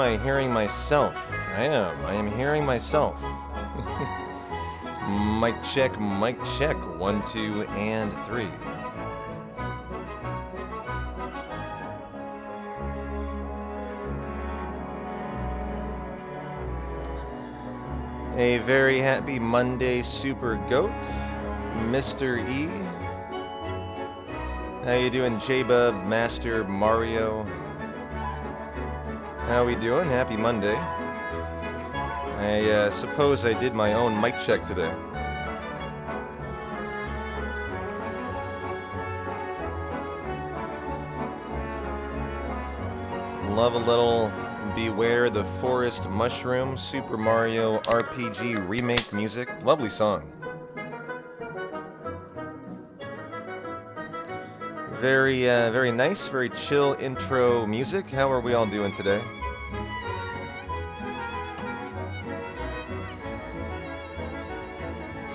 am I hearing myself? I am hearing myself. Mic check, 1, 2, and 3. A very happy Monday, Super Goat, Mr. E. How you doing, J-Bub, Master, Mario? How we doing? Happy Monday. I suppose I did my own mic check today. Love a little Beware the Forest Mushroom Super Mario RPG remake music. Lovely song. Very nice, very chill intro music. How are we all doing today?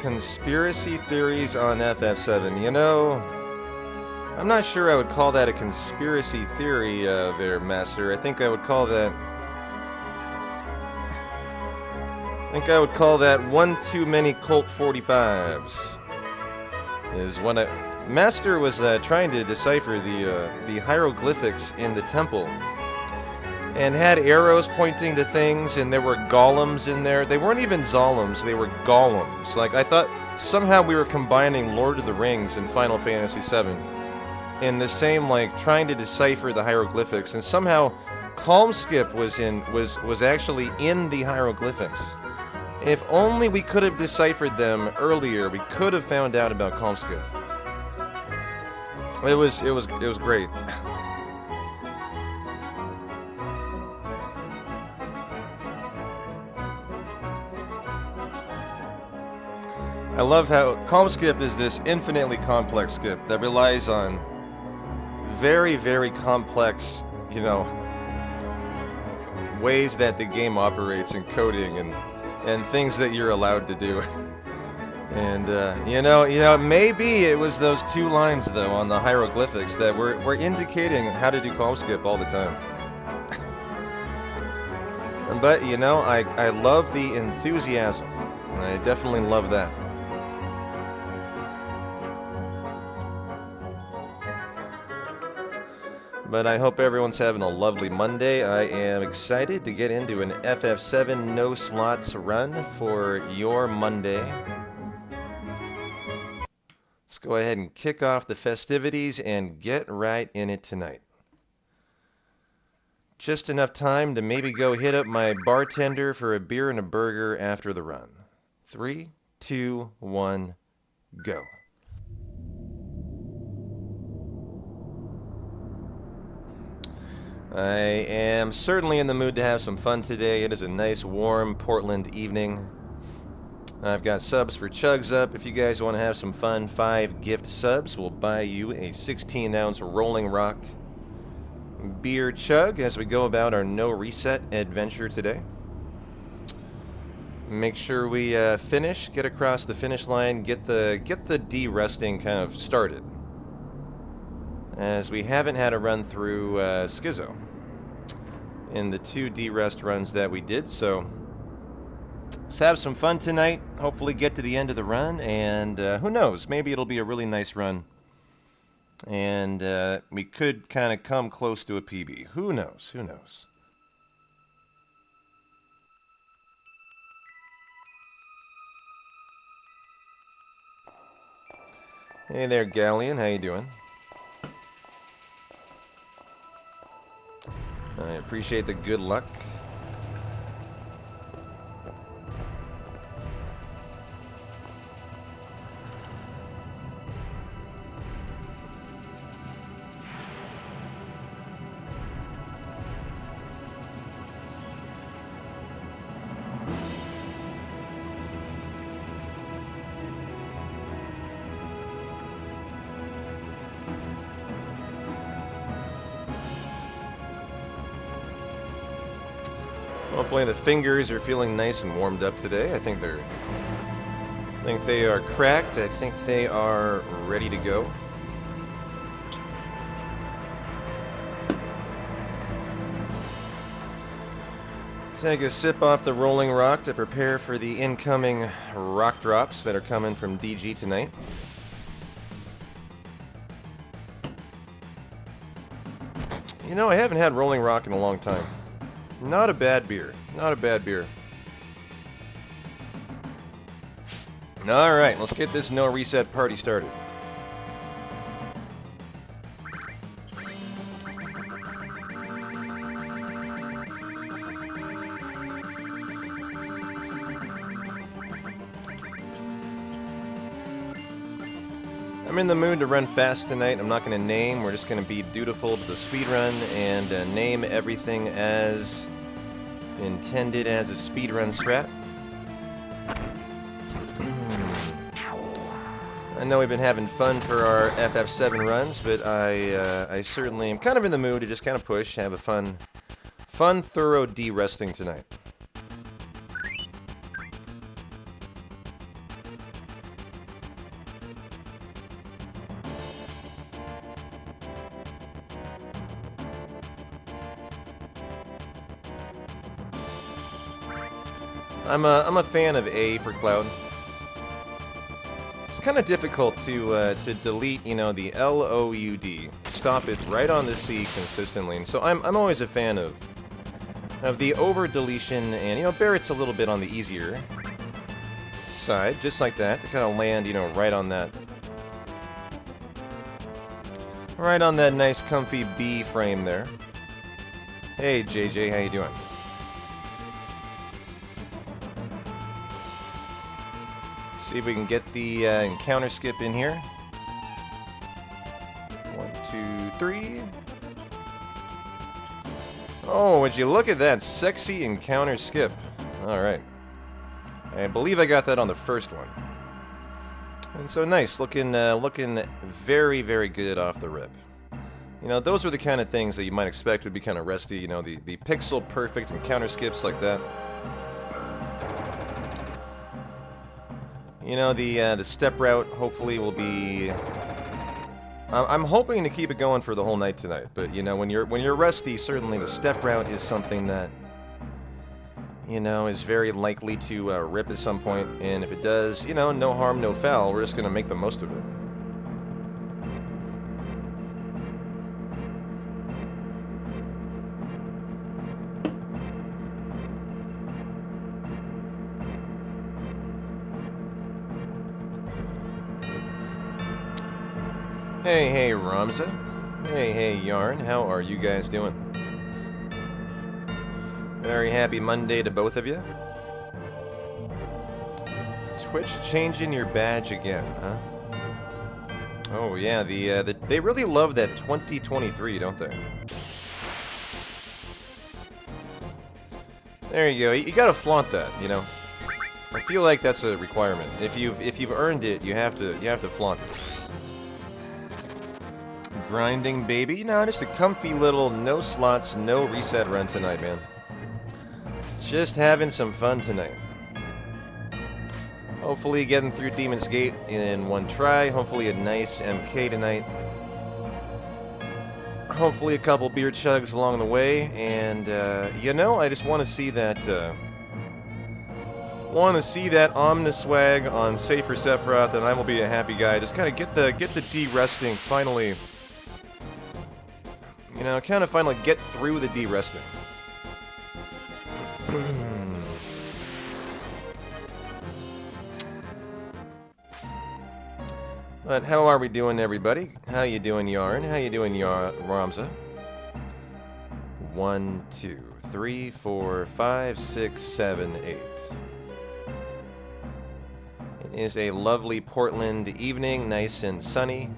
Conspiracy theories on FF7. You know, I'm not sure I would call that a conspiracy theory there, Master. I think I would call that one too many Colt 45s. Is when Master was trying to decipher the hieroglyphics in the temple, and had arrows pointing to things, and there were golems in there. They weren't even zoloms, they were golems. Like, I thought somehow we were combining Lord of the Rings and Final Fantasy VII in the same, like, trying to decipher the hieroglyphics, and somehow Calm Skip was actually in the hieroglyphics. If only we could have deciphered them earlier, we could have found out about Calm Skip. It was great. I love how Calm Skip is this infinitely complex skip that relies on very, very complex, you know, ways that the game operates and coding and things that you're allowed to do. And, you know, maybe it was those two lines, though, on the hieroglyphics that were indicating how to do Calm Skip all the time. But, you know, I love the enthusiasm. I definitely love that. But I hope everyone's having a lovely Monday. I am excited to get into an FF7 no slots run for your Monday. Let's go ahead and kick off the festivities and get right in it tonight. Just enough time to maybe go hit up my bartender for a beer and a burger after the run. 3, 2, 1, go. I am certainly in the mood to have some fun today. It is a nice, warm Portland evening. I've got subs for Chugs up. If you guys want to have some fun, 5 gift subs will buy you a 16-ounce Rolling Rock beer chug as we go about our no reset adventure today. Make sure we get across the finish line, get the de-resting kind of started, as we haven't had a run through Schizo in the 2 de-rest runs that we did. So let's have some fun tonight, hopefully get to the end of the run, and who knows, maybe it'll be a really nice run, and we could kind of come close to a PB. Who knows? Hey there, Galleon, how you doing? I appreciate the good luck. Hopefully the fingers are feeling nice and warmed up today. I think they are cracked. I think they are ready to go. Take a sip off the Rolling Rock to prepare for the incoming rock drops that are coming from DG tonight. You know, I haven't had Rolling Rock in a long time. Not a bad beer. Not a bad beer. Alright, let's get this no reset party started. I'm in the mood to run fast tonight. I'm not going to name. We're just going to be dutiful to the speedrun and name everything as intended as a speedrun strat. I know we've been having fun for our FF7 runs, but I certainly am kind of in the mood to just kind of push, have a fun, thorough de-resting tonight. I'm a fan of A for Cloud. It's kind of difficult to delete, you know, the LOUD. Stop it right on the C consistently, and so I'm always a fan of the over deletion, and you know, Barrett's a little bit on the easier side, just like that, to kind of land, you know, right on that nice comfy B frame there. Hey JJ, how you doing? See if we can get the encounter skip in here. 1, 2, 3. Oh, would you look at that sexy encounter skip? All right. I believe I got that on the first one. And so nice, looking very, very good off the rip. You know, those are the kind of things that you might expect would be kind of resty. You know, the pixel perfect encounter skips like that. You know, the step route hopefully will be. I'm hoping to keep it going for the whole night tonight. But you know, when you're rusty, certainly the step route is something that, you know, is very likely to rip at some point. And if it does, you know, no harm, no foul. We're just gonna make the most of it. Hey, Ramza. Hey, Yarn. How are you guys doing? Very happy Monday to both of you. Twitch changing your badge again, huh? Oh yeah, they really love that 2023, don't they? There you go. You gotta flaunt that, you know. I feel like that's a requirement. If you've earned it, you have to flaunt it. Grinding, baby. No, just a comfy little no slots, no reset run tonight, man. Just having some fun tonight. Hopefully getting through Demon's Gate in one try. Hopefully a nice MK tonight. Hopefully a couple beer chugs along the way. And, you know, I just want to see that, Omniswag on Safer Sephiroth, and I will be a happy guy. Just kind of get the de-resting finally. You know, kind of finally get through the de-resting. But how are we doing, everybody? How you doing, Yarn? How you doing, Ramza? 1, 2, 3, 4, 5, 6, 7, 8. It is a lovely Portland evening, nice and sunny.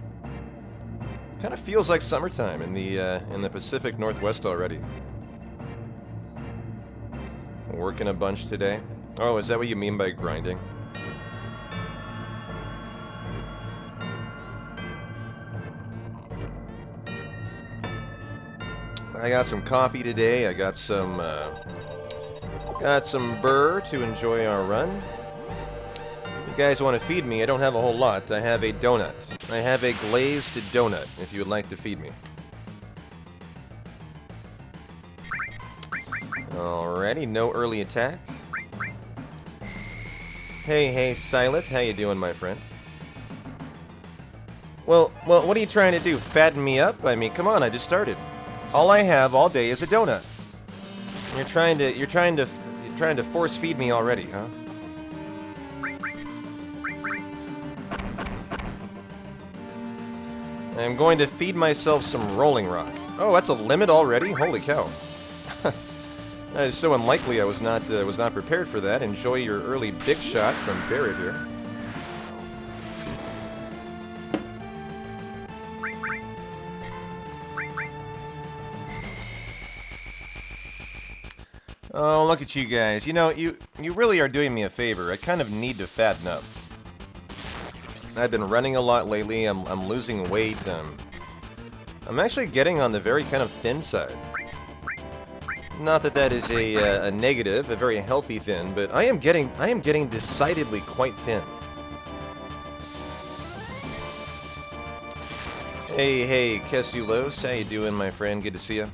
Kind of feels like summertime in the Pacific Northwest already. Working a bunch today. Oh, is that what you mean by grinding? I got some coffee today. I got some burr to enjoy our run. If you guys want to feed me, I don't have a whole lot. I have a donut. I have a glazed donut, if you would like to feed me. Alrighty, no early attack. Hey, Silent, how you doing, my friend? Well, what are you trying to do? Fatten me up? I mean, come on, I just started. All I have all day is a donut. You're trying to force feed me already, huh? I'm going to feed myself some Rolling Rock. Oh, that's a limit already? Holy cow! That is so unlikely. I was not prepared for that. Enjoy your early big shot from Barrett here. Oh, look at you guys. You know, you really are doing me a favor. I kind of need to fatten up. I've been running a lot lately. I'm losing weight. I'm actually getting on the very kind of thin side. Not that that is a negative, a very healthy thin, but I am getting decidedly quite thin. Hey, Kesulos, how you doing, my friend? Good to see you.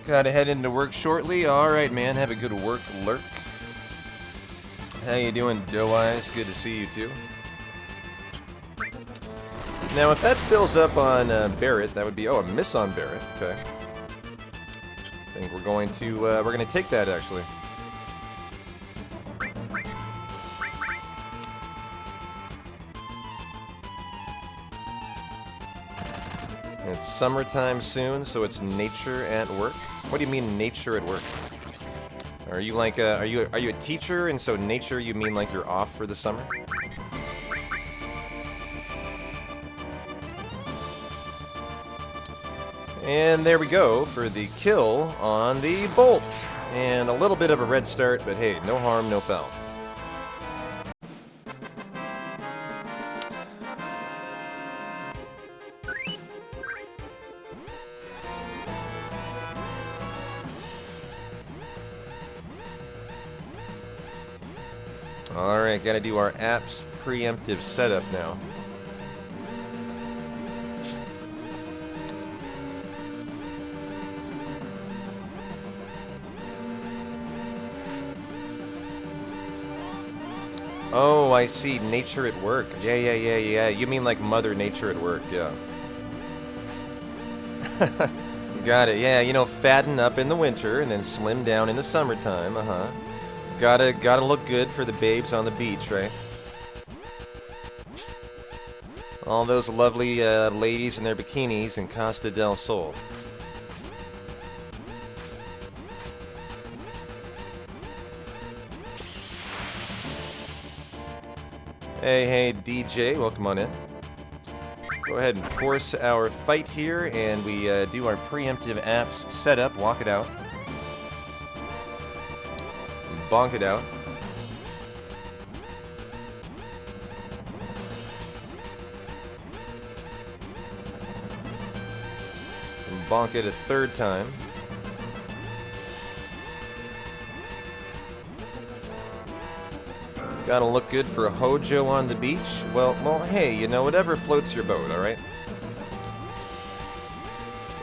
Gotta head into work shortly. All right, man. Have a good work lurk. How you doing, Doe Eyes? Good to see you too. Now, if that fills up on Barrett, that would be a miss on Barrett. Okay. I think we're going to take that actually. It's summertime soon, so it's nature at work. What do you mean nature at work? Are you like are you a teacher, and so nature you mean like you're off for the summer? And there we go for the kill on the Bolt. And a little bit of a red start, but hey, no harm, no foul. Alright, gotta do our apps preemptive setup now. Oh, I see. Nature at work. Yeah. You mean like Mother Nature at work, yeah. Got it. Yeah, you know, fatten up in the winter and then slim down in the summertime, Gotta look good for the babes on the beach, right? All those lovely ladies in their bikinis in Costa del Sol. Hey, DJ, welcome on in. Go ahead and force our fight here, and we do our preemptive apps setup. Walk it out. Bonk it out. And bonk it a third time. Gotta look good for a Hojo on the beach. Well, hey, you know, whatever floats your boat, alright?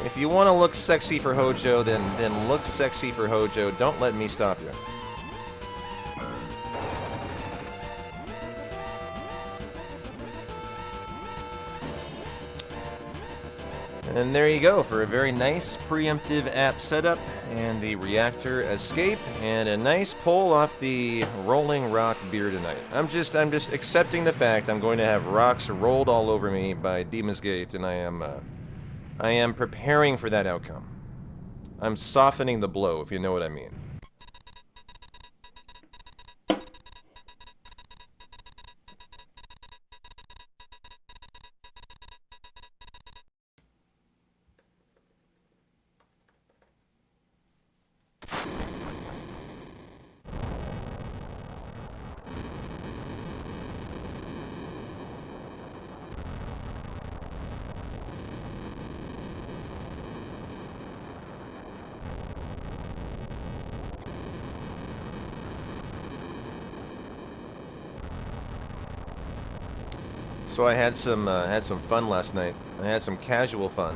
If you want to look sexy for Hojo, then look sexy for Hojo. Don't let me stop you. And there you go for a very nice preemptive app setup and the reactor escape and a nice pull off the Rolling Rock beer tonight. I'm just accepting the fact I'm going to have rocks rolled all over me by Demon's Gate, and I am preparing for that outcome. I'm softening the blow, if you know what I mean. So I had some fun last night. I had some casual fun.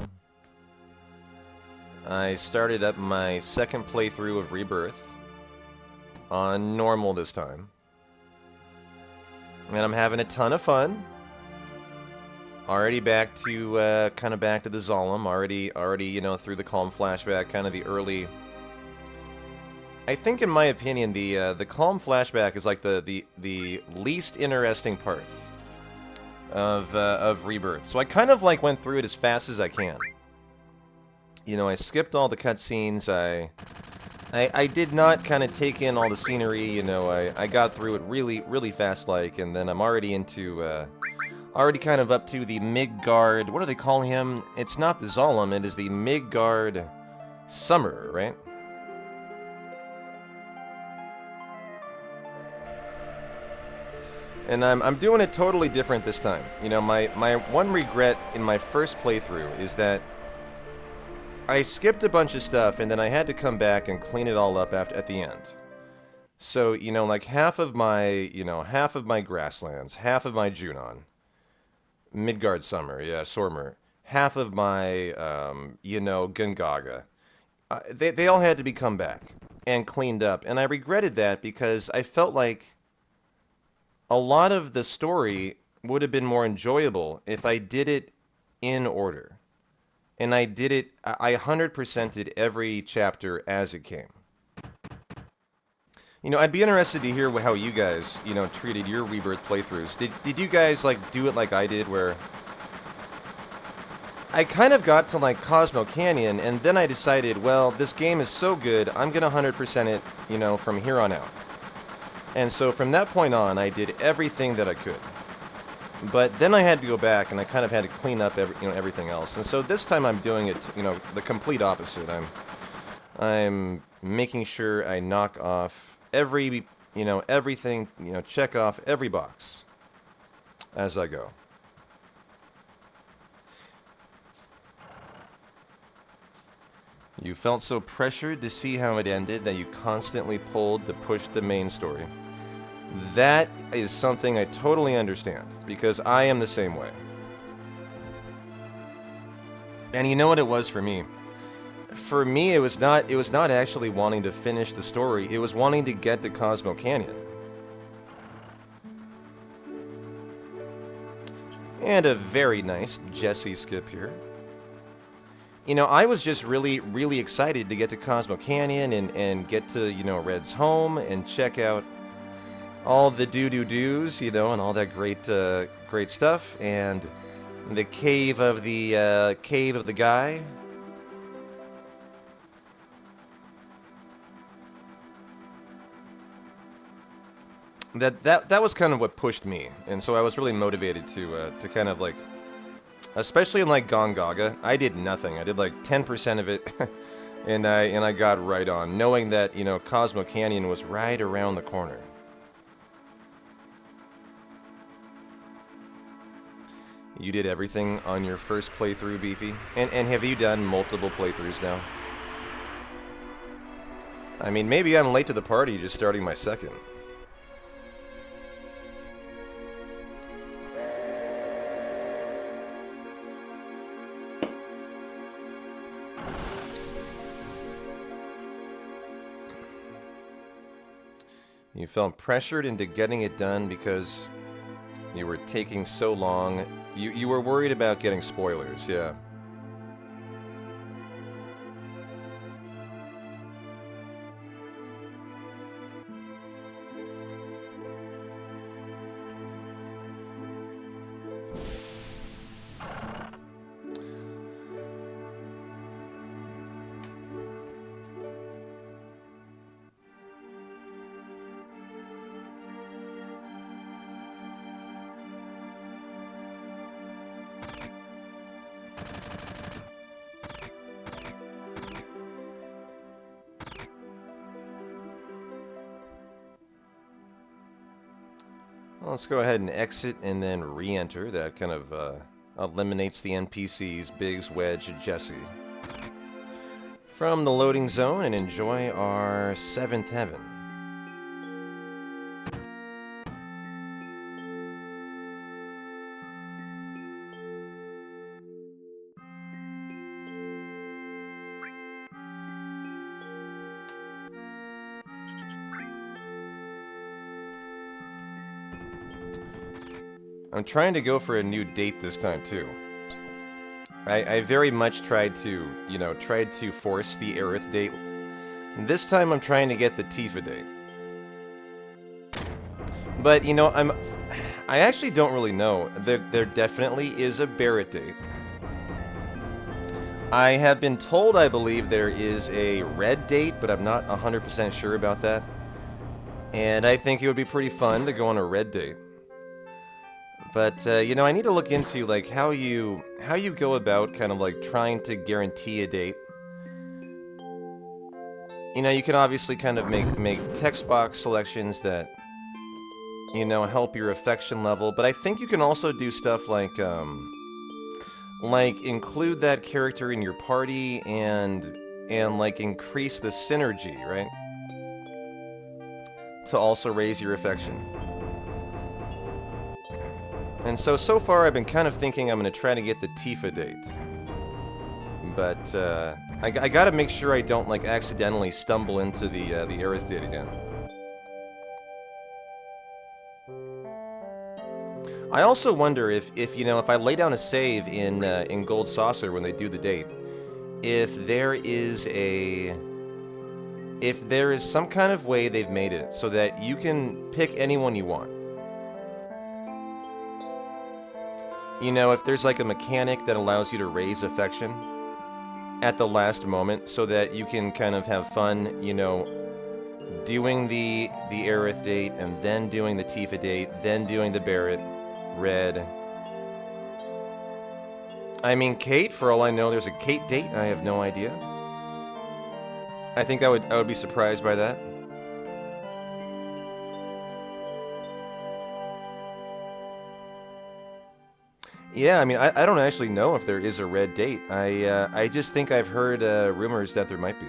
I started up my second playthrough of Rebirth on normal this time. And I'm having a ton of fun. Already back to, kind of back to the Zalem. Already, you know, through the Calm flashback, kind of the early... I think, in my opinion, the Calm flashback is like the least interesting part of Rebirth. So I kind of like went through it as fast as I can. You know, I skipped all the cutscenes. I did not kind of take in all the scenery. You know, I got through it really fast, like, and then I'm already into already kind of up to the Midgard. What do they call him? It's not the Zalem. It is the Midgard Summer, right? And I'm doing it totally different this time. You know, my one regret in my first playthrough is that I skipped a bunch of stuff and then I had to come back and clean it all up at the end. So, you know, like half of my grasslands, half of my Junon, Midgard Summer, yeah, Sormer, half of my, you know, Gungaga, they all had to be come back and cleaned up. And I regretted that because I felt like a lot of the story would have been more enjoyable if I did it in order. And I did it, I 100%ed every chapter as it came. You know, I'd be interested to hear how you guys, you know, treated your Rebirth playthroughs. Did you guys, like, do it like I did, where I kind of got to, like, Cosmo Canyon, and then I decided, well, this game is so good, I'm gonna 100% it, you know, from here on out. And so from that point on, I did everything that I could. But then I had to go back, and I kind of had to clean up everything else. And so this time I'm doing it, you know, the complete opposite. I'm making sure I knock off every, you know, everything, you know, check off every box as I go. You felt so pressured to see how it ended that you constantly pulled to push the main story. That is something I totally understand, because I am the same way. And you know what it was for me? For me, it was not actually wanting to finish the story, it was wanting to get to Cosmo Canyon. And a very nice Jesse skip here. You know, I was just really excited to get to Cosmo Canyon and get to, you know, Red's home and check out all the do-do-do's, you know, and all that great stuff, and the cave of the guy. That was kind of what pushed me, and so I was really motivated to kind of like, especially in like Gongaga, I did nothing. I did like 10% of it, and I got right on, knowing that, you know, Cosmo Canyon was right around the corner. You did everything on your first playthrough, Beefy? And have you done multiple playthroughs now? I mean, maybe I'm late to the party, just starting my second. You felt pressured into getting it done because you were taking so long. You were worried about getting spoilers, yeah. Well, let's go ahead and exit and then re-enter. That kind of eliminates the NPCs, Biggs, Wedge, and Jesse from the loading zone, and enjoy our 7th heaven. I'm trying to go for a new date this time, too. I very much tried to, you know, force the Aerith date. This time I'm trying to get the Tifa date. But, you know, I actually don't really know. There definitely is a Barret date. I have been told, I believe, there is a Red date, but I'm not 100% sure about that. And I think it would be pretty fun to go on a Red date. But, you know, I need to look into, like, how you go about kind of, like, trying to guarantee a date. You know, you can obviously kind of make text box selections that, you know, help your affection level. But I think you can also do stuff like include that character in your party and like, increase the synergy, right? To also raise your affection. And so far I've been kind of thinking I'm going to try to get the Tifa date. But, I gotta make sure I don't, like, accidentally stumble into the Aerith date again. I also wonder if you know, if I lay down a save in Gold Saucer when they do the date, if there is some kind of way they've made it so that you can pick anyone you want. You know, if there's like a mechanic that allows you to raise affection at the last moment so that you can kind of have fun, you know, doing the Aerith date and then doing the Tifa date, then doing the Barret Red. I mean, Kate, for all I know, there's a Kate date. I have no idea. I think I would be surprised by that. Yeah, I mean, I don't actually know if there is a Red date. I just think I've heard rumors that there might be.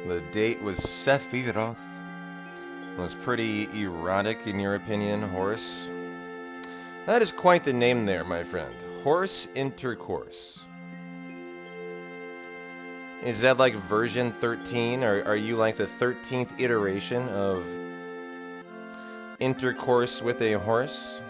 The date was Sephiroth. Was pretty erotic, in your opinion, Horse? That is quite the name there, my friend. Horse Intercourse. Is that like version 13? Or are you like the 13th iteration of intercourse with a horse?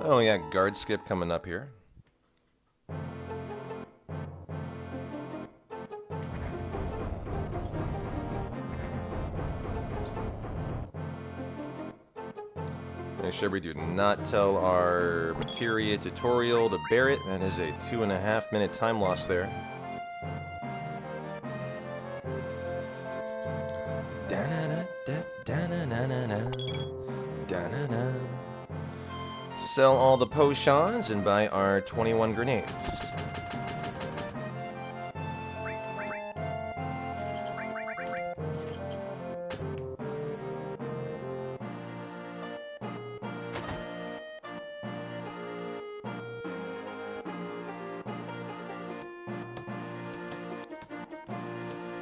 Oh yeah, guard skip coming up here. Make sure we do not tell our materia tutorial to Barret. That is a 2.5 minute time loss there. Sell all the potions and buy our 21 grenades.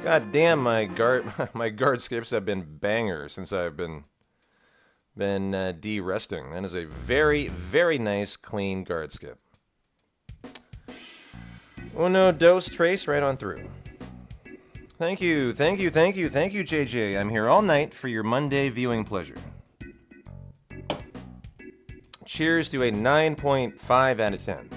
God damn, my guard skips have been bangers since I've been de-resting. That is a very, very nice, clean guard skip. Uno, dos, trace right on through. Thank you, JJ. I'm here all night for your Monday viewing pleasure. Cheers to a 9.5 out of 10.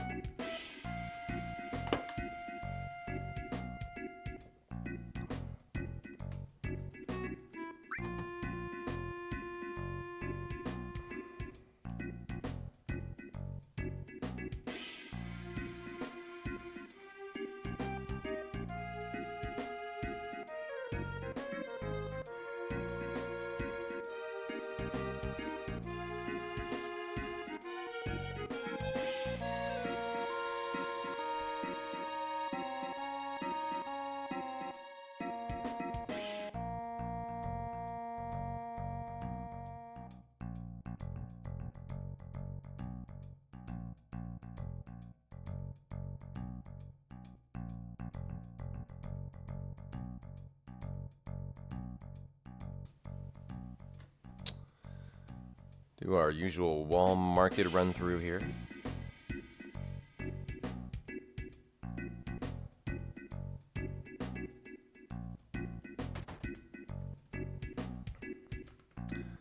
Do our usual wall market run through here.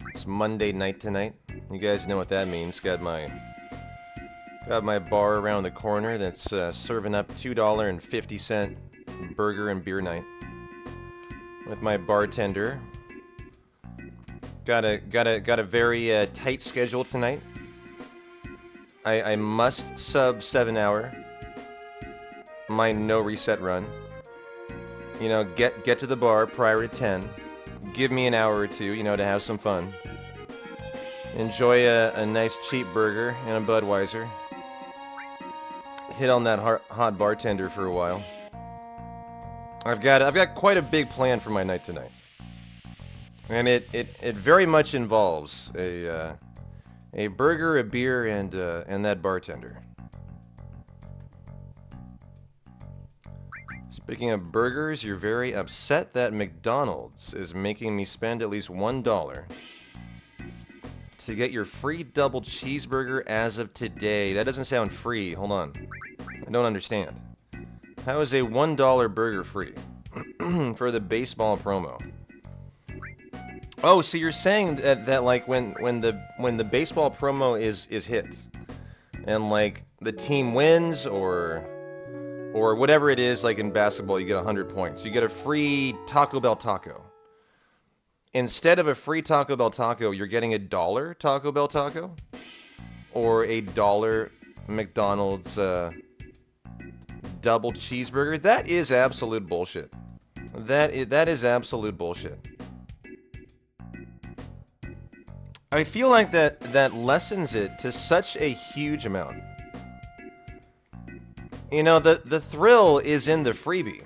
It's Monday night tonight. You guys know what that means. Got my bar around the corner that's serving up $2.50 burger and beer night with my bartender. Got a very tight schedule tonight. I must sub 7 hour my no reset run. You know, get to the bar prior to 10. Give me an hour or two, you know, to have some fun. Enjoy a nice cheap burger and a Budweiser. Hit on that hot bartender for a while. I've got quite a big plan for my night tonight. And it very much involves a burger, a beer, and that bartender. Speaking of burgers, you're very upset that McDonald's is making me spend at least $1 to get your free double cheeseburger as of today. That doesn't sound free. Hold on. I don't understand. How is a $1 burger free for the baseball promo? Oh, so you're saying that like when the baseball promo is hit, and like the team wins or whatever it is, like in basketball, you get 100 points. You get a free Taco Bell taco. Instead of a free Taco Bell taco, you're getting $1 Taco Bell taco, or $1 McDonald's double cheeseburger. That is absolute bullshit. That is absolute bullshit. I feel like that lessens it to such a huge amount. You know, the thrill is in the freebie.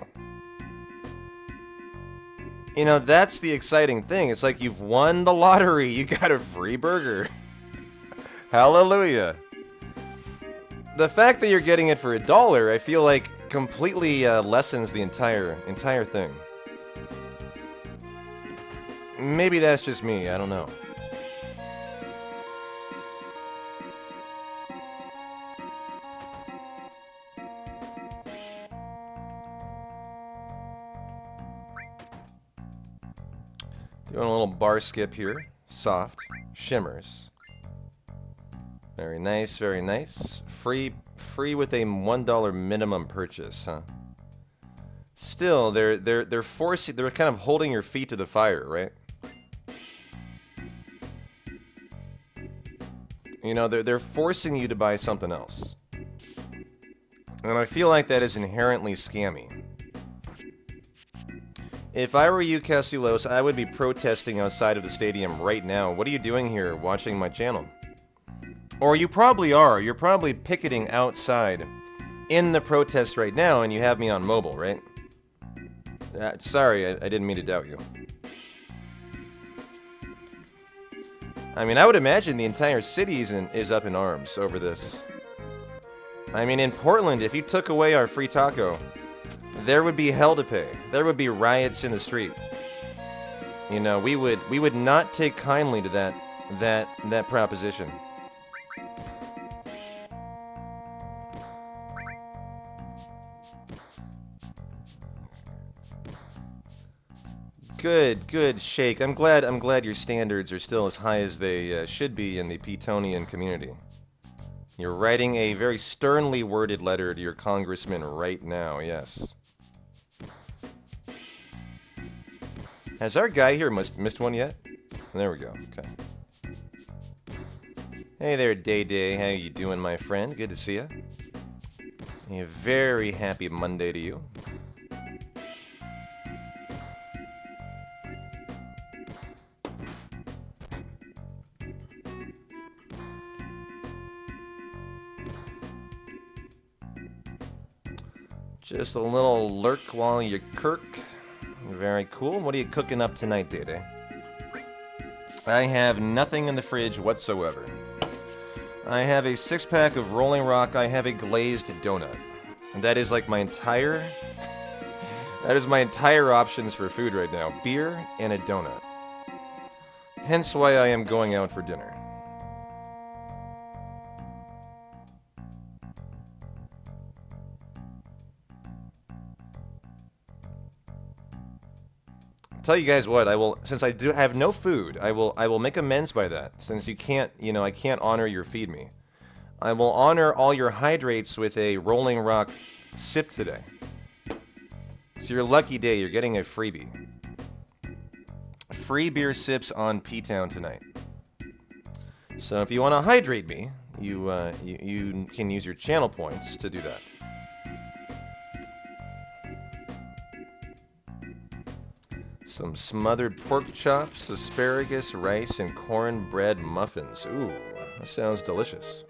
You know, that's the exciting thing. It's like you've won the lottery. You got a free burger. Hallelujah. The fact that you're getting it for $1, I feel like completely lessens the entire thing. Maybe that's just me. I don't know. Doing a little bar skip here. Soft. Shimmers. Very nice, very nice. Free with a $1 minimum purchase, huh? Still, they're kind of holding your feet to the fire, right? You know, they're forcing you to buy something else. And I feel like that is inherently scammy. If I were you, Casilos, I would be protesting outside of the stadium right now. What are you doing here watching my channel? Or you probably are. You're probably picketing outside in the protest right now, and you have me on mobile, right? Sorry, I didn't mean to doubt you. I mean, I would imagine the entire city is up in arms over this. I mean, in Portland, if you took away our free taco, there would be hell to pay. There would be riots in the street. You know, we would not take kindly to that proposition. Good, Shake. I'm glad your standards are still as high as they should be in the Petonian community. You're writing a very sternly worded letter to your congressman right now, yes. Has our guy here missed one yet? There we go, okay. Hey there, Day Day. How you doing, my friend? Good to see you. A very happy Monday to you. Just a little lurk while you kirk. Very cool. What are you cooking up tonight, Day Day? I have nothing in the fridge whatsoever. I have a 6-pack of Rolling Rock. I have a glazed donut. And that is like my entire... That is my entire options for food right now. Beer and a donut. Hence why I am going out for dinner. Tell you guys what, I will, since I do have no food, I will make amends by that. Since you can't, you know, I can't honor your feed me. I will honor all your hydrates with a Rolling Rock sip today. It's your lucky day, you're getting a freebie. Free beer sips on P-Town tonight. So if you want to hydrate me, you can use your channel points to do that. Some smothered pork chops, asparagus, rice, and cornbread muffins. Ooh, that sounds delicious.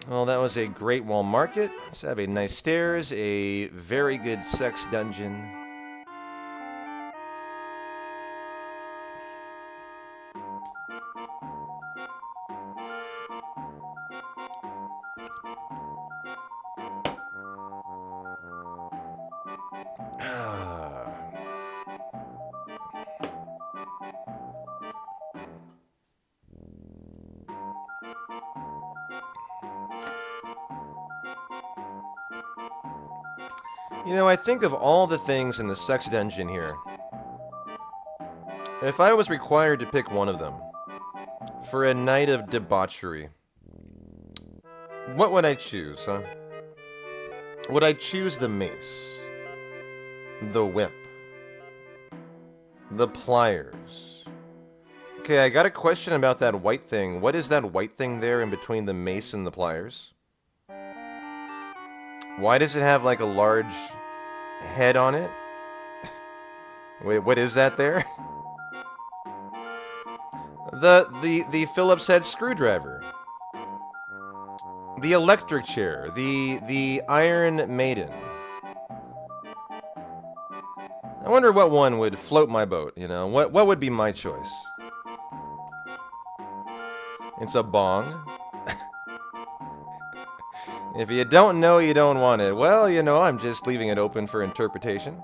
Well, that was a Great Wall Market. Let's have a nice stairs, a very good sex dungeon. You know, I think of all the things in the sex dungeon here. If I was required to pick one of them for a night of debauchery, what would I choose, huh? Would I choose the mace, the whip, the pliers? Okay, I got a question about that white thing. What is that white thing there in between the mace and the pliers? Why does it have like a large head on it? Wait, what is that there? The Phillips head screwdriver. The electric chair. The Iron Maiden. I wonder what one would float my boat, you know? What would be my choice? It's a bong. If you don't know, you don't want it. Well, you know, I'm just leaving it open for interpretation.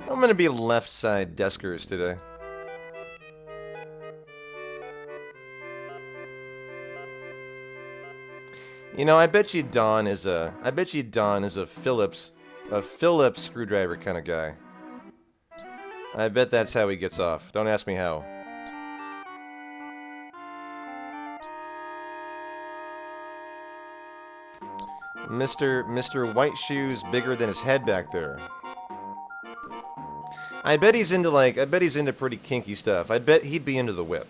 I'm gonna be left side deskers today. You know, I bet you Don is a Phillips screwdriver kind of guy. I bet that's how he gets off. Don't ask me how. Mr. White Shoes bigger than his head back there. I bet he's into pretty kinky stuff. I bet he'd be into the whip.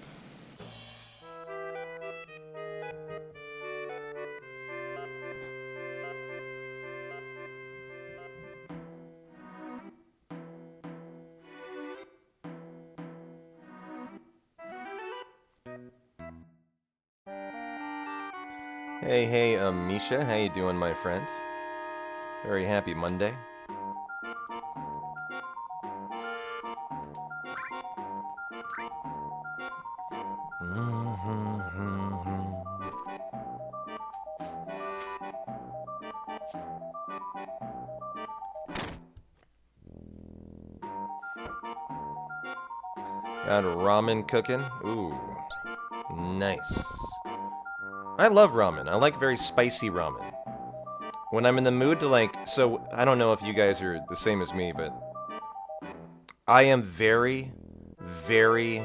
Hey, Misha, how you doing, my friend? Very happy Monday. Got ramen cooking. Ooh, nice. I love ramen. I like very spicy ramen. when I'm in the mood to like, so I don't know if you guys are the same as me, but I am very, very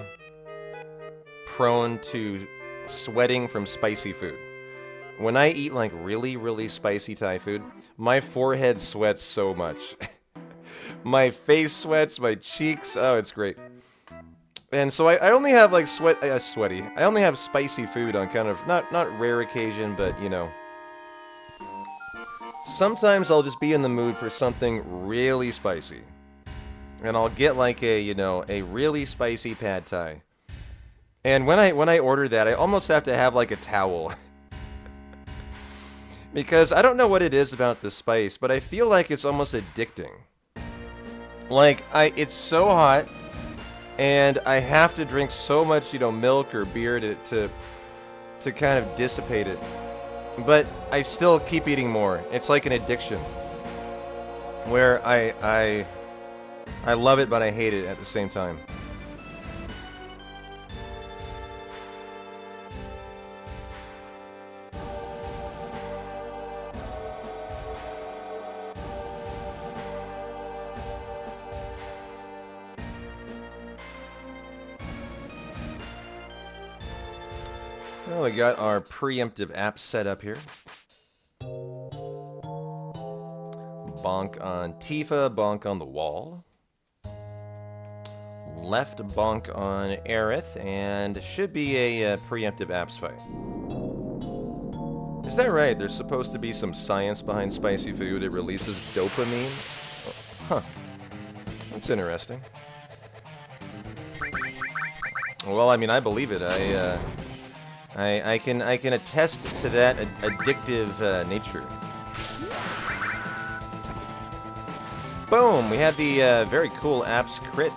prone to sweating from spicy food. When I eat like really, really spicy Thai food, my forehead sweats so much. My face sweats, my cheeks, oh, it's great. And so I only have like sweaty. I only have spicy food on kind of, not rare occasion, but you know. Sometimes I'll just be in the mood for something really spicy. And I'll get like a, you know, a really spicy pad thai. And when I order that, I almost have to have like a towel. Because I don't know what it is about the spice, but I feel like it's almost addicting. Like, it's so hot, and I have to drink so much, you know, milk or beer to kind of dissipate it. But I still keep eating more. It's like an addiction. Where I love it, but I hate it at the same time. Well, we got our preemptive app set up here. Bonk on Tifa, bonk on the wall. Left bonk on Aerith, and should be a preemptive apps fight. Is that right? There's supposed to be some science behind spicy food. It releases dopamine? Oh, huh. That's interesting. Well, I mean, I believe it. I can attest to that addictive nature. Boom! We had the very cool apps crit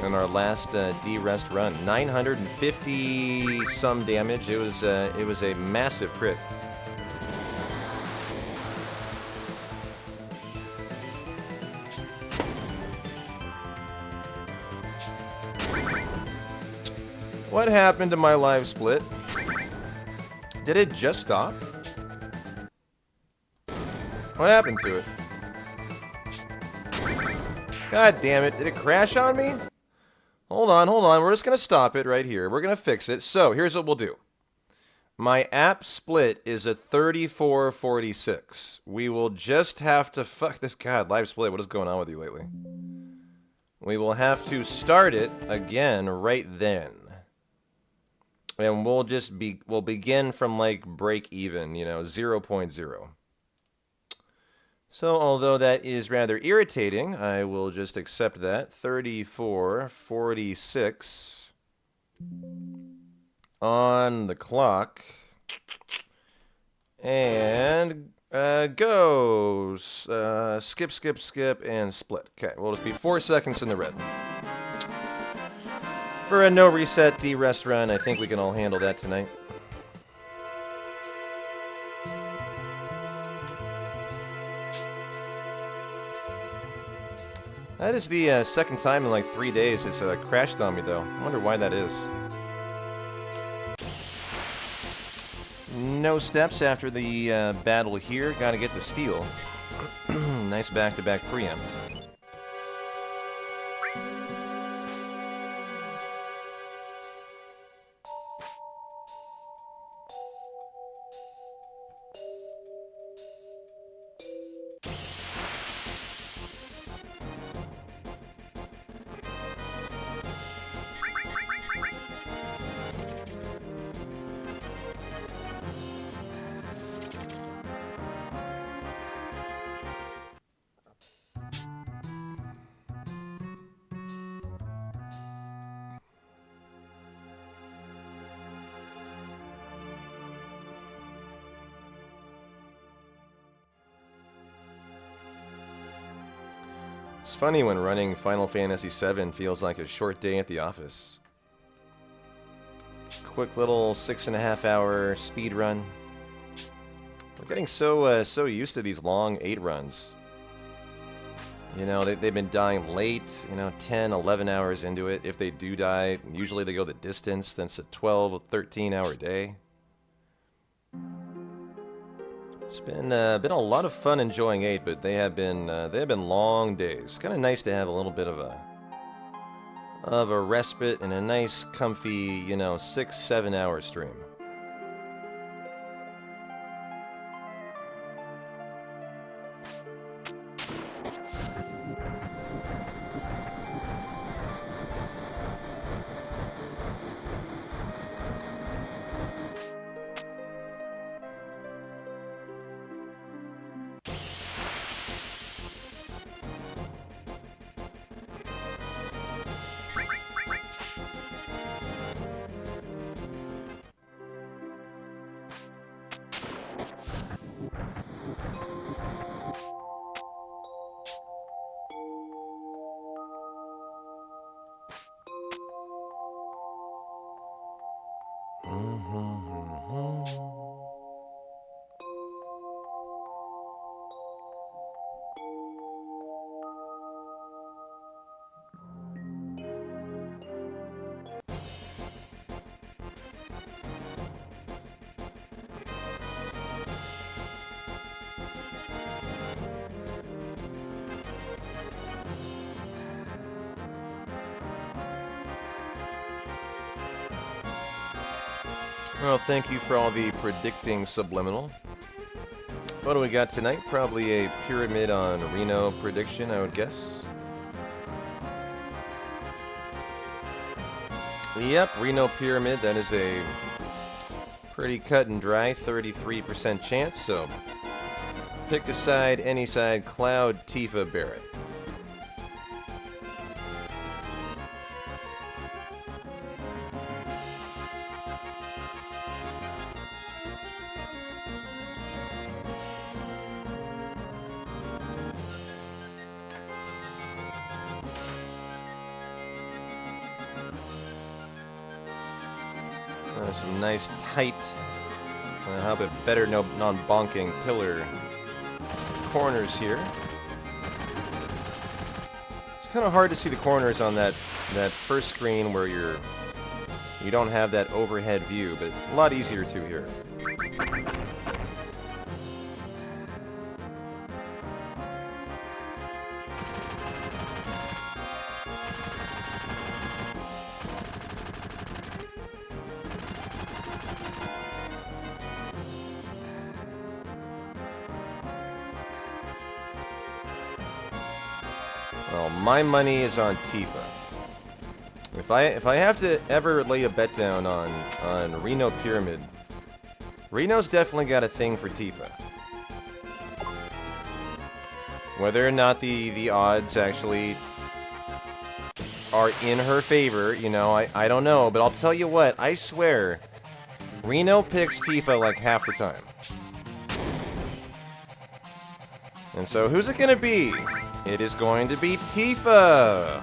in our last D-Rest run. 950 some damage. It was a massive crit. What happened to my live split? Did it just stop? What happened to it? God damn it, did it crash on me? Hold on, we're just gonna stop it right here. We're gonna fix it. So, here's what we'll do. My app split is a 3446. We will just have to fuck this. God, live split, what is going on with you lately? We will have to start it again right then. And we'll begin from like break even, you know, 0.0. So, although that is rather irritating, I will just accept that. 34:46 on the clock. And goes. Skip, and split. Okay, we'll just be 4 seconds in the red. For a no reset D-Rest run, I think we can all handle that tonight. That is the second time in like 3 days it's crashed on me, though. I wonder why that is. No steps after the battle here. Gotta get the steal. Nice back-to-back preempt. It's funny when running Final Fantasy VII feels like a short day at the office. Quick little 6.5 hour speed run. We're getting so used to these long 8 runs. You know, they've been dying late, you know, 10, 11 hours into it. If they do die, usually they go the distance, then it's a 12 or 13 hour day. It's been a lot of fun enjoying 8, but they have been long days. Kind of nice to have a little bit of a respite and a nice, comfy, 6-7 hour stream. Well, thank you for all the predicting subliminal. What do we got tonight? Probably a pyramid on Reno prediction, I would guess. Yep, Reno pyramid. That is a pretty cut and dry 33% chance, so pick a side, any side, Cloud, Tifa, Barrett. Some nice tight, how about better non-bonking pillar corners here. It's kind of hard to see the corners on that first screen where you don't have that overhead view, but a lot easier to here. Well, my money is on Tifa. If I have to ever lay a bet down on Reno Pyramid, Reno's definitely got a thing for Tifa. Whether or not the odds actually are in her favor, I don't know. But I'll tell you what, I swear, Reno picks Tifa like half the time. And so who's it gonna be? It is going to be Tifa!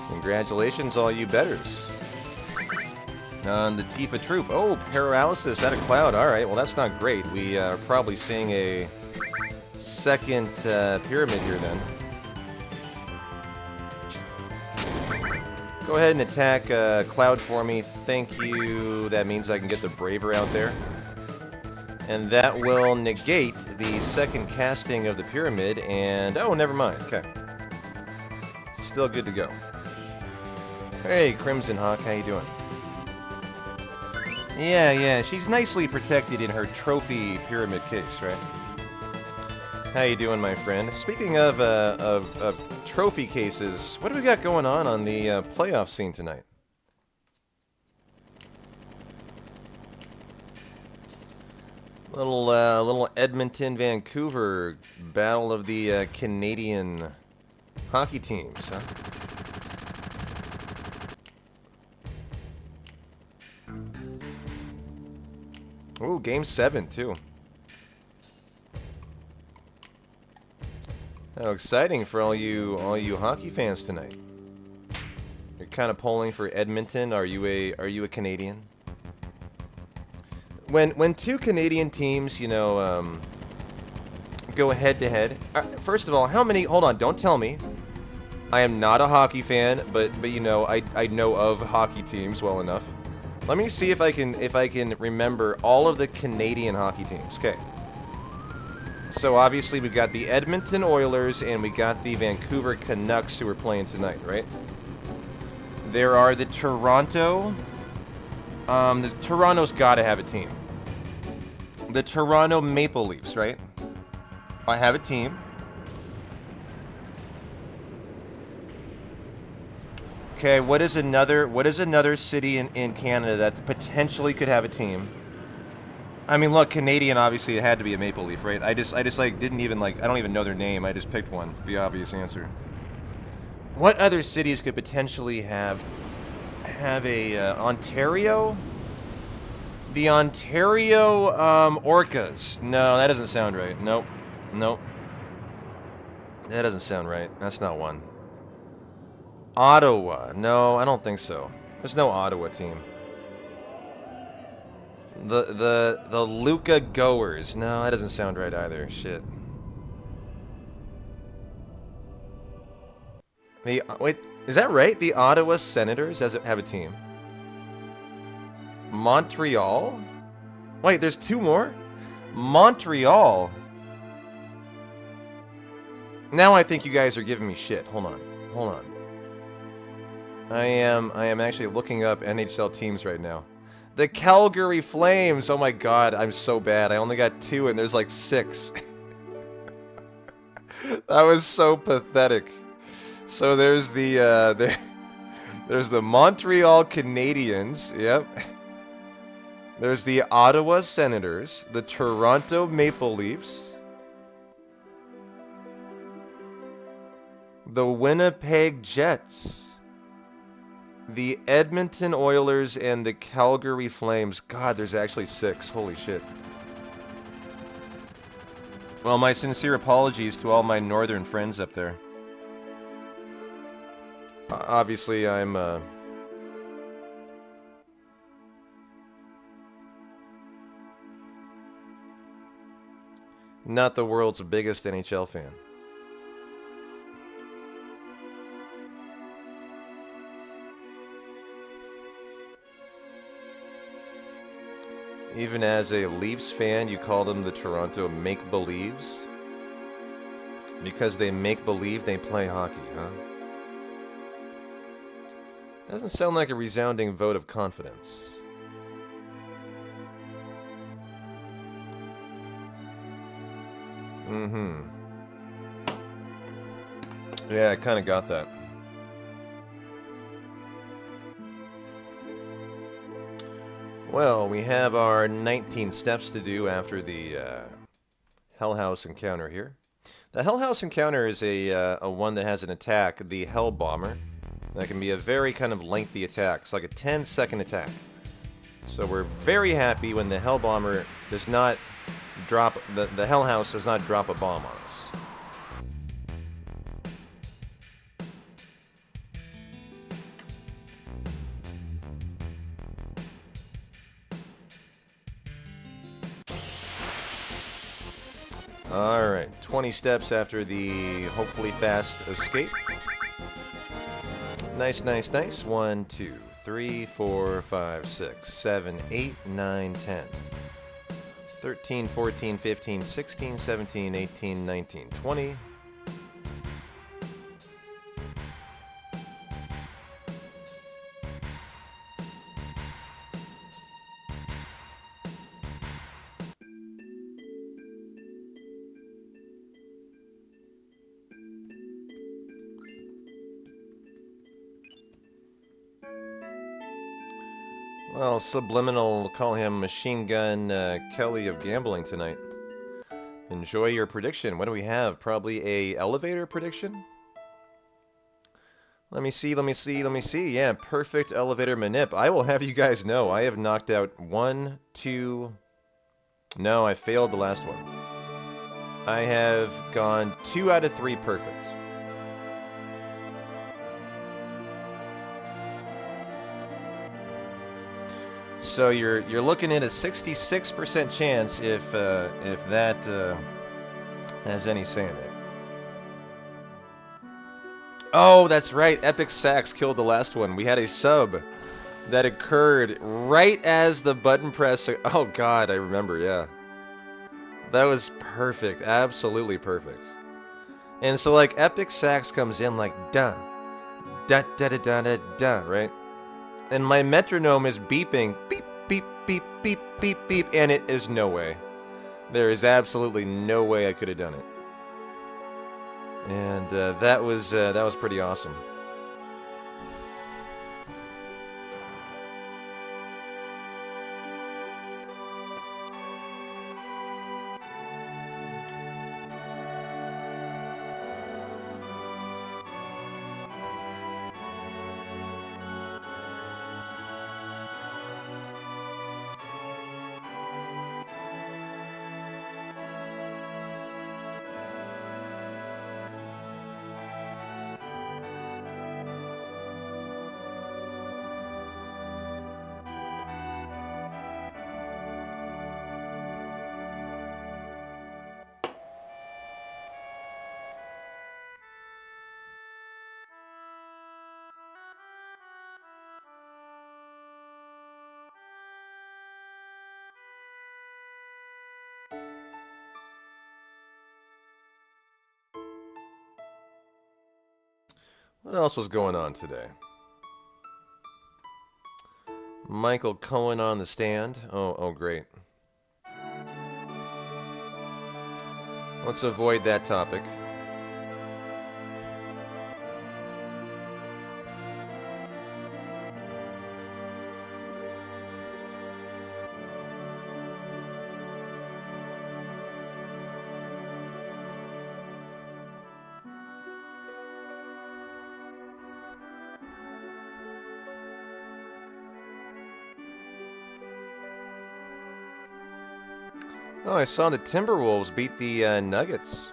Congratulations, all you betters. On the Tifa troop. Oh, paralysis at a Cloud. Alright, well that's not great. We are probably seeing a second pyramid here then. Go ahead and attack Cloud for me. Thank you. That means I can get the Braver out there. And that will negate the second casting of the pyramid, and oh, never mind. Okay. Still good to go. Hey, Crimson Hawk, how you doing? Yeah, she's nicely protected in her trophy pyramid case, right? How you doing, my friend? Speaking of trophy cases, what do we got going on the playoff scene tonight? Little Edmonton-Vancouver battle of the Canadian hockey teams, huh? Ooh, Game 7 too. How exciting for all you hockey fans tonight. You're kind of polling for Edmonton. Are you a Canadian? When two Canadian teams, go head to head. First of all, how many? Hold on, don't tell me. I am not a hockey fan, but you know, I know of hockey teams well enough. Let me see if I can remember all of the Canadian hockey teams. Okay. So obviously we got the Edmonton Oilers and we got the Vancouver Canucks who are playing tonight, right? There are the Toronto. Toronto's got to have a team. The Toronto Maple Leafs, right? I have a team. Okay, what is another city in Canada that potentially could have a team? I mean, look, Canadian, obviously, it had to be a Maple Leaf, right? I just like, didn't even, like, I don't even know their name. I just picked one, the obvious answer. What other cities could potentially have a, Ontario? The Ontario, Orcas. No, that doesn't sound right. Nope. Nope. That doesn't sound right. That's not one. Ottawa. No, I don't think so. There's no Ottawa team. The Luca Goers. No, that doesn't sound right either. Shit. Wait, is that right? The Ottawa Senators have a team. Montreal? Wait, there's two more? Montreal. Now I think you guys are giving me shit. Hold on. Hold on. I am actually looking up NHL teams right now. The Calgary Flames. Oh my god, I'm so bad. I only got 2 and there's like 6. That was so pathetic. So there's the there's the Montreal Canadiens. Yep. There's the Ottawa Senators, the Toronto Maple Leafs, the Winnipeg Jets, the Edmonton Oilers, and the Calgary Flames. God, there's actually 6. Holy shit. Well, my sincere apologies to all my northern friends up there. Obviously, I'm, not the world's biggest NHL fan. Even as a Leafs fan, you call them the Toronto Make-Believes? Because they make believe they play hockey, huh? Doesn't sound like a resounding vote of confidence. Mm-hmm. Yeah, I kind of got that. Well, we have our 19 steps to do after the Hell House encounter here. The Hell House encounter is a one that has an attack, the Hell Bomber. That can be a very kind of lengthy attack. It's like a 10-second attack. So we're very happy when the Hell Bomber does not drop, the Hell House does not drop a bomb on us. Alright, 20 steps after the hopefully fast escape. Nice, nice, nice. 1, 2, 3, 4, 5, 6, 7, 8, 9, 10. 13, 14, 15, 16, 17, 18, 19, 20. Well, Subliminal, call him Machine Gun Kelly of Gambling tonight. Enjoy your prediction. What do we have? Probably a elevator prediction? Let me see, let me see, let me see. Yeah, perfect elevator manip. I will have you guys know, I have knocked out 1, 2... No, I failed the last one. I have gone 2 out of 3 perfect. So you're looking at a 66% chance if that has any say in it. Oh, that's right. Epic Sax killed the last one. We had a sub that occurred right as the button press. Oh, God, I remember, yeah. That was perfect. Absolutely perfect. And so, like, Epic Sax comes in like, da, da, da, da, da, da, da, right? And my metronome is beeping, beep, beep, beep, beep, beep, beep, and it is no way. There is absolutely no way I could have done it. And that was pretty awesome. What else was going on today? Michael Cohen on the stand. Oh, great. Let's avoid that topic. Oh, I saw the Timberwolves beat the Nuggets.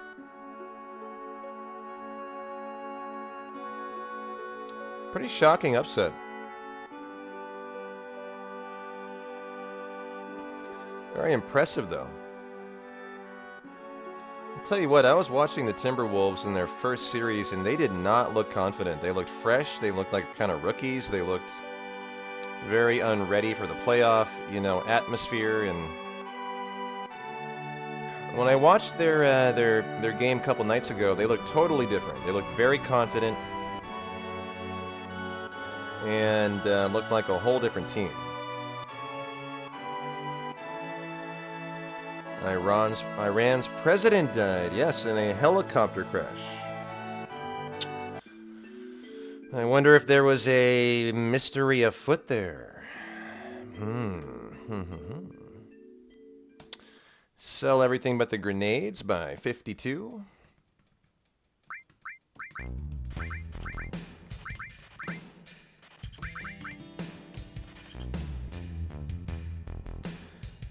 Pretty shocking upset. Very impressive, though. I'll tell you what, I was watching the Timberwolves in their first series, and they did not look confident. They looked fresh. They looked like kind of rookies. They looked very unready for the playoff, atmosphere. And when I watched their game a couple nights ago, they looked totally different. They looked very confident and looked like a whole different team. Iran's president died, yes, in a helicopter crash. I wonder if there was a mystery afoot there. Sell everything but the grenades by 52.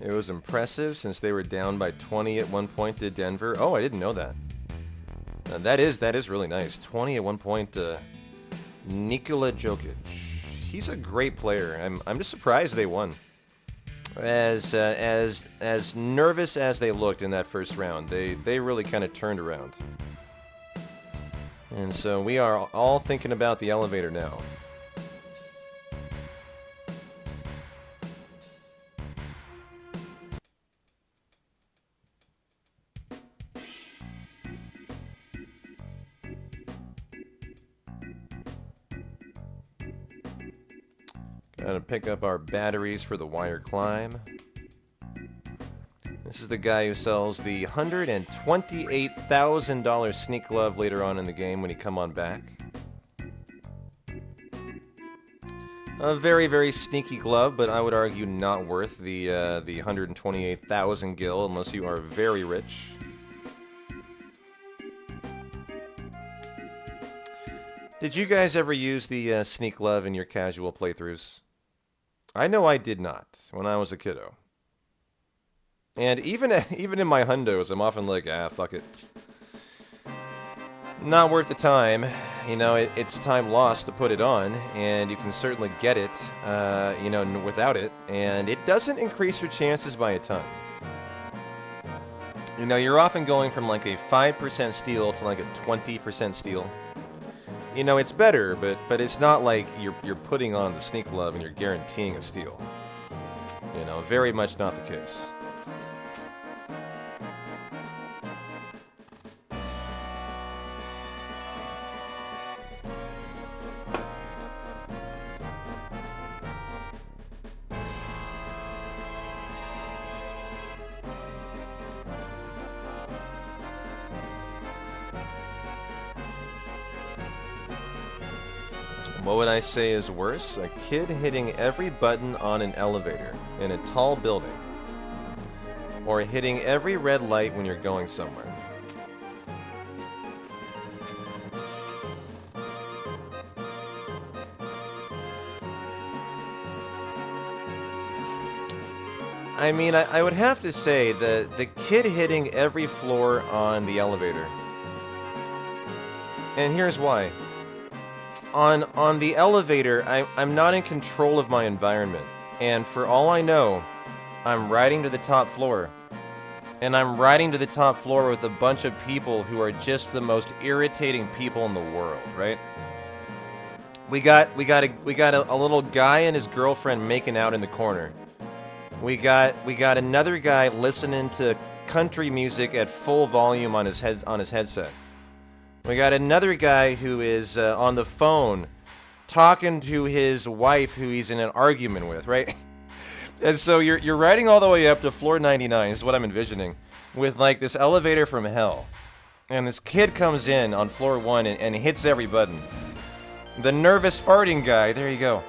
It was impressive since they were down by 20 at one point to Denver. Oh, I didn't know that. That is really nice. 20 at one point. Nikola Jokic. He's a great player. I'm just surprised they won. As nervous as they looked in that first round, they really kind of turned around. And so we are all thinking about the elevator now. Gotta pick up our batteries for the wire climb. This is the guy who sells the $128,000 sneak glove later on in the game when you come on back. A very, very sneaky glove, but I would argue not worth the 128,000 gil unless you are very rich. Did you guys ever use the sneak glove in your casual playthroughs? I know I did not when I was a kiddo. And even in my hundos, I'm often like, fuck it. Not worth the time. It's time lost to put it on, and you can certainly get it, without it, and it doesn't increase your chances by a ton. You're often going from like a 5% steal to like a 20% steal. You know, it's better, but it's not like you're putting on the sneak glove and you're guaranteeing a steal. You know, very much not the case. What would I say is worse? A kid hitting every button on an elevator in a tall building, or hitting every red light when you're going somewhere? I mean, I would have to say the kid hitting every floor on the elevator. And here's why. On the elevator, I'm not in control of my environment. And for all I know, I'm riding to the top floor. And I'm riding to the top floor with a bunch of people who are just the most irritating people in the world, right? We got a little guy and his girlfriend making out in the corner. We got another guy listening to country music at full volume on his headset. We got another guy who is on the phone talking to his wife who he's in an argument with, right? And so you're riding all the way up to floor 99, is what I'm envisioning, with like this elevator from hell. And this kid comes in on floor 1 and hits every button. The nervous farting guy, there you go.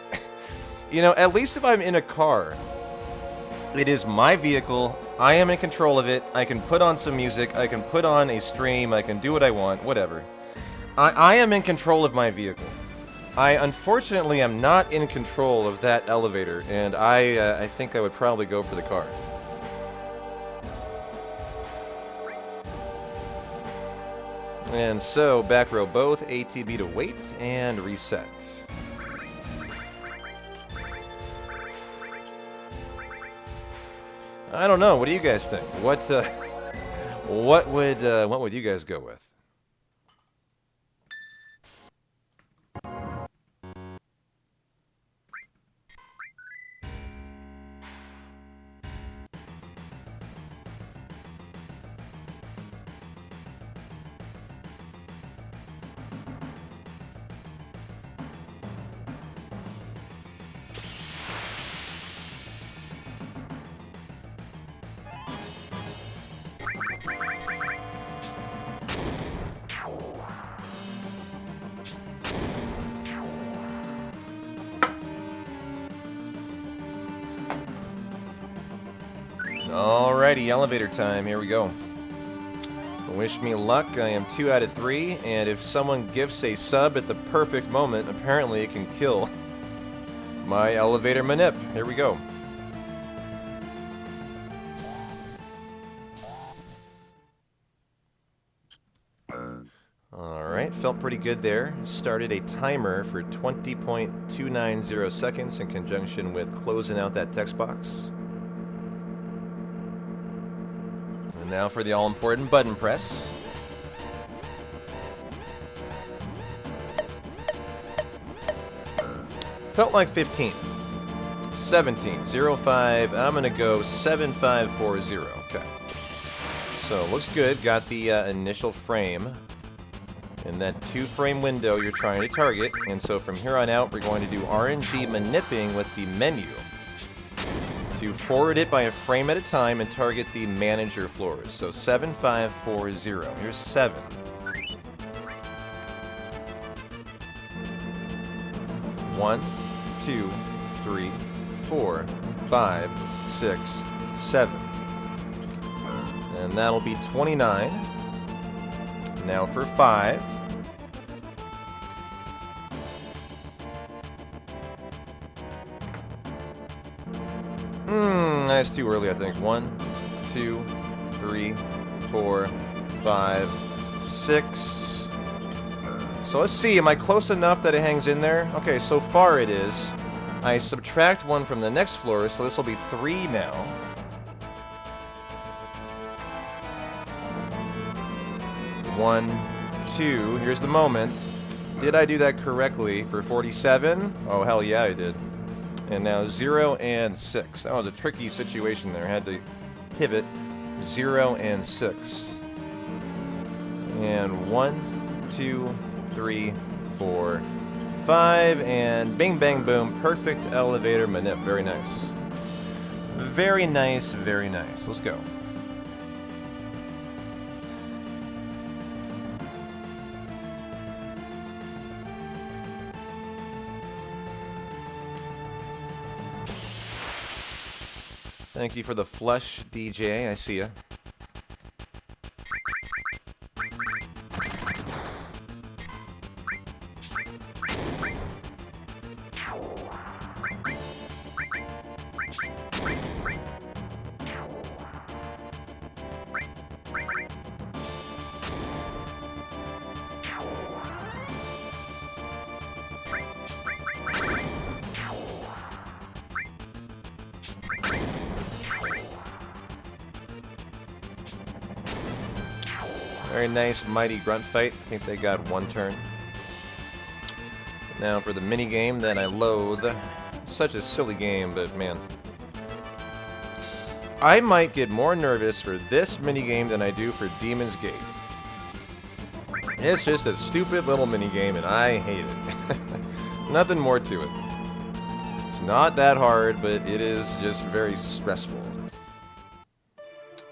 You know, at least if I'm in a car, it is my vehicle. I am in control of it. I can put on some music. I can put on a stream. I can do what I want. Whatever. I am in control of my vehicle. I unfortunately am not in control of that elevator, and I think I would probably go for the car. And so, back row both, ATB to wait, and reset. I don't know. What do you guys think? What would you guys go with? Alrighty, elevator time. Here we go. Wish me luck. I am 2 out of 3, and if someone gifts a sub at the perfect moment, apparently it can kill my elevator manip. Here we go. Alright, felt pretty good there. Started a timer for 20.290 seconds in conjunction with closing out that text box. And now for the all-important button press. Felt like 15. 17. 05. I'm going to go 7540. Okay. So, looks good. Got the initial frame in that 2-frame window you're trying to target. And so from here on out, we're going to do RNG manipping with the menu to forward it by a frame at a time and target the manager floors. So 7540. Here's 7. 1, 2, 3, 4, 5, 6, 7. And that'll be 29. Now for 5. That's too early, I think. 1, 2, 3, 4, 5, 6. So let's see, am I close enough that it hangs in there? Okay, so far it is. I subtract 1 from the next floor, so this will be 3 now. 1, 2, here's the moment. Did I do that correctly for 47? Oh, hell yeah, I did. And now 0 and 6. That was a tricky situation there. I had to pivot 0 and 6. And 1, 2, 3, 4, 5, and bing, bang, boom. Perfect elevator manip. Very nice. Very nice, very nice. Let's go. Thank you for the flush, DJ. I see ya. Very nice, mighty grunt fight. I think they got one turn. Now for the mini game that I loathe. Such a silly game, but man. I might get more nervous for this mini game than I do for Demon's Gate. It's just a stupid little mini game, and I hate it. Nothing more to it. It's not that hard, but it is just very stressful.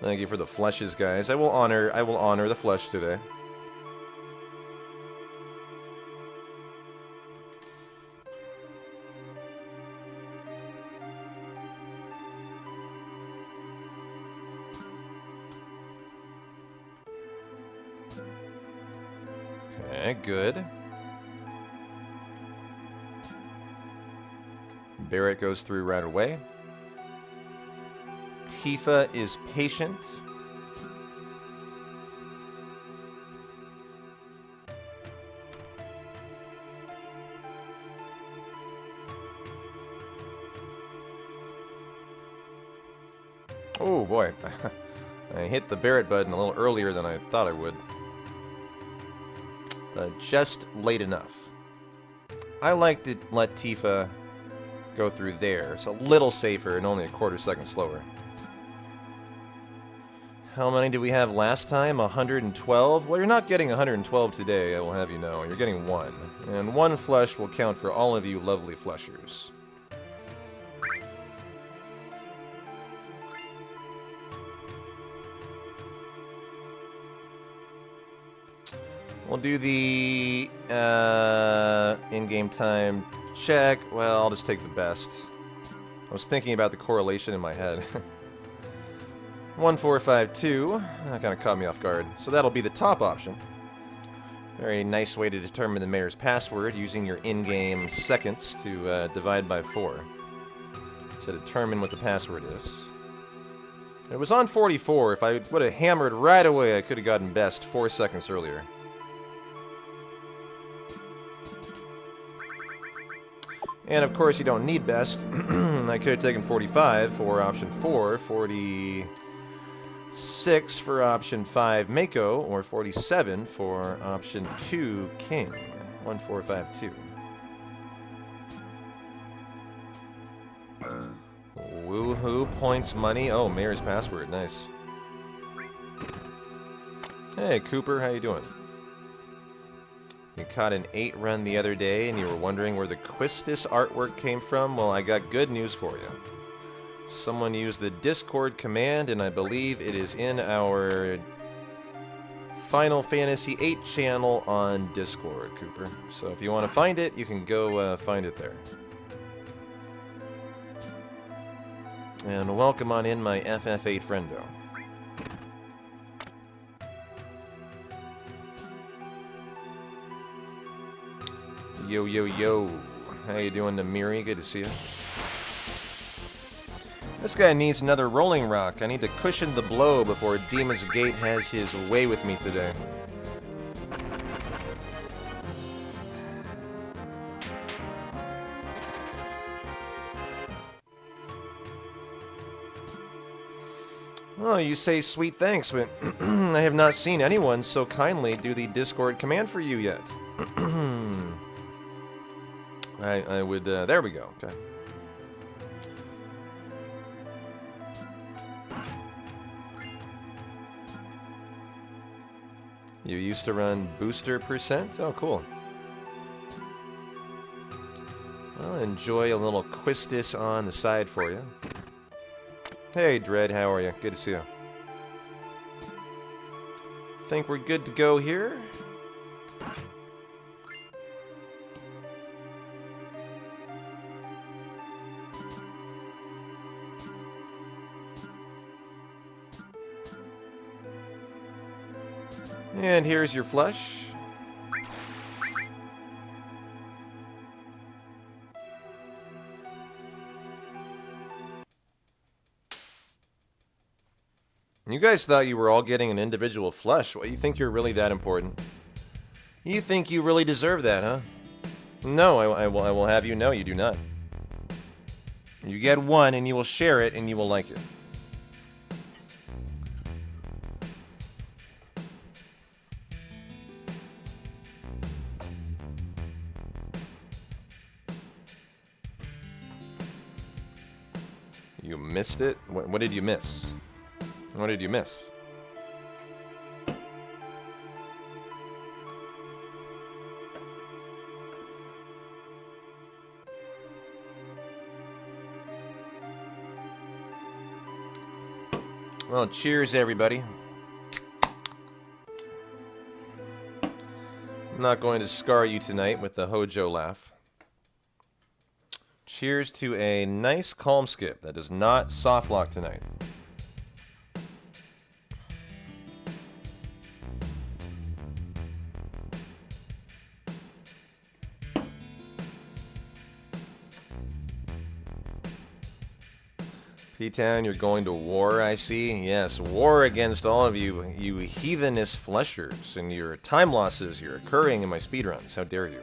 Thank you for the flushes, guys. I will honor the flush today. Okay, good. Barrett goes through right away. Tifa is patient. Oh boy, I hit the Barrett button a little earlier than I thought I would. But just late enough. I like to let Tifa go through there. It's a little safer and only a quarter second slower. How many did we have last time? 112? Well, you're not getting 112 today, I will have you know. You're getting one. And one flush will count for all of you lovely flushers. We'll do the in-game time check. Well, I'll just take the best. I was thinking about the correlation in my head. 1452. That kind of caught me off guard. So that'll be the top option. Very nice way to determine the mayor's password using your in-game seconds to divide by 4 to determine what the password is. It was on 44. If I would have hammered right away, I could have gotten best 4 seconds earlier. And of course, you don't need best. I could have taken 45 for option 4, 46 for option 5, Mako, or 47 for option 2, King. 1452. Woohoo, points, money. Oh, mayor's password, nice. Hey, Cooper, how you doing? You caught an 8 run the other day and you were wondering where the Quistis artwork came from? Well, I got good news for you. Someone used the Discord command and I believe it is in our Final Fantasy VIII channel on Discord, Cooper. So if you want to find it, you can go find it there. And welcome on in my FF8 friendo. Yo, yo, yo. How you doing, Namiri? Good to see you. This guy needs another rolling rock. I need to cushion the blow before Demon's Gate has his way with me today. Oh, you say sweet thanks, but I have not seen anyone so kindly do the Discord command for you yet. I would, there we go, okay. You used to run booster %? Oh, cool. I'll enjoy a little Quistis on the side for you. Hey, Dread, how are you? Good to see you. Think we're good to go here? And here's your flush. You guys thought you were all getting an individual flush. What, you think you're really that important? You think you really deserve that, huh? No, I will have you know you do not. You get one and you will share it and you will like it. You missed it? What did you miss? What did you miss? Well, cheers, everybody. I'm not going to scar you tonight with the Hojo laugh. Cheers to a nice calm skip that does not soft lock tonight. P-Town, you're going to war, I see. Yes, war against all of you, you heathenous fleshers, and your time losses you're occurring in my speedruns. How dare you?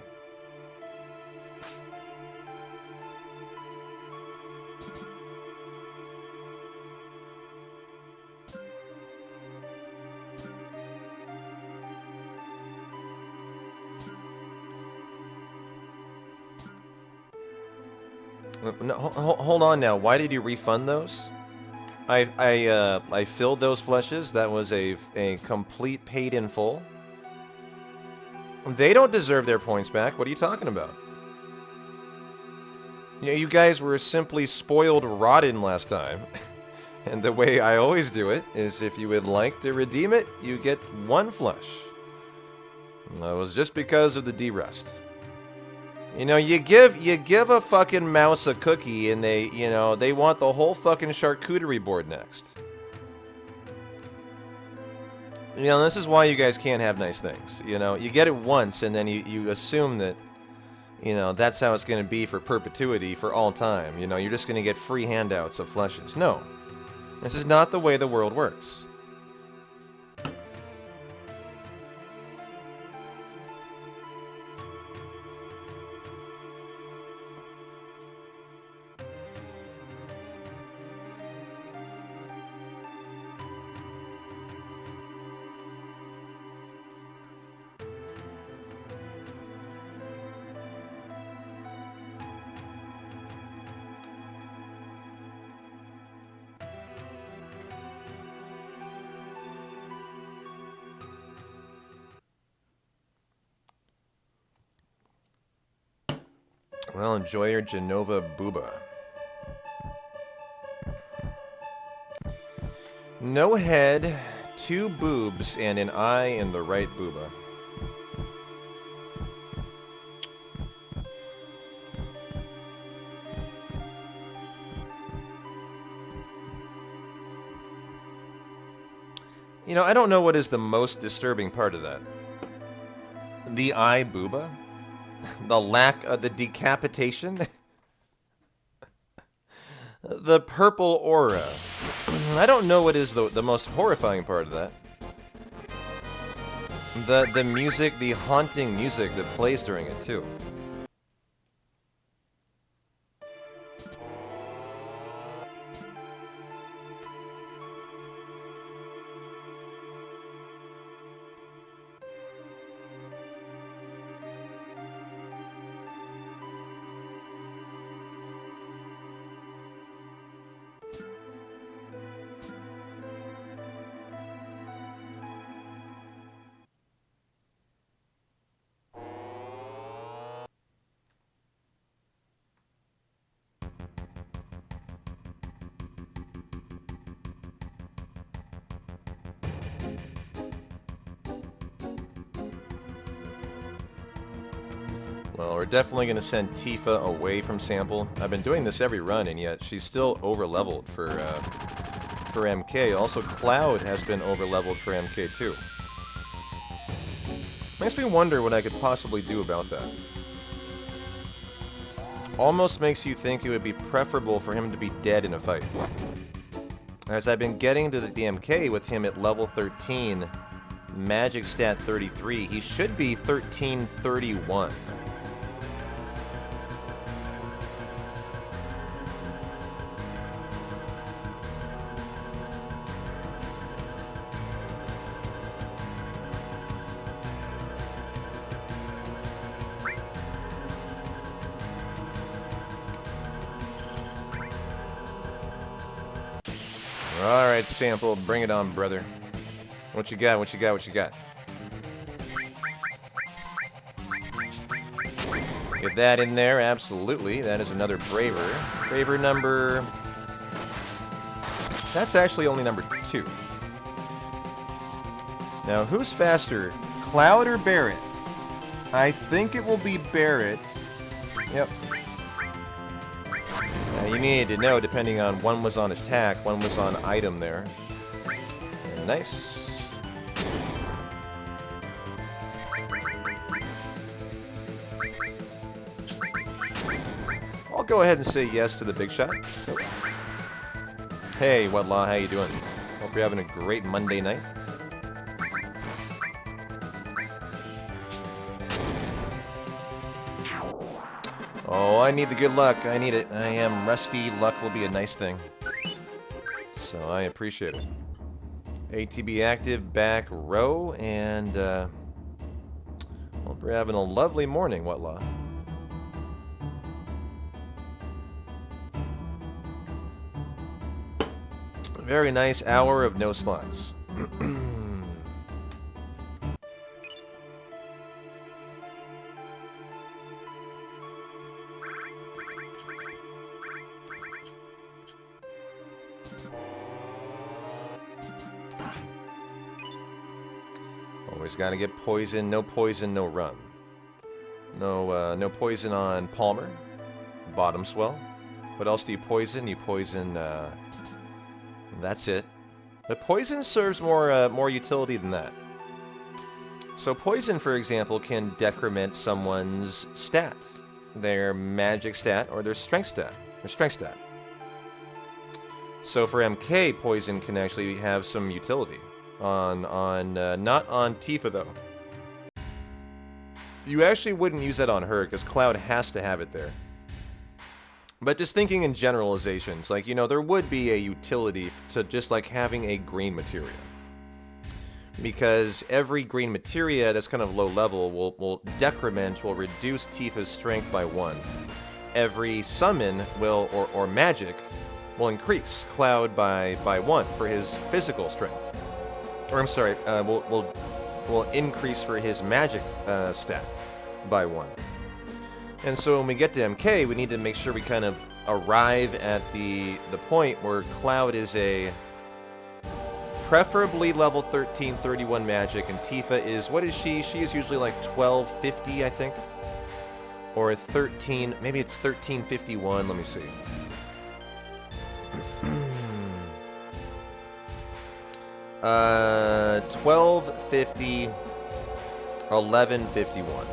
No, hold on now. Why did you refund those? I filled those fleshes. That was a complete paid in full. They don't deserve their points back. What are you talking about? You know, you guys were simply spoiled rotten last time. And the way I always do it is if you would like to redeem it, you get one flesh. And that was just because of the D-Rest. You know, you give a fucking mouse a cookie and they want the whole fucking charcuterie board next. You know, this is why you guys can't have nice things. You know, you get it once and then you assume that, you know, that's how it's going to be for perpetuity, for all time. You know, you're just going to get free handouts of fleshes. No. This is not the way the world works. Well, enjoy your Genova booba. No head, 2 boobs, and an eye in the right booba. You know, I don't know what is the most disturbing part of that. The eye booba? The lack of the decapitation? The purple aura. I don't know what is the most horrifying part of that. The music, the haunting music that plays during it, too. Well, we're definitely going to send Tifa away from sample. I've been doing this every run, and yet she's still over-leveled for MK. Also, Cloud has been over-leveled for MK too. Makes me wonder what I could possibly do about that. Almost makes you think it would be preferable for him to be dead in a fight. As I've been getting to the DMK with him at level 13, magic stat 33, he should be 1331. Alright, Sample, bring it on, brother. What you got, what you got, what you got? Get that in there, absolutely. That is another Braver. Braver number... That's actually only number 2. Now, who's faster, Cloud or Barret? I think it will be Barret. Yep. You needed to know, depending on one was on attack, one was on item there. Nice. I'll go ahead and say yes to the big shot. Hey, Wetlaw, how you doing? Hope you're having a great Monday night. Oh, I need the good luck. I need it. I am rusty. Luck will be a nice thing. So I appreciate it. ATB active, back row, and hope you're having a lovely morning, Wetlaw. Very nice hour of no slots. Always gotta get poison. No poison, no run. No poison on Palmer. Bottom swell. What else do you poison? You poison, that's it. But poison serves more utility than that. So poison, for example, can decrement someone's stat. Their magic stat or their strength stat. So for MK, poison can actually have some utility. Not on Tifa, though. You actually wouldn't use that on her, because Cloud has to have it there. But just thinking in generalizations, like, you know, there would be a utility to just, like, having a green materia. Because every green materia that's kind of low level will decrement, will reduce Tifa's strength by 1. Every summon will, or magic, will increase Cloud by 1 for his physical strength. Or I'm sorry, will increase for his magic stat by 1. And so when we get to MK, we need to make sure we kind of arrive at the point where Cloud is a preferably level 1331 magic, and Tifa is, what is she? She is usually like 1250, I think. Or 13, maybe it's 1351, let me see. 1250, 1151.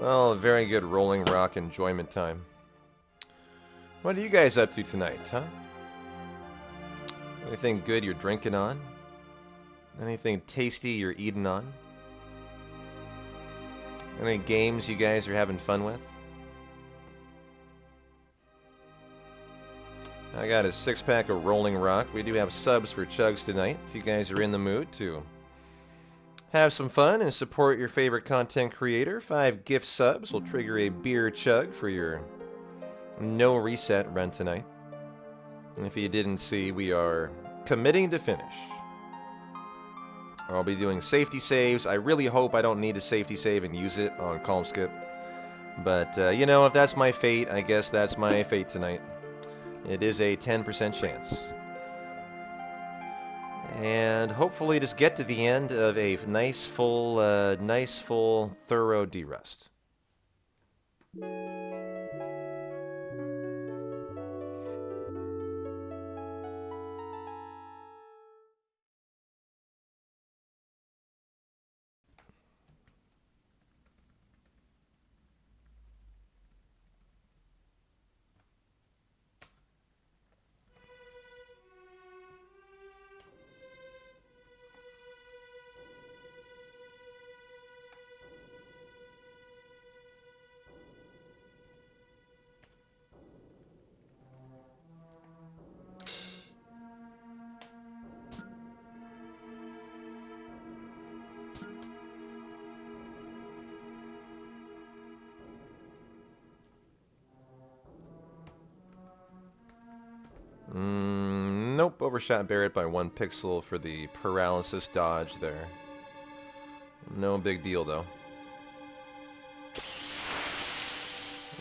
Well, very good Rolling Rock enjoyment time. What are you guys up to tonight, huh? Anything good you're drinking on? Anything tasty you're eating on? Any games you guys are having fun with? I got a 6-pack of Rolling Rock. We do have subs for chugs tonight, if you guys are in the mood to Have some fun and support your favorite content creator. 5 gift subs will trigger a beer chug for your no reset run tonight. And if you didn't see, we are committing to finish. I'll be doing safety saves. I really hope I don't need to safety save and use it on Calm Skip. But, you know, if that's my fate, I guess that's my fate tonight. It is a 10% chance. And hopefully just get to the end of a nice, full, thorough de-rust. Nope, overshot Barrett by 1 pixel for the paralysis dodge there. No big deal, though.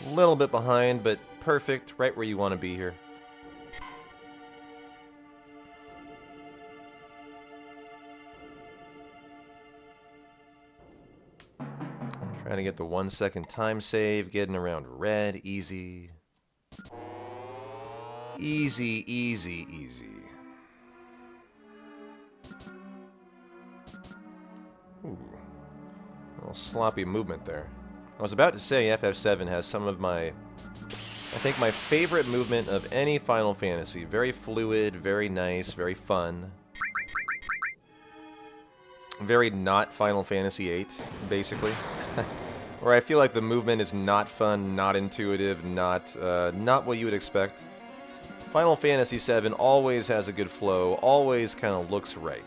A little bit behind, but perfect, right where you want to be here. Trying to get the 1-second time save, getting around red, easy. Easy, easy, easy. Ooh. A little sloppy movement there. I was about to say FF7 has some of my, I think my favorite movement of any Final Fantasy. Very fluid, very nice, very fun. Very not Final Fantasy VIII, basically. Where I feel like the movement is not fun, not intuitive, not what you would expect. Final Fantasy VII always has a good flow, always kind of looks right.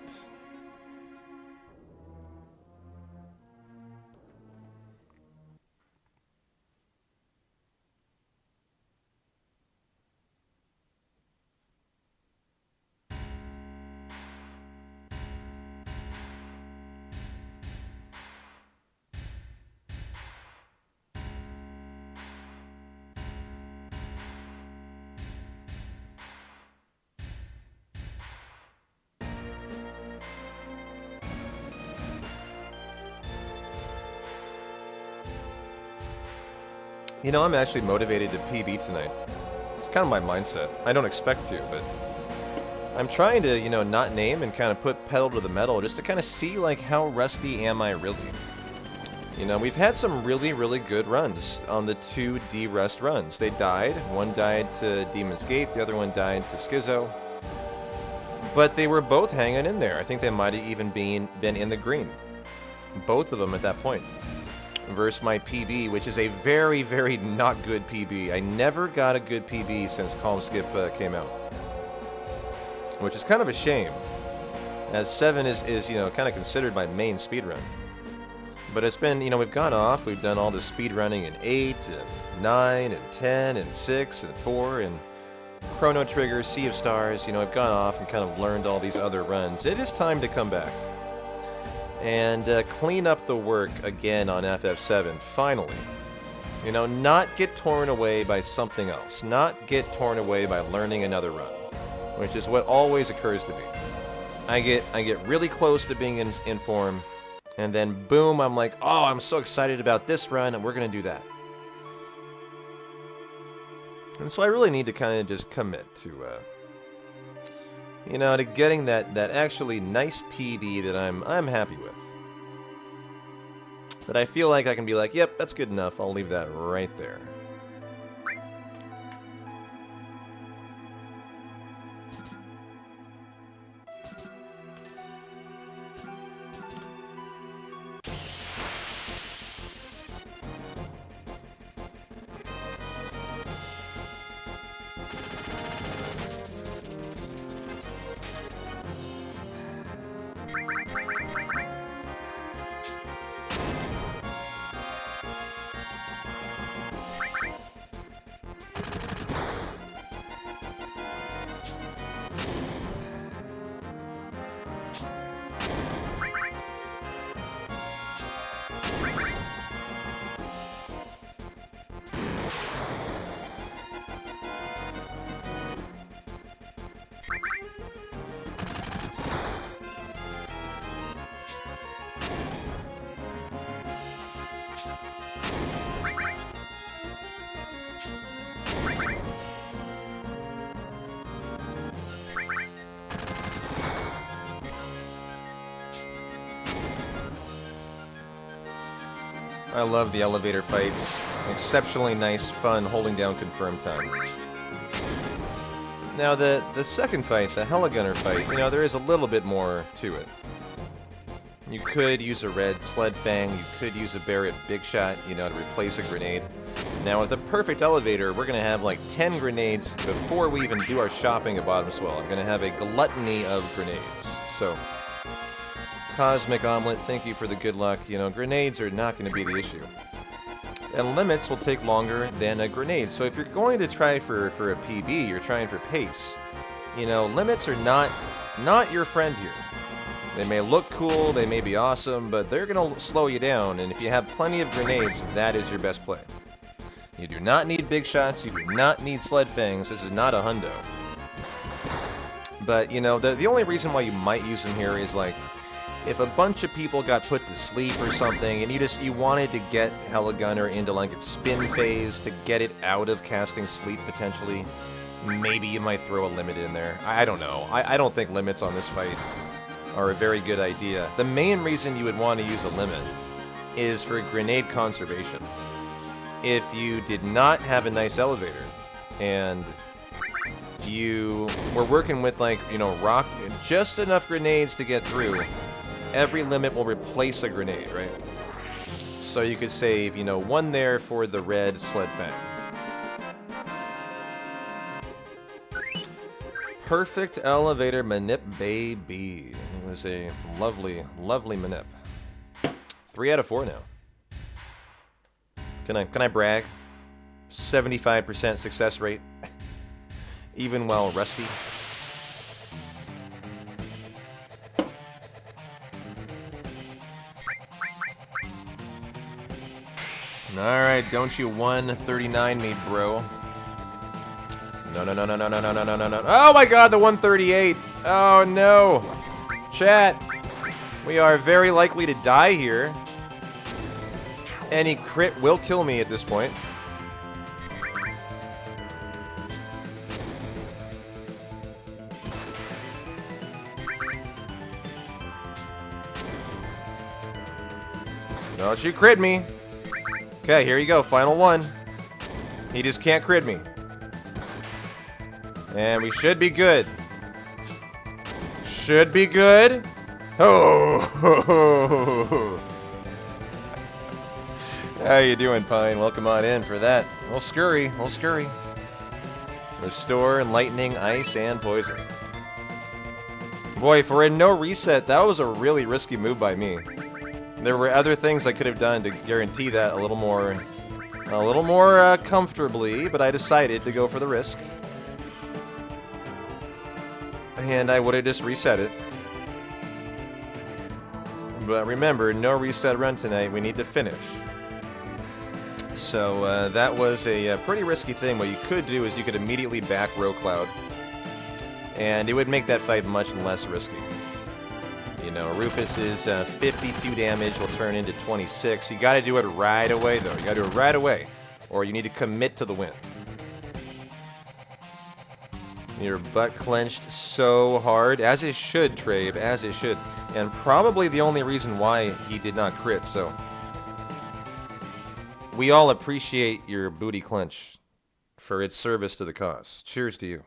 You know, I'm actually motivated to PB tonight. It's kind of my mindset. I don't expect to, but I'm trying to, you know, not name and kind of put pedal to the metal just to kind of see, like, how rusty am I really? You know, we've had some really, really good runs on the 2 D-Rust runs. They died. One died to Demon's Gate, the other one died to Schizo. But they were both hanging in there. I think they might have even been in the green. Both of them at that point. Versus my PB, which is a very, very not good PB. I never got a good PB since Calm Skip came out. Which is kind of a shame, as 7 is you know, kind of considered my main speedrun. But it's been, you know, we've gone off, we've done all the speedrunning in 8, and 9, and 10, and 6, and 4, and Chrono Trigger, Sea of Stars. You know, I've gone off and kind of learned all these other runs. It is time to come back and clean up the work again on FF7, finally. You know, not get torn away by something else. Not get torn away by learning another run, which is what always occurs to me. I get really close to being in form, and then boom, I'm like, oh, I'm so excited about this run, and we're going to do that. And so I really need to kind of just commit to, you know, to getting that actually nice PB that I'm happy with. That I feel like I can be like, yep, that's good enough. I'll leave that right there. I love the elevator fights. Exceptionally nice, fun, holding down confirm time. Now, the second fight, the Heligunner fight, you know, there is a little bit more to it. You could use a red Sled Fang, you could use a Barrett Big Shot, you know, to replace a grenade. Now, with the perfect elevator, we're going to have like 10 grenades before we even do our shopping at Bottom Swell. I'm going to have a gluttony of grenades. So, Cosmic Omelet, thank you for the good luck. You know, grenades are not going to be the issue. And limits will take longer than a grenade. So if you're going to try for a PB, you're trying for pace, you know, limits are not your friend here. They may look cool, they may be awesome, but they're going to slow you down. And if you have plenty of grenades, that is your best play. You do not need big shots, you do not need Sled Fangs. This is not a hundo. But, you know, the only reason why you might use them here is like, if a bunch of people got put to sleep or something, and you wanted to get Heligunner into like its spin phase to get it out of casting sleep potentially, maybe you might throw a limit in there. I don't know. I don't think limits on this fight are a very good idea. The main reason you would want to use a limit is for grenade conservation. If you did not have a nice elevator and you were working with like, you know, just enough grenades to get through, every limit will replace a grenade, right? So you could save, you know, one there for the red Sled Fang. Perfect elevator manip, baby. It was a lovely, lovely manip. 3 out of 4 now. Can I brag? 75% success rate, even while rusty. Alright, don't you 139 me, bro. No, no, no, no, no, no, no, no, no, no, no. Oh my god, the 138! Oh no! Chat, we are very likely to die here. Any crit will kill me at this point. Don't you crit me! Okay, here you go, final one. He just can't crit me. And we should be good. Should be good. Oh! How you doing, Pine? Welcome on in for that. We'll scurry, we'll scurry. Restore, lightning, ice, and poison. Boy, for a no reset, that was a really risky move by me. There were other things I could have done to guarantee that a little more comfortably, but I decided to go for the risk. And I would have just reset it. But remember, no reset run tonight, we need to finish. So that was a pretty risky thing. What you could do is you could immediately back Row Cloud, and it would make that fight much less risky. You know, Rufus's 52 damage will turn into 26. You gotta do it right away, though. You gotta do it right away, or you need to commit to the win. Your butt clenched so hard, as it should, Trabe, as it should. And probably the only reason why he did not crit, so... We all appreciate your booty clench for its service to the cause. Cheers to you.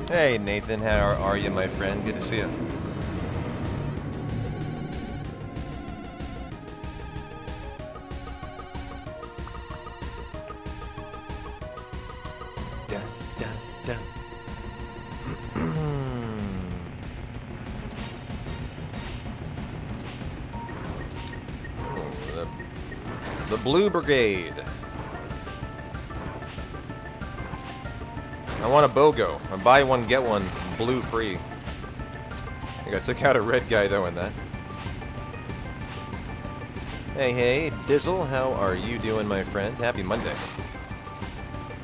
Hey Nathan, how are you, my friend? Good to see you. Da, da, da. The Blue Brigade. I want a BOGO. A buy one, get one, blue free. I think I took out a red guy, though, in that. Hey, hey, Dizzle, how are you doing, my friend? Happy Monday.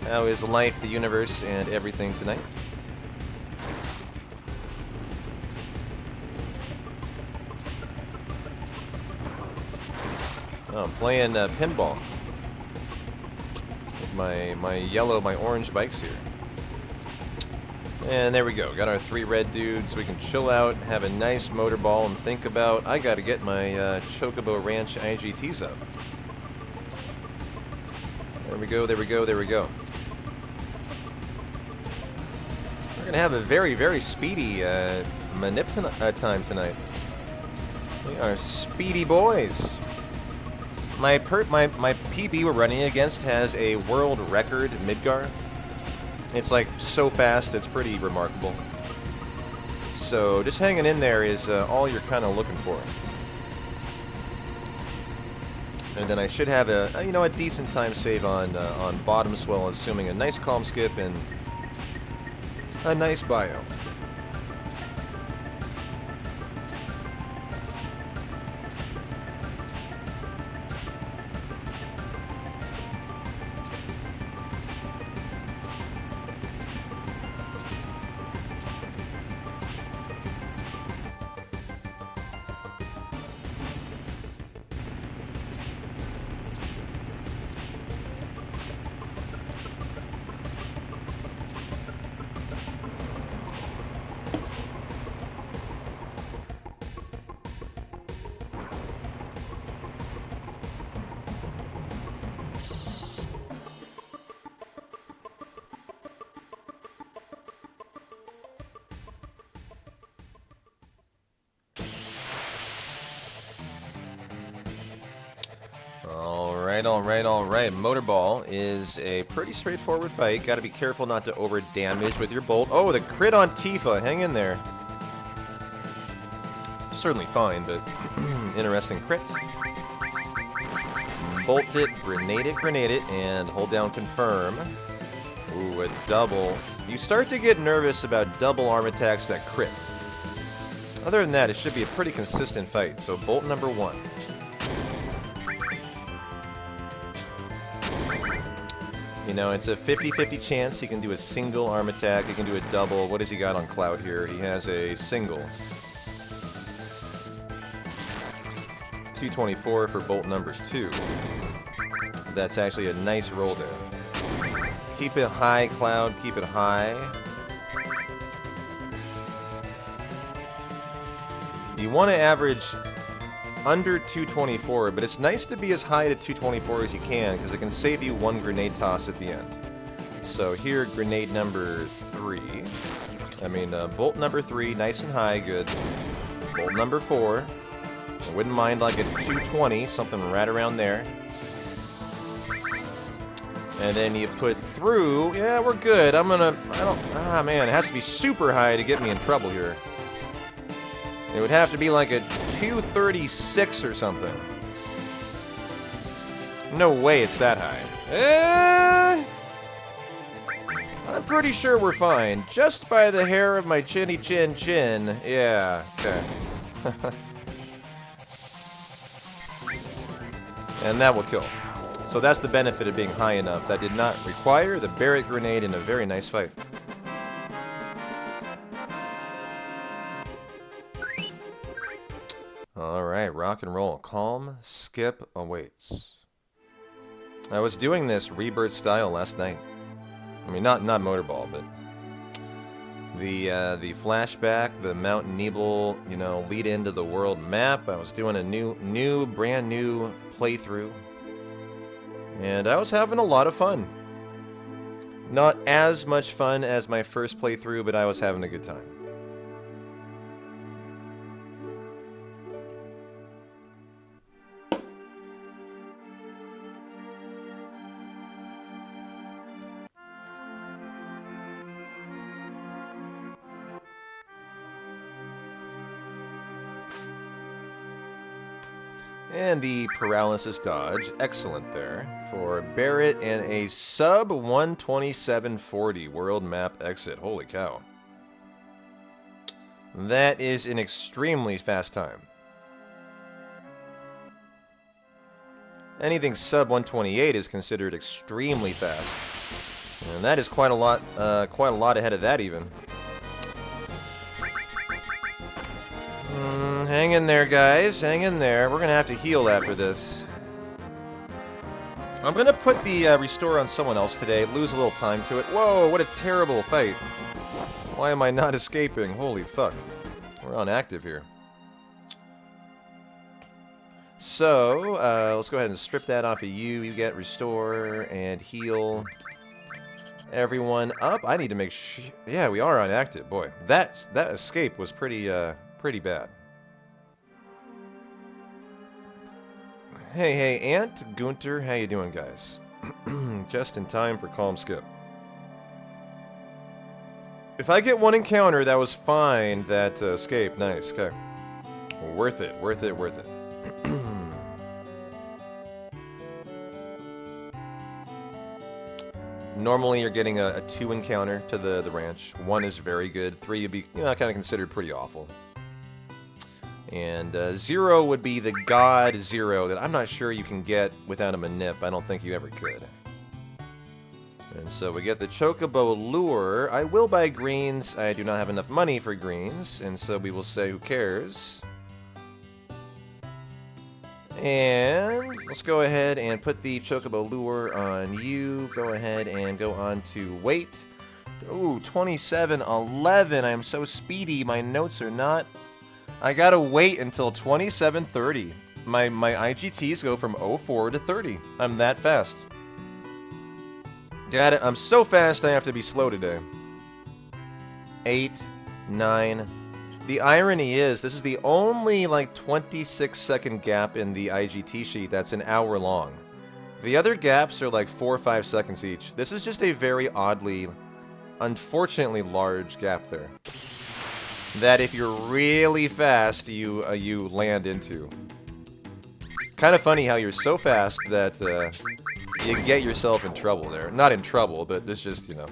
How is life, the universe, and everything tonight? Oh, I'm playing pinball with my orange bikes here. And there we go. Got our 3 red dudes. So we can chill out, have a nice motor ball, and think about, I gotta get my Chocobo Ranch IGTs up. There we go, there we go, there we go. We're gonna have a very, very speedy manip time tonight. We are speedy boys. My PB we're running against has a world record Midgar. It's like so fast, it's pretty remarkable. So just hanging in there is all you're kind of looking for. And then I should have a decent time save on bottom swell, assuming a nice calm skip and a nice bio. Alright. Motorball is a pretty straightforward fight. Gotta be careful not to over-damage with your bolt. Oh, the crit on Tifa. Hang in there. Certainly fine, but interesting crit. Bolt it, grenade it, and hold down confirm. Ooh, a double. You start to get nervous about double arm attacks that crit. Other than that, it should be a pretty consistent fight. So bolt number 1. You know, it's a 50-50 chance he can do a single arm attack, he can do a double. What has he got on Cloud here? He has a single. 224 for bolt number 2. That's actually a nice roll there. Keep it high, Cloud, keep it high. You want to average under 224, but it's nice to be as high to 224 as you can, because it can save you 1 grenade toss at the end. So here, grenade number 3. Bolt number 3, nice and high, good. Bolt number 4. I wouldn't mind like a 220, something right around there. And then you put through, yeah, we're good. Man, it has to be super high to get me in trouble here. It would have to be like a 236 or something. No way it's that high. I'm pretty sure we're fine. Just by the hair of my chinny chin chin. Yeah, okay. And that will kill. So that's the benefit of being high enough. That did not require the Barrett grenade in a very nice fight. Alright, rock and roll. Calm skip awaits. I was doing this Rebirth style last night. I mean, not Motorball, but the flashback, the Mount Nebel, lead into the world map. I was doing a brand new playthrough, and I was having a lot of fun. Not as much fun as my first playthrough, but I was having a good time. And the paralysis dodge, excellent there. for Barrett and a sub 127.40 world map exit. Holy cow. That is an extremely fast time. Anything sub 128 is considered extremely fast. And that is quite a lot ahead of that even. Hang in there, guys. Hang in there. We're going to have to heal after this. I'm going to put the restore on someone else today. Lose a little time to it. Whoa, what a terrible fight. Why am I not escaping? Holy fuck. We're on active here. So, let's go ahead and strip that off of you. You get restore and heal. Everyone up. I need to make sure. Yeah, we are on active. Boy, that escape was pretty bad. Hey, Ant, Gunter, how you doing, guys? Just in time for Calm Skip. If I get one encounter, that was fine. That escape, nice. Okay, worth it, worth it, worth it. Normally, you're getting a 2 encounter to the ranch. 1 is very good. 3 would be kind of considered pretty awful. And 0 would be the God 0 that I'm not sure you can get without a manip. I don't think you ever could. And so we get the Chocobo Lure. I will buy greens. I do not have enough money for greens. And so we will say, who cares? And let's go ahead and put the Chocobo Lure on you. Go ahead and go on to wait. Ooh, 27:11. I am so speedy. My notes are not. I gotta wait until 27:30. My IGTs go from 04 to 30. I'm that fast. Got it. I'm so fast I have to be slow today. 8, 9. The irony is, this is the only, like, 26-second gap in the IGT sheet that's an hour long. The other gaps are, like, 4 or 5 seconds each. This is just a very oddly, unfortunately large gap there. That if you're really fast, you land into. Kind of funny how you're so fast that you get yourself in trouble there. Not in trouble, but it's just, not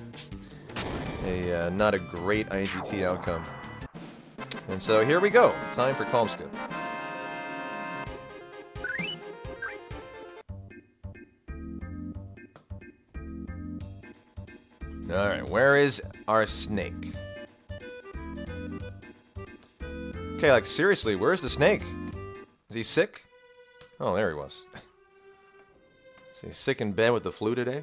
a great IGT outcome. And so here we go. Time for Calm Skip. Alright, where is our snake? Okay, like, seriously, where's the snake? Is he sick? Oh, there he was. Is he sick in bed with the flu today?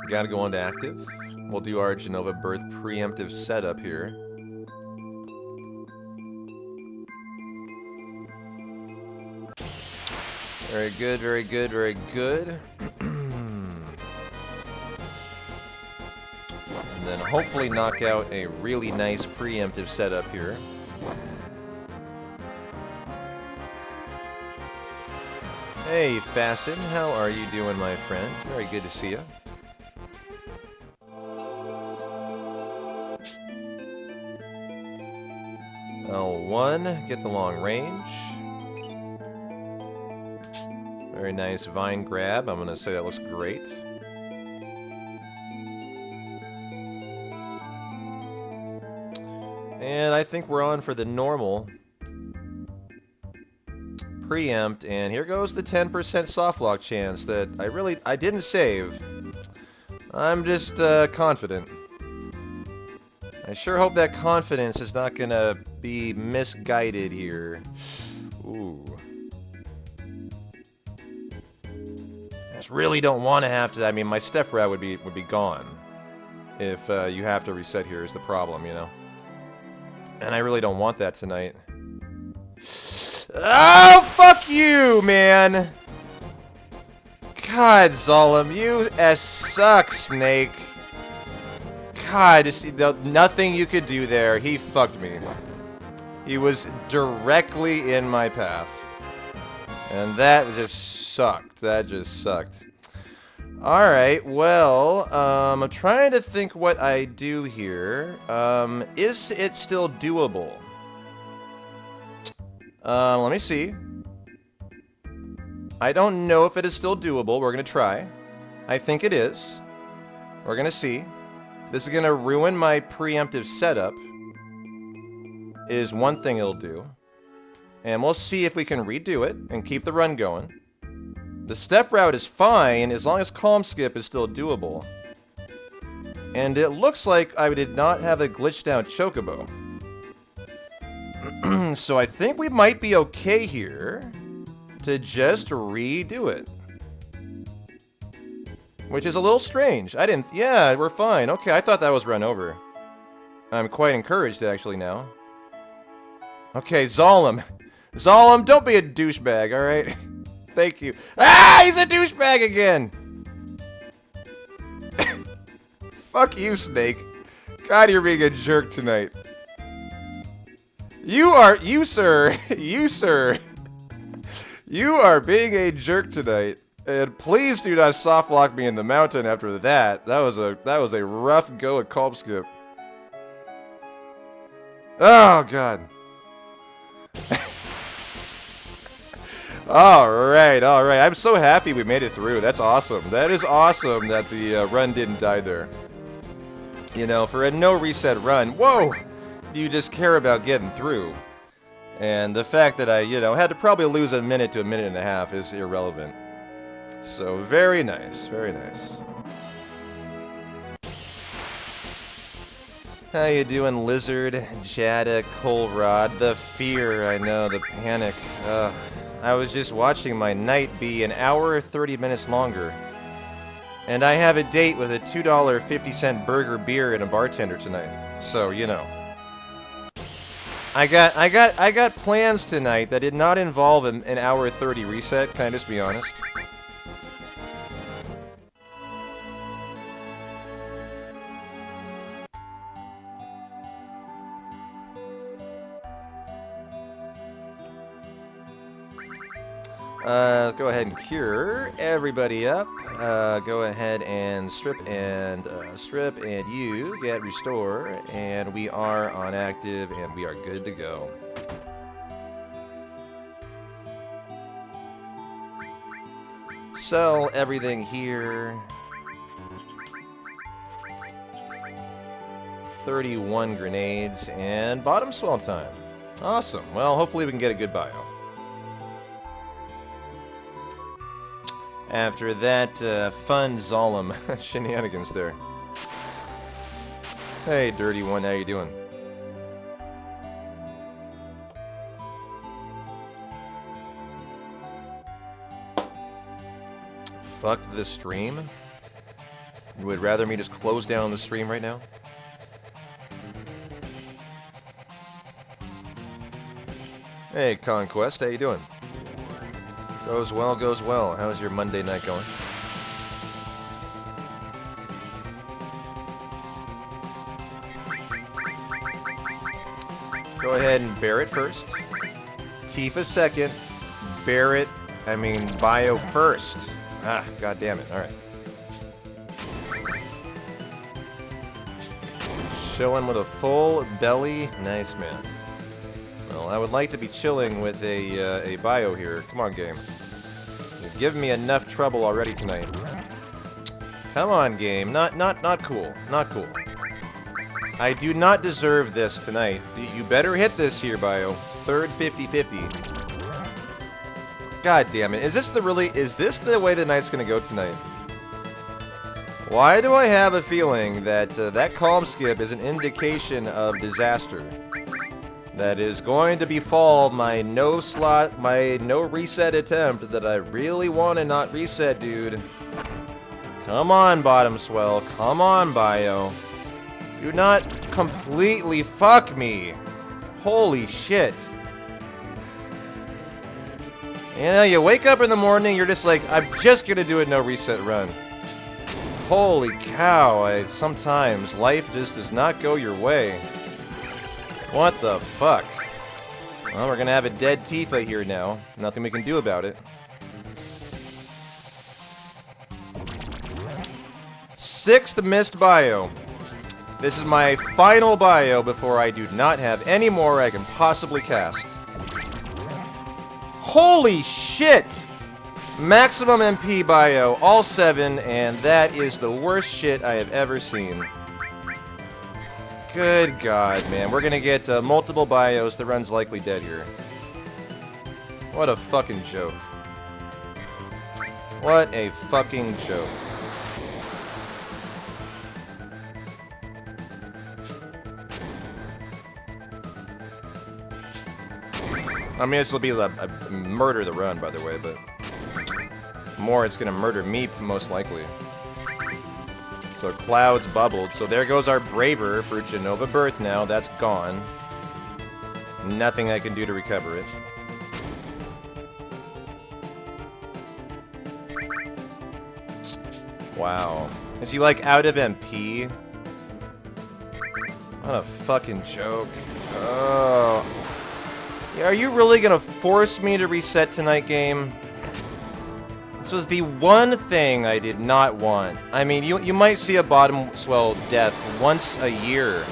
Gotta go on to active. We'll do our Genova Birth preemptive setup here. Very good, very good, very good. And then hopefully knock out a really nice preemptive setup here. Hey, Fasten, how are you doing, my friend? Very good to see you. L1, get the long range. Very nice vine grab. I'm going to say that looks great. And I think we're on for the normal preempt, and here goes the 10% soft lock chance that I didn't save. I'm just confident. I sure hope that confidence is not gonna be misguided here. Ooh. I just really don't want to have to. I mean, my step rat would be gone if you have to reset here is the problem, And I really don't want that tonight. Oh, fuck you, man! God, Zolom, you suck, Snake. God, nothing you could do there. He fucked me. He was directly in my path. And that just sucked. That just sucked. Alright, well, I'm trying to think what I do here. Is it still doable? Let me see. I don't know if it is still doable. We're gonna try. I think it is. We're gonna see. This is gonna ruin my preemptive setup. Is one thing it'll do. And we'll see if we can redo it and keep the run going. The step route is fine as long as calm skip is still doable. And it looks like I did not have a glitched out chocobo. So I think we might be okay here to just redo it. Which is a little strange. Yeah, we're fine. Okay, I thought that was run over. I'm quite encouraged actually now. Okay, Zalem. Zalem, don't be a douchebag, alright? Thank you. Ah, he's a douchebag again! Fuck you, Snake. God, you're being a jerk tonight. You, sir. You, sir. You are being a jerk tonight. And please do not soft lock me in the mountain after that. That was a rough go at calm skip. Oh, God. Alright. I'm so happy we made it through. That's awesome. That is awesome that the run didn't die there. You know, for a no reset run, whoa! You just care about getting through. And the fact that I, had to probably lose a minute to a minute and a half is irrelevant. So, very nice, very nice. How you doing, Lizard, Jada, Colrod? The fear, I know, the panic. I was just watching my night be an hour 30 minutes longer. And I have a date with a $2.50 burger beer and a bartender tonight. So, I got plans tonight that did not involve an hour 30 reset, can I just be honest? Go ahead and cure everybody up. Go ahead and strip, and you get restore, and we are on active, and we are good to go. Sell everything here. 31 grenades, and bottom swell time. Awesome. Well, hopefully we can get a good bio. After that fun Zalem shenanigans there. Hey, Dirty One, how you doing? Fuck the stream? You would rather me just close down the stream right now? Hey, Conquest, how you doing? Goes well, goes well. How's your Monday night going? Go ahead and Barrett first. Tifa second. Bio first. Ah, god damn it. Alright. Chilling with a full belly. Nice, man. Well, I would like to be chilling with a bio here. Come on, game. You've given me enough trouble already tonight. Come on, game. Not cool. Not cool. I do not deserve this tonight. You better hit this here, bio. Third 50-50. God damn it. Is this the way the night's gonna go tonight? Why do I have a feeling that that calm skip is an indication of disaster? That is going to befall my no reset attempt that I really want to not reset, dude. Come on, bottom swell. Come on, bio. Do not completely fuck me. Holy shit. You wake up in the morning, you're just like, I'm just gonna do a no reset run. Holy cow, sometimes life just does not go your way. What the fuck? Well, we're gonna have a dead Tifa here now. Nothing we can do about it. 6th missed bio. This is my final bio before I do not have any more I can possibly cast. Holy shit! Maximum MP bio, all 7, and that is the worst shit I have ever seen. Good God, man. We're gonna get multiple bios. The run's likely dead here. What a fucking joke. What a fucking joke. I mean, this will be a murder the run, by the way, but more it's gonna murder me, most likely. So Cloud's bubbled. So there goes our Braver for Genova Birth now. That's gone. Nothing I can do to recover it. Wow. Is he, like, out of MP? What a fucking joke. Oh. Yeah, are you really gonna force me to reset tonight, game? This was the one thing I did not want. I mean, you might see a bottom swell death once a year.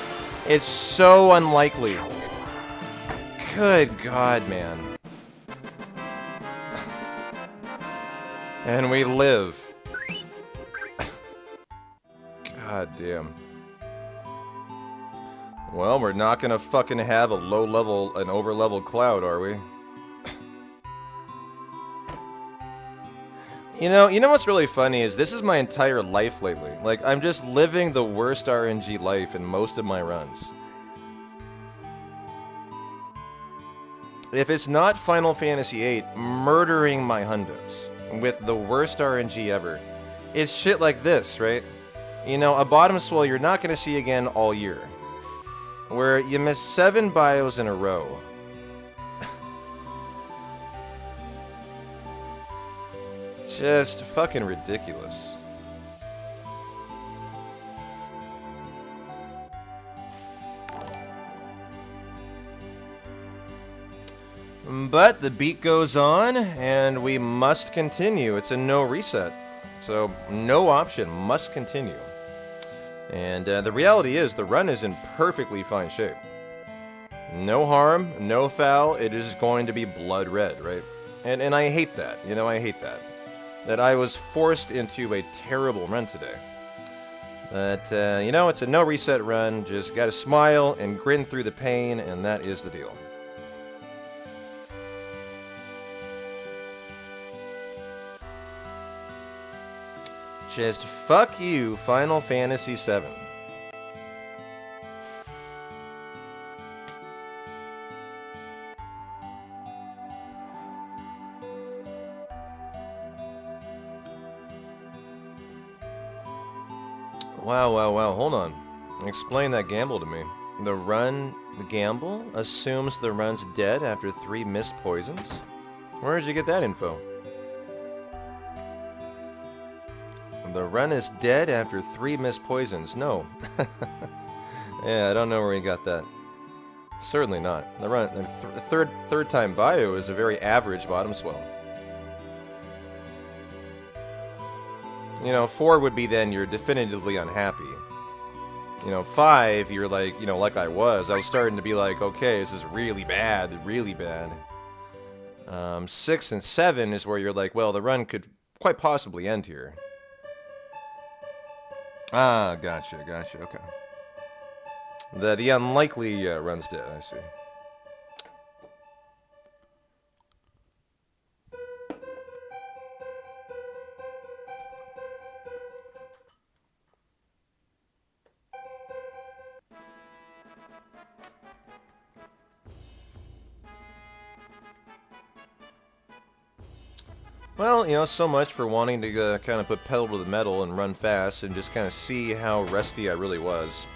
It's so unlikely. Good God, man. And we live. God damn. Well, we're not gonna fucking have a low-level, an over-level Cloud, are we? You know what's really funny is this is my entire life lately. Like, I'm just living the worst RNG life in most of my runs. If it's not Final Fantasy VIII murdering my hundos with the worst RNG ever, it's shit like this, right? You know, a bottom swell you're not gonna see again all year. Where you miss 7 bios in a row. Just fucking ridiculous. But the beat goes on, and we must continue. It's a no reset. So, no option, must continue. And the reality is, the run is in perfectly fine shape. No harm, no foul, it is going to be blood red, right? And I hate that, you know, I hate that. That I was forced into a terrible run today. But, you know, it's a no reset run, just gotta smile and grin through the pain, and that is the deal. Just fuck you, Final Fantasy VII. Wow, hold on. Explain that gamble to me. The gamble assumes the run's dead after 3 missed poisons? Where did you get that info? The run is dead after 3 missed poisons. No. Yeah, I don't know where he got that. Certainly not. The run, the third time bio is a very average bottom swell. You know, 4 would be then you're definitively unhappy. You know, 5, you're like, you know, like I was starting to be like, okay, this is really bad, really bad. 6 and 7 is where you're like, well, the run could quite possibly end here. Ah, gotcha, okay. The unlikely run's dead, I see. Well, you know, so much for wanting to kind of put pedal to the metal and run fast and just kind of see how rusty I really was.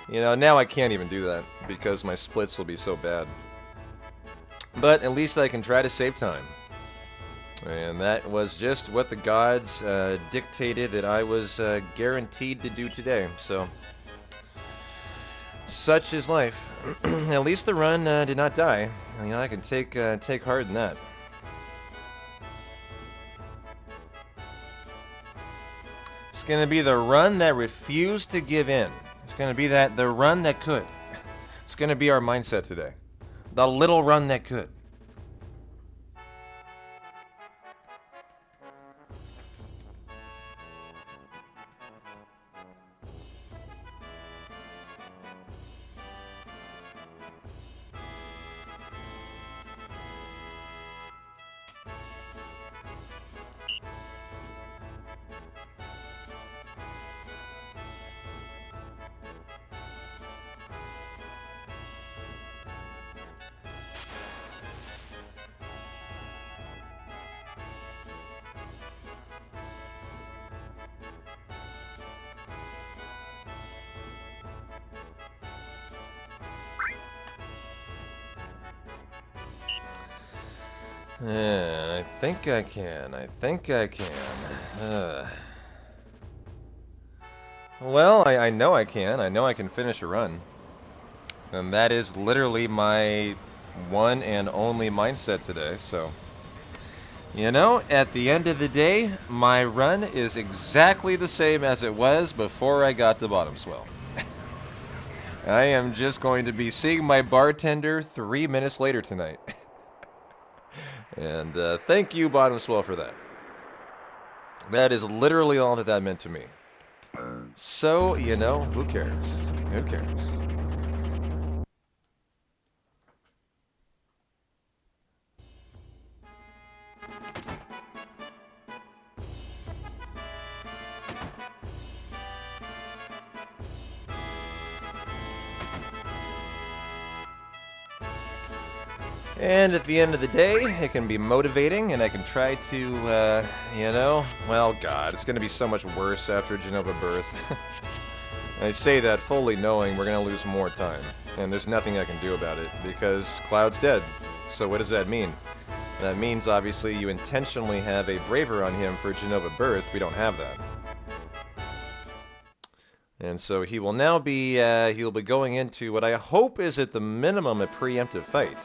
You know, now I can't even do that because my splits will be so bad. But at least I can try to save time. And that was just what the gods dictated that I was guaranteed to do today. So, such is life. At least the run did not die. You know, I can take heart in that. going to be the run that refused to give in. It's going to be the run that could. It's going to be our mindset today. The little run that could. Yeah, I think I can. Well, I know I can. I know I can finish a run. And that is literally my one and only mindset today, so... You know, at the end of the day, my run is exactly the same as it was before I got to bottom swell. I am just going to be seeing my bartender 3 minutes later tonight. And thank you, bottom swell, for that. That is literally all that meant to me. So, you know, who cares? Who cares? And at the end of the day, it can be motivating, and I can try to, you know, well, God, it's going to be so much worse after Genova Birth. I say that fully knowing we're going to lose more time, and there's nothing I can do about it, because Cloud's dead. So what does that mean? That means, obviously, you intentionally have a Braver on him for Genova Birth. We don't have that. And so he will now be, he'll be going into what I hope is at the minimum a preemptive fight.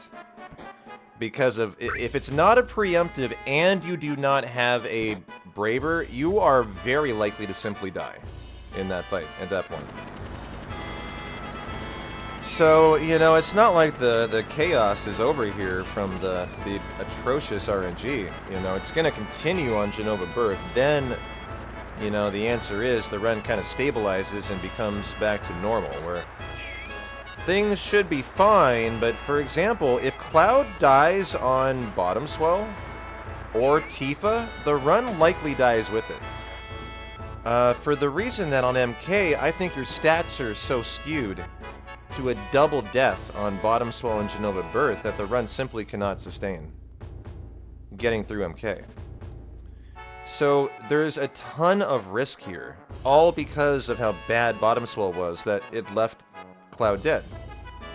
Because if it's not a preemptive and you do not have a Braver, you are very likely to simply die in that fight at that point. So, you know, it's not like the chaos is over here from the atrocious RNG. You know, it's going to continue on Genova Birth. Then, you know, the answer is the run kind of stabilizes and becomes back to normal, where things should be fine. But for example, if Cloud dies on bottom swell or Tifa, the run likely dies with it. For the reason that on MK, I think your stats are so skewed to a double death on bottom swell and Genova Birth that the run simply cannot sustain getting through MK. So there's a ton of risk here, all because of how bad bottom swell was that it left Cloud dead.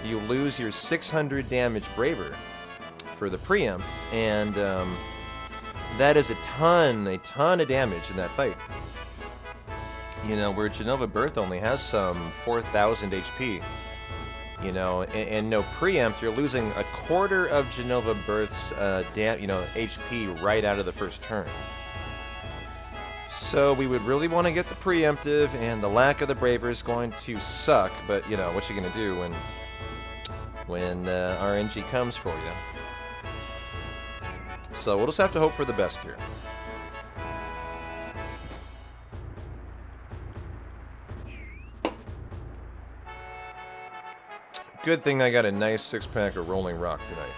You lose your 600 damage Braver for the preempt, and that is a ton of damage in that fight. You know, where Genova Birth only has some 4,000 HP. You know, and no preempt, you're losing a quarter of Genova Birth's HP right out of the first turn. So we would really want to get the preemptive, and the lack of the Braver is going to suck, but, you know, what you going to do when RNG comes for you? So we'll just have to hope for the best here. Good thing I got a nice 6-pack of Rolling Rock tonight.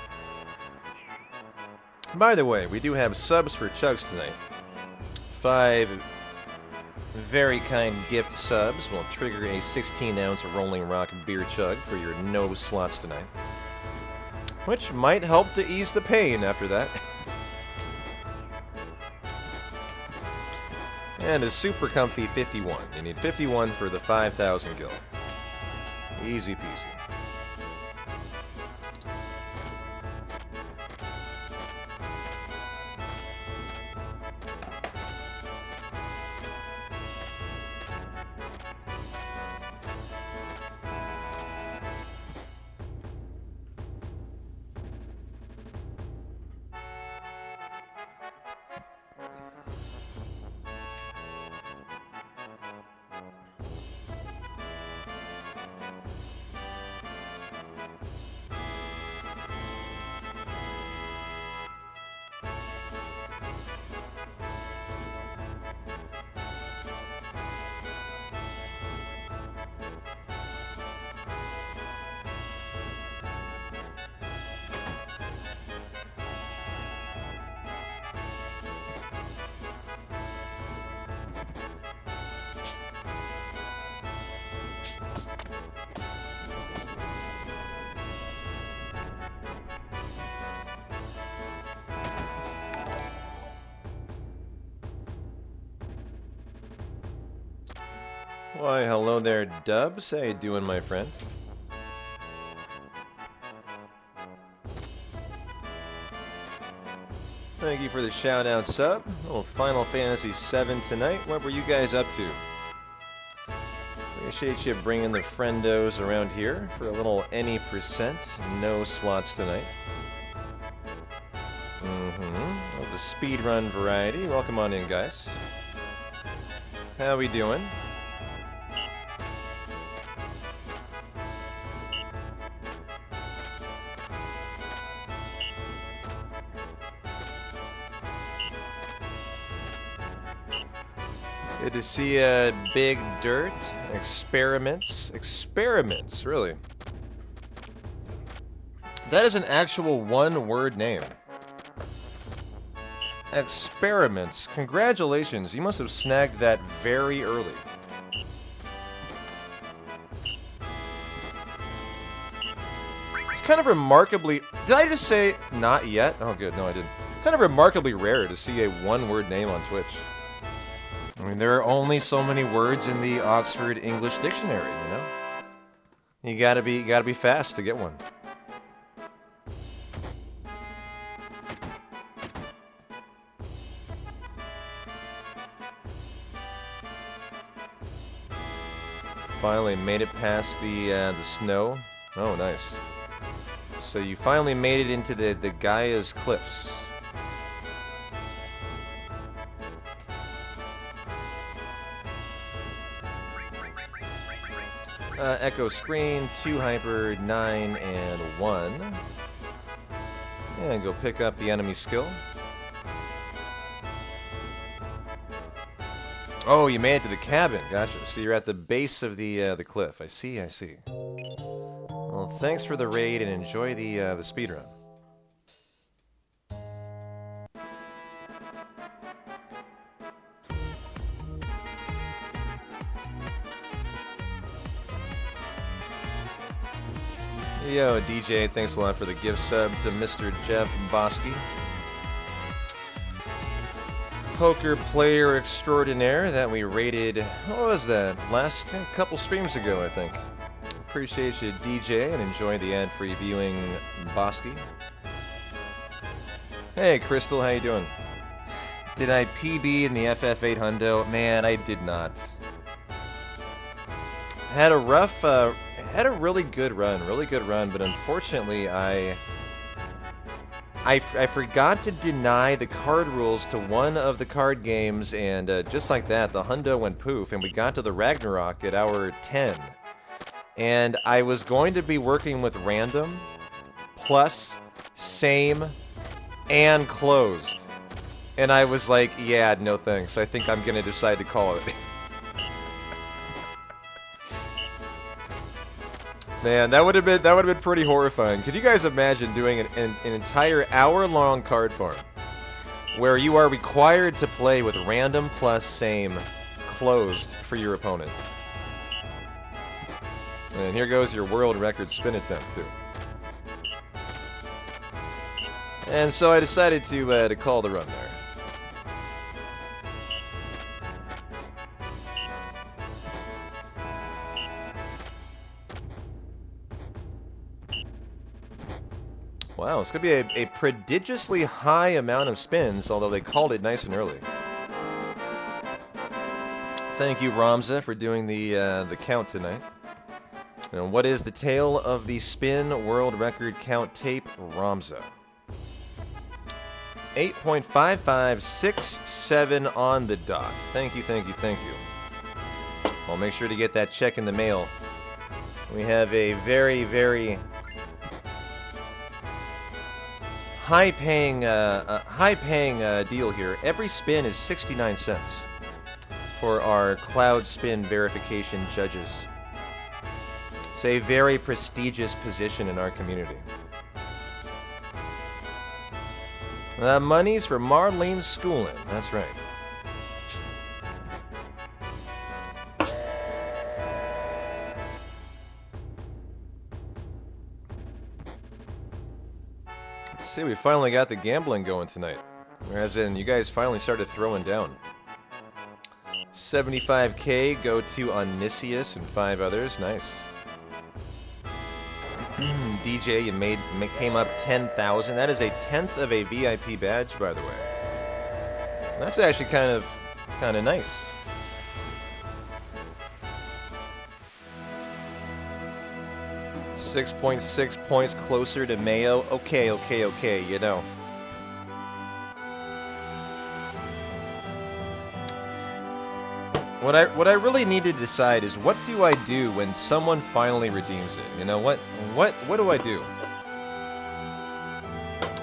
By the way, we do have subs for Chugs tonight. 5 very kind gift subs will trigger a 16-ounce Rolling Rock beer chug for your no slots tonight, which might help to ease the pain after that. And a super comfy 51. You need 51 for the 5,000 gil. Easy peasy. Why, hello there, Dubs. How you doing, my friend? Thank you for the shout-out sub. A little Final Fantasy VII tonight. What were you guys up to? Appreciate you bringing the friendos around here for a little any percent. No slots tonight. Of the speedrun variety. Welcome on in, guys. How we doing? Good to see Big Dirt. Experiments. Experiments, really. That is an actual one-word name. Experiments. Congratulations. You must have snagged that very early. It's kind of remarkably... Did I just say not yet? Oh, good. No, I didn't. Kind of remarkably rare to see a one-word name on Twitch. I mean, there are only so many words in the Oxford English Dictionary, you know? You gotta be fast to get one. Finally made it past the snow. Oh, nice. So you finally made it into the Gaia's Cliffs. Echo screen, 2 hyper, 9, and 1. And go pick up the enemy skill. Oh, you made it to the cabin. Gotcha. So you're at the base of the cliff. I see, I see. Well, thanks for the raid and enjoy the speedrun. Yo, DJ, thanks a lot for the gift sub to Mr. Jeff Bosky. Poker player extraordinaire that we rated, what was that, last couple streams ago, I think. Appreciate you, DJ, and enjoy the ad-free viewing, Bosky. Hey, Crystal, how you doing? Did I PB in the FF8 hundo? Man, I did not. Had a rough, had a really good run, but unfortunately I forgot to deny the card rules to one of the card games, and just like that, the hundo went poof, and we got to the Ragnarok at hour 10. And I was going to be working with random, plus, same, and closed. And I was like, yeah, no thanks. I think I'm gonna decide to call it. Man, that would have been pretty horrifying. Could you guys imagine doing an entire hour-long card farm where you are required to play with random plus same closed for your opponent? And here goes your world record spin attempt too. And so I decided to call the run there. Wow, it's going to be a prodigiously high amount of spins, although they called it nice and early. Thank you, Ramza, for doing the count tonight. And what is the tale of the spin world record count tape, Ramza? 8.5567 on the dot. Thank you, thank you, thank you. I'll make sure to get that check in the mail. We have a very, very high-paying deal here. Every spin is 69 cents for our cloud spin verification judges. It's a very prestigious position in our community. Money's for Marlene's schooling. That's right. See, we finally got the gambling going tonight. As in, you guys finally started throwing down. 75K go to Onisius and 5 others. Nice. DJ, you came up 10,000. That is a 10th of a VIP badge, by the way. That's actually kind of nice. .6 points closer to Mayo. Okay, you know. What I really need to decide is what do I do when someone finally redeems it? You know, what do I do?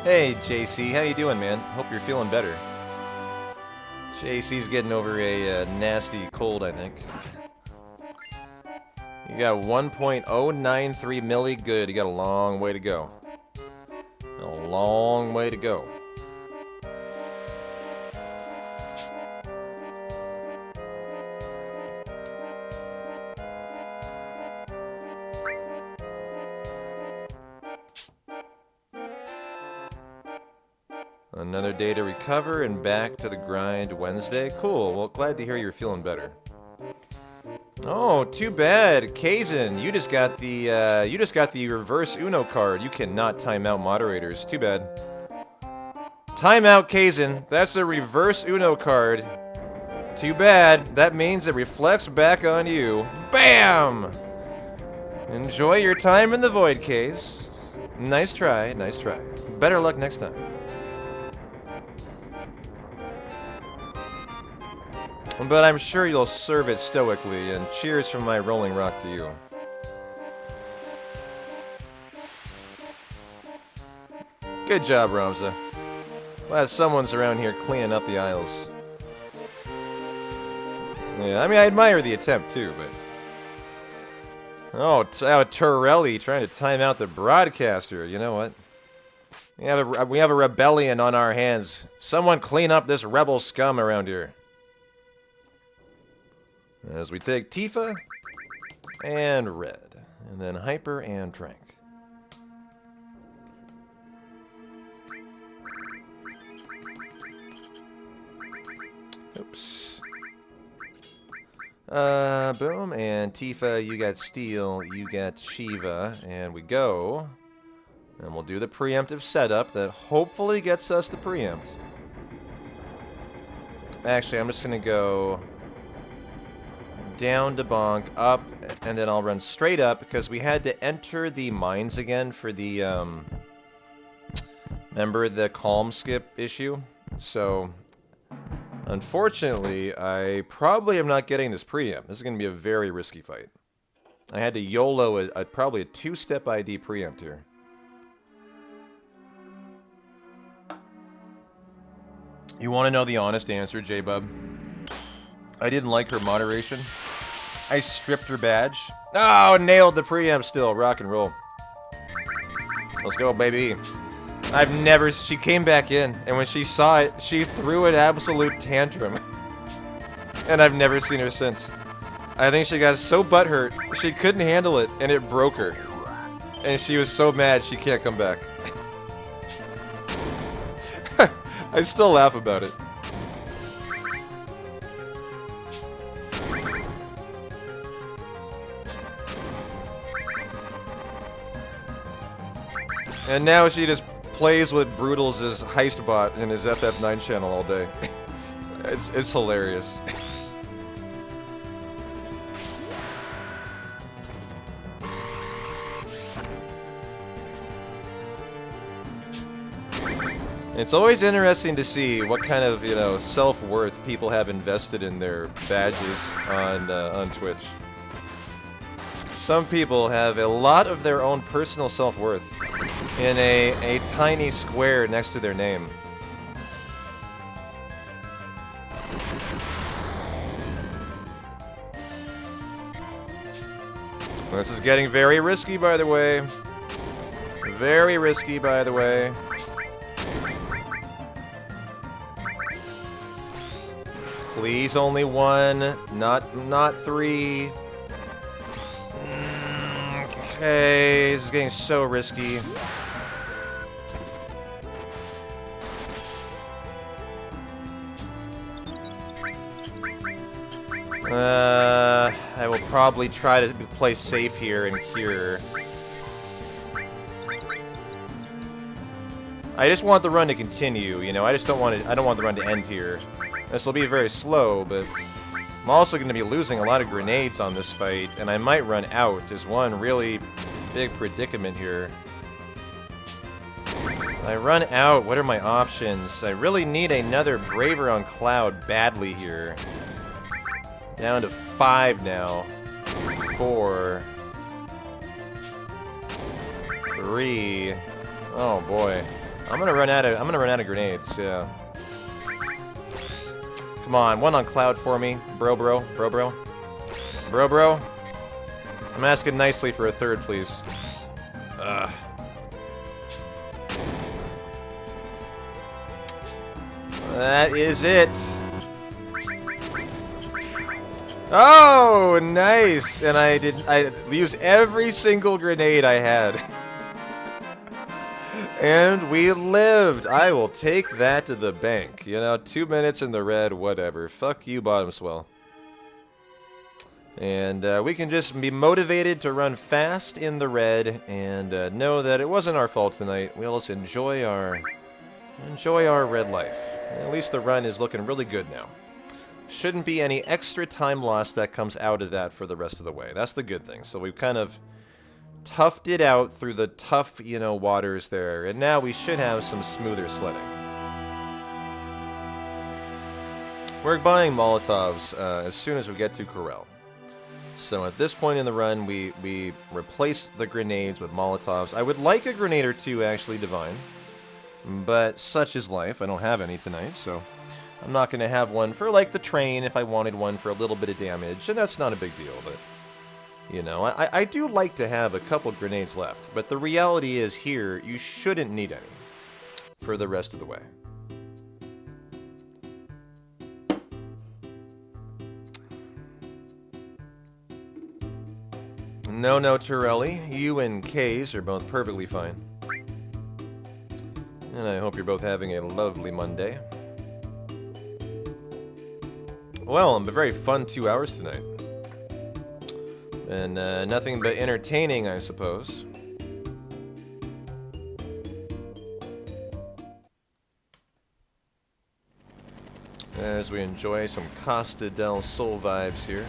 Hey, JC, how you doing, man? Hope you're feeling better. JC's getting over a nasty cold, I think. You got 1.093 milli. Good. You got a long way to go. A long way to go. Another day to recover and back to the grind Wednesday. Cool. Well, glad to hear you're feeling better. Oh, too bad, Kazin. You just got the reverse Uno card. You cannot time out moderators. Too bad. Timeout, Kazin. That's the reverse Uno card. Too bad. That means it reflects back on you. Bam! Enjoy your time in the void, Kaz. Nice try. Nice try. Better luck next time. But I'm sure you'll serve it stoically, and cheers from my Rolling Rock to you. Good job, Ramza. Glad someone's around here cleaning up the aisles. Yeah, I mean, I admire the attempt, too, but... Oh, Torelli trying to time out the broadcaster. You know what? We have a rebellion on our hands. Someone clean up this rebel scum around here. As we take Tifa and Red, and then Hyper and Trank. Oops. Boom, and Tifa, you got Steel, you got Shiva, and we go. And we'll do the preemptive setup that hopefully gets us the preempt. Actually, I'm just gonna go... down to bonk, up, and then I'll run straight up because we had to enter the mines again for the, remember the calm skip issue? So, unfortunately, I probably am not getting this preempt. This is going to be a very risky fight. I had to YOLO probably a 2-step ID preempt here. You want to know the honest answer, J-Bub? I didn't like her moderation. I stripped her badge. Oh, nailed the preempt still. Rock and roll. Let's go, baby. She came back in, and when she saw it, she threw an absolute tantrum. And I've never seen her since. I think she got so butthurt, she couldn't handle it, and it broke her. And she was so mad she can't come back. I still laugh about it. And now she just plays with Brutals' heist bot in his FF9 channel all day. It's hilarious. It's always interesting to see what kind of, you know, self-worth people have invested in their badges on Twitch. Some people have a lot of their own personal self-worth in a tiny square next to their name. This is getting very risky, by the way. Very risky, by the way. Please, only one, not three. Okay, this is getting so risky. I will probably try to play safe here and cure. I just want the run to continue, you know. I don't want the run to end here. This will be very slow, but I'm also going to be losing a lot of grenades on this fight, and I might run out. There's one really big predicament here. I run out. What are my options? I really need another Braver on Cloud badly here. Down to 5 now. 4. 3. Oh boy. I'm gonna run out of grenades, yeah. Come on, one on Cloud for me. Bro. I'm asking nicely for a third, please. That is it. Oh, nice! And I used every single grenade I had. And we lived! I will take that to the bank. You know, 2 minutes in the red, whatever. Fuck you, bottom swell. And we can just be motivated to run fast in the red and know that it wasn't our fault tonight. We'll just enjoy our red life. At least the run is looking really good now. Shouldn't be any extra time loss that comes out of that for the rest of the way. That's the good thing. So we've kind of toughed it out through the tough, you know, waters there. And now we should have some smoother sledding. We're buying Molotovs as soon as we get to Corel. So at this point in the run, we replace the grenades with Molotovs. I would like a grenade or two, actually, Divine. But such is life. I don't have any tonight, so I'm not going to have one for, like, the train if I wanted one for a little bit of damage. And that's not a big deal, but, you know, I do like to have a couple grenades left. But the reality is here, you shouldn't need any for the rest of the way. No, Torelli. You and K's are both perfectly fine. And I hope you're both having a lovely Monday. Well, a very fun 2 hours tonight. And nothing but entertaining, I suppose. As we enjoy some Costa del Sol vibes here.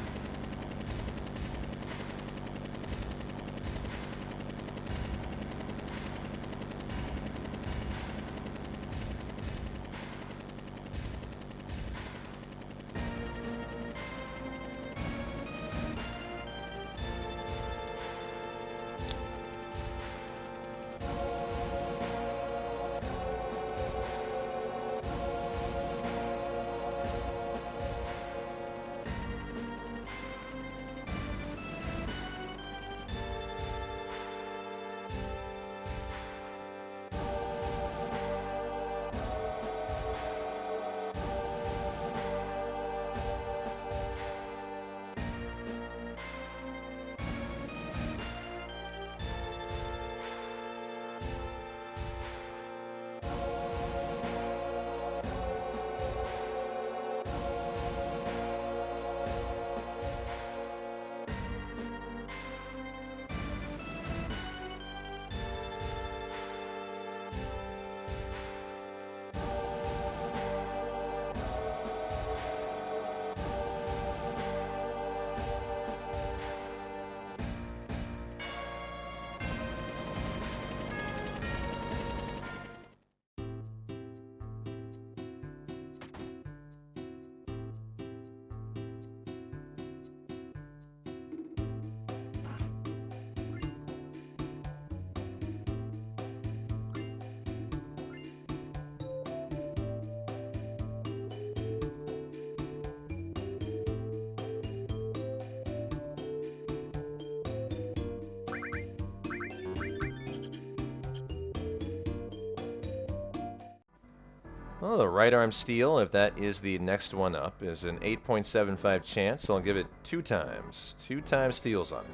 Well, the right arm steal, if that is the next one up, is an 8.75 chance, so I'll give it 2 times. 2 times steals on it.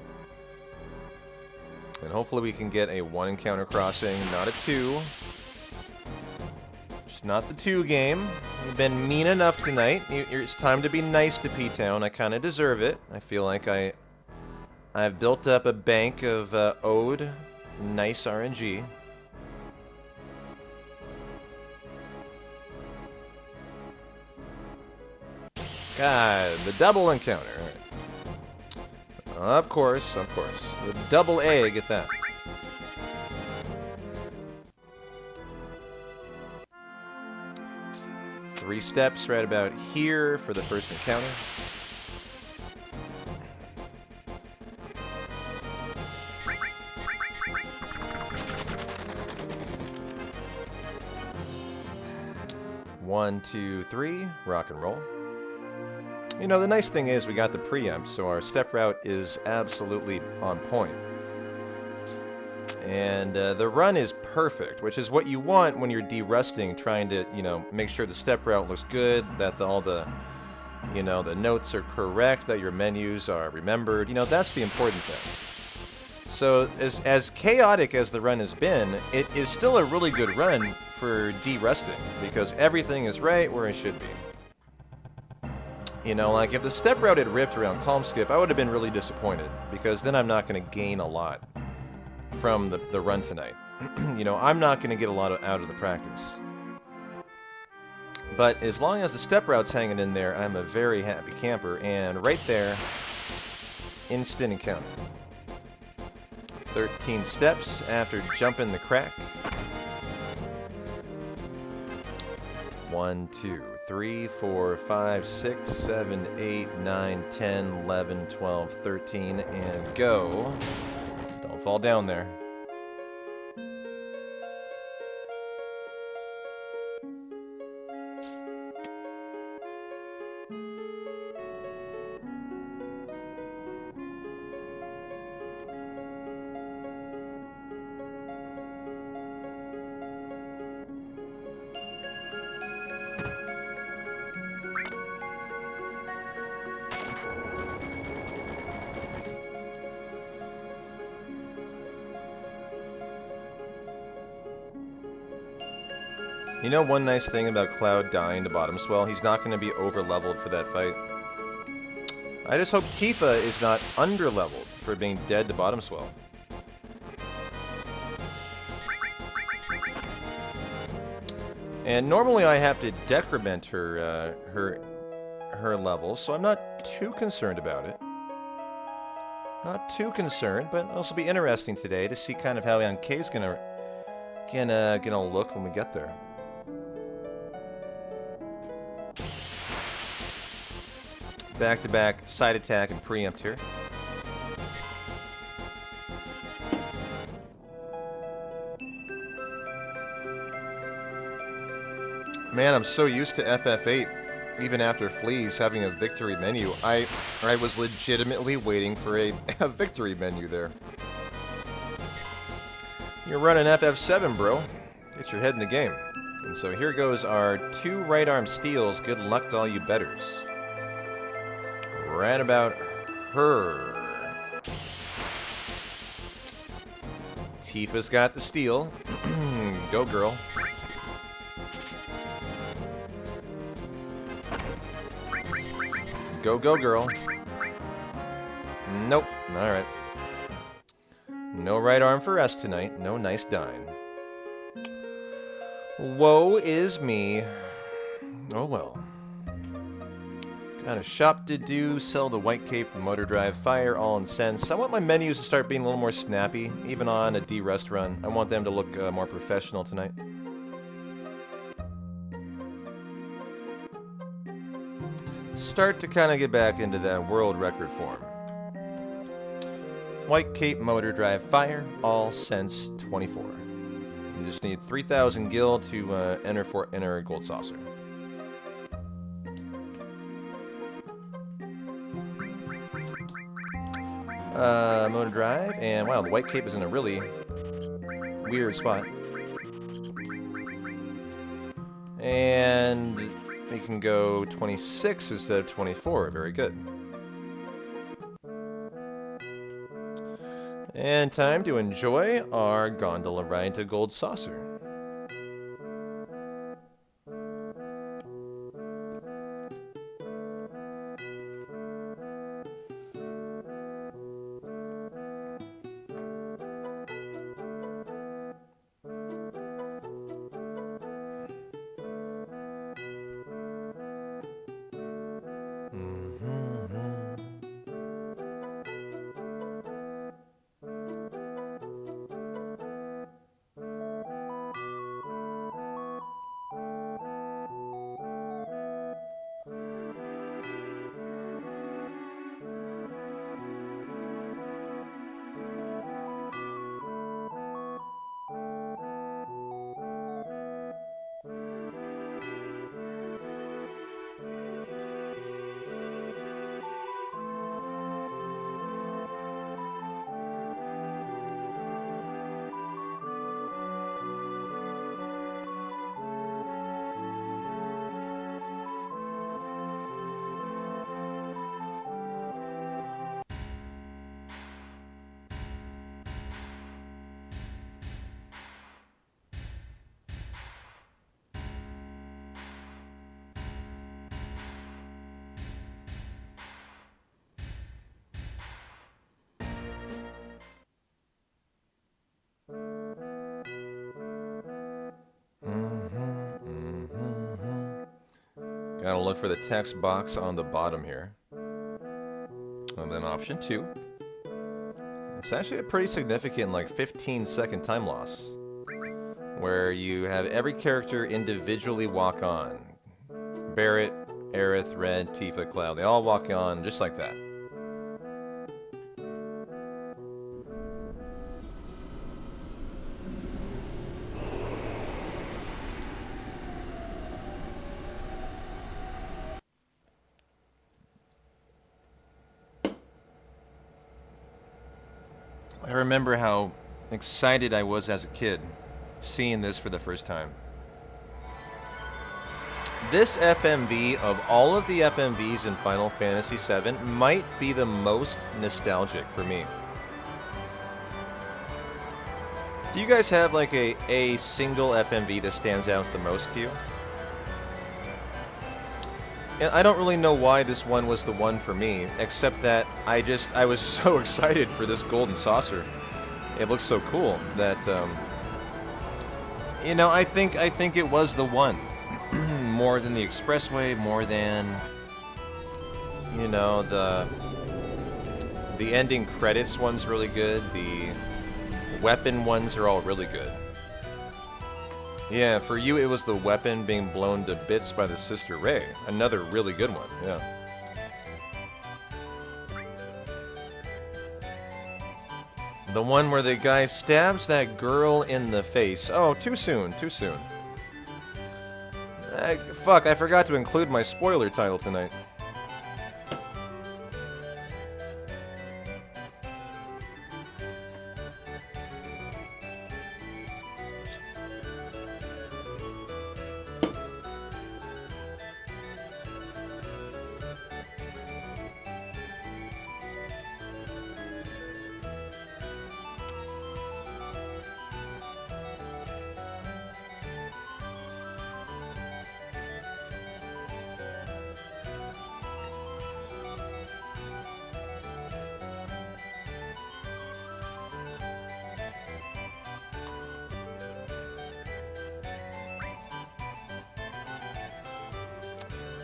And hopefully we can get a 1 encounter crossing, not a 2. Just It's not the 2 game. You've been mean enough tonight. It's time to be nice to P-Town. I kind of deserve it. I feel like I've built up a bank of owed nice RNG. God, the double encounter. All right. Of course, of course. The double egg at that. Three steps right about here for the first encounter. One, two, three, rock and roll. You know, the nice thing is we got the preempt, so our step route is absolutely on point. And the run is perfect, which is what you want when you're de-rusting, trying to, you know, make sure the step route looks good, that all the, you know, the notes are correct, that your menus are remembered. You know, that's the important thing. So as chaotic as the run has been, it is still a really good run for de-rusting, because everything is right where it should be. You know, like if the step route had ripped around Calm Skip, I would have been really disappointed, because then I'm not going to gain a lot from the run tonight. You know, I'm not going to get a lot out of the practice. But as long as the step route's hanging in there, I'm a very happy camper. And right there, instant encounter. 13 steps after jumping the crack. 1, 2, 3, 4, 5, 6, 7, 8, 9, 10, 11, 12, 13, and go. Don't fall down there. You know one nice thing about Cloud dying to bottom swell? He's not going to be over-leveled for that fight. I just hope Tifa is not under-leveled for being dead to bottom swell. And normally I have to decrement her her levels, so I'm not too concerned about it. Not too concerned, but it'll also be interesting today to see kind of how NK's gonna look when we get there. Back-to-back side attack and preempt here. Man, I'm so used to FF8, even after Fleas having a victory menu. I was legitimately waiting for a victory menu there. You're running FF7, bro. Get your head in the game. And so here goes our 2 right arm steals. Good luck to all you betters. Right about her. Tifa's got the steal. Go, girl. Go, go, girl. Nope. Alright. No right arm for us tonight. No nice dine. Woe is me. Oh well. Got a shop to do, sell the white cape, the motor drive, fire, all incensed. I want my menus to start being a little more snappy, even on a D-Rust run. I want them to look more professional tonight. Start to kind of get back into that world record form. White cape, motor drive, fire, all sense 24. You just need 3,000 gil to enter gold saucer. Motor drive, and wow, the white cape is in a really weird spot. And we can go 26 instead of 24. Very good. And time to enjoy our gondola ride to Gold Saucer. Gotta look for the text box on the bottom here. And then option 2. It's actually a pretty significant, like 15-second time loss, where you have every character individually walk on. Barrett, Aerith, Red, Tifa, Cloud, they all walk on just like that. I remember how excited I was as a kid seeing this for the first time. This FMV, of all of the FMVs in Final Fantasy VII, might be the most nostalgic for me. Do you guys have like a single FMV that stands out the most to you? And I don't really know why this one was the one for me, except that I was so excited for this golden saucer. It looks so cool that, you know, I think it was the one. More than the expressway, more than, you know, the ending credits one's really good. The weapon ones are all really good. Yeah, for you it was the weapon being blown to bits by the Sister Ray. Another really good one, yeah. The one where the guy stabs that girl in the face. Oh, too soon, too soon. Fuck, I forgot to include my spoiler title tonight.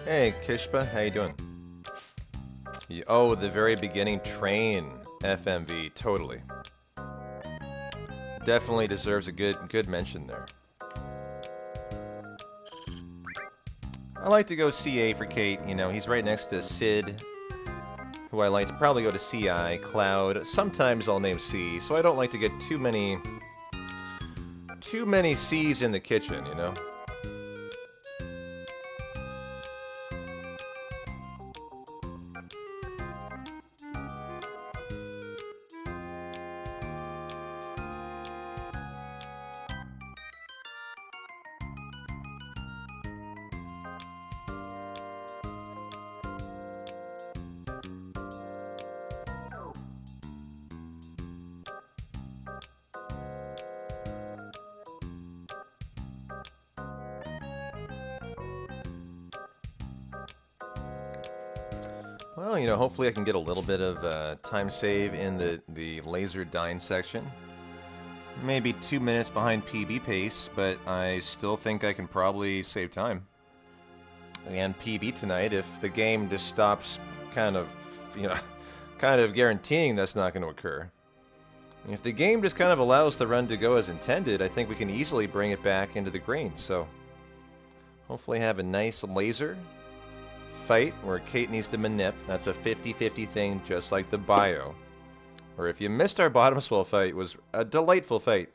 Hey, Kishpa, how you doing? Oh, the very beginning train FMV, totally. Definitely deserves a good mention there. I like to go CA for Kate, you know, he's right next to Sid, who I like to probably go to CI, Cloud, sometimes I'll name C, so I don't like to get too many C's in the kitchen, you know? Well, you know, hopefully I can get a little bit of time save in the laser dying section. Maybe 2 minutes behind PB pace, but I still think I can probably save time. And PB tonight, if the game just stops kind of guaranteeing that's not going to occur. If the game just kind of allows the run to go as intended, I think we can easily bring it back into the green. So, hopefully have a nice laser fight where Kate needs to manip. That's a 50-50 thing, just like the bio. Or if you missed our bottom swell fight, it was a delightful fight.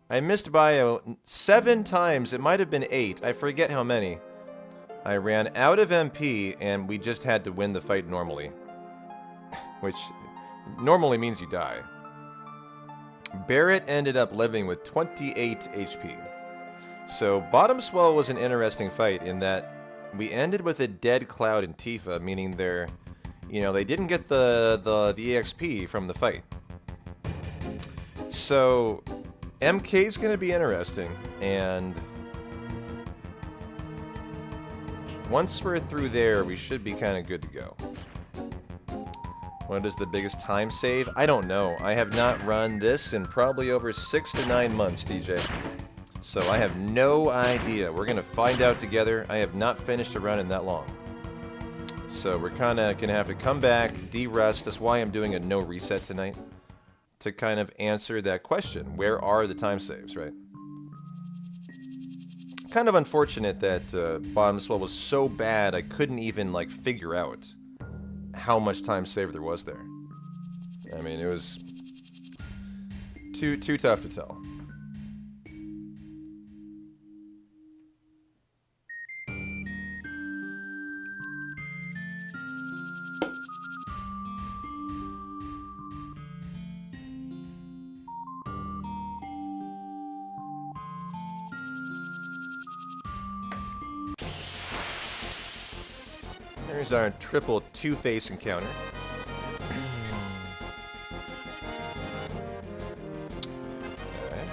I missed bio 7 times. It might have been 8. I forget how many. I ran out of MP, and we just had to win the fight normally. Which normally means you die. Barrett ended up living with 28 HP. So bottom swell was an interesting fight in that we ended with a dead Cloud and Tifa, meaning they're, you know, they didn't get the EXP from the fight. So MK's gonna be interesting, and once we're through there, we should be kind of good to go. What is the biggest time save? I don't know. I have not run this in probably over 6 to 9 months, DJ. So I have no idea. We're going to find out together. I have not finished a run in that long. So we're kind of going to have to come back, de-rest. That's why I'm doing a no reset tonight. To kind of answer that question. Where are the time saves, right? Kind of unfortunate that bottom swell was so bad I couldn't even, like, figure out how much time save there was there. I mean, it was too tough to tell. There's our triple two-face encounter. Alright.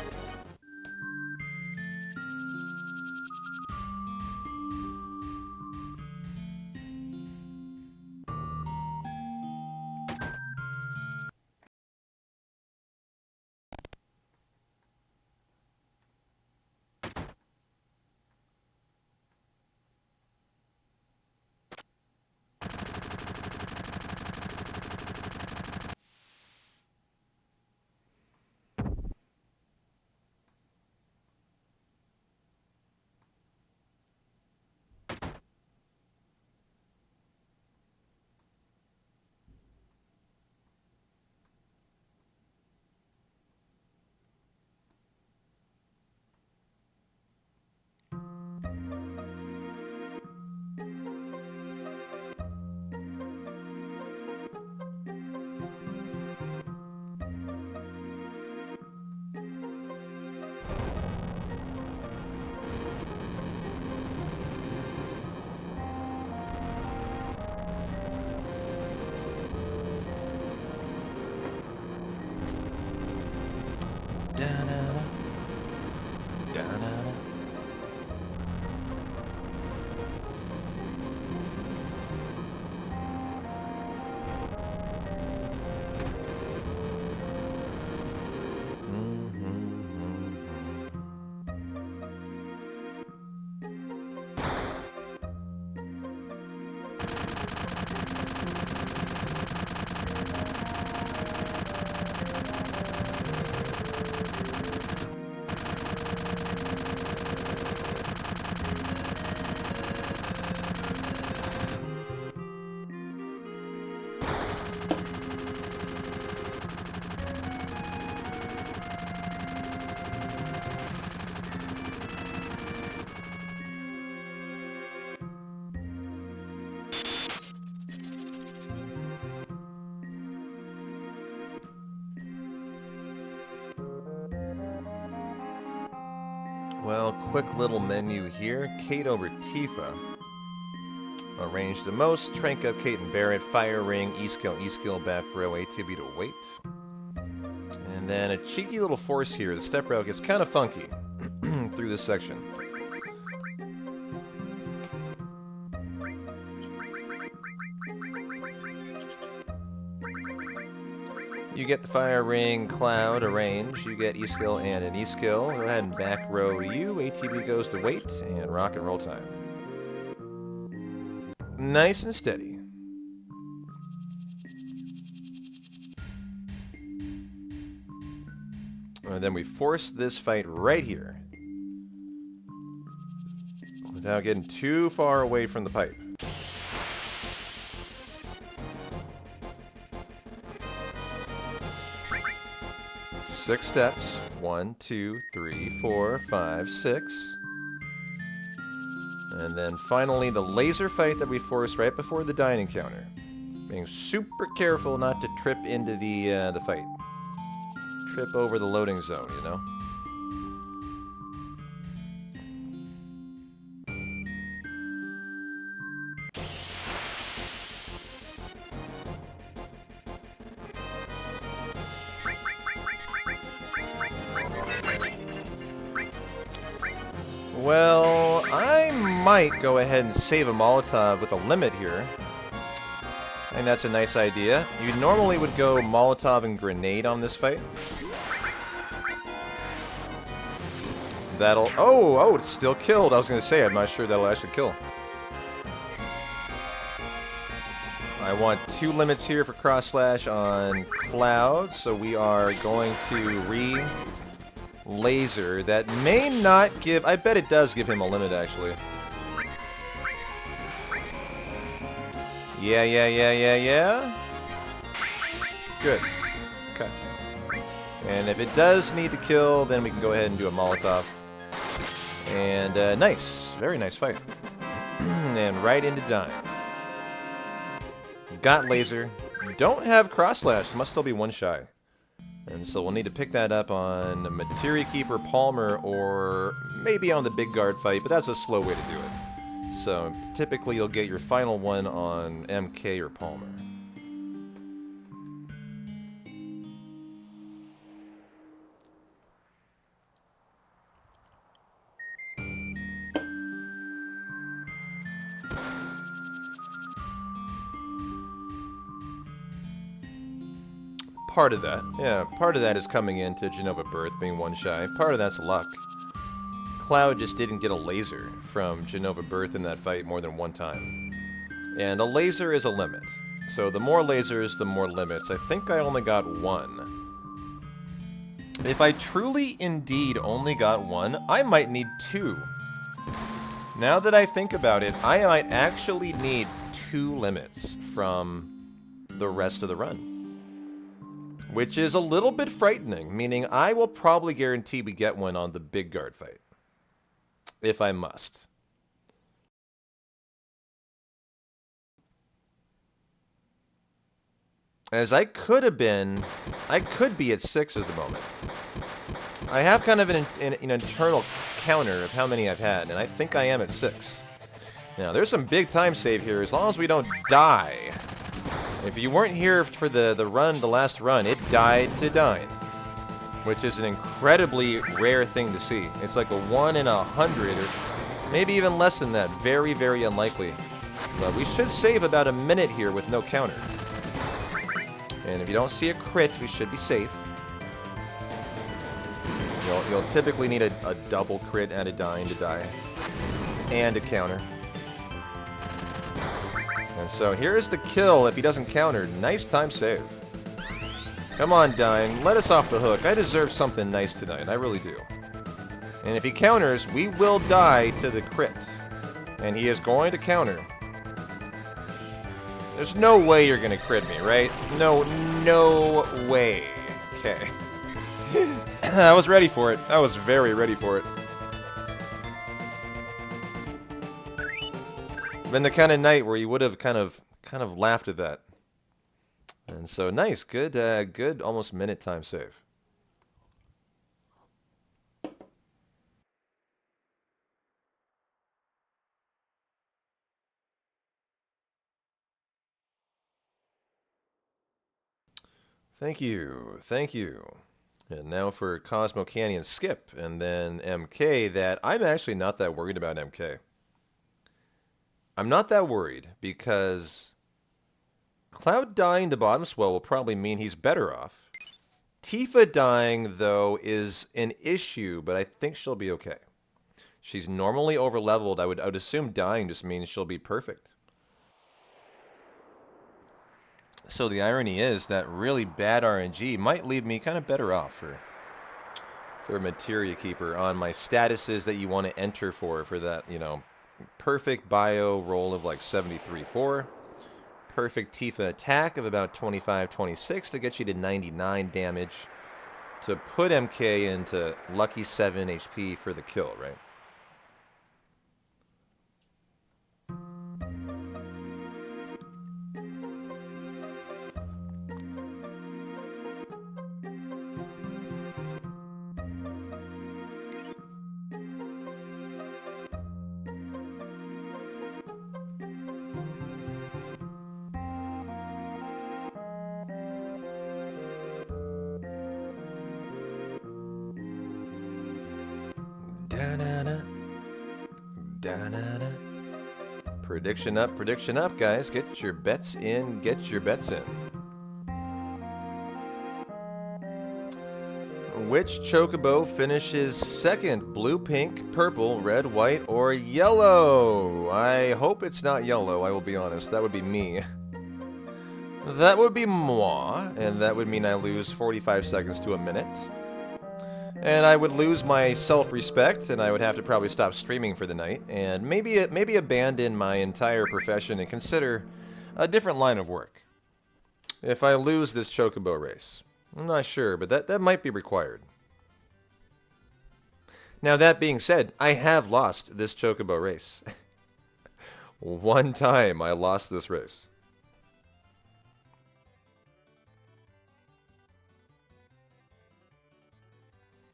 Well, quick little menu here. Kate over Tifa. Arrange the most. Trank up Kate and Barrett. Fire ring. E-skill, back row. ATB to wait. And then a cheeky little force here. The step rail gets kind of funky through this section. You get the fire ring, cloud, arrange. You get E-skill and an E-skill. Go ahead and back row you. ATB goes to wait, and rock and roll time. Nice and steady. And then we force this fight right here. Without getting too far away from the pipe. Six steps. 1, 2, 3, 4, 5, 6. And then finally the laser fight that we forced right before the dine encounter. Being super careful not to trip into the fight. Trip over the loading zone, you know? Well, I might go ahead and save a Molotov with a limit here. I think that's a nice idea. You normally would go Molotov and grenade on this fight. That'll... Oh, it's still killed. I was going to say, I'm not sure that'll actually kill. I want 2 limits here for Cross Slash on Cloud, so we are going to re-laser. That may not give... I bet it does give him a limit, actually. Yeah. Good. Okay. And if it does need to kill, then we can go ahead and do a Molotov. And nice. Very nice fight. And right into dying. Got laser. Don't have Cross Slash. Must still be 1 shy. And so we'll need to pick that up on Materia Keeper, Palmer, or maybe on the big guard fight, but that's a slow way to do it. So typically you'll get your final one on MK or Palmer. Part of that, yeah, part of that is coming into Genova Birth being 1 shy. Part of that's luck. Cloud just didn't get a laser from Genova Birth in that fight more than 1 time. And a laser is a limit. So the more lasers, the more limits. I think I only got 1. If I truly indeed only got 1, I might need 2. Now that I think about it, I might actually need 2 limits from the rest of the run. Which is a little bit frightening, meaning I will probably guarantee we get one on the big guard fight. If I must. As I could be at 6 at the moment. I have kind of an internal counter of how many I've had, and I think I am at 6. Now, there's some big time save here, as long as we don't die. If you weren't here for the last run, it died to Dine. Which is an incredibly rare thing to see. It's like a 1 in 100, or maybe even less than that. Very, very unlikely. But we should save about a minute here with no counter. And if you don't see a crit, we should be safe. You'll typically need a double crit and a Dine to die. And a counter. And so here's the kill if he doesn't counter. Nice time save. Come on, Dying. Let us off the hook. I deserve something nice tonight. I really do. And if he counters, we will die to the crit. And he is going to counter. There's no way you're going to crit me, right? No way. Okay. I was ready for it. I was very ready for it. Been the kind of night where you would have kind of laughed at that. And so nice, good almost minute time save. Thank you. And now for Cosmo Canyon skip, and then MK that I'm actually not that worried about MK. I'm not that worried because Cloud dying to bottom swell will probably mean he's better off. Tifa dying, though, is an issue, but I think she'll be okay. She's normally overleveled. I would assume dying just means she'll be perfect. So the irony is that really bad RNG might leave me kind of better off for Materia Keeper on my statuses that you want to enter for that, perfect bio roll of like 73-4. Perfect Tifa attack of about 25-26 to get you to 99 damage. To put MK into lucky 7 HP for the kill, right? Prediction up, guys. Get your bets in. Which chocobo finishes second? Blue, pink, purple, red, white, or yellow? I hope it's not yellow, I will be honest. That would be me. That would be moi, and that would mean I lose 45 seconds to a minute. And I would lose my self-respect, and I would have to probably stop streaming for the night, and maybe abandon my entire profession and consider a different line of work. If I lose this chocobo race. I'm not sure, but that might be required. Now that being said, I have lost this chocobo race. One time I lost this race.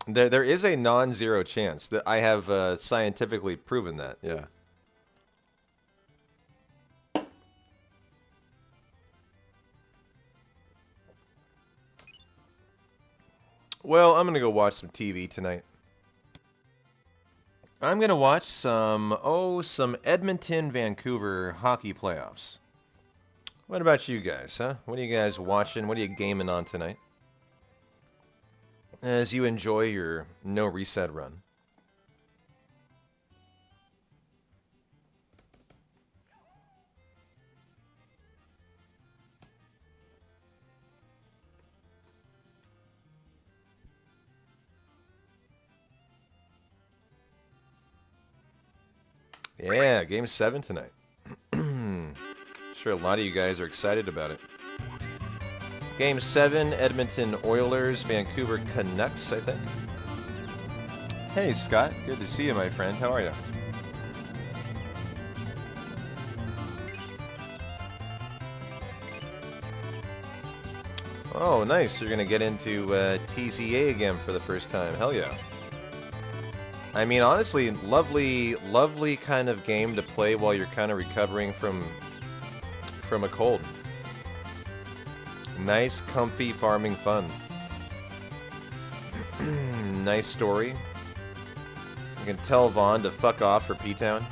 There is a non-zero chance that I have scientifically proven that, yeah. Well, I'm gonna go watch some TV tonight. I'm gonna watch some Edmonton-Vancouver hockey playoffs. What about you guys, huh? What are you guys watching? What are you gaming on tonight? As you enjoy your no reset run. Yeah, Game 7 tonight. Sure, a lot of you guys are excited about it. Game 7, Edmonton Oilers, Vancouver Canucks, I think. Hey, Scott. Good to see you, my friend. How are you? Oh, nice. You're going to get into TZA again for the first time. Hell yeah. I mean, honestly, lovely kind of game to play while you're kind of recovering from a cold. Nice, comfy farming fun. Nice story. You can tell Vaughn to fuck off for P-Town.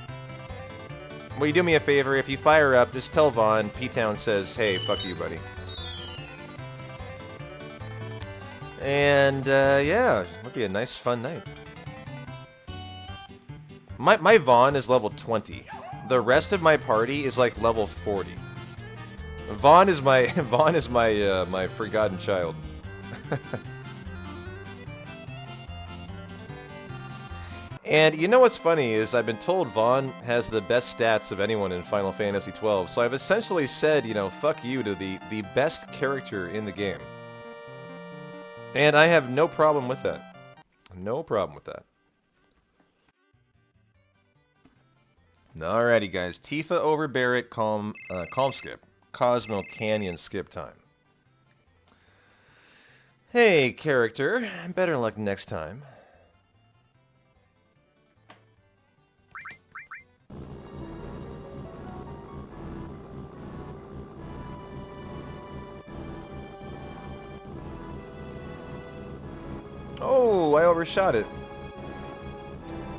Will you do me a favor? If you fire up, just tell Vaughn P-Town says, hey, fuck you, buddy. And, yeah, it'll be a nice, fun night. My Vaughn is level 20. The rest of my party is like level 40. Vaughn is my my forgotten child. And you know what's funny is I've been told Vaughn has the best stats of anyone in Final Fantasy XII, so I've essentially said, you know, fuck you to the best character in the game. And I have no problem with that. No problem with that. Alrighty, guys. Tifa over Barrett, calm skip. Cosmo Canyon skip time. Hey, character. Better luck next time. Oh, I overshot it.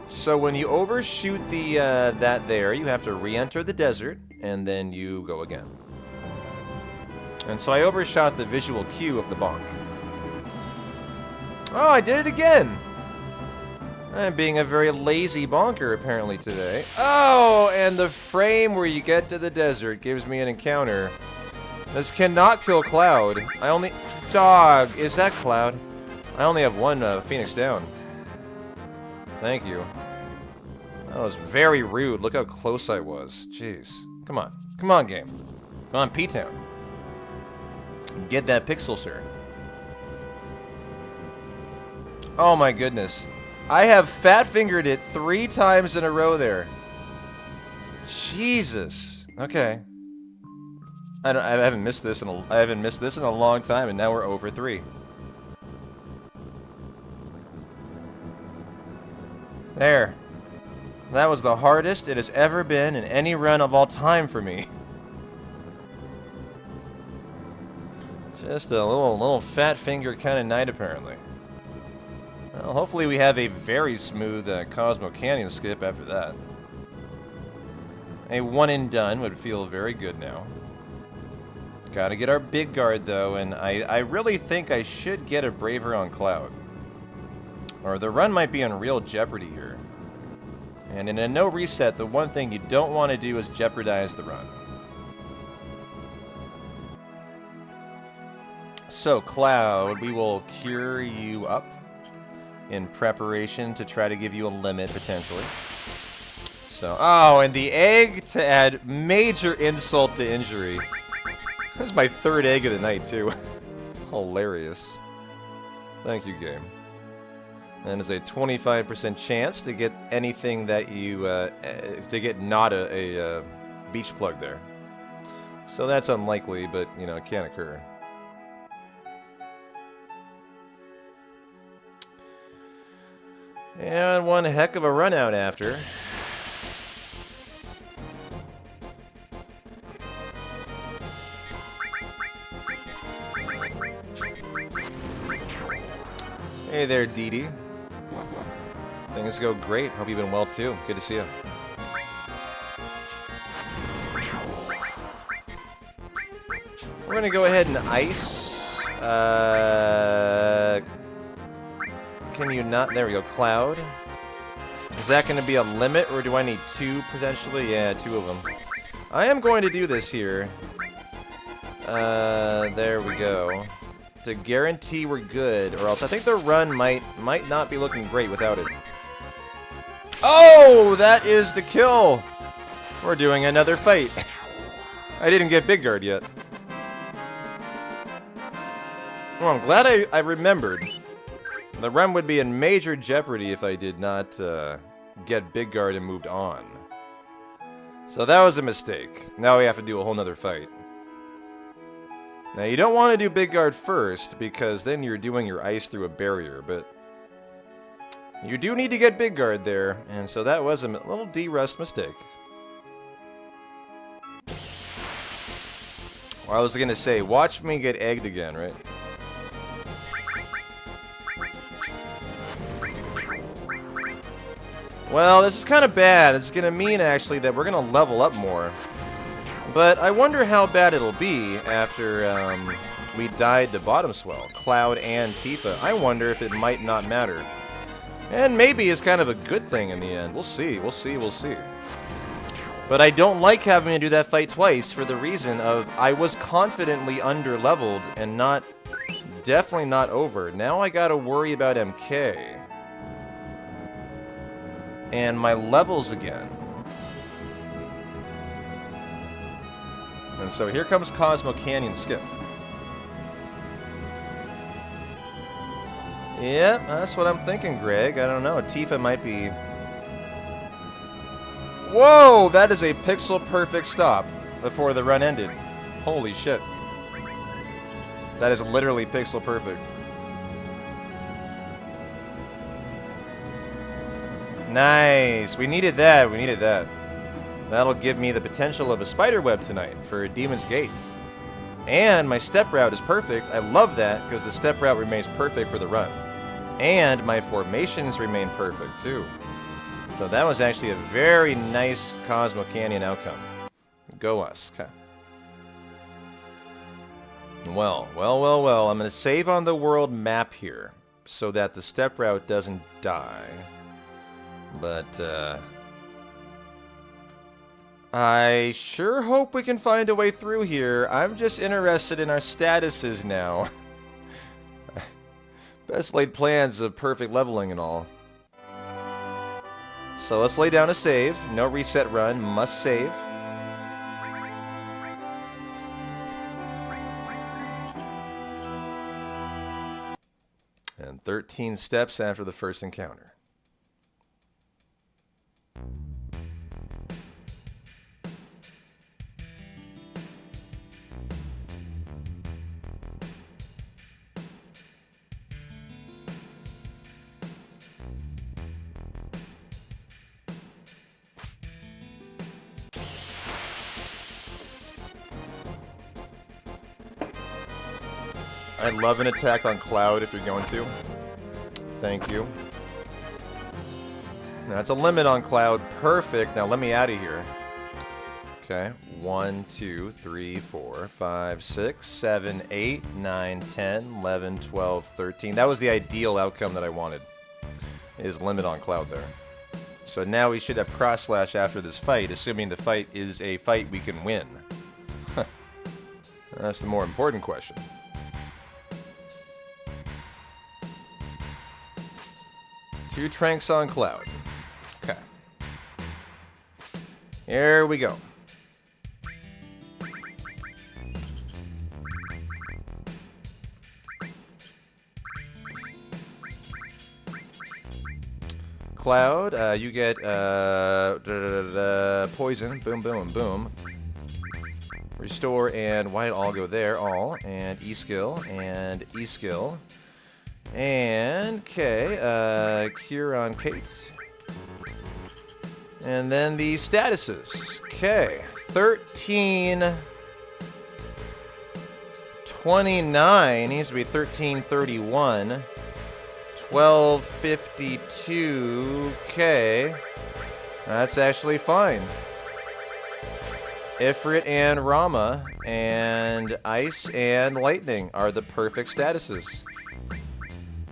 So when you overshoot the that there, you have to re-enter the desert, and then you go again. And so I overshot the visual cue of the bonk. Oh, I did it again! I'm being a very lazy bonker, apparently, today. Oh, and the frame where you get to the desert gives me an encounter. This cannot kill Cloud. I only... Dog, is that Cloud? I only have one Phoenix down. Thank you. That was very rude. Look how close I was. Jeez. Come on. Come on, game. Come on, P-Town. Get that pixel, sir. Oh my goodness. I have fat-fingered it 3 times in a row there. Jesus. Okay. I haven't missed this in a long time, and now we're over 3. There. That was the hardest it has ever been in any run of all time for me. Just a little fat finger kind of night, apparently. Well, hopefully we have a very smooth Cosmo Canyon skip after that. A one and done would feel very good now. Gotta get our big guard, though, and I really think I should get a Braver on Cloud. Or the run might be in real jeopardy here. And in a no reset, the one thing you don't want to do is jeopardize the run. So, Cloud, we will cure you up in preparation to try to give you a limit, potentially. So, oh, and the egg to add major insult to injury. This is my third egg of the night, too. Hilarious. Thank you, game. And it's a 25% chance to get anything that you, to get not a beach plug there. So that's unlikely, but, you know, it can occur. And one heck of a run out after. Hey there, Dee Dee. Things go great. Hope you've been well too. Good to see you. We're gonna go ahead and ice. Can you not? There we go. Cloud. Is that going to be a limit, or do I need two potentially? Yeah, two of them. I am going to do this here. There we go. To guarantee we're good, or else I think the run might not be looking great without it. Oh, that is the kill. We're doing another fight. I didn't get Big Guard yet. Well, I'm glad I remembered. The run would be in major jeopardy if I did not get Big Guard and moved on. So that was a mistake. Now we have to do a whole nother fight. Now you don't want to do Big Guard first, because then you're doing your ice through a barrier, but you do need to get Big Guard there, and so that was a little D-Rust mistake. Well, I was going to say, watch me get egged again, right? Well, this is kind of bad. It's going to mean, actually, that we're going to level up more. But I wonder how bad it'll be after we died to Bottom Swell, Cloud and Tifa. I wonder if it might not matter. And maybe it's kind of a good thing in the end. We'll see, we'll see, we'll see. But I don't like having to do that fight twice for the reason of I was confidently under-leveled and definitely not over. Now I gotta worry about MK. And my levels again. And so here comes Cosmo Canyon Skip. Yep, that's what I'm thinking, Greg. I don't know. Tifa might be... Whoa! That is a pixel-perfect stop before the run ended. Holy shit. That is literally pixel-perfect. Nice! We needed that, we needed that. That'll give me the potential of a spiderweb tonight for Demon's Gate. And my step route is perfect. I love that, because the step route remains perfect for the run. And my formations remain perfect, too. So that was actually a very nice Cosmo Canyon outcome. Go us. Okay. Well. I'm going to save on the world map here, so that the step route doesn't die. But, I sure hope we can find a way through here. I'm just interested in our statuses now. Best laid plans of perfect leveling and all. So let's lay down a save. No reset run. Must save. And 13 steps after the first encounter. I love an attack on Cloud if you're going to. Thank you. That's a limit on Cloud. Perfect. Now let me out of here. Okay. 1, 2, 3, 4, 5, 6, 7, 8, 9, 10, 11, 12, 13. That was the ideal outcome that I wanted. is limit on Cloud there. So now we should have cross slash after this fight, assuming the fight is a fight we can win. That's the more important question. Two Tranks on Cloud. Okay. Here we go. Cloud, you get poison. Boom, boom, boom. Restore and white all go there. All. And E-skill. And E-skill. And okay, cure on Kate. And then the statuses. Okay, 1329 needs to be 1331. 1252. Okay, that's actually fine. Ifrit and Rama and Ice and Lightning are the perfect statuses.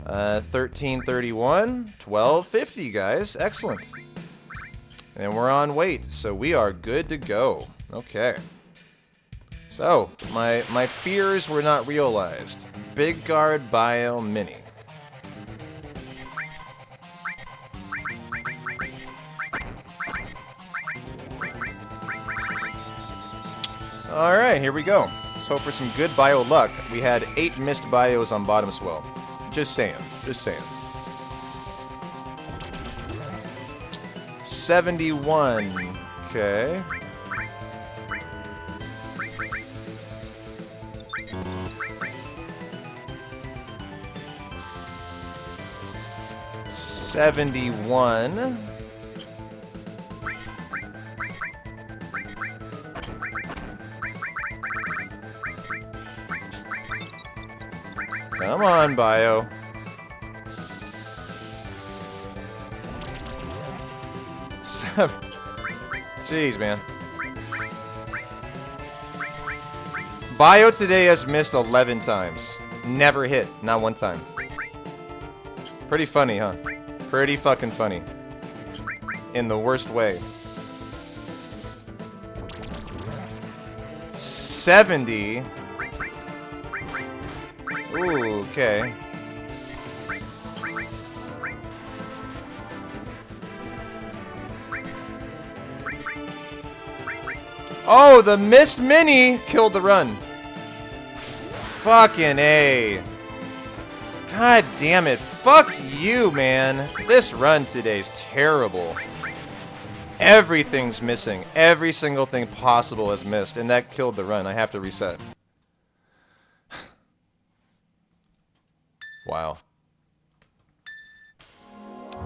1331, 1250, guys. Excellent. And we're on weight, so we are good to go. Okay. So, my fears were not realized. Big Guard Bio Mini. Alright, here we go. Let's hope for some good bio luck. We had 8 missed bios on bottom swell. Just saying. Just saying. 71. Okay. $71. Come on, bio. Jeez, man. Bio today has missed 11 times. Never hit. Not one time. Pretty funny, huh? Pretty fucking funny. In the worst way. 70. Ooh, okay. Oh, the missed mini killed the run. Fucking A. God damn it. Fuck you, man. This run today's terrible. Everything's missing. Every single thing possible is missed, and that killed the run. I have to reset. Wow.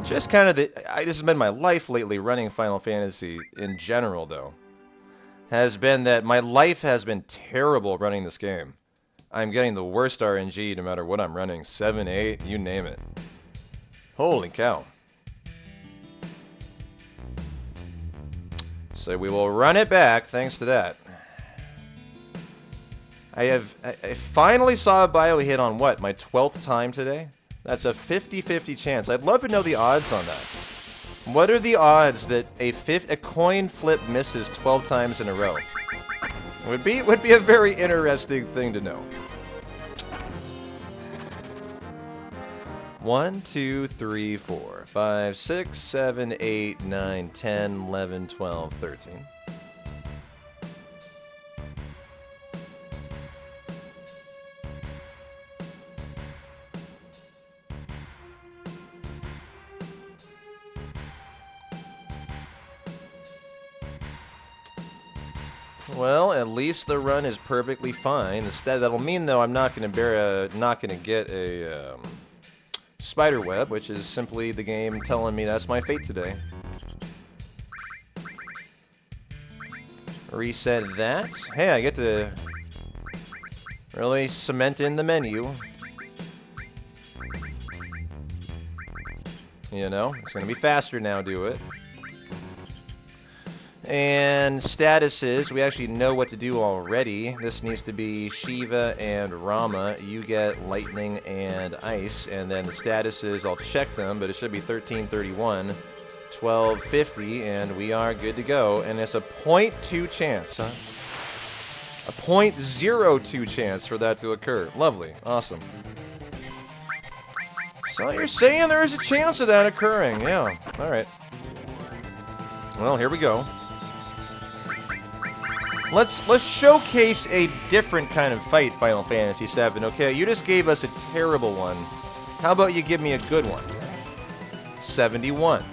Just kind of this has been my life lately running Final Fantasy in general, though. Has been that my life has been terrible running this game. I'm getting the worst RNG no matter what I'm running. 7, 8, you name it. Holy cow. So we will run it back thanks to that. I finally saw a bio hit on what? My 12th time today? That's a 50-50 chance. I'd love to know the odds on that. What are the odds that a coin flip misses 12 times in a row? Would be a very interesting thing to know. 1, 2, 3, 4, 5, 6, 7, 8, 9, 10, 11, 12, 13. Well, at least the run is perfectly fine. Instead, that'll mean though I'm not going to get a spider web, which is simply the game telling me that's my fate today. Reset that. Hey, I get to really cement in the menu. You know, it's going to be faster now. Do it. And statuses, we actually know what to do already. This needs to be Shiva and Rama. You get lightning and ice. And then the statuses, I'll check them, but it should be 1331, 1250, and we are good to go. And it's a 0.2 chance, huh? A 0.02 chance for that to occur. Lovely. Awesome. So you're saying there is a chance of that occurring. Yeah. All right. Well, here we go. Let's showcase a different kind of fight, Final Fantasy VII, okay? You just gave us a terrible one. How about you give me a good one? 71.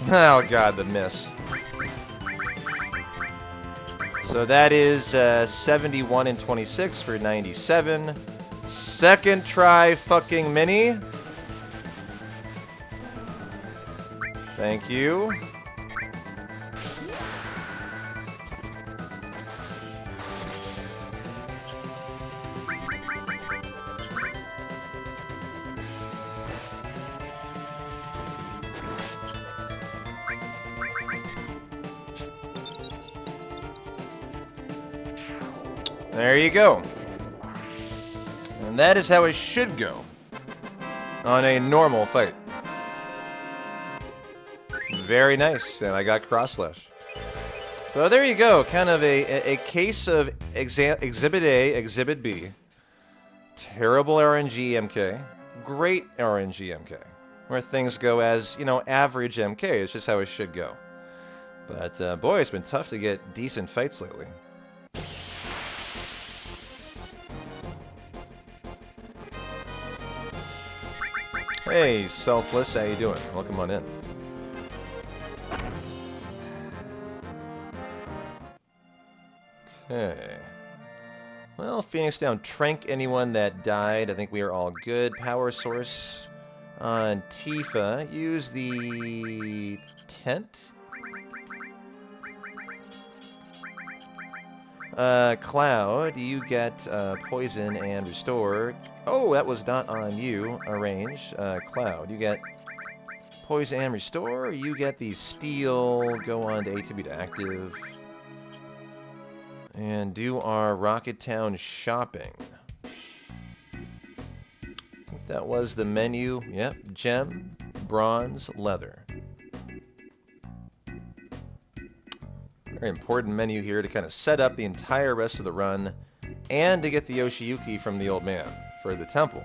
Oh god, the miss. So that is 71 and 26 for 97. Second try fucking mini. Thank you. There you go. And that is how it should go on a normal fight. Very nice, and I got cross slash. So there you go, kind of a case of Exhibit A, Exhibit B. Terrible RNG MK, great RNG MK, where things go as, you know, average MK. It's just how it should go. But boy, it's been tough to get decent fights lately. Hey, Selfless, how you doing? Welcome on in. Okay. Well, Phoenix down. Trank anyone that died. I think we are all good. Power source on Tifa. Use the tent. Cloud, you get poison and restore. Oh, that was not on you. Arrange. Cloud, you get poison and restore. You get the steal. Go on to ATB to active. And do our Rocket Town shopping. I think that was the menu. Yep. Gem, bronze, leather. Very important menu here to kind of set up the entire rest of the run and to get the Yoshiyuki from the old man for the temple.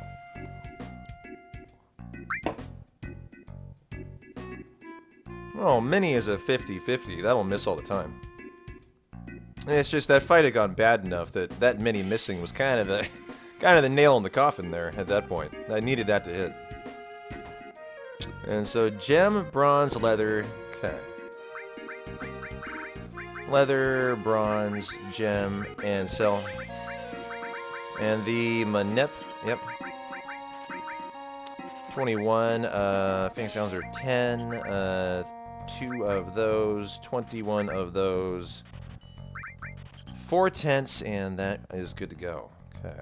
Oh, Mini is a 50-50. That'll miss all the time. It's just that fight had gone bad enough that that Mini missing was kind of the nail in the coffin there at that point. I needed that to hit. And so gem, bronze, leather. Okay. Leather, bronze, gem, and sell. And the Manep. Yep. 21. Phoenix Sounds are 10. 2 of those. 21 of those. 4 tents, and that is good to go. Okay.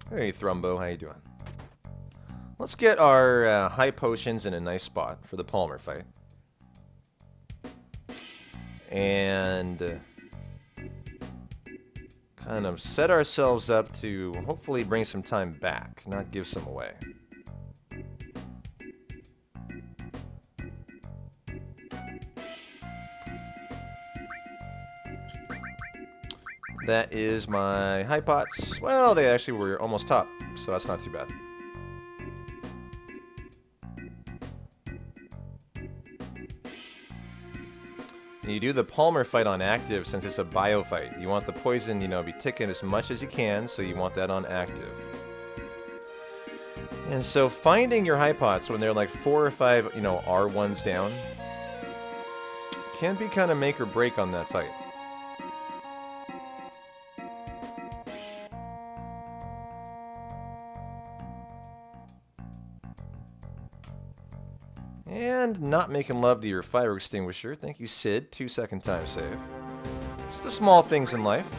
Hey, Thrumbo, how you doing? Let's get our high potions in a nice spot for the Palmer fight. And kind of set ourselves up to hopefully bring some time back, not give some away. That is my high pots. Well, they actually were almost top, so that's not too bad. You do the Palmer fight on active since it's a bio fight. You want the poison, you know, be ticking as much as you can, so you want that on active. And so finding your high pots when they're like 4 or 5, you know, R1s down can be kind of make or break on that fight. And not making love to your fire extinguisher. Thank you, Sid. 2-second time save. Just the small things in life.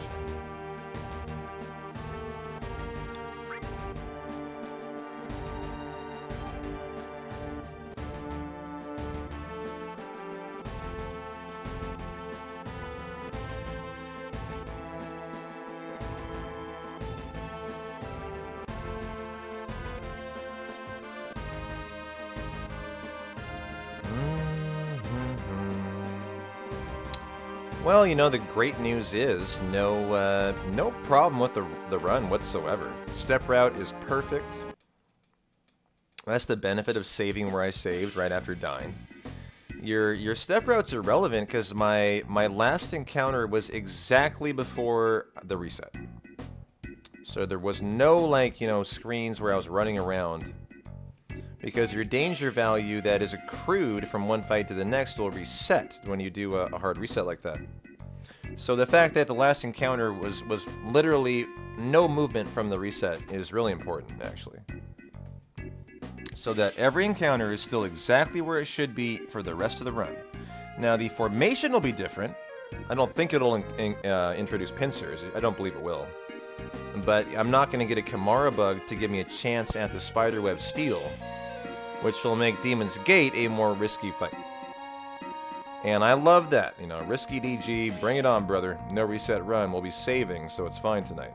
Well, you know, the great news is no problem with the run whatsoever. Step route is perfect. That's the benefit of saving where I saved right after dying. Your step route's irrelevant because my last encounter was exactly before the reset. So there was no, like, you know, screens where I was running around. Because your danger value that is accrued from one fight to the next will reset when you do a hard reset like that. So the fact that the last encounter was literally no movement from the reset is really important, actually. So that every encounter is still exactly where it should be for the rest of the run. Now, the formation will be different. I don't think it'll introduce pincers. I don't believe it will. But I'm not going to get a Kamara bug to give me a chance at the Spiderweb Steel, which will make Demon's Gate a more risky fight. And I love that. You know, risky DG, bring it on, brother. No reset run. We'll be saving, so it's fine tonight.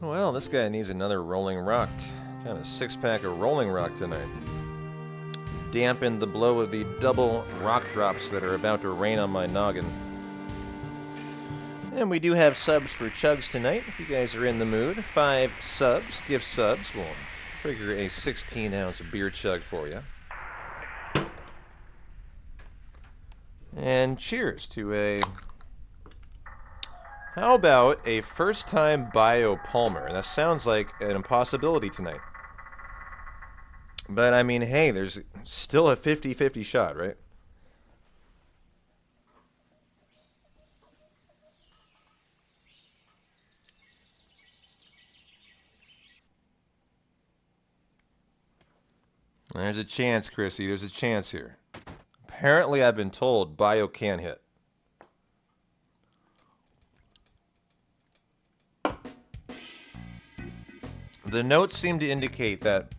Well, this guy needs another Rolling Rock. Got a 6-pack of Rolling Rock tonight. Dampen the blow of the double rock drops that are about to rain on my noggin. And we do have subs for chugs tonight, if you guys are in the mood. 5 subs, gift subs, will trigger a 16-ounce beer chug for you. And cheers to a... How about a first-time Bio Palmer? That sounds like an impossibility tonight. But, I mean, hey, there's still a 50-50 shot, right? There's a chance, Chrissy. There's a chance here. Apparently, I've been told Bio can hit. The notes seem to indicate that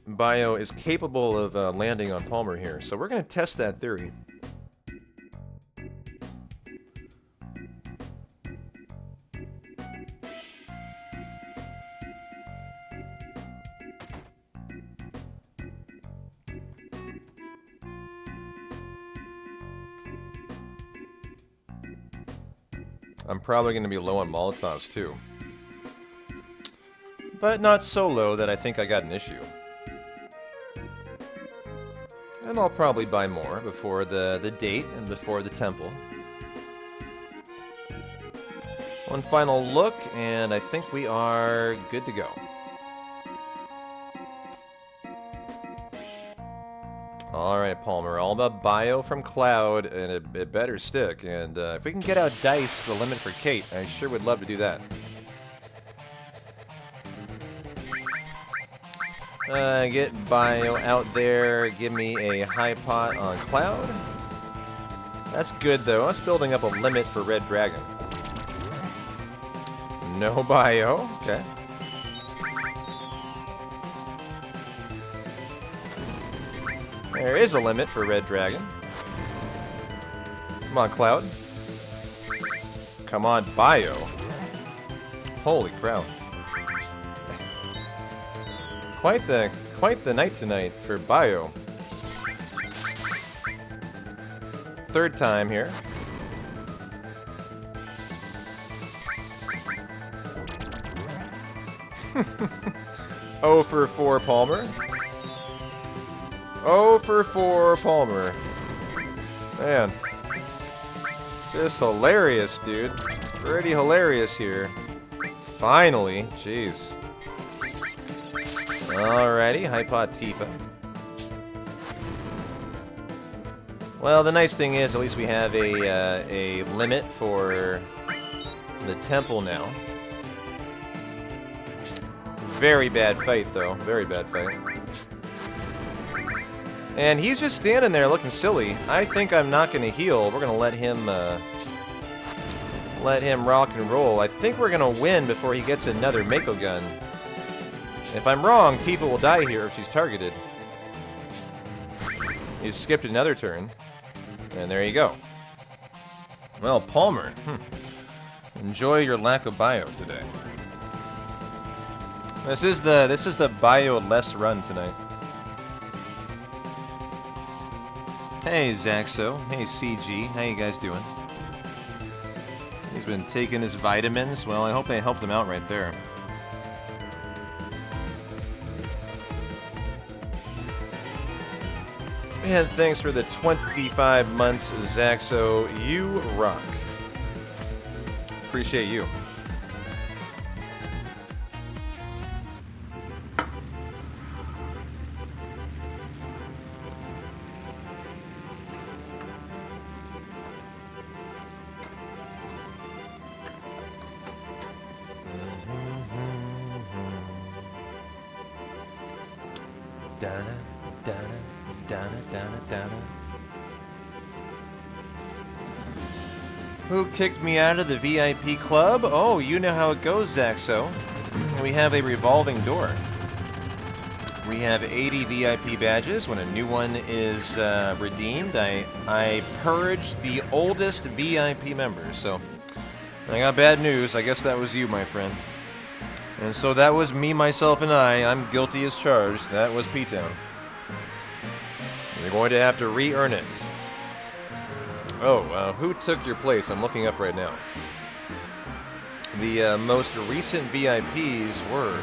Bio is capable of landing on Palmer here, so we're going to test that theory. I'm probably going to be low on Molotovs too. But not so low that I think I got an issue. And I'll probably buy more before the date and before the temple. One final look, and I think we are good to go. Alright, Palmer, all about Bio from Cloud, and it better stick. And if we can get out Dice, the limit for Kate, I sure would love to do that. Get Bio out there, give me a high pot on Cloud. That's good, though. That's building up a limit for Red Dragon. No Bio, okay. There is a limit for Red Dragon. Come on, Cloud. Come on, Bio. Holy crap. Quite the night tonight for Bio. Third time here. Oh for 4 Palmer. Oh for 4 Palmer. Man. Just hilarious, dude. Pretty hilarious here. Finally. Jeez. Alrighty, Hypot Tifa. Well, the nice thing is, at least we have a limit for the temple now. Very bad fight, though. Very bad fight. And he's just standing there looking silly. I think I'm not going to heal. We're going to let him rock and roll. I think we're going to win before he gets another Mako gun. If I'm wrong, Tifa will die here if she's targeted. He's skipped another turn. And there you go. Well, Palmer. Enjoy your lack of bio today. This is the bio-less run tonight. Hey, Zaxo. Hey, CG. How you guys doing? He's been taking his vitamins. Well, I hope they helped him out right there. And thanks for the 25 months, Zaxo. You rock. Appreciate you. Donna, Donna, Donna, Donna, Donna. Who kicked me out of the VIP club? Oh, you know how it goes, Zaxo. We have a revolving door. We have 80 VIP badges. When a new one is redeemed, I purge the oldest VIP members. So, I got bad news. I guess that was you, my friend. And so that was me, myself, and I. I'm guilty as charged. That was P-Town. You're going to have to re-earn it. Oh, who took your place? I'm looking up right now. The most recent VIPs were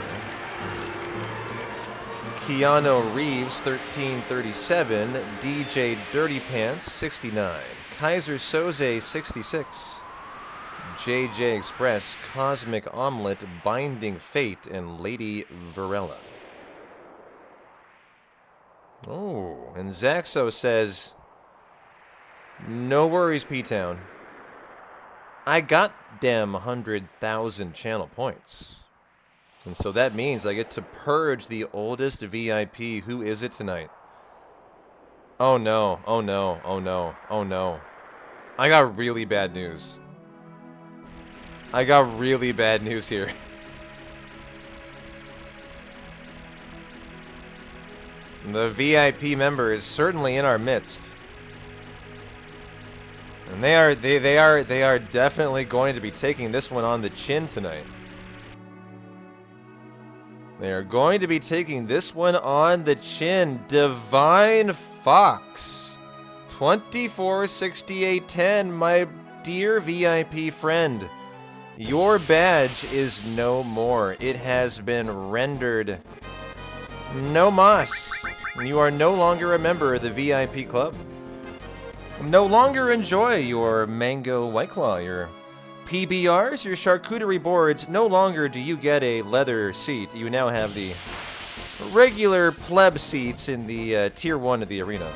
Keanu Reeves, 1337, DJ Dirty Pants, 69, Kaiser Soze, 66, JJ Express, Cosmic Omelet, Binding Fate, and Lady Varela. Oh, and Zaxo says, no worries, P-Town. I got them 100,000 channel points. And so that means I get to purge the oldest VIP. Who is it tonight? Oh no, oh no, oh no, oh no. I got really bad news. I got really bad news here. The VIP member is certainly in our midst. And they are definitely going to be taking this one on the chin tonight. They are going to be taking this one on the chin. Divine Fox. 246810, my dear VIP friend. Your badge is no more. It has been rendered no mas. You are no longer a member of the VIP club. No longer enjoy your mango White Claw, your PBRs, your charcuterie boards. No longer do you get a leather seat. You now have the regular pleb seats in the tier 1 of the arena.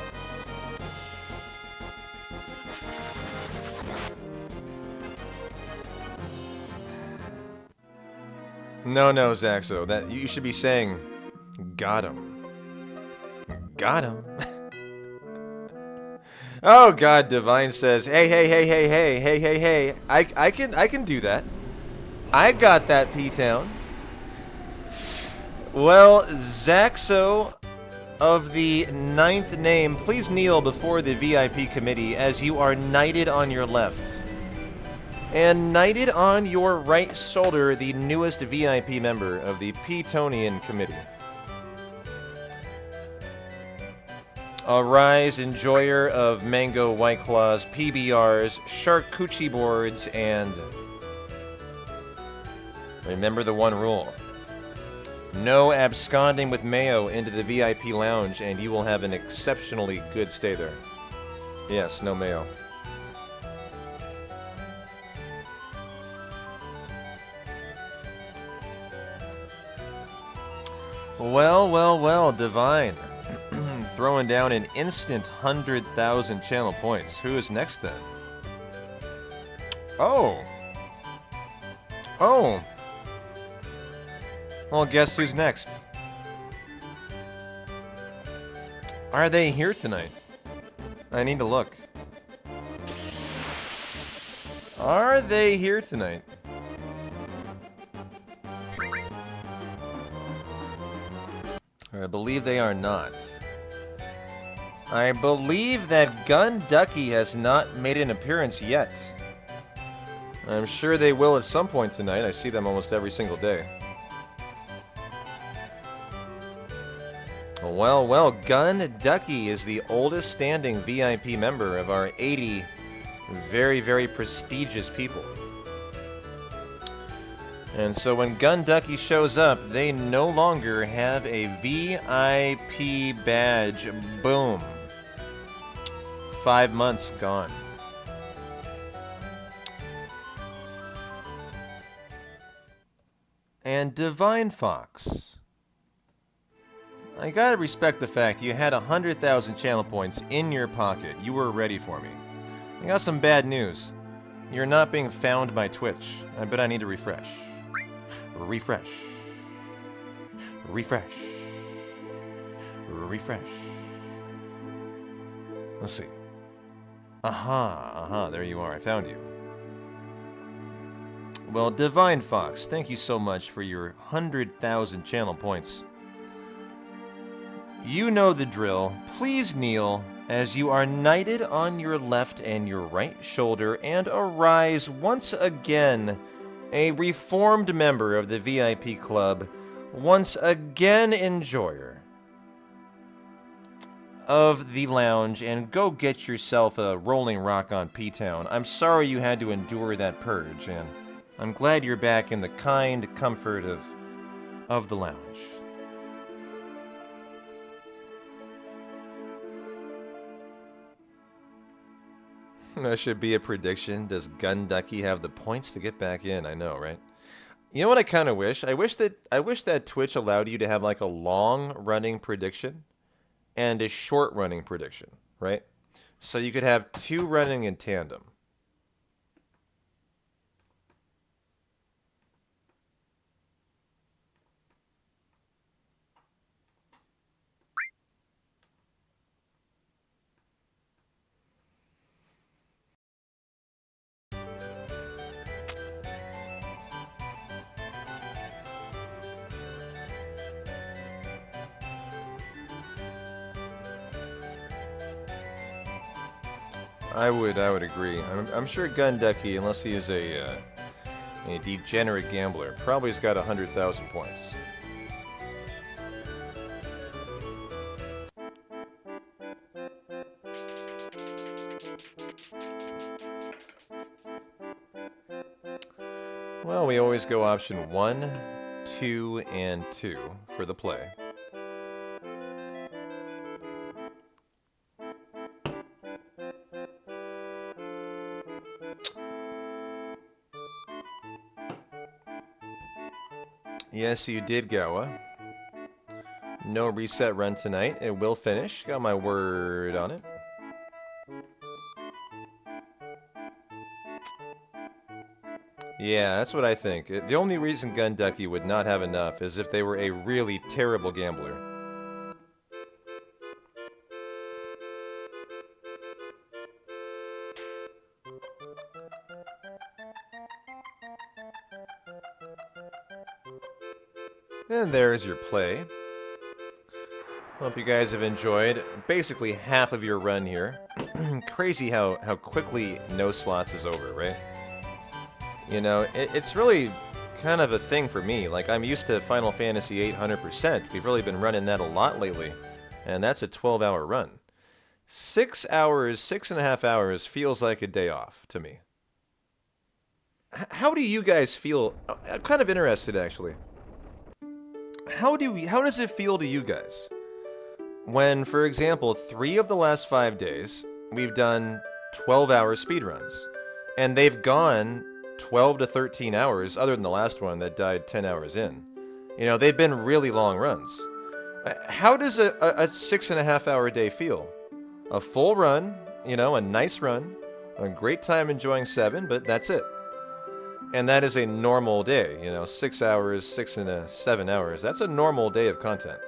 No, Zaxo. That you should be saying, got him. Got him. Oh God, Divine says, hey. I can do that. I got that, P-Town. Well, Zaxo, of the 9th name, please kneel before the VIP committee as you are knighted on your left. And knighted on your right shoulder, the newest VIP member of the Petonian Committee. Arise, enjoyer of mango White Claws, PBRs, charcuterie boards, and remember the one rule. No absconding with mayo into the VIP lounge, and you will have an exceptionally good stay there. Yes, no mayo. Well, well, well, Divine. Throwing down an instant 100,000 channel points. Who is next then? Oh. Oh. Well, guess who's next? Are they here tonight? I need to look. Are they here tonight? I believe they are not. I believe that Gun Ducky has not made an appearance yet. I'm sure they will at some point tonight. I see them almost every single day. Well, well, Gun Ducky is the oldest standing VIP member of our 80 very, very prestigious people. And so when Gun Ducky shows up, they no longer have a VIP badge. Boom. 5 months gone. And Divine Fox. I gotta respect the fact you had 100,000 channel points in your pocket. You were ready for me. I got some bad news. You're not being found by Twitch. I bet I need to refresh. Refresh. Refresh. Refresh. Let's see. Aha, there you are. I found you. Well, Divine Fox, thank you so much for your 100,000 channel points. You know the drill. Please kneel as you are knighted on your left and your right shoulder and arise once again, a reformed member of the VIP club, once again enjoyer of the lounge, and go get yourself a Rolling Rock on P-Town. I'm sorry you had to endure that purge, and I'm glad you're back in the kind comfort of the lounge. That should be a prediction. Does Gun Ducky have the points to get back in? I know, right? You know what I kind of wish? I wish that Twitch allowed you to have like a long-running prediction and a short-running prediction, right? So you could have two running in tandem. I would agree. I'm sure Gun Ducky, unless he is a degenerate gambler, probably has got 100,000 points. Well, we always go option 1, 2, and 2 for the play. Yes, you did, Gawa. No reset run tonight. It will finish. Got my word on it. Yeah, that's what I think. The only reason Gun Ducky would not have enough is if they were a really terrible gambler. And there's your play. Hope you guys have enjoyed basically half of your run here. Crazy how quickly no slots is over, right? You know, it's really kind of a thing for me. Like, I'm used to Final Fantasy VIII 100%. We've really been running that a lot lately. And that's a 12-hour run. 6 hours, 6.5 hours feels like a day off to me. How do you guys feel? I'm kind of interested, actually. How does it feel to you guys when, for example, 3 of the last 5 days, we've done 12-hour speedruns, and they've gone 12 to 13 hours, other than the last one that died 10 hours in. You know, they've been really long runs. How does a 6.5 hour day feel? A full run, you know, a nice run, a great time enjoying 7, but that's it. And that is a normal day, you know, 6 hours, 6 and 7 hours. That's a normal day of content.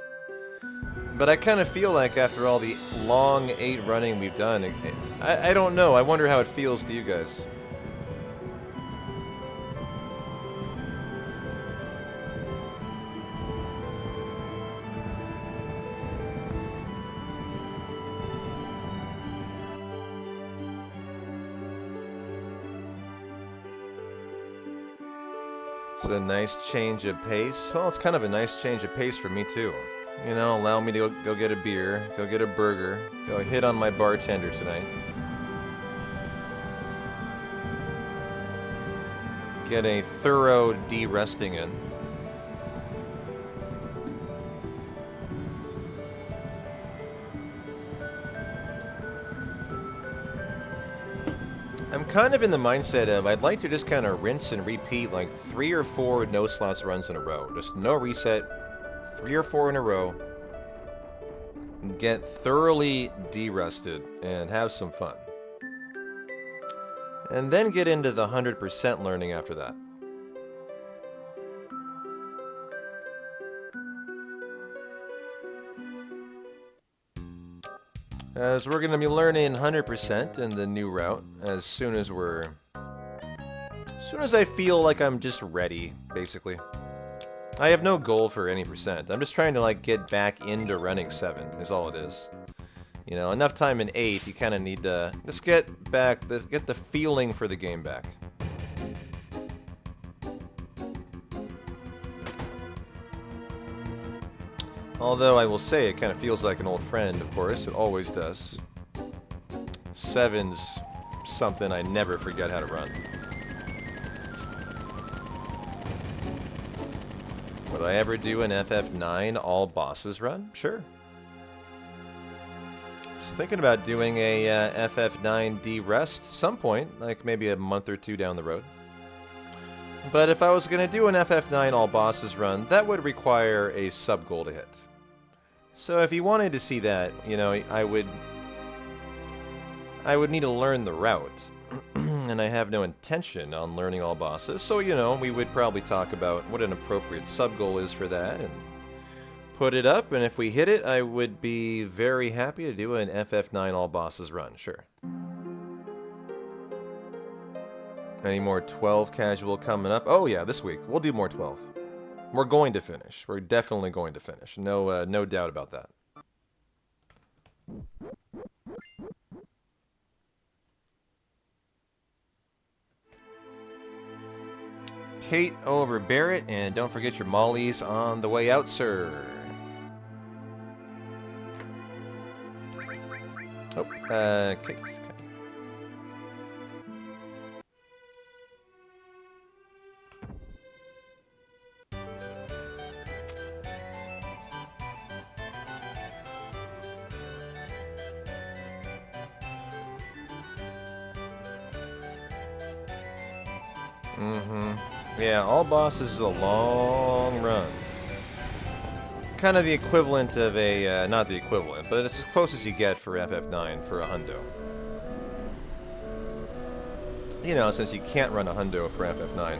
But I kind of feel like after all the long 8 running we've done, I don't know. I wonder how it feels to you guys. It's a nice change of pace. Well, it's kind of a nice change of pace for me too. You know, allow me to go get a beer, go get a burger, go hit on my bartender tonight. Get a thorough de-resting in. I'm kind of in the mindset of I'd like to just kind of rinse and repeat like 3 or 4 no slots runs in a row. Just no reset, 3 or 4 in a row. Get thoroughly de-rested and have some fun. And then get into the 100% learning after that. As we're going to be learning 100% in the new route as soon as I feel like I'm just ready, basically. I have no goal for any percent. I'm just trying to like get back into running 7 is all it is. You know, enough time in 8, you kind of need to just get the feeling for the game back. Although I will say it kind of feels like an old friend, of course. It always does. 7's something I never forget how to run. Would I ever do an FF9 all bosses run? Sure. Just thinking about doing a FF9 de-rest some point, like maybe a month or 2 down the road. But if I was going to do an FF9 all bosses run, that would require a sub-goal to hit. So if you wanted to see that, you know, I would need to learn the route. And I have no intention on learning all bosses, so, you know, we would probably talk about what an appropriate sub-goal is for that, and put it up, and if we hit it, I would be very happy to do an FF9 all bosses run, sure. Any more 12 casual coming up? Oh yeah, this week. We'll do more 12. We're going to finish. We're definitely going to finish. No doubt about that. Kate over Barrett, and don't forget your mollies on the way out, sir. Oh, Kate's. Yeah, all bosses is a long run. Kind of the equivalent of a, not the equivalent, but it's as close as you get for FF9 for a hundo. You know, since you can't run a hundo for FF9.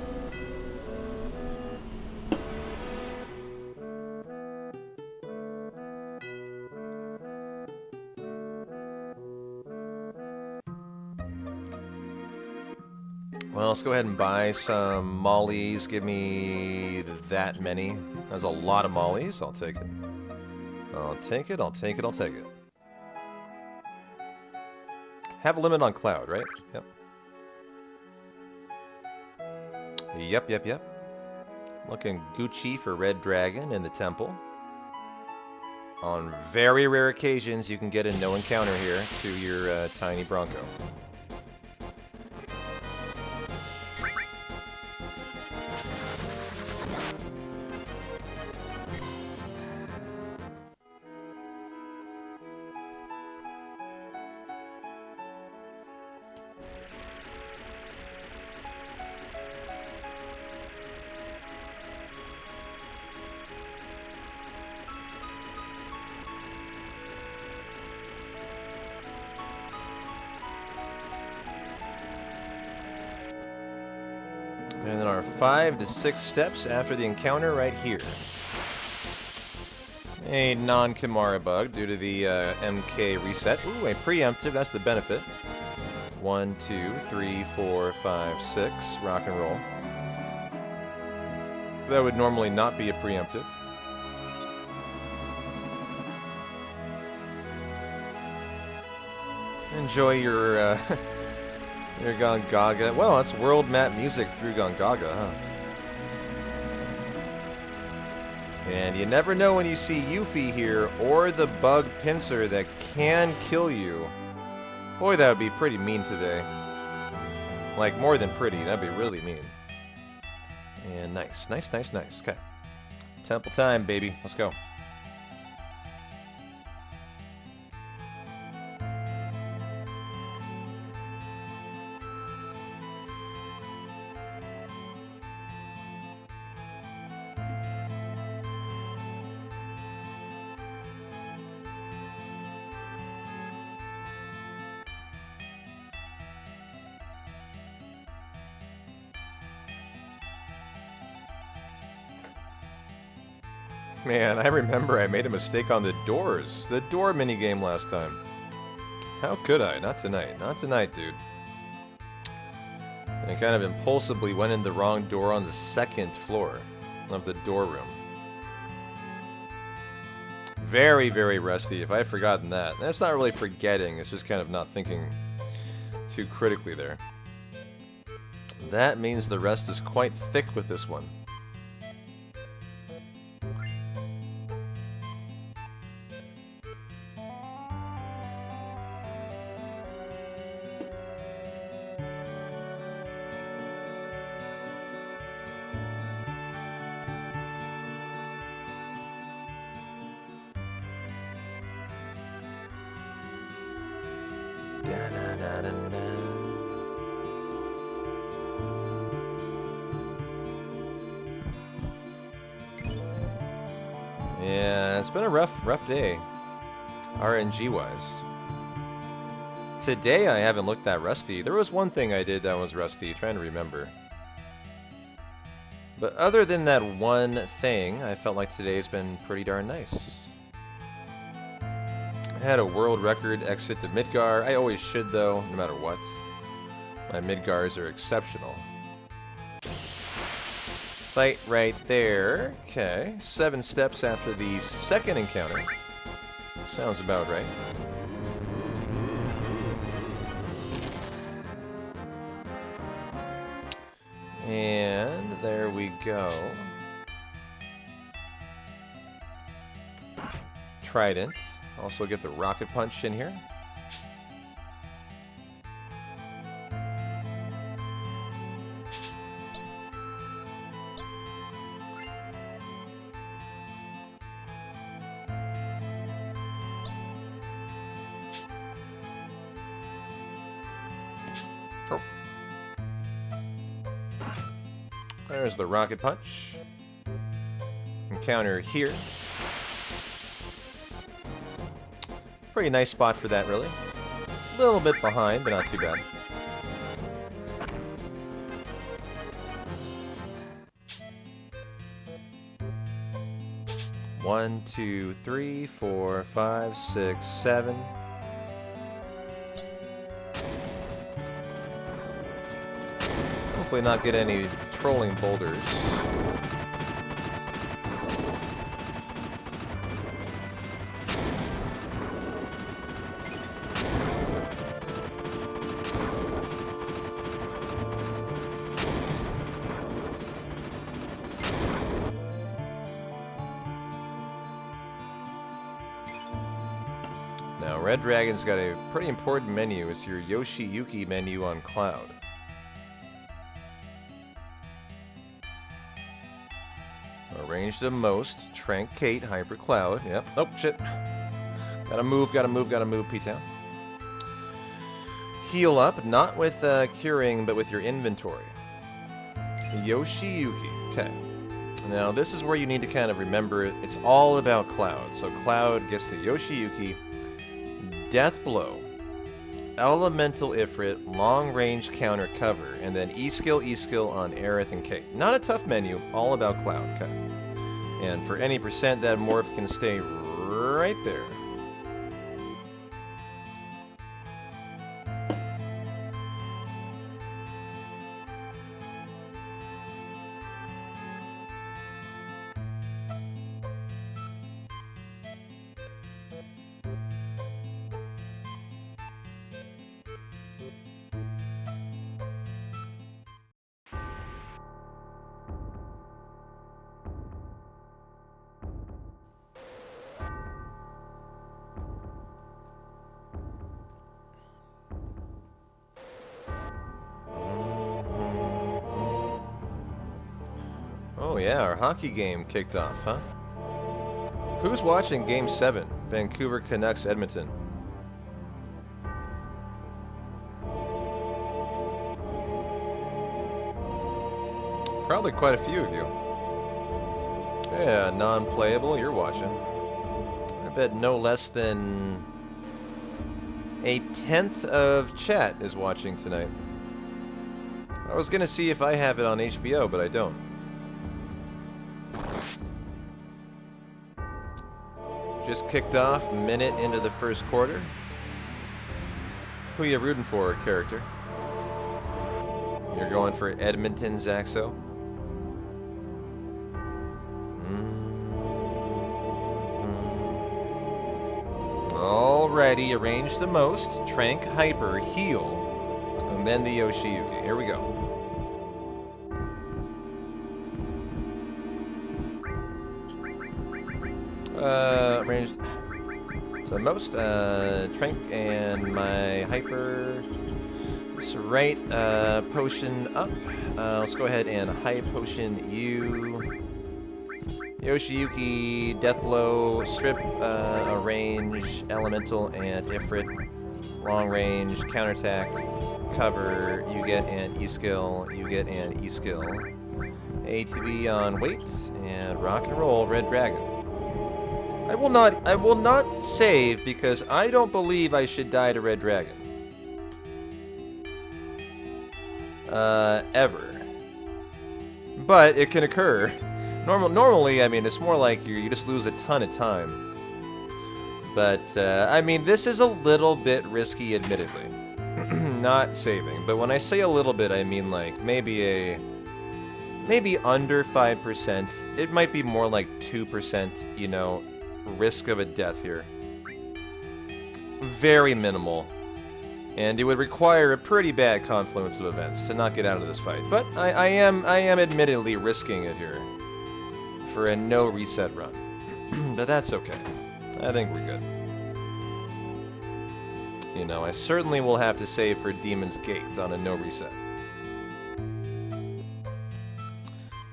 Well, let's go ahead and buy some mollies. Give me that many. That's a lot of mollies. I'll take it. I'll take it, I'll take it, I'll take it. Have a limit on Cloud, right? Yep. Yep. Looking Gucci for Red Dragon in the temple. On very rare occasions, you can get a no encounter here to your tiny Bronco. And then our 5 to 6 steps after the encounter right here. A non-Kimura bug due to the MK reset. Ooh, a preemptive, that's the benefit. 1, 2, 3, 4, 5, 6. Rock and roll. That would normally not be a preemptive. Enjoy your Gongaga. Well, that's world map music through Gongaga, huh? And you never know when you see Yuffie here, or the bug pincer that can kill you. Boy, that would be pretty mean today. Like, more than pretty, that'd be really mean. And nice. Okay. Temple time, baby. Let's go. Man, I remember I made a mistake on the doors. The door minigame last time. How could I? Not tonight. Not tonight, dude. And I kind of impulsively went in the wrong door on the 2nd floor of the door room. Very, very rusty. If I had forgotten that. That's not really forgetting. It's just kind of not thinking too critically there. That means the rest is quite thick with this one. Yeah, it's been a rough day, RNG-wise. Today I haven't looked that rusty. There was one thing I did that was rusty, trying to remember. But other than that one thing, I felt like today's been pretty darn nice. I had a world record exit to Midgar. I always should though, no matter what. My Midgars are exceptional. Fight right there. Okay, 7 steps after the 2nd encounter. Sounds about right. And there we go. Trident. Also get the rocket punch in here. Oh. There's the rocket punch. Encounter here. Pretty nice spot for that, really. A little bit behind, but not too bad. One, 2, 3, 4, 5, 6, 7. Hopefully not get any trolling boulders. Now, Red Dragon's got a pretty important menu. It's your Yoshi-Yuki menu on Cloud. Arrange the most. Trank Kate, Hyper Cloud. Yep. Oh, shit. Gotta move, P-Town. Heal up, not with curing, but with your inventory. Yoshi-Yuki. Okay. Now, this is where you need to kind of remember it. It's all about Cloud. So Cloud gets the Yoshi-Yuki, Death Blow, Elemental Ifrit, Long Range Counter Cover, and then E-Skill on Aerith and Kate. Not a tough menu, all about Cloud. Okay. And for any percent, that morph can stay right there. Oh yeah, our hockey game kicked off, huh? Who's watching Game 7, Vancouver Canucks Edmonton? Probably quite a few of you. Yeah, non-playable, you're watching. I bet no less than a tenth of chat is watching tonight. I was gonna see if I have it on HBO, but I don't. Just kicked off, minute into the first quarter. Who you rooting for, character? You're going for Edmonton, Zaxo? Alrighty, arrange the most. Trank, Hyper, Heal, and then the Yoshi-Yuki. Here we go. Arranged to most, Trank and my Hyper. So right, potion up. Let's go ahead and high potion you. Yoshi-Yuki, Death Blow, Strip, Arrange, Elemental, and Ifrit. Long range, counterattack, cover, you get an E-Skill, you get an E-Skill. ATB on wait, and rock and roll, Red Dragon. I will not save because I don't believe I should die to Red Dragon. Ever. But it can occur. Normally, I mean, it's more like you just lose a ton of time. But, I mean, this is a little bit risky, admittedly. Not saving. But when I say a little bit, I mean, like, maybe under 5%. It might be more like 2%, you know, risk of a death here. Very minimal. And it would require a pretty bad confluence of events to not get out of this fight. But I am admittedly risking it here for a no reset run. But that's okay. I think we're good. You know, I certainly will have to save for Demon's Gate on a no reset.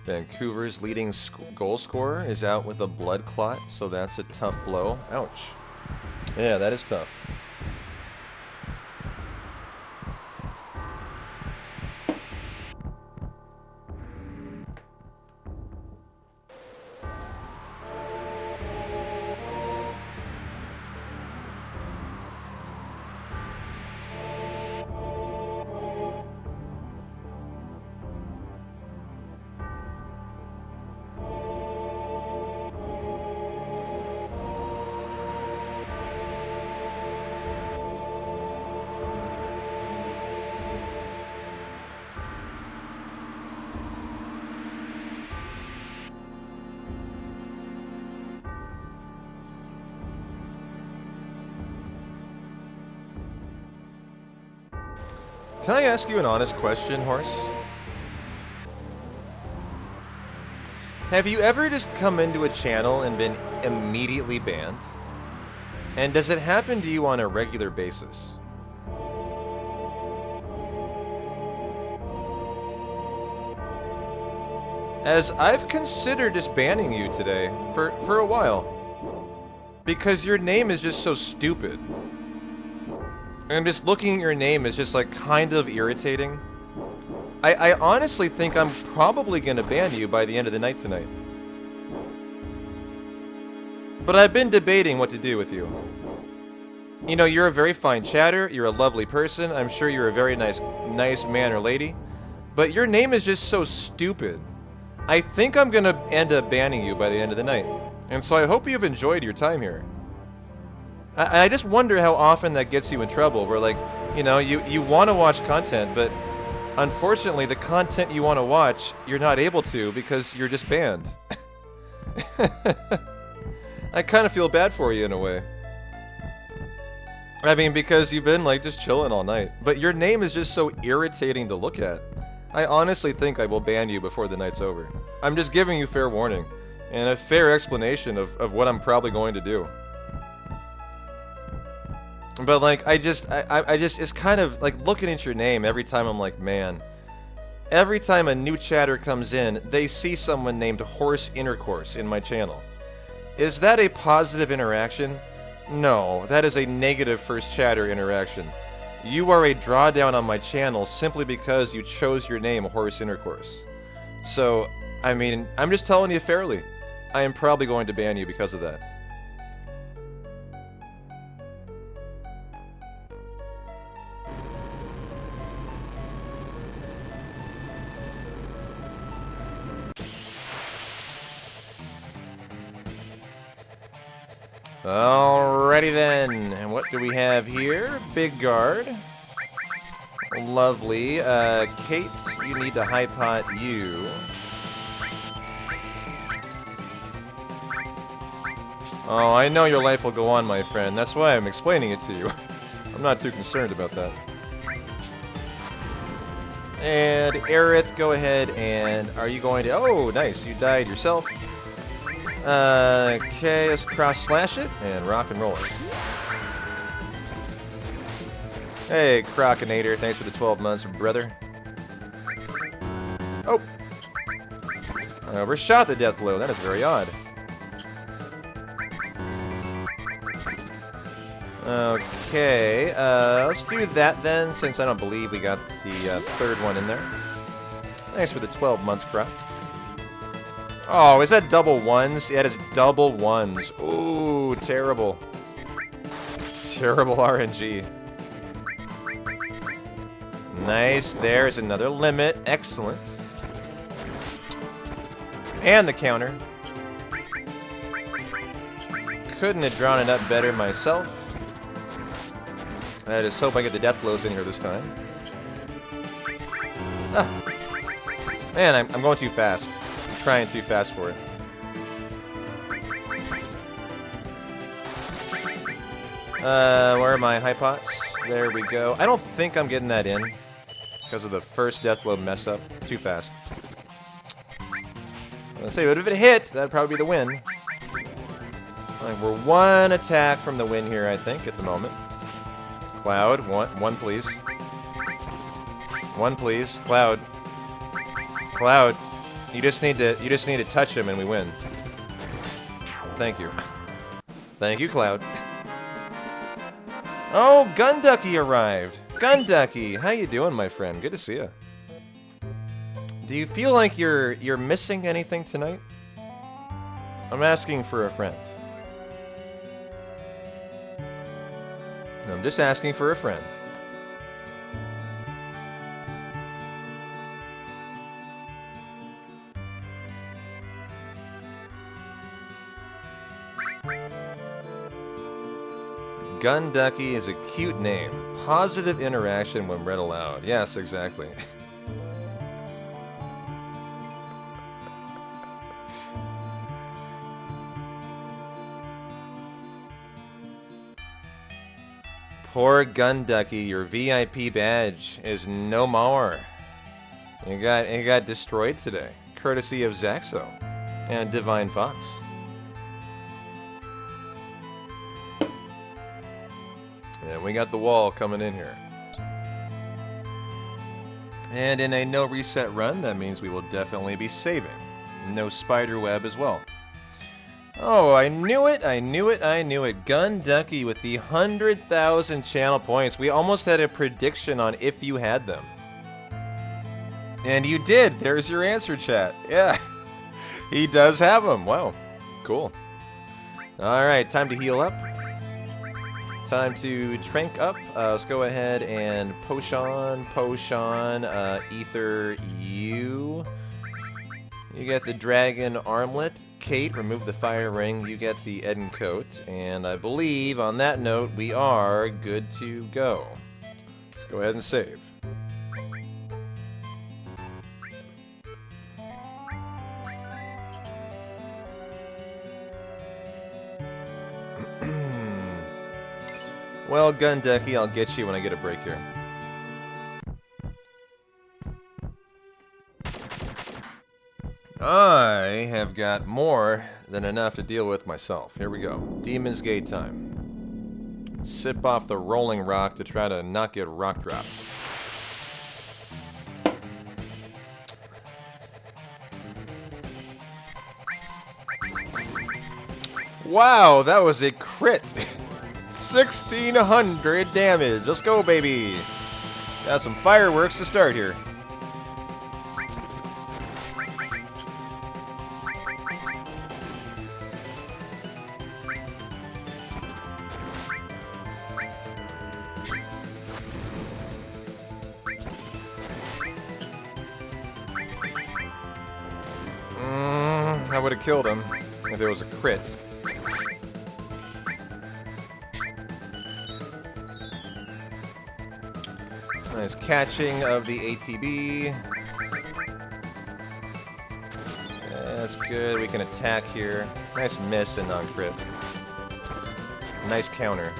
Vancouver's leading goal scorer is out with a blood clot, so that's a tough blow. Ouch. Yeah, that is tough. Can I ask you an honest question, Horse? Have you ever just come into a channel and been immediately banned? And does it happen to you on a regular basis? As I've considered just banning you today for a while. Because your name is just so stupid. And just looking at your name is just like kind of irritating. I honestly think I'm probably gonna ban you by the end of the night tonight. But I've been debating what to do with you. You know, you're a very fine chatter, you're a lovely person, I'm sure you're a very nice man or lady. But your name is just so stupid. I think I'm gonna end up banning you by the end of the night. And so I hope you've enjoyed your time here. I just wonder how often that gets you in trouble, where like, you know, you want to watch content, but unfortunately the content you want to watch, you're not able to because you're just banned. I kind of feel bad for you in a way. I mean, because you've been like just chilling all night, but your name is just so irritating to look at. I honestly think I will ban you before the night's over. I'm just giving you fair warning and a fair explanation of what I'm probably going to do. But like, I just, it's kind of like looking at your name every time I'm like, man, every time a new chatter comes in, they see someone named Horse Intercourse in my channel. Is that a positive interaction? No, that is a negative first chatter interaction. You are a drawdown on my channel simply because you chose your name, Horse Intercourse. So, I mean, I'm just telling you fairly. I am probably going to ban you because of that. Alrighty then, and what do we have here? Big guard. Lovely. Kate, you need to high pot you. Oh, I know your life will go on, my friend. That's why I'm explaining it to you. I'm not too concerned about that. And Aerith, go ahead and are you going to... Oh, nice. You died yourself. Okay, let's cross-slash it and rock and roll it. Hey, Crocinator, thanks for the 12 months, brother. Oh! Overshot the death blow, that is very odd. Okay, let's do that then, since I don't believe we got the third one in there. Thanks for the 12 months, Croc. Oh, is that double ones? Yeah, it is double ones. Ooh, terrible. Terrible RNG. Nice, there's another limit. Excellent. And the counter. Couldn't have drawn it up better myself. I just hope I get the death blows in here this time. Ah. Man, I'm going too fast. Trying too fast for it. Where are my high pots? There we go. I don't think I'm getting that in because of the first death blow mess up. Too fast. I'm gonna say, but if it hit, that'd probably be the win. Like, we're one attack from the win here, I think, at the moment. Cloud, one please. One please, Cloud. Cloud. You just need to touch him and we win. Thank you. Thank you, Cloud. Oh, Gunducky arrived. Gunducky, how you doing, my friend? Good to see you. Do you feel like you're missing anything tonight? I'm asking for a friend. I'm just asking for a friend. Gunducky is a cute name. Positive interaction when read aloud. Yes, exactly. Poor Gunducky, your VIP badge is no more. It got destroyed today, courtesy of Zaxo and Divine Fox. And we got the wall coming in here. And in a no reset run, that means we will definitely be saving. No spider web as well. Oh, I knew it, I knew it, I knew it. Gun Ducky with the 100,000 channel points. We almost had a prediction on if you had them. And you did. There's your answer, chat. Yeah, he does have them. Wow, cool. All right, time to heal up. Time to trank up. Let's go ahead and potion, ether you. You get the dragon armlet. Kate, remove the fire ring. You get the Eden coat. And I believe on that note, we are good to go. Let's go ahead and save. Well, Gun Ducky, I'll get you when I get a break here. I have got more than enough to deal with myself. Here we go. Demon's Gate time. Sip off the rolling rock to try to not get rock dropped. Wow, that was a crit. 1,600 damage. Let's go, baby. Got some fireworks to start here. I would have killed him if it was a crit. Nice catching of the ATB. Yeah, that's good. We can attack here. Nice miss and non-crit. Nice counter.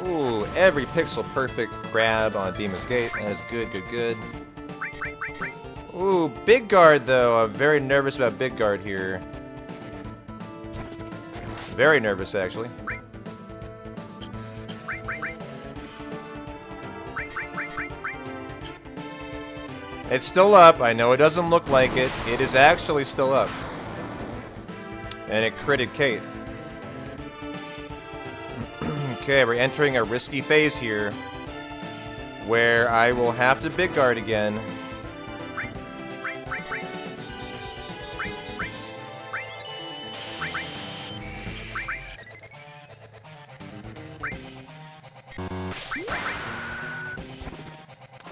Ooh, every pixel perfect grab on Demon's Gate. That is good, good, good. Ooh, Big Guard though. I'm very nervous about Big Guard here. Very nervous, actually. It's still up. I know it doesn't look like it. It is actually still up. And it critted Kate. Okay, we're entering a risky phase here, where I will have to Big Guard again.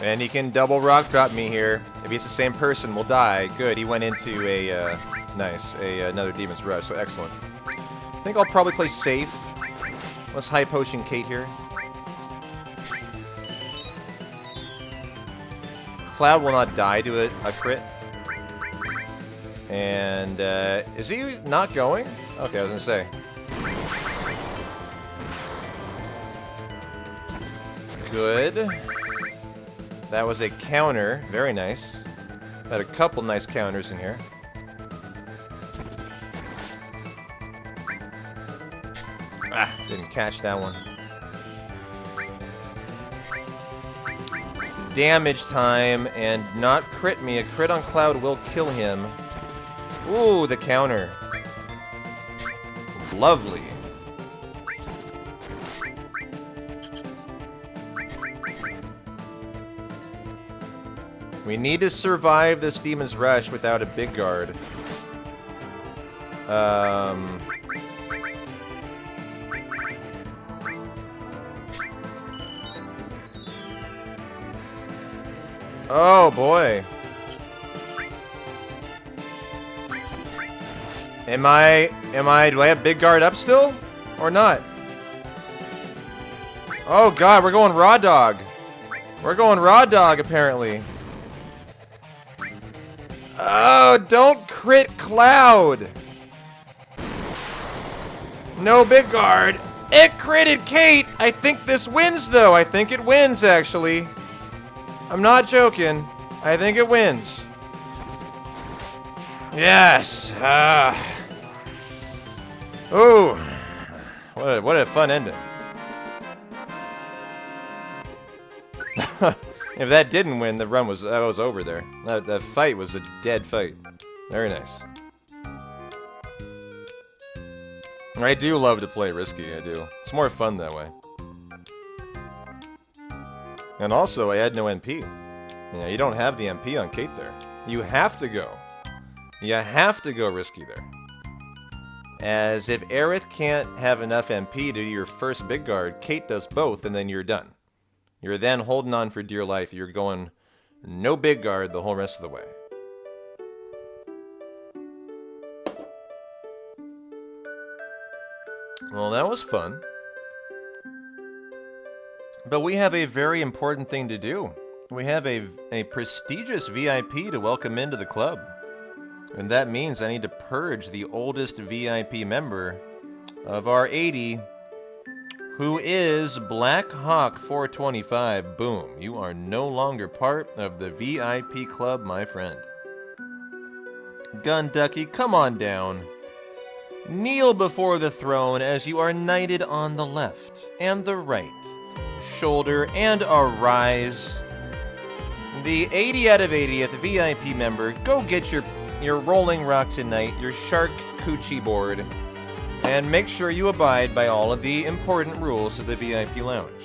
And he can double rock drop me here. If he's the same person, we'll die. Good, he went into a, another Demon's Rush, so excellent. I think I'll probably play safe. Let's high potion Kate here. Cloud will not die to a crit. And, is he not going? Okay, I was gonna say. Good. That was a counter. Very nice. Had a couple nice counters in here. Ah, didn't catch that one. Damage time and not crit me. A crit on Cloud will kill him. Ooh, the counter. Lovely. We need to survive this Demon's Rush without a Big Guard. Oh boy. Do I have Big Guard up still? Or not? Oh god, we're going Raw Dog. We're going Raw Dog apparently. Oh, don't crit Cloud! No Big Guard. It critted Kate! I think this wins, though. I think it wins, actually. I'm not joking. I think it wins. Yes! Ooh. What a fun ending. If that didn't win, the run was over there. That fight was a dead fight. Very nice. I do love to play risky, I do. It's more fun that way. And also, I had no NP. Yeah, you don't have the MP on Kate there. You have to go. You have to go risky there. As if Aerith can't have enough MP to do your first big guard, Kate does both, and then you're done. You're then holding on for dear life. You're going no big guard the whole rest of the way. Well, that was fun. But we have a very important thing to do. We have a prestigious VIP to welcome into the club. And that means I need to purge the oldest VIP member of our 80, who is Black Hawk 425. Boom. You are no longer part of the VIP club, my friend. Gun Ducky, come on down. Kneel before the throne as you are knighted on the left and the right shoulder and arise. The 80 out of 80th VIP member, go get your Rolling Rock tonight, your Shark Coochie board, and make sure you abide by all of the important rules of the VIP lounge.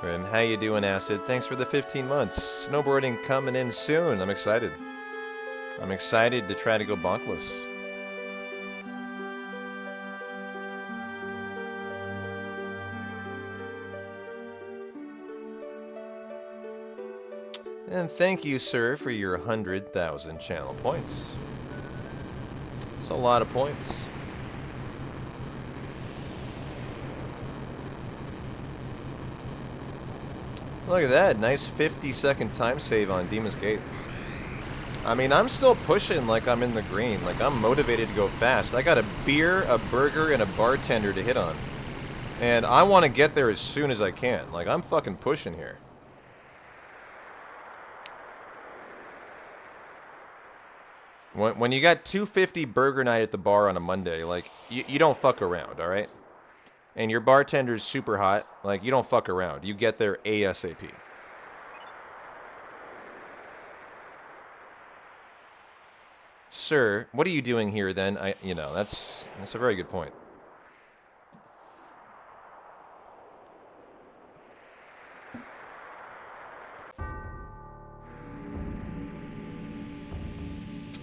And how you doing, Acid? Thanks for the 15 months. Snowboarding coming in soon. I'm excited. I'm excited to try to go bonkless. And thank you, sir, for your 100,000 channel points. It's a lot of points. Look at that. Nice 50-second time save on Demon's Gate. I mean, I'm still pushing like I'm in the green. Like, I'm motivated to go fast. I got a beer, a burger, and a bartender to hit on. And I want to get there as soon as I can. Like, I'm fucking pushing here. When you got 250 burger night at the bar on a Monday, like, you don't fuck around, alright? And your bartender's super hot, like, you don't fuck around. You get there ASAP. Sir, what are you doing here then? That's a very good point.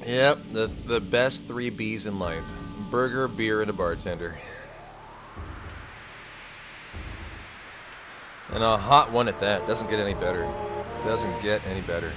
Yep, the best 3 B's in life. Burger, beer, and a bartender. And a hot one at that. Doesn't get any better. Doesn't get any better.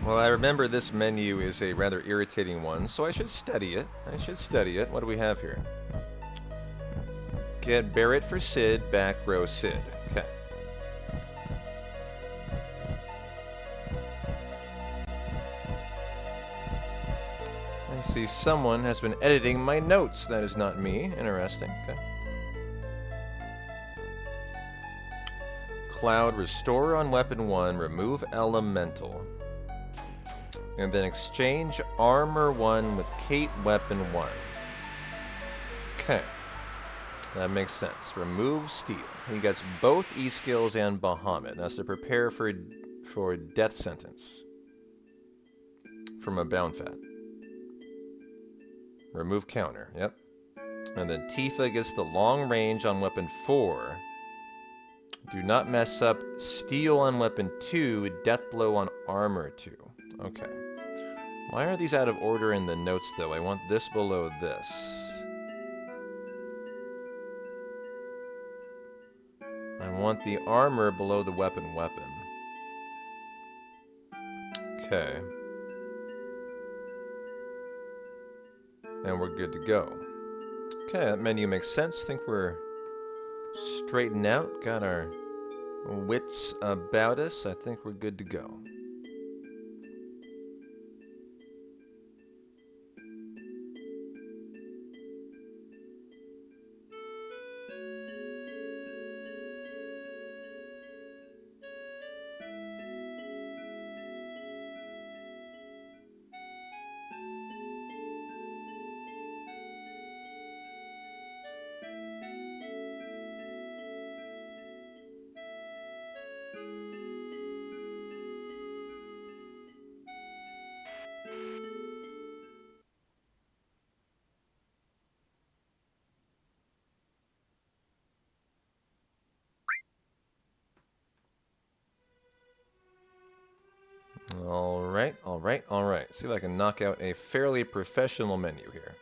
Well, I remember this menu is a rather irritating one, so I should study it. What do we have here? Get Barrett for Sid, back row Sid. Okay. I see someone has been editing my notes. That is not me. Interesting. Okay. Cloud, restore on weapon 1, remove elemental. And then exchange armor 1 with Kate weapon 1. Okay. That makes sense. Remove steel. He gets both E-skills and Bahamut. That's to prepare for death sentence. From a bound fat. Remove counter. Yep. And then Tifa gets the long range on weapon 4. Do not mess up steel on weapon 2, death blow on armor 2. Okay. Why are these out of order in the notes, though? I want this below this. I want the armor below the weapon. Okay. And we're good to go. Okay, that menu makes sense. Think we're straightened out. Got our wits about us, I think we're good to go. Alright, alright, alright. See if I can knock out a fairly professional menu here.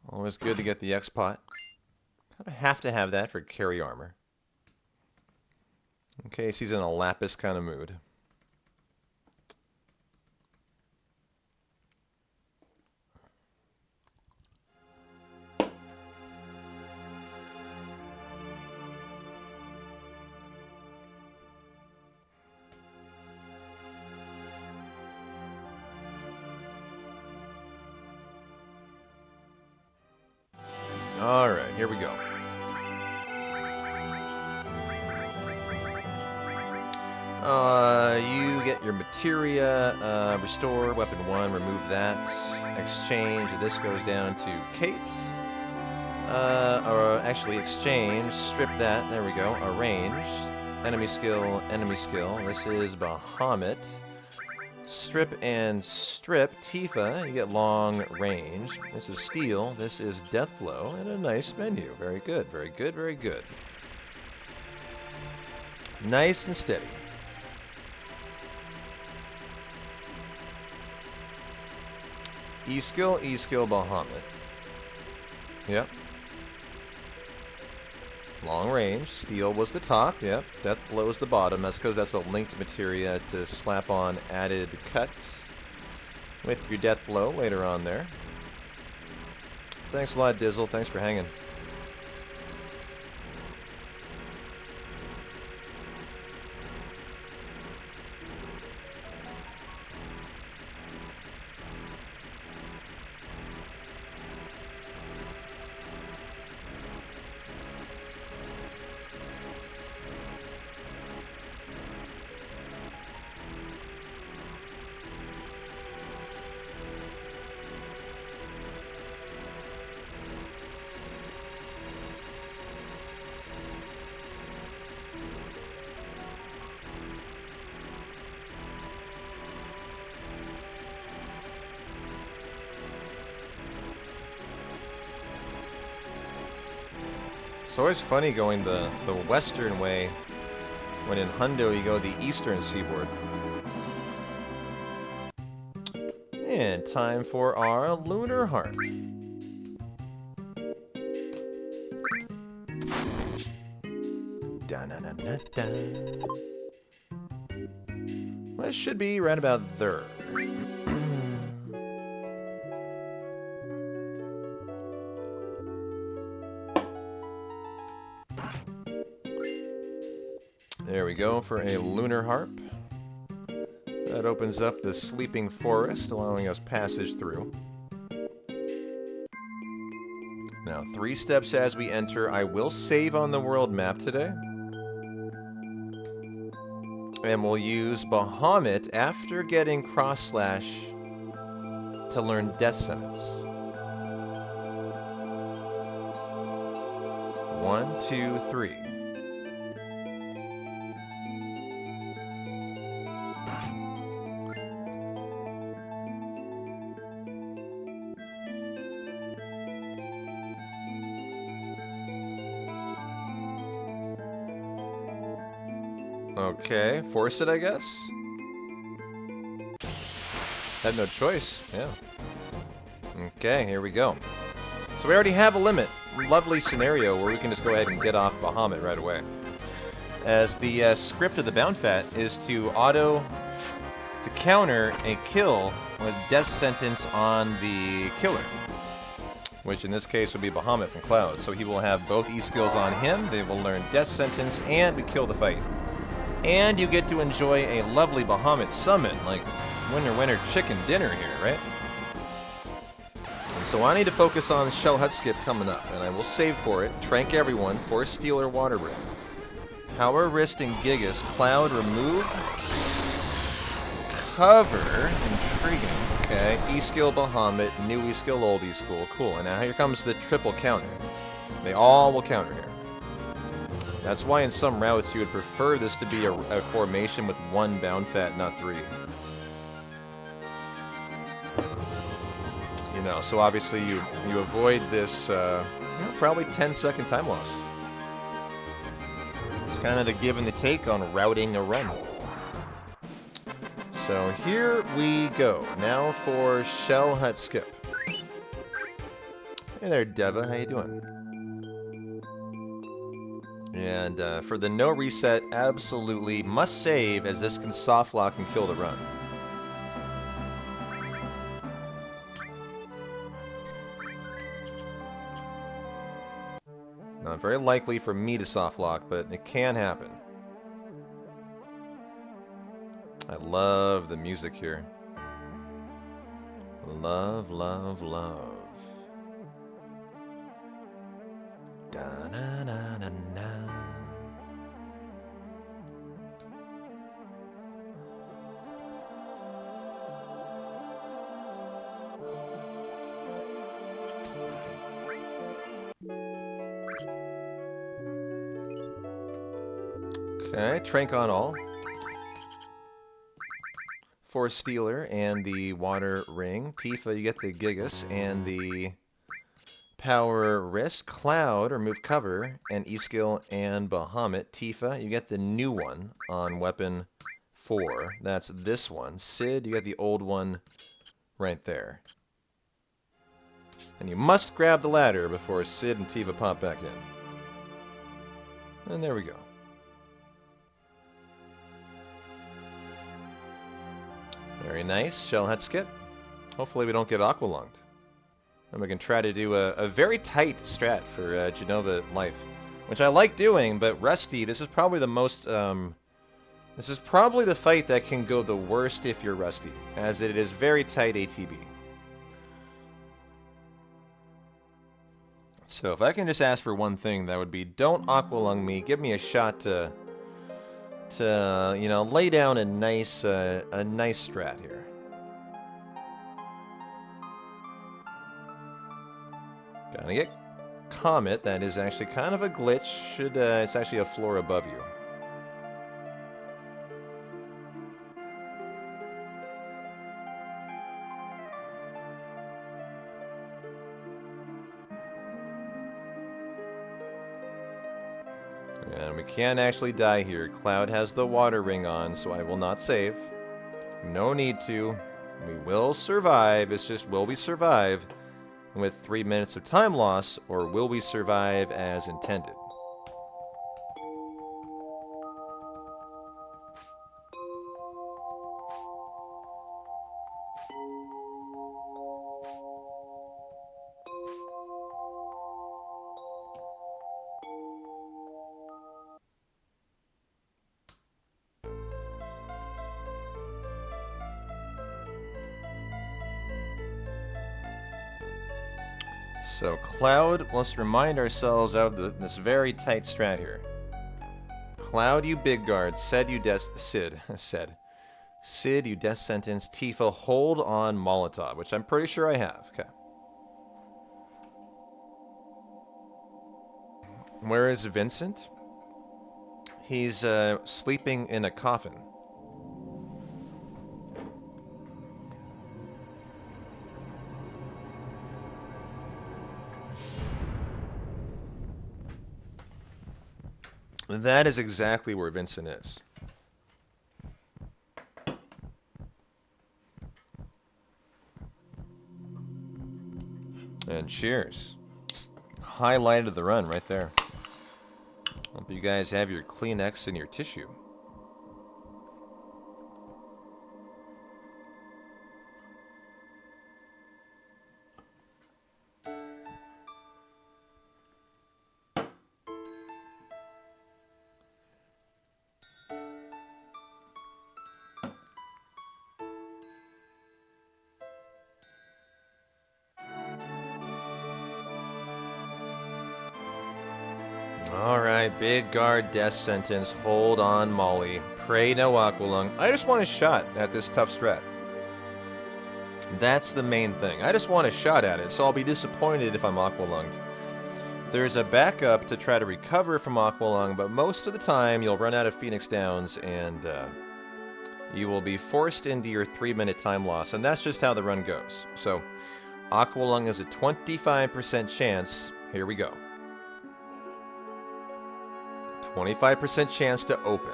Always good to get the X-Pot. Kind of have to have that for carry armor. In case he's in a Lapis kind of mood. Alright, here we go. You get your materia, restore, weapon 1, remove that, exchange, this goes down to Kate. Or actually exchange, strip that, there we go, arrange, enemy skill, this is Bahamut. Strip and strip, Tifa, you get long range. This is steel, this is death blow, and a nice menu. Very good, very good, very good. Nice and steady. E-skill, Bahamut. Yep. Long range, steel was the top, yep. Death blow is the bottom. That's because that's a linked materia to slap on added cut with your death blow later on there. Thanks a lot, Dizzle. Thanks for hanging. It's always funny going the western way when in Hundo you go the eastern seaboard. And time for our lunar harp. Well, it should be right about there. There we go for a lunar harp. That opens up the sleeping forest, allowing us passage through. Now, 3 steps as we enter. I will save on the world map today. And we'll use Bahamut after getting cross slash to learn death sentence. 1, 2, 3. Okay, force it, I guess. Had no choice, yeah. Okay, here we go. So we already have a limit. Lovely scenario where we can just go ahead and get off Bahamut right away. As the script of the Bound Fat is to counter a kill with death sentence on the killer, which in this case would be Bahamut from Cloud. So he will have both E-skills on him, they will learn death sentence, and we kill the fight. And you get to enjoy a lovely Bahamut summon, like winner chicken dinner here, right? And so I need to focus on Shell Hut Skip coming up, and I will save for it. Trank everyone, Force Stealer, Water Ring. Power Wrist and Gigas, Cloud remove. Cover, intriguing. Okay, E-skill Bahamut, new E-skill, old E-skill, cool. And now here comes the triple counter. They all will counter here. That's why in some routes you would prefer this to be a formation with one Bound Fat, not three. You know, so obviously you avoid this, probably 10-second time loss. It's kind of the give and the take on routing a run. So here we go. Now for Shell Hut Skip. Hey there, Deva. How you doing? And for the no reset, absolutely must save, as this can soft lock and kill the run. Not very likely for me to soft lock, but it can happen. I love the music here. Love, love, love. Da-na-na-na-na. Okay, Trank on all. Force Stealer and the Water Ring. Tifa, you get the Gigas and the Power Wrist. Cloud, remove cover, and E-skill and Bahamut. Tifa, you get the new one on weapon 4. That's this one. Sid, you get the old one right there. And you must grab the ladder before Sid and Tifa pop back in. And there we go. Very nice. Shell Hut Skip. Hopefully we don't get aqualunged. And we can try to do a very tight strat for Genova Life, which I like doing, but Rusty, this is probably the most... this is probably the fight that can go the worst if you're Rusty, as it is very tight ATB. So if I can just ask for one thing, that would be don't aqualung me. Give me a shot to you know, lay down a nice strat here. Gonna get Comet. That is actually kind of a glitch. It's actually a floor above you. And we can't actually die here. Cloud has the Water Ring on, so I will not save. No need to. We will survive. It's just, will we survive with 3 minutes of time loss, or will we survive as intended? So Cloud, let's remind ourselves of this very tight strat here. Cloud, you big guard. Sid, you death sentence. Tifa, hold on Molotov, which I'm pretty sure I have. Okay. Where is Vincent? He's sleeping in a coffin. That is exactly where Vincent is. And cheers. Highlight of the run right there. Hope you guys have your Kleenex and your tissue. Alright, big guard death sentence. Hold on, Molly. Pray no Aqualung. I just want a shot at this tough strat. That's the main thing. I just want a shot at it, so I'll be disappointed if I'm Aqualunged. There's a backup to try to recover from Aqualung, but most of the time you'll run out of Phoenix Downs and you will be forced into your 3-minute time loss, and that's just how the run goes. So, Aqualung is a 25% chance. Here we go. 25% chance to open.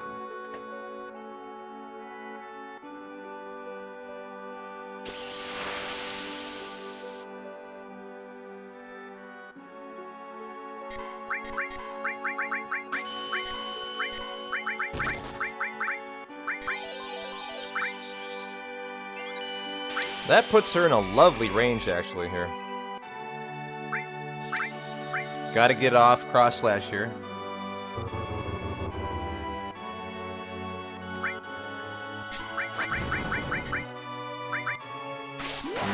That puts her in a lovely range, actually, here. Gotta get off cross slash here.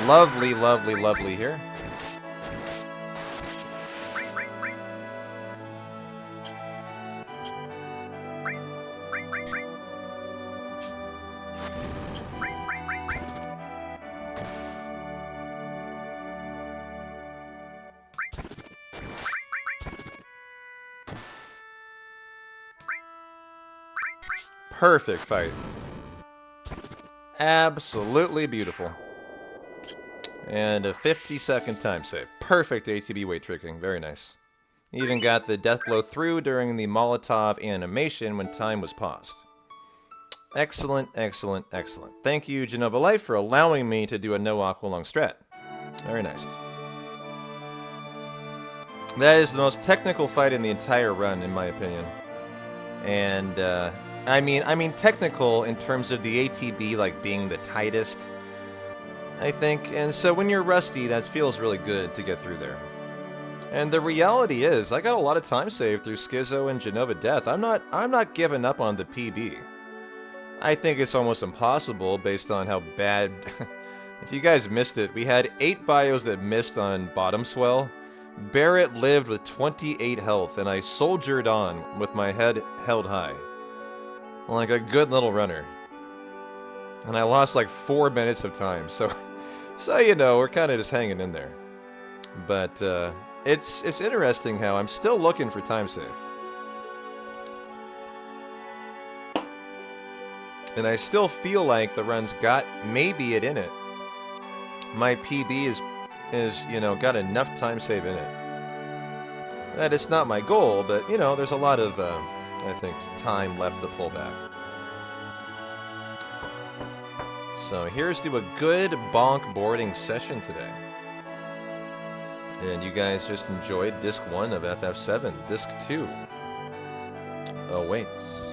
Lovely, lovely, lovely here. Perfect fight. Absolutely beautiful. And a 50-second time save. Perfect ATB weight tricking. Very nice. Even got the death blow through during the Molotov animation when time was paused. Excellent, excellent, excellent. Thank you, Genova Life, for allowing me to do a no Aqualung strat. Very nice. That is the most technical fight in the entire run, in my opinion. And, I mean technical in terms of the ATB, like, being the tightest, I think. And so when you're rusty, that feels really good to get through there. And the reality is, I got a lot of time saved through Schizo and Genova Death. I'm not giving up on the PB. I think it's almost impossible based on how bad... If you guys missed it, we had 8 bios that missed on Bottom Swell. Barrett lived with 28 health, and I soldiered on with my head held high. Like a good little runner. And I lost like 4 minutes of time, so you know, we're kind of just hanging in there. But it's interesting how I'm still looking for time save. And I still feel like the run's got maybe it in it. My PB is you know, got enough time save in it. That it's not my goal, but you know, there's a lot of I think time left to pull back. So here's to a good bonk boarding session today. And you guys just enjoyed Disc 1 of FF7. Disc 2 awaits.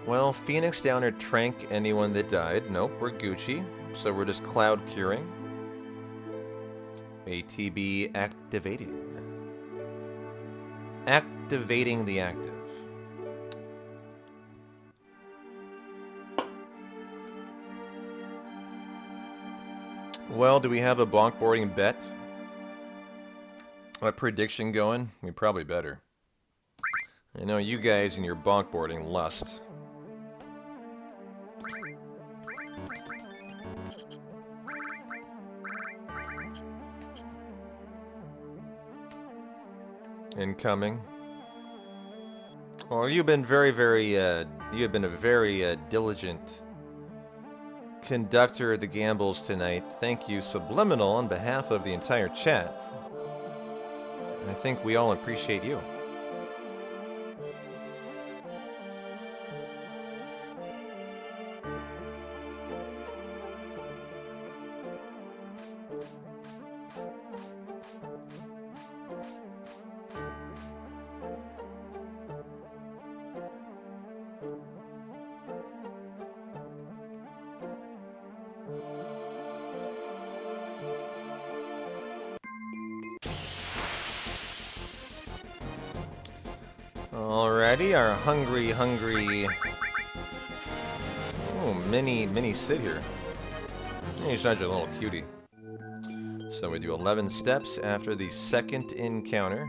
Well, Phoenix Downer trank anyone that died. Nope, we're Gucci. So we're just cloud curing. ATB activating. Activating the active. Well, do we have a bonk boarding bet? A prediction going? We probably better. I know you guys and your bonk boarding lust. Incoming. Well, you've been very, very, you have been a very diligent conductor of the gambles tonight. Thank you, Subliminal, on behalf of the entire chat. I think we all appreciate you. Alrighty, our hungry... Oh, mini Sid here. He's such a little cutie. So we do 11 steps after the second encounter.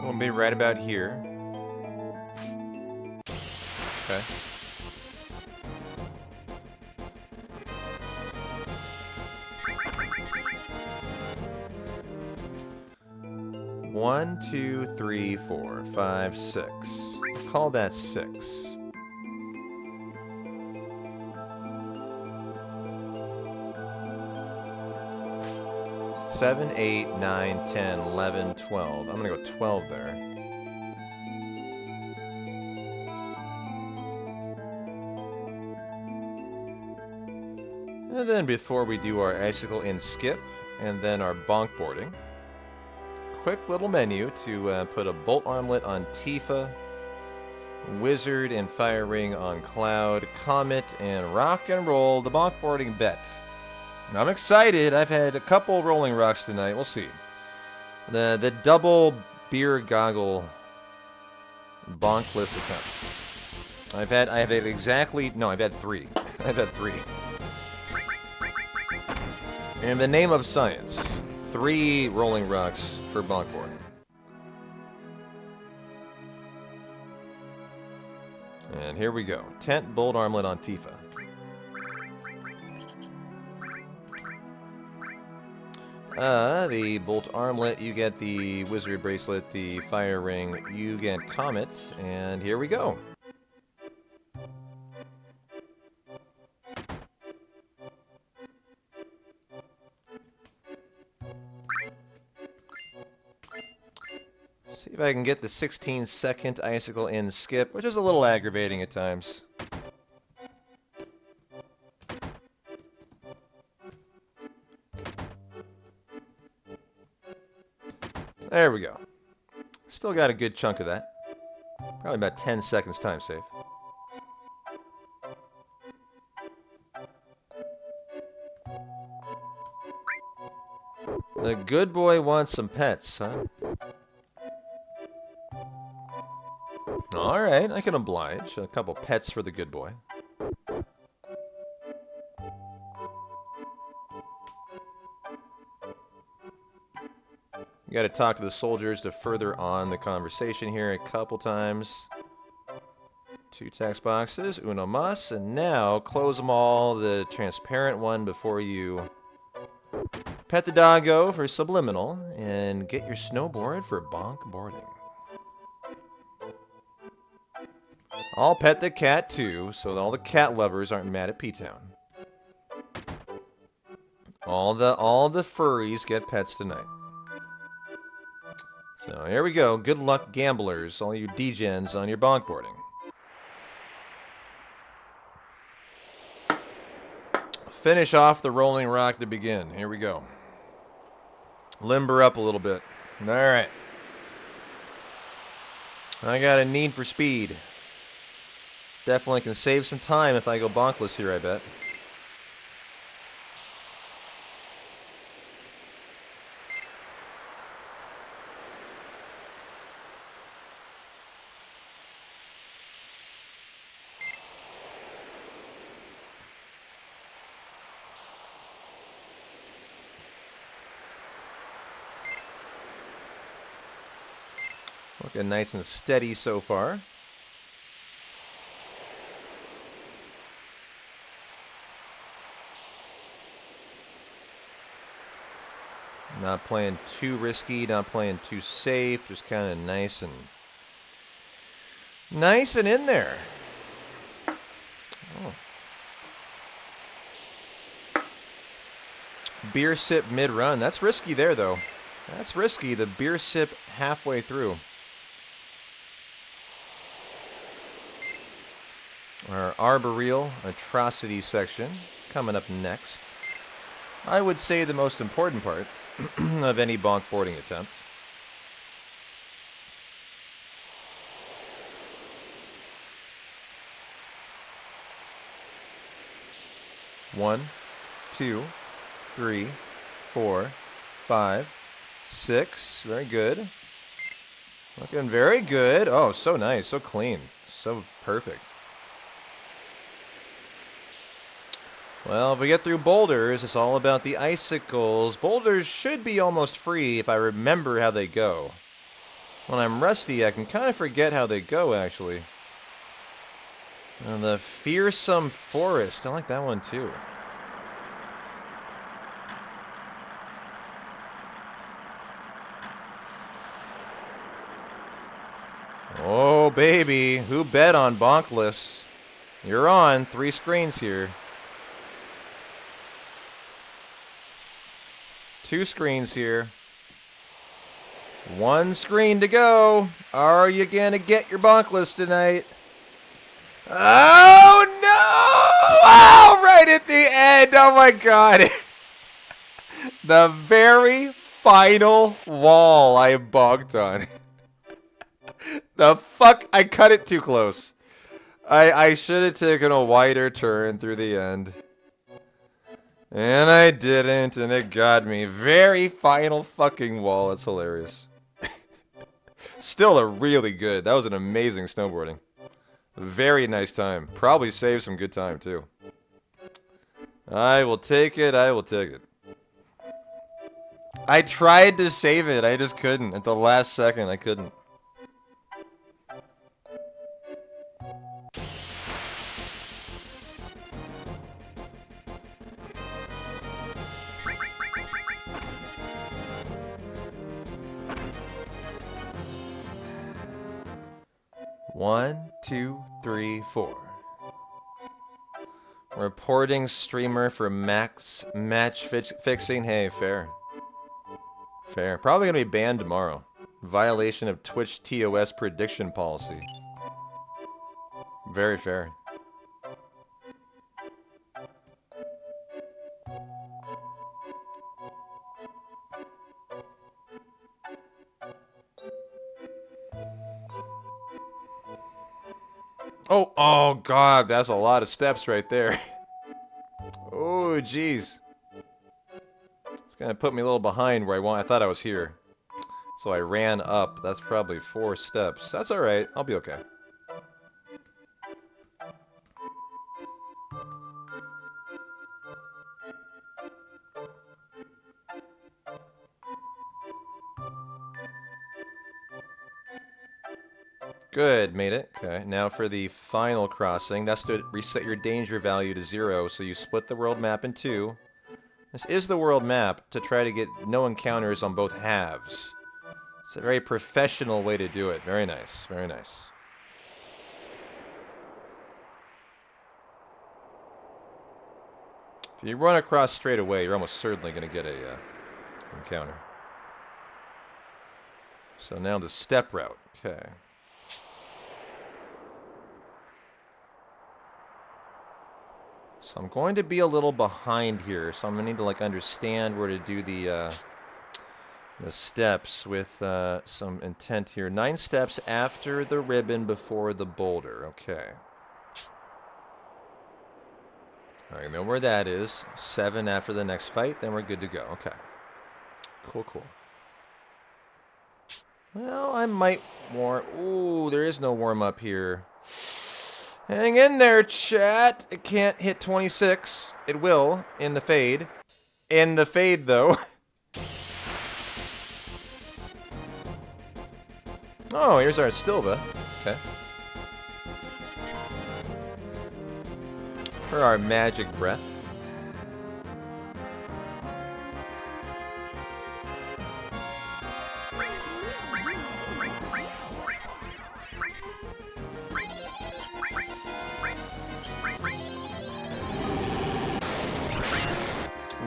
We'll be right about here. Okay. One, 2, 3, 4, 5, 6. We'll call that 6. Seven, 8, 9, 10, 11, 12. I'm gonna go 12 there. And then before we do our icicle in skip, and then our bonk boarding, quick little menu to put a bolt armlet on Tifa, wizard and fire ring on Cloud, comet, and rock and roll the bonk boarding bet. I'm excited. I've had a couple rolling rocks tonight. We'll see. The double beer goggle bonkless attempt. I've had exactly, no, I've had 3. I've had 3. In the name of science, 3 rolling rocks for bonk boarding. And here we go. Tent bolt armlet on Tifa. The bolt armlet, you get the wizard bracelet, the fire ring, you get comet, and here we go. See if I can get the 16-second icicle in skip, which is a little aggravating at times. There we go. Still got a good chunk of that. Probably about 10 seconds time save. The good boy wants some pets, huh? Alright, I can oblige. A couple pets for the good boy. You gotta talk to the soldiers to further on the conversation here a couple times. 2 text boxes, uno mas, and now close them all, the transparent one before you pet the doggo for subliminal, and get your snowboard for bonk boarding. I'll pet the cat too, so all the cat lovers aren't mad at P-Town. All the furries get pets tonight. So here we go. Good luck, gamblers, all you degens on your bonk boarding. Finish off the rolling rock to begin. Here we go. Limber up a little bit. All right. I got a need for speed. Definitely can save some time if I go bonkless here, I bet. Looking nice and steady so far. Not playing too risky, not playing too safe, just kind of nice and in there. Oh. Beer sip mid-run. That's risky there, though. That's risky. The beer sip halfway through. Our arboreal atrocity section coming up next. I would say the most important part of any bonk boarding attempt. One, 2, 3, 4, 5, 6. Very good. Looking very good. Oh, so nice. So clean. So perfect. Well, if we get through boulders, it's all about the icicles. Boulders should be almost free if I remember how they go. When I'm rusty, I can kind of forget how they go, actually. The fearsome forest. I like that one, too. Oh, baby. Who bet on Bonkless? You're on. 3 screens here. 2 screens here. 1 screen to go. Are you going to get your Bonkless tonight? Oh, no! Oh, right at the end. Oh, my God. The very final wall I bonked on. The fuck? I cut it too close. I should have taken a wider turn through the end. And I didn't, and it got me. Very final fucking wall. That's hilarious. Still a really good. That was an amazing snowboarding. Very nice time. Probably saved some good time, too. I will take it. I will take it. I tried to save it. I just couldn't. At the last second, I couldn't. One, 2, 3, 4. Reporting streamer for max match fixing. Hey, fair. Fair. Probably gonna be banned tomorrow. Violation of Twitch TOS prediction policy. Very fair. Oh God, that's a lot of steps right there. Oh, jeez. It's gonna put me a little behind where I thought I was here. So I ran up. That's probably 4 steps. That's alright. I'll be okay. Good, made it. Okay, now for the final crossing. That's to reset your danger value to 0, so you split the world map in 2. This is the world map to try to get no encounters on both halves. It's a very professional way to do it. Very nice, very nice. If you run across straight away, you're almost certainly going to get a encounter. So now the step route. Okay. So I'm going to be a little behind here, so I'm going to need to like understand where to do the steps with some intent here. 9 steps after the ribbon before the boulder. Okay. All right, know where that is. 7 after the next fight, then we're good to go. Okay. Cool, cool. Well, I might warm... Ooh, there is no warm-up here. Hang in there, chat. It can't hit 26. It will in the fade. In the fade, though. Oh, here's our Stilva. Okay. For our magic breath.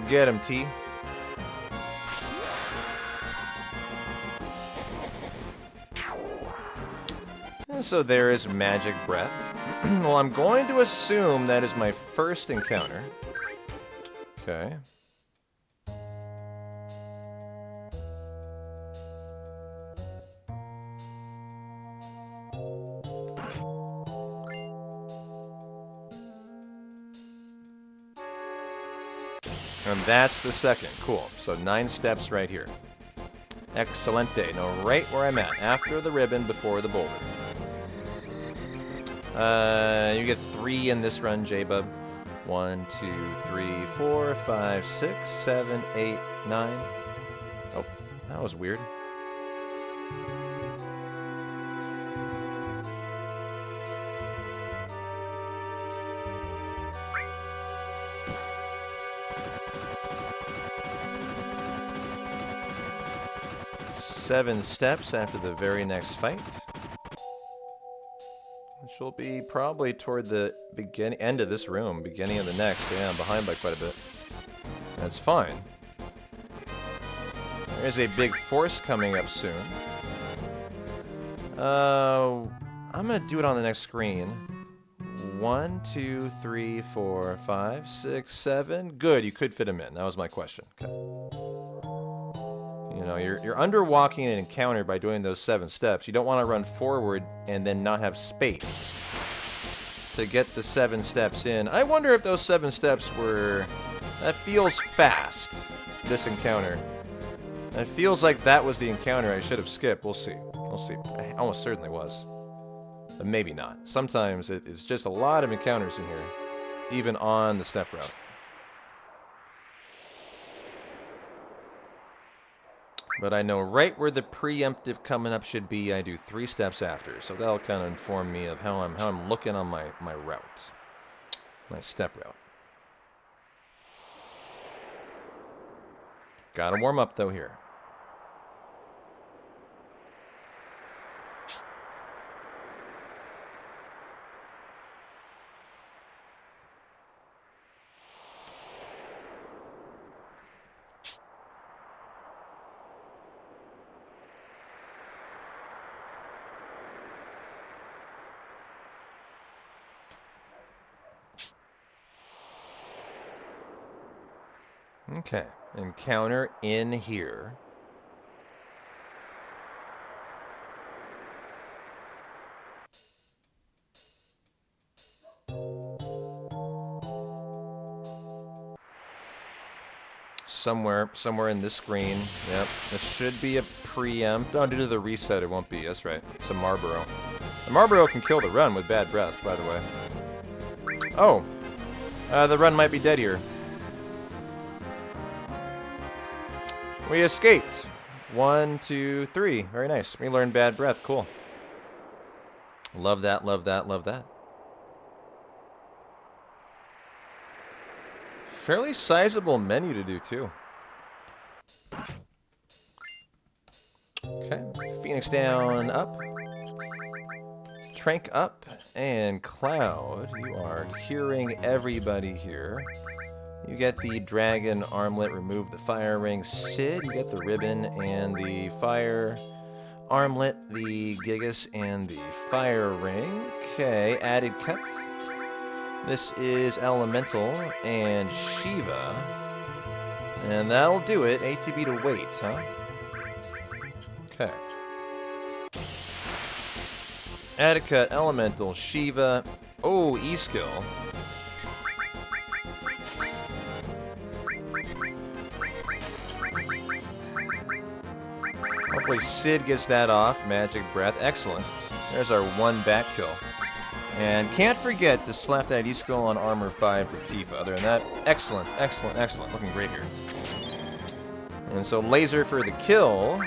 Get him, T. And so there is magic breath. Well, I'm going to assume that is my first encounter. Okay. And that's the second. Cool. So 9 steps right here. Excelente. Know right where I'm at. After the ribbon, before the boulder. You get 3 in this run, J-Bub. 1, 2, 3, 4, 5, 6, 7, 8, 9. Oh, that was weird. Seven steps after the very next fight. Which will be probably toward the end of this room, beginning of the next. Yeah, I'm behind by quite a bit. That's fine. There's a big force coming up soon. I'm gonna do it on the next screen. 1, 2, 3, 4, 5, 6, 7. Good, you could fit them in. That was my question. Okay. You know, you're underwalking an encounter by doing those 7 steps. You don't want to run forward and then not have space to get the 7 steps in. I wonder if those 7 steps were... That feels fast, this encounter. It feels like that was the encounter I should have skipped. We'll see. We'll see. I almost certainly was. But maybe not. Sometimes it's just a lot of encounters in here, even on the step route. But I know right where the preemptive coming up should be. I do 3 steps after, so that'll kind of inform me of how I'm looking on my route, my step route. Gotta warm up though here. Okay, encounter in here. Somewhere in this screen. Yep, this should be a preempt. Oh, due to the reset, it won't be. That's right. It's a Marlboro. The Marlboro can kill the run with bad breath, by the way. Oh, the run might be dead here. We escaped. 1, 2, 3. Very nice. We learned bad breath. Cool. Love that, love that, love that. Fairly sizable menu to do, too. Okay. Phoenix down, up. Trank up. And Cloud, you are hearing everybody here. You get the dragon armlet, remove the fire ring. Sid, you get the ribbon and the fire armlet, the Gigas, and the fire ring. Okay, added cut. This is Elemental and Shiva. And that'll do it. ATB to wait, huh? Okay. Added cut, Elemental, Shiva. Oh, E-skill. Hopefully Sid gets that off. Magic breath. Excellent. There's our 1 back kill. And can't forget to slap that E-skill on armor 5 for Tifa. Other than that, excellent, excellent, excellent. Looking great here. And so laser for the kill.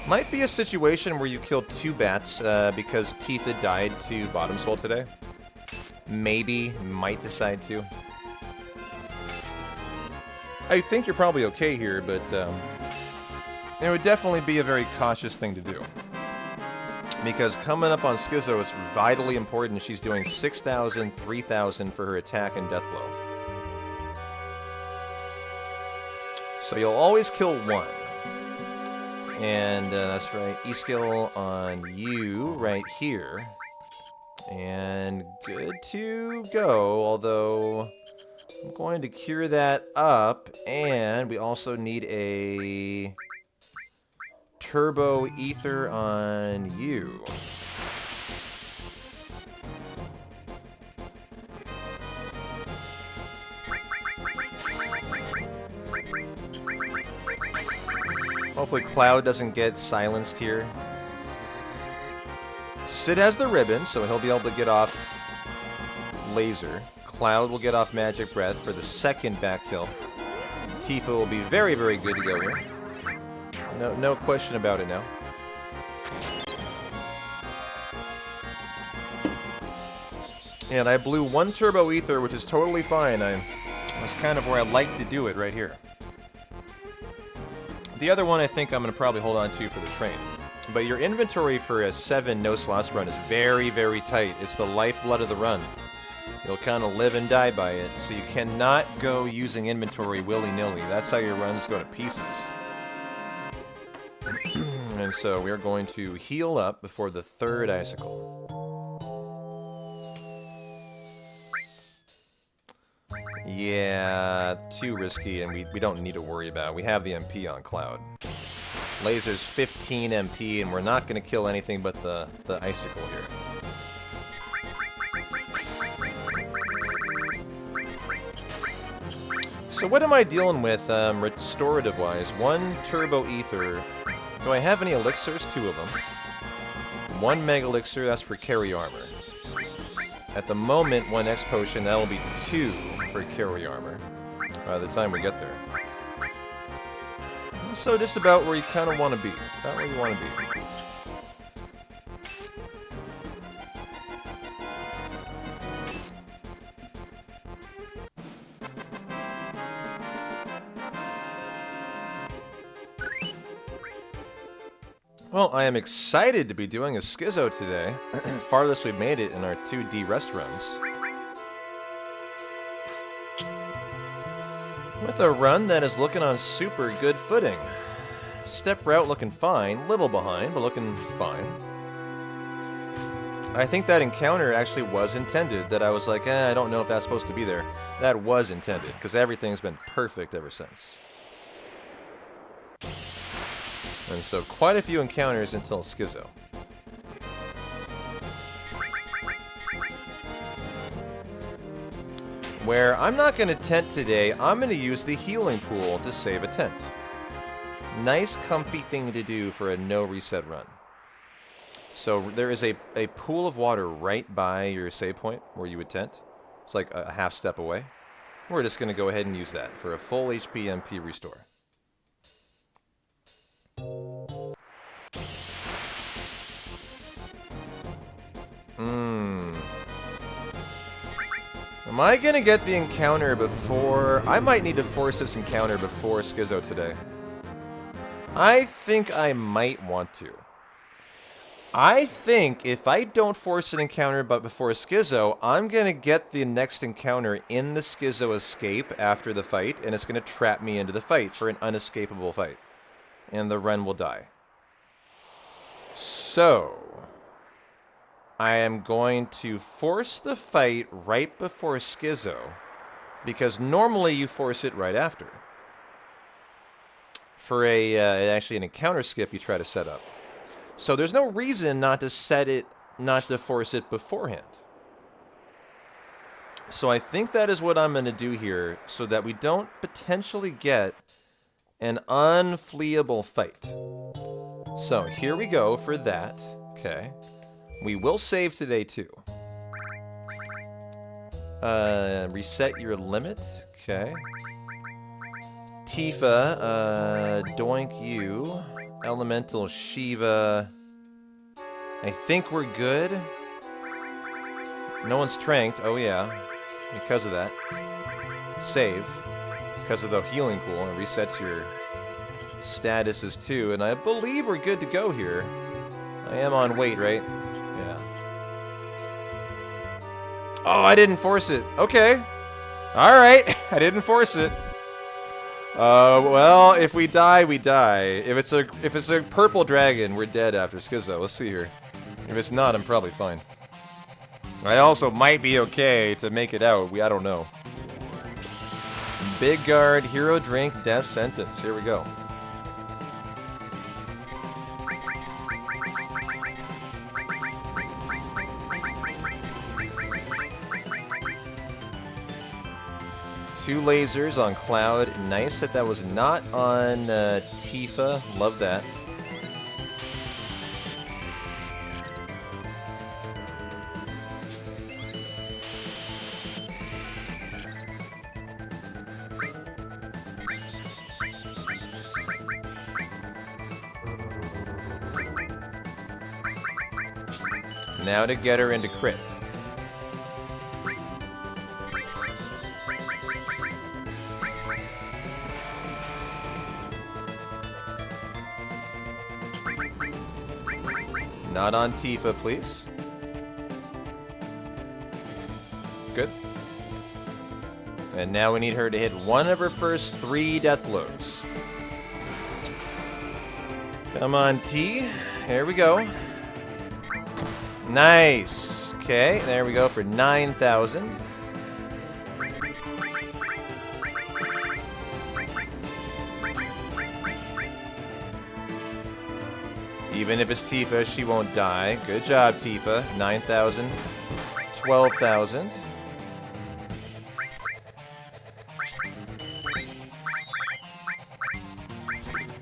Might be a situation where you kill 2 bats because Tifa died to Bottom Soul today. Maybe, might decide to. I think you're probably okay here, but it would definitely be a very cautious thing to do. Because coming up on Schizo, it's vitally important. She's doing 6,000, 3,000 for her attack and death blow. So you'll always kill 1. And that's right, E-skill on you right here. And good to go, although I'm going to cure that up. And we also need a turbo ether on you. Hopefully Cloud doesn't get silenced here. Sid has the ribbon, so he'll be able to get off laser. Cloud will get off magic breath for the second back kill. Tifa will be very, very good to go here. No question about it now. And I blew 1 turbo ether, which is totally fine. That's kind of where I like to do it, right here. The other one I think I'm going to probably hold on to for the train. But your inventory for a 7 no slots run is very, very tight. It's the lifeblood of the run. You'll kind of live and die by it, so you cannot go using inventory willy-nilly. That's how your runs go to pieces. And so we are going to heal up before the 3rd icicle. Yeah, too risky, and we don't need to worry about it. We have the MP on Cloud. Laser's 15 MP, and we're not going to kill anything but the icicle here. So what am I dealing with restorative-wise? 1 turbo ether. Do I have any elixirs? 2 of them. 1 mega elixir, that's for carry armor. At the moment, 1 X potion, that'll be 2 for carry armor by the time we get there. So just about where you kind of want to be. About where you want to be. Well, I am excited to be doing a Schizo today. Farthest we've made it in our 2D rest runs. With a run that is looking on super good footing. Step route looking fine, little behind, but looking fine. I think that encounter actually was intended, that I was like, I don't know if that's supposed to be there. That was intended, because everything's been perfect ever since. And so quite a few encounters until Schizo. Where I'm not going to tent today, I'm going to use the healing pool to save a tent. Nice, comfy thing to do for a no reset run. So there is a pool of water right by your save point where you would tent. It's like a half step away. We're just going to go ahead and use that for a full HP MP restore. Am I gonna get the encounter before... I might need to force this encounter before Schizo today. I think I might want to. I think if I don't force an encounter but before Schizo, I'm gonna get the next encounter in the Schizo escape after the fight, and it's gonna trap me into the fight for an unescapable fight. And the run will die. So... I am going to force the fight right before Schizo, because normally you force it right after. For actually an encounter skip you try to set up. So there's no reason not to force it beforehand. So I think that is what I'm going to do here, so that we don't potentially get an unfleeable fight. So here we go for that. Okay. We will save today, too. Reset your limit. Okay. Tifa, doink you. Elemental Shiva. I think we're good. No one's tranked. Oh, yeah. Because of that. Save. Because of the healing pool. It resets your statuses, too. And I believe we're good to go here. I am on wait, right? Yeah. Oh, I didn't force it. Okay. Alright. I didn't force it. Well, if we die, we die. If it's a purple dragon, we're dead after Schizo. Let's see here. If it's not, I'm probably fine. I also might be okay to make it out. I don't know. Big Guard, Hero Drink, Death Sentence. Here we go. Two lasers on Cloud. Nice that was not on Tifa. Love that. Now to get her into crit. Not on Tifa, please. Good. And now we need her to hit one of her first 3 death blows. Come on, T. Here we go. Nice. Okay, there we go for 9,000. Even if it's Tifa, she won't die. Good job, Tifa. 9,000. 12,000.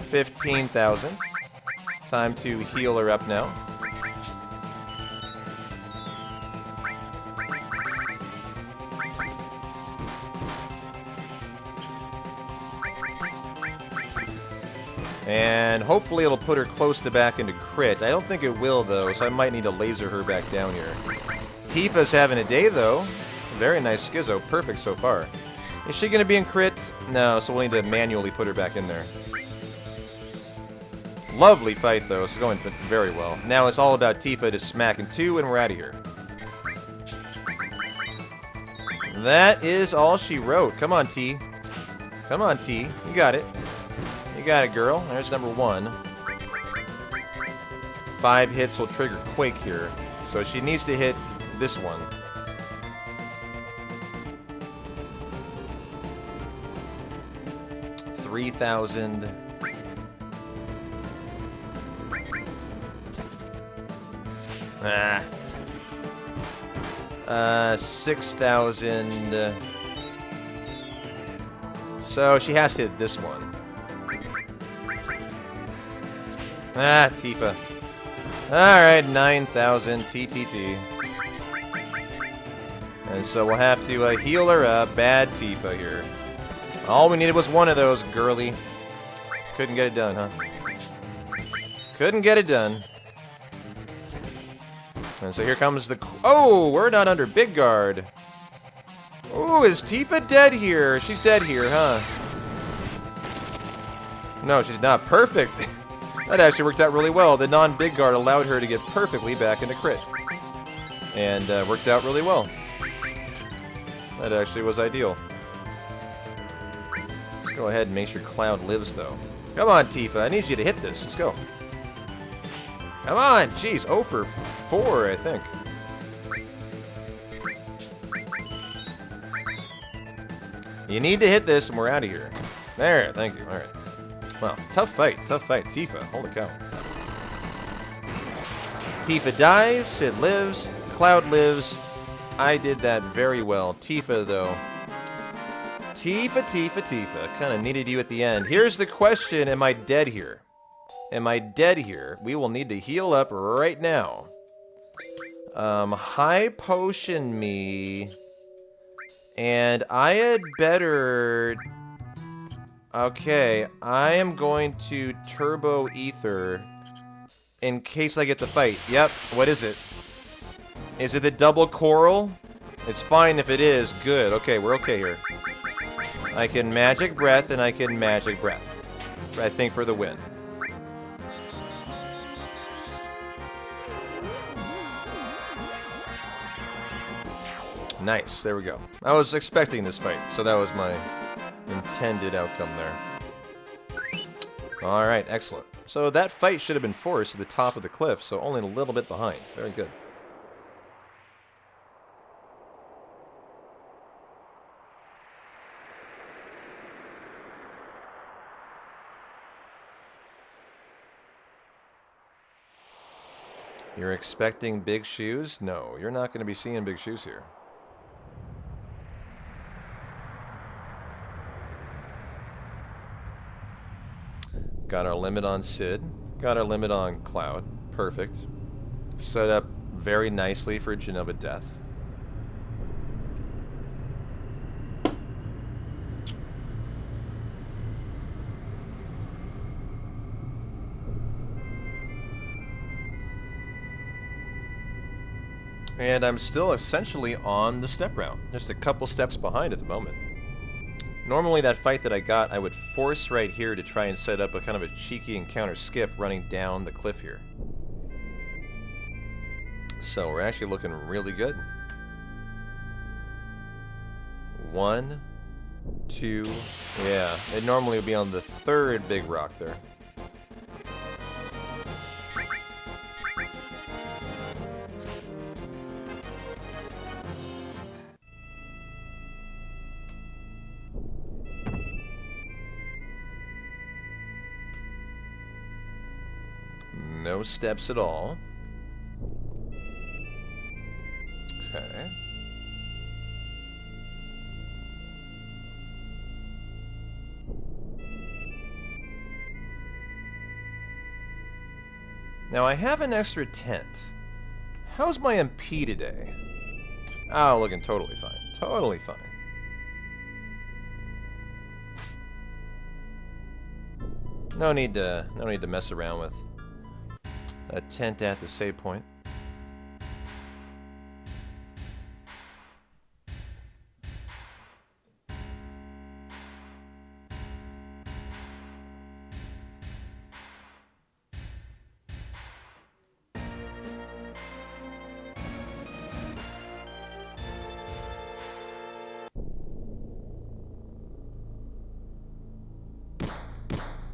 15,000. Time to heal her up now. And hopefully it'll put her close to back into crit. I don't think it will, though, so I might need to laser her back down here. Tifa's having a day, though. Very nice Schizo. Perfect so far. Is she going to be in crit? No, so we'll need to manually put her back in there. Lovely fight, though. This is going very well. Now it's all about Tifa just smacking 2, and we're out of here. That is all she wrote. Come on, T. Come on, T. You got it. You got it, girl. There's number 1. 5 hits will trigger Quake here. So she needs to hit this one. $3,000. Ah. 6,000. So she has to hit this one. Ah, Tifa. Alright, 9,000 TTT. And so we'll have to heal her up. Bad Tifa here. All we needed was one of those, girly. Couldn't get it done, huh? Couldn't get it done. And so here comes the... Oh, we're not under Big Guard. Oh, is Tifa dead here? She's dead here, huh? No, she's not. Perfect. That actually worked out really well. The non-Big Guard allowed her to get perfectly back into crit. And worked out really well. That actually was ideal. Let's go ahead and make sure Cloud lives, though. Come on, Tifa. I need you to hit this. Let's go. Come on. Jeez. 0 for 4, I think. You need to hit this, and we're out of here. There. Thank you. All right. Well, tough fight. Tough fight. Tifa. Holy cow. Tifa dies. It lives. Cloud lives. I did that very well. Tifa, though. Tifa. Kind of needed you at the end. Here's the question. Am I dead here? Am I dead here? We will need to heal up right now. High potion me. And I had better... Okay, I am going to turbo ether in case I get the fight. Yep, what is it? Is it the double coral? It's fine if it is. Good. Okay, we're okay here. I can magic breath and I can magic breath. I think for the win. Nice, there we go. I was expecting this fight, so that was my intended outcome there. Alright, excellent. So that fight should have been forced at the top of the cliff, so only a little bit behind. Very good. You're expecting big shoes? No, you're not going to be seeing big shoes here. Got our limit on Sid. Got our limit on Cloud. Perfect. Set up very nicely for Genova Death. And I'm still essentially on the step route. Just a couple steps behind at the moment. Normally that fight that I got, I would force right here to try and set up a kind of a cheeky encounter skip running down the cliff here. So we're actually looking really good. 1, 2, yeah. It normally would be on the third big rock there. No steps at all. Okay. Now I have an extra tent. How's my MP today? Oh, looking totally fine. Totally fine. No need to mess around with a tent at the save point.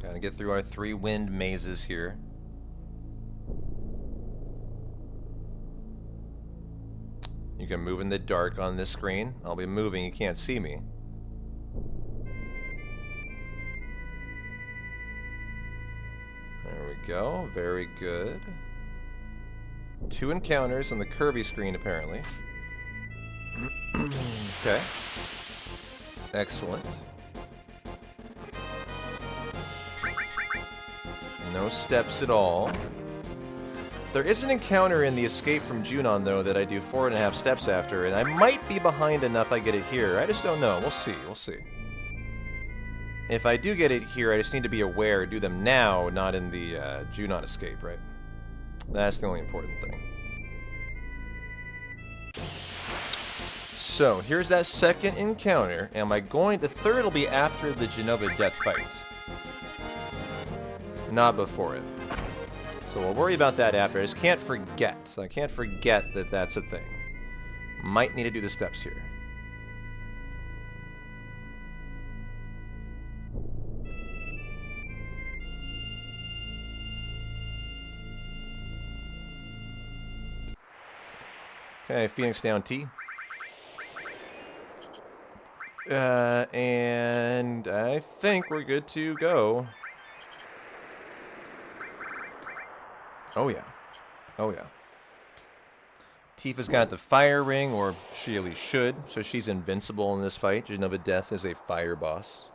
Gotta get through our 3 wind mazes here. You can move in the dark on this screen. I'll be moving, you can't see me. There we go, very good. 2 encounters on the curvy screen, apparently. Okay. Excellent. No steps at all. There is an encounter in the Escape from Junon, though, that I do 4.5 steps after, and I might be behind enough I get it here. I just don't know. We'll see. We'll see. If I do get it here, I just need to be aware. Do them now, not in the Junon Escape, right? That's the only important thing. So, here's that second encounter. Am I going... The third will be after the Genova Death fight. Not before it. So we'll worry about that after. I just can't forget. I can't forget that that's a thing. Might need to do the steps here. Okay, Phoenix down T. And I think we're good to go. Oh yeah. Oh yeah. Tifa's got the fire ring, or she at least should, so she's invincible in this fight. Genova Death is a fire boss.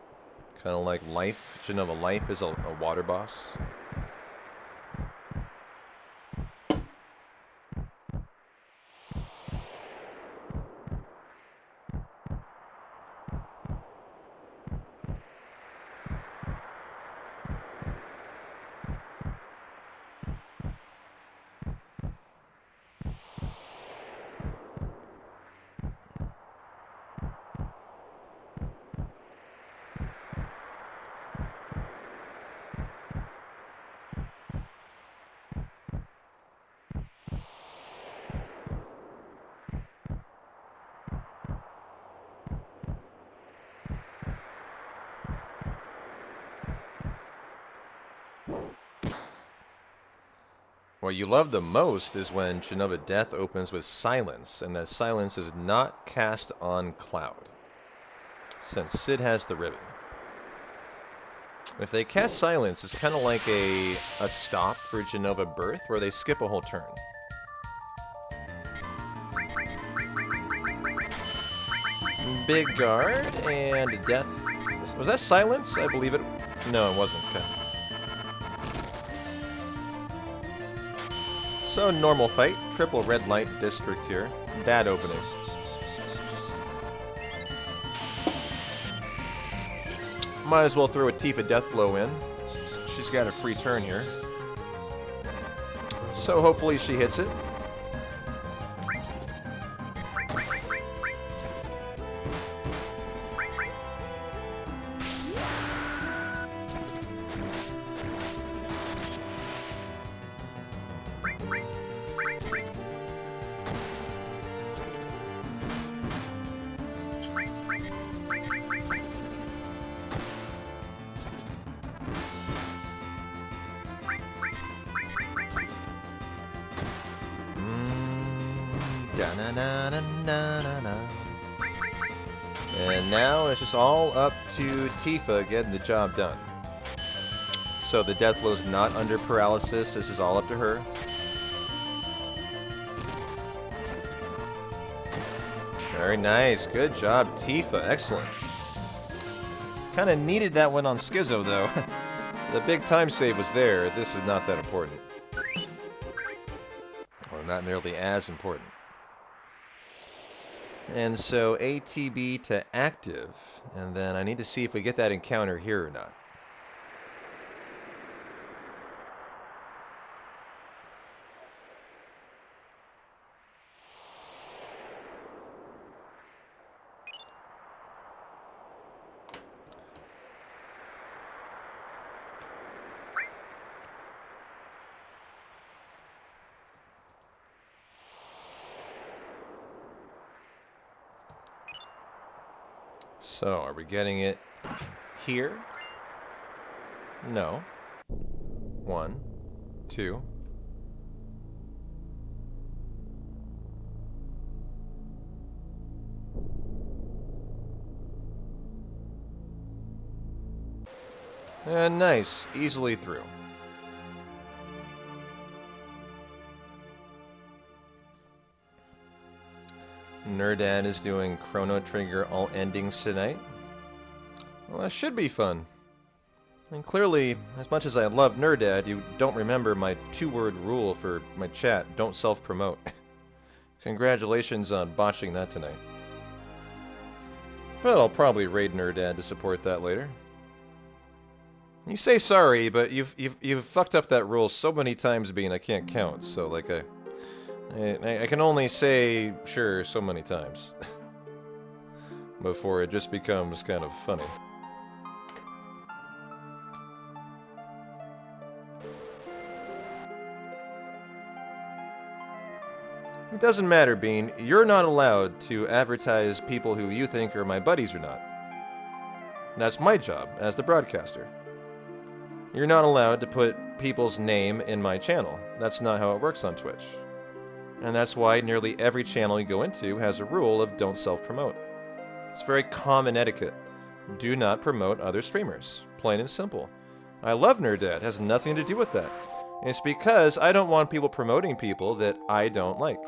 Kind of like Life. Genova Life is a water boss. What you love the most is when Genova Death opens with Silence, and that Silence is not cast on Cloud, since Sid has the ribbon. If they cast Silence, it's kind of like a stop for Genova Birth, where they skip a whole turn. Big Guard and Death. Was that Silence? I believe it. No, it wasn't. Okay. So, normal fight. Triple red light district here. Bad opening. Might as well throw a Tifa Death Blow in. She's got a free turn here. So, hopefully she hits it. And now it's just all up to Tifa getting the job done. So the Death Blow's not under paralysis. This is all up to her. Very nice. Good job, Tifa. Excellent. Kind of needed that one on Schizo, though. The big time save was there. This is not that important. Or not nearly as important. And so ATB to active, and then I need to see if we get that encounter here or not. So, are we getting it here? No. 1, 2. And nice. Easily through. Nerdad is doing Chrono Trigger all endings tonight. Well, that should be fun. And clearly, as much as I love Nerdad, you don't remember my 2-word rule for my chat, don't self-promote. Congratulations on botching that tonight. But I'll probably raid Nerdad to support that later. You say sorry, but you've fucked up that rule so many times, Bean, I can't count. So, like, I can only say sure so many times before it just becomes kind of funny. It doesn't matter, Bean. You're not allowed to advertise people who you think are my buddies or not. That's my job as the broadcaster. You're not allowed to put people's name in my channel. That's not how it works on Twitch. And that's why nearly every channel you go into has a rule of don't self-promote. It's very common etiquette. Do not promote other streamers. Plain and simple. I love Nerdad. It has nothing to do with that. It's because I don't want people promoting people that I don't like.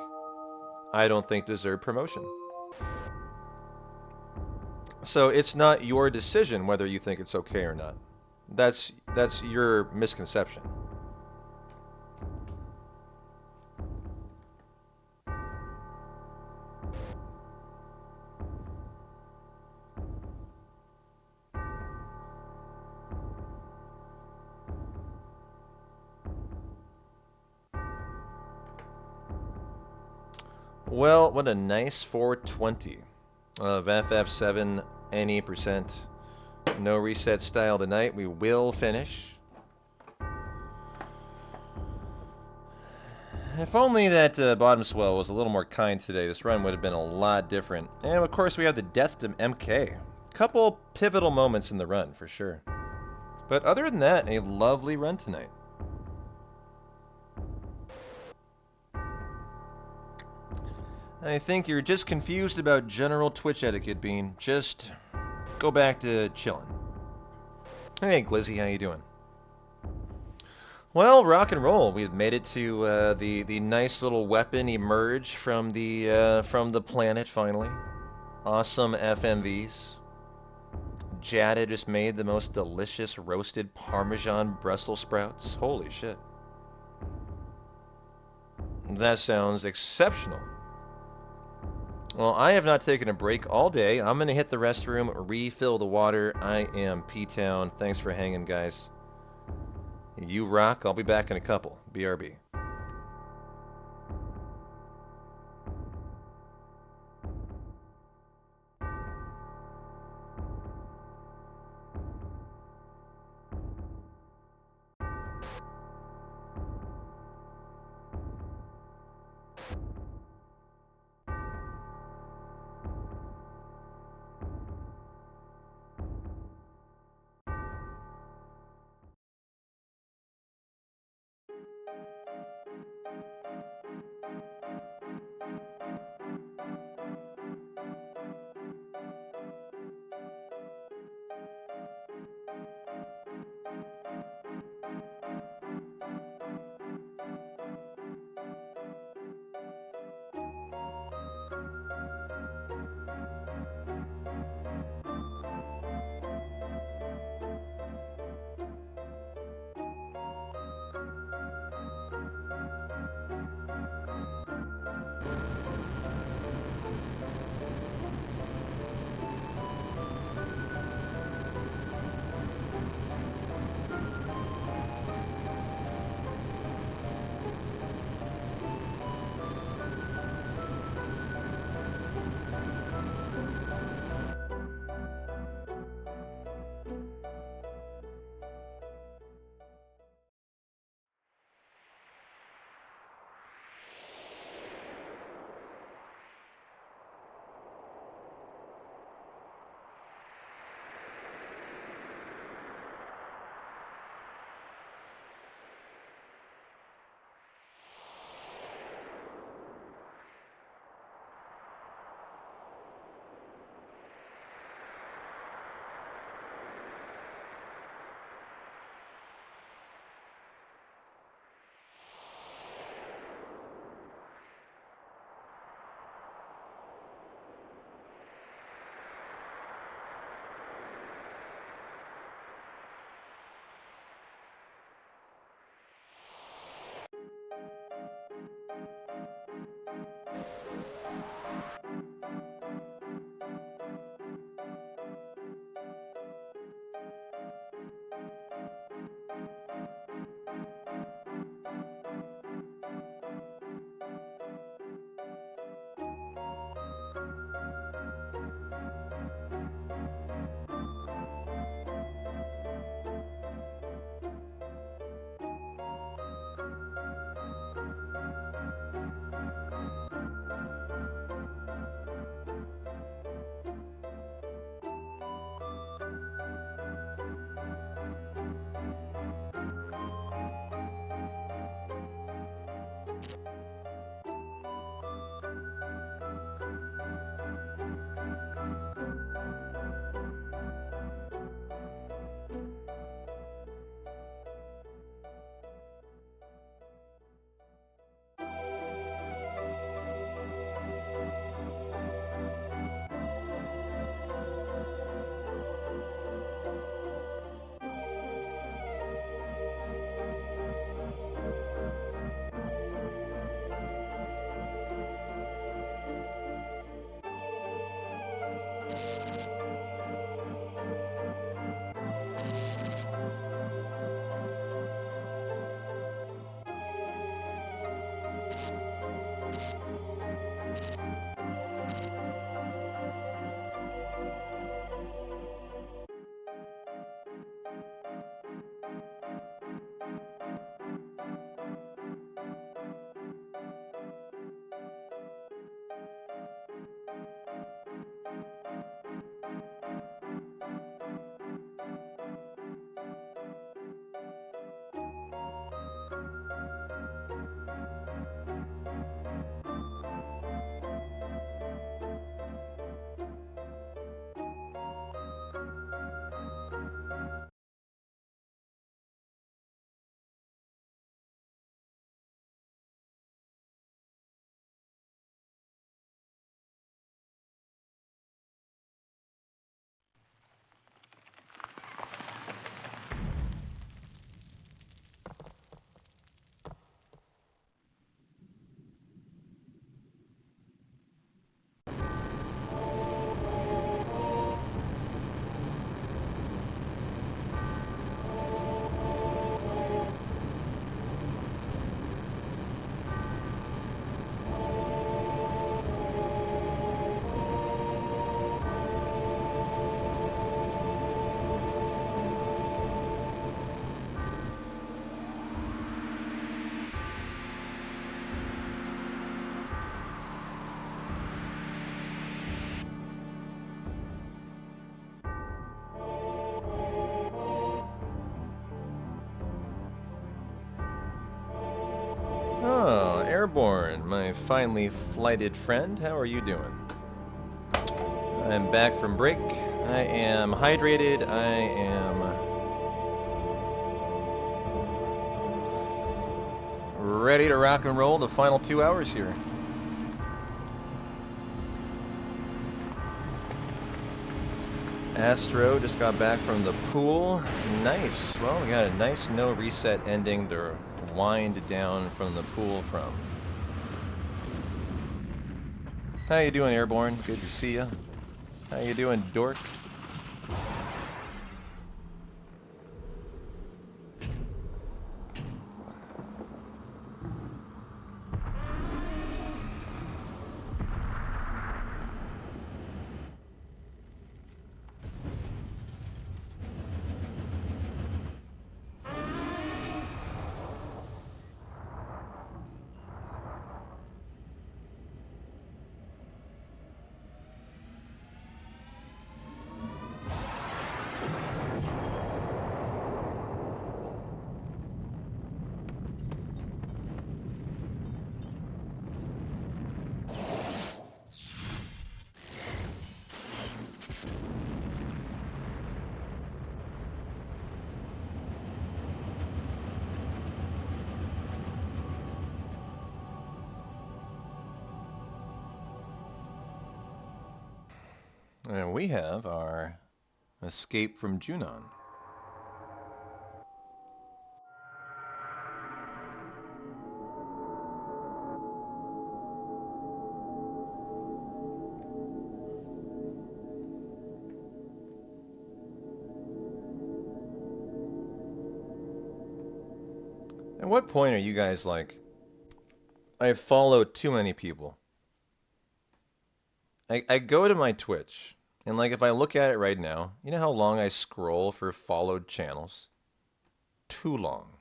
I don't think deserve promotion. So it's not your decision whether you think it's okay or not. That's your misconception. Well, what a nice 420 of FF7 any %. No reset style tonight. We will finish. If only that bottom swell was a little more kind today, this run would have been a lot different. And of course we have the death to MK. Couple pivotal moments in the run, for sure. But other than that, a lovely run tonight. I think you're just confused about general Twitch etiquette, Bean. Just go back to chilling. Hey, Glizzy, how you doing? Well, rock and roll. We've made it to the nice little weapon emerge from the planet finally. Awesome FMVs. Jada just made the most delicious roasted Parmesan Brussels sprouts. Holy shit. That sounds exceptional. Well, I have not taken a break all day. I'm going to hit the restroom, refill the water. I am P-Town. Thanks for hanging, guys. You rock. I'll be back in a couple. BRB. Airborne, my finely flighted friend. How are you doing? I'm back from break. I am hydrated. I am ready to rock and roll the final 2 hours here. Astro just got back from the pool. Nice. Well, we got a nice no reset ending to wind down from the pool from. How you doing, Airborne? Good to see you. How you doing, Dork? And we have our escape from Junon. At what point are you guys like, I follow too many people? I go to my Twitch, and like if I look at it right now, you know how long I scroll for followed channels? Too long.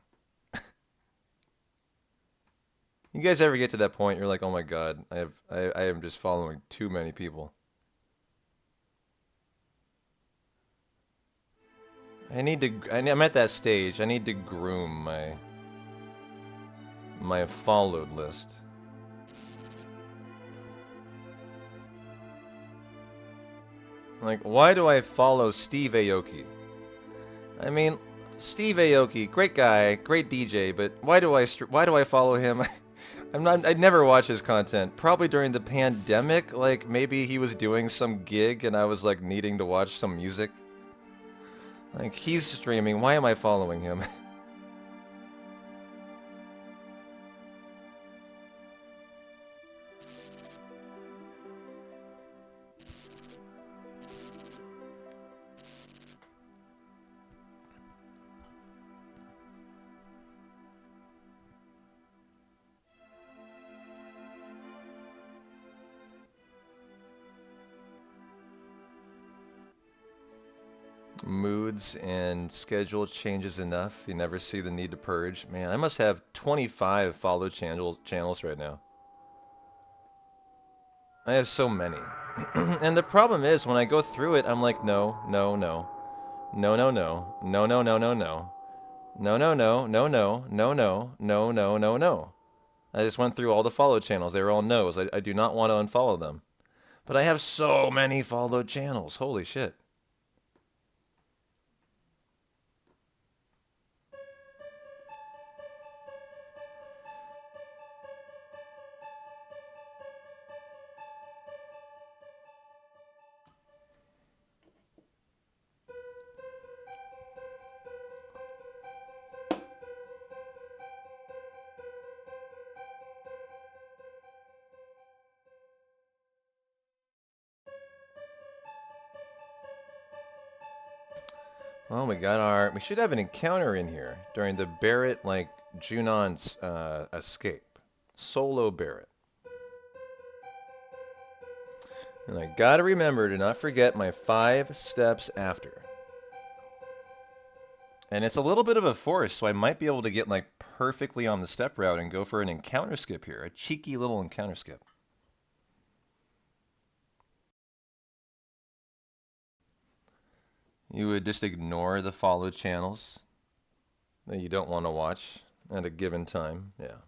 You guys ever get to that point, you're like, oh my god, I am just following too many people. I'm at that stage, I need to groom my followed list. Like, why do I follow Steve Aoki? I mean, Steve Aoki, great guy, great DJ, but why do I follow him? I'd never watch his content. Probably during the pandemic, like maybe he was doing some gig and I was like needing to watch some music. Like, he's streaming, why am I following him? Moods and schedule changes enough. You never see the need to purge. Man, I must have 25 followed channels right now. I have so many. And the problem is, when I go through it, I'm like, no, no, no. No, no, no. No, no, no, no, no. No, no, no, no, no, no, no, no, no, no, no. I just went through all the followed channels. They were all no's. I do not want to unfollow them. But I have so many followed channels. Holy shit. Well, we should have an encounter in here during the Barrett, like, Junon's escape. Solo Barrett. And I gotta remember to not forget my 5 steps after. And it's a little bit of a force, so I might be able to get, like, perfectly on the step route and go for an encounter skip here. A cheeky little encounter skip. You would just ignore the followed channels that you don't want to watch at a given time. Yeah.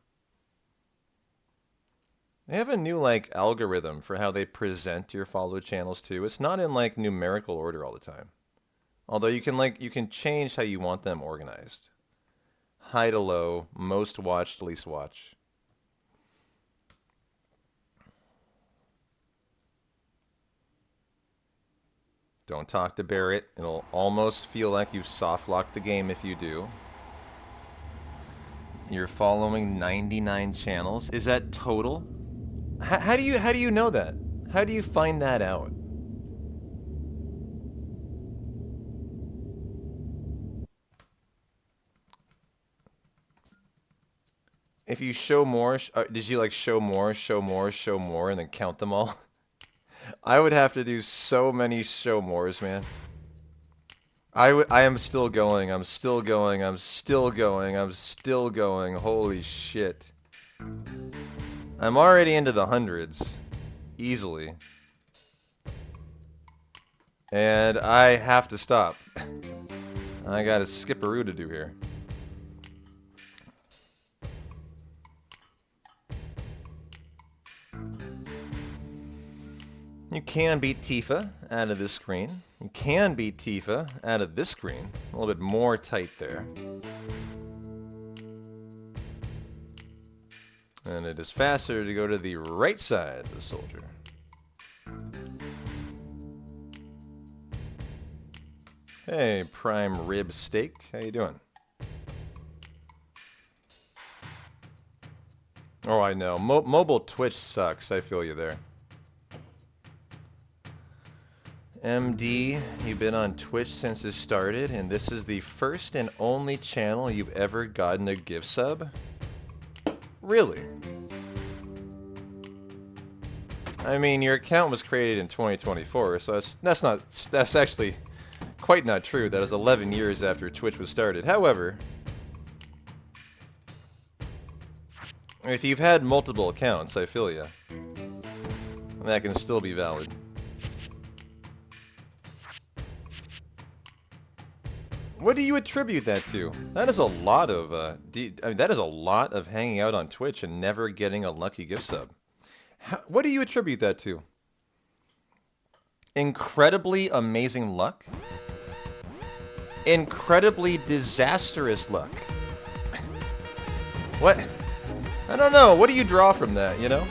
They have a new like algorithm for how they present your followed channels too. It's not in like numerical order all the time. Although you can change how you want them organized. High to low, most watched, least watched. Don't talk to Barrett. It'll almost feel like you've soft locked the game if you do. You're following 99 channels. Is that total? How do you know that? How do you find that out? If you show more, did you like show more, and then count them all? I would have to do so many show mores, man. I am still going. I'm still going. I'm still going. I'm still going. Holy shit. I'm already into the hundreds. Easily. And I have to stop. I got a skipperoo to do here. You can beat Tifa out of this screen. You can beat Tifa out of this screen. A little bit more tight there. And it is faster to go to the right side of the soldier. Hey, prime rib steak. How you doing? Oh, I know. Mobile Twitch sucks. I feel you there. MD, you've been on Twitch since it started, and this is the first and only channel you've ever gotten a gift sub? Really? I mean, your account was created in 2024, so that's actually quite not true. That is 11 years after Twitch was started. However, if you've had multiple accounts, I feel ya. That can still be valid. What do you attribute that to? That is a lot of that is a lot of hanging out on Twitch and never getting a lucky gift sub. What do you attribute that to? Incredibly amazing luck? Incredibly disastrous luck? What? I don't know. What do you draw from that, you know?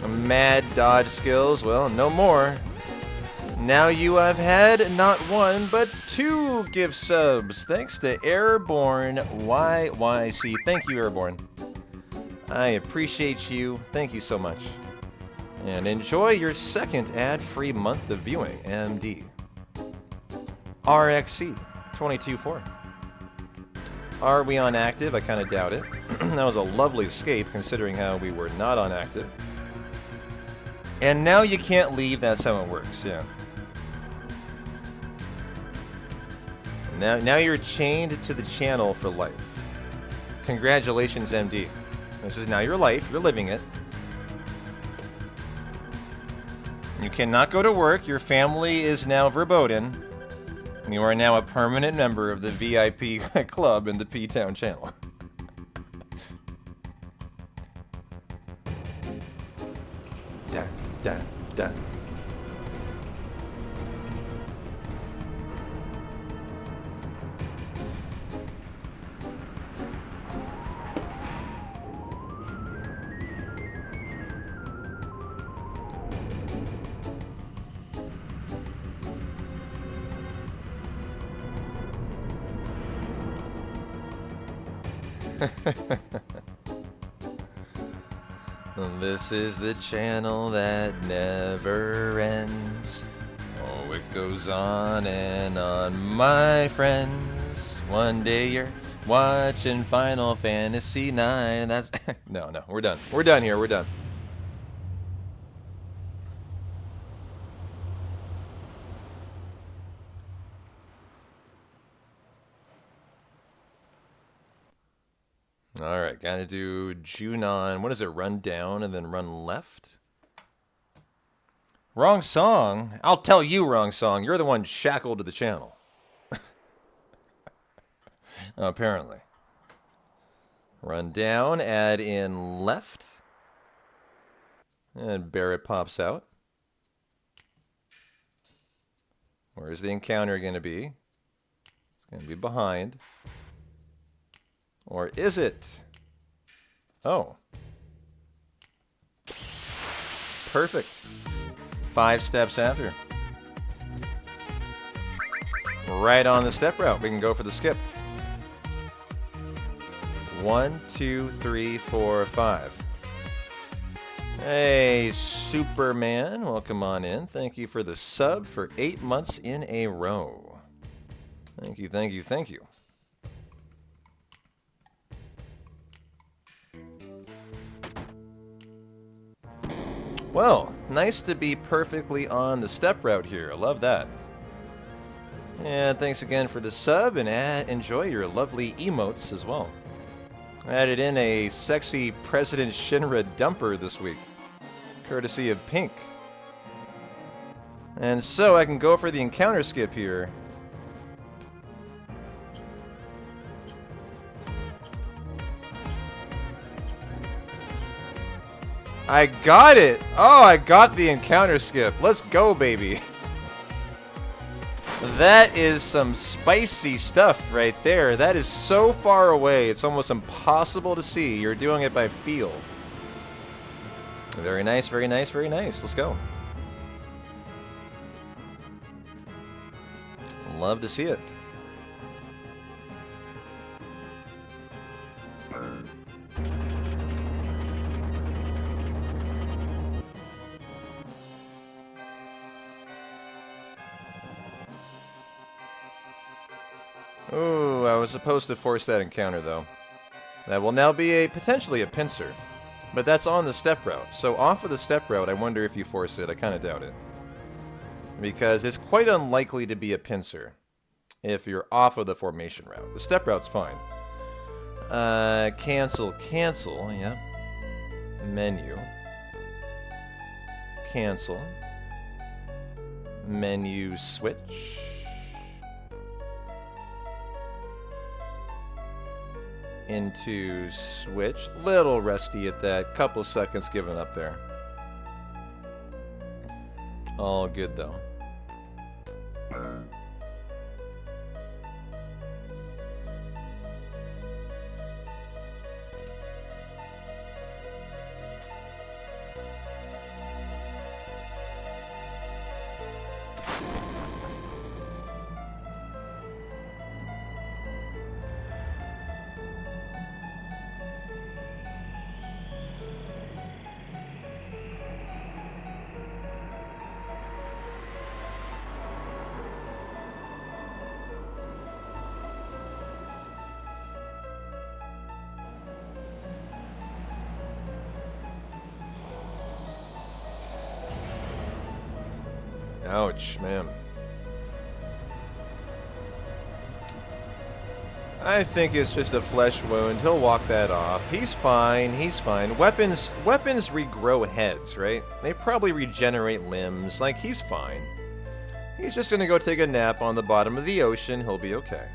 Mad dodge skills? Well, no more. Now you have had not one, but 2 gift subs, thanks to Airborne YYC. Thank you, Airborne. I appreciate you. Thank you so much. And enjoy your second ad-free month of viewing, MD. RXC 22-4. Are we on active? I kind of doubt it. That was a lovely escape, considering how we were not on active. And now you can't leave, that's how it works, yeah. Now you're chained to the channel for life. Congratulations, MD. This is now your life. You're living it. You cannot go to work. Your family is now verboten. You are now a permanent member of the VIP club in the P-Town channel. Dun, dun, dun. This is the channel that never ends. Oh, it goes on and on, my friends. One day you're watching Final Fantasy IX. That's no, we're done. We're done here. We're done. Alright, gotta do Junon. What is it? Run down and then run left? Wrong song? I'll tell you, wrong song. You're the one shackled to the channel. Apparently. Run down, add in left. And Barrett pops out. Where's the encounter going to be? It's going to be behind. Or is it? Oh. Perfect. 5 steps after. Right on the step route. We can go for the skip. 1, 2, 3, 4, 5. Hey, Superman. Welcome on in. Thank you for the sub for 8 months in a row. Thank you, thank you, thank you. Well, nice to be perfectly on the step route here. I love that. And thanks again for the sub, and enjoy your lovely emotes as well. I added in a sexy President Shinra dumper this week, courtesy of Pink. And so I can go for the encounter skip here. I got it! Oh, I got the encounter skip. Let's go, baby. That is some spicy stuff right there. That is so far away, it's almost impossible to see. You're doing it by feel. Very nice, very nice, very nice. Let's go. Love to see it. Ooh, I was supposed to force that encounter, though. That will now be potentially a pincer. But that's on the step route. So off of the step route, I wonder if you force it. I kind of doubt it. Because it's quite unlikely to be a pincer if you're off of the formation route. The step route's fine. Cancel, cancel, yeah. Menu. Cancel. Menu switch. Into switch. Little rusty at that. Couple seconds given up there. All good though. Ouch, man. I think it's just a flesh wound. He'll walk that off. He's fine. He's fine. Weapons regrow heads, right? They probably regenerate limbs. Like, he's fine. He's just gonna go take a nap on the bottom of the ocean. He'll be okay.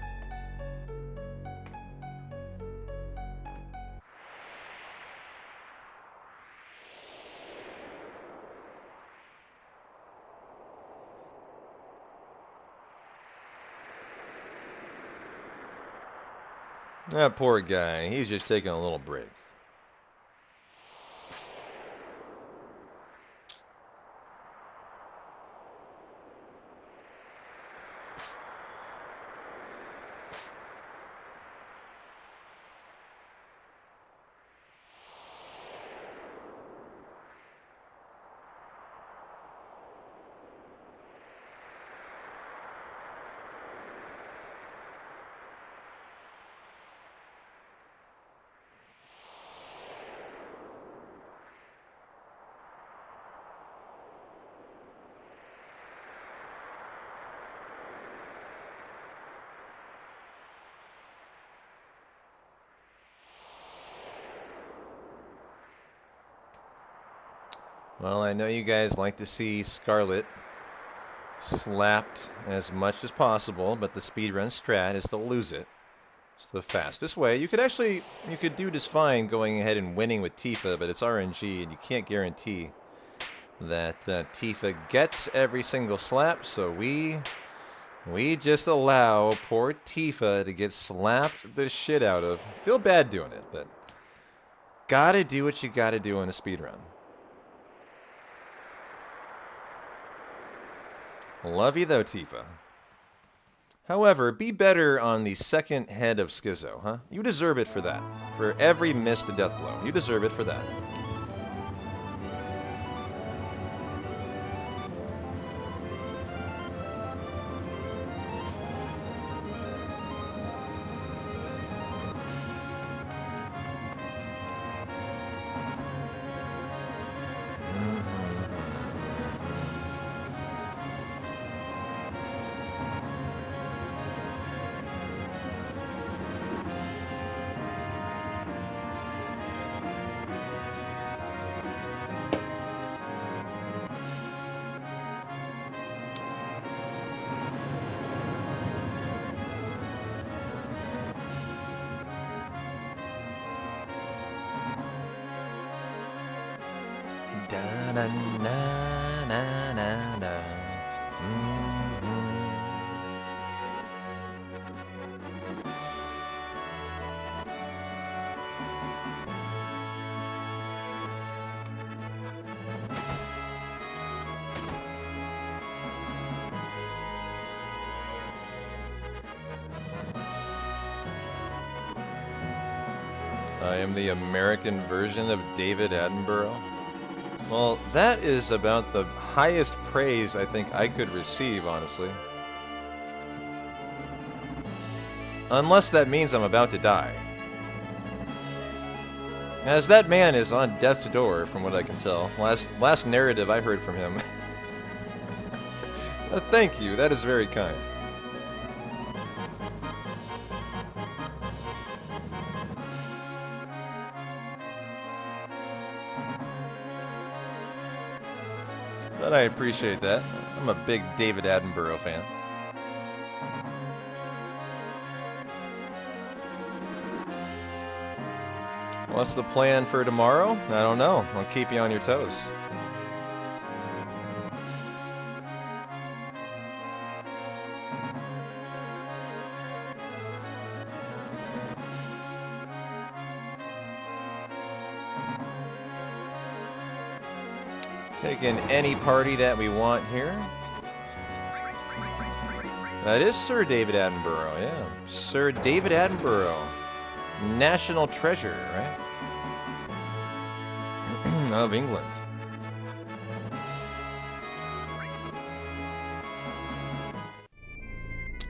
That poor guy. He's just taking a little break. Well, I know you guys like to see Scarlet slapped as much as possible, but the speedrun strat is to lose it. It's the fastest way. You could do just fine going ahead and winning with Tifa, but it's RNG, and you can't guarantee that Tifa gets every single slap, so we just allow poor Tifa to get slapped the shit out of. Feel bad doing it, but gotta do what you gotta do in a speedrun. Love you though, Tifa. However, be better on the second head of Schizo, huh? You deserve it for that. For every missed death blow. You deserve it for that. Da na na na na na. I am the American version of David Attenborough. Well, that is about the highest praise I think I could receive, honestly. Unless that means I'm about to die. As that man is on death's door, from what I can tell. Last narrative I heard from him. Thank you, that is very kind. But I appreciate that. I'm a big David Attenborough fan. What's the plan for tomorrow? I don't know. I'll keep you on your toes. Taking any party that we want here. That is Sir David Attenborough, yeah. Sir David Attenborough. National treasure, right? Of England.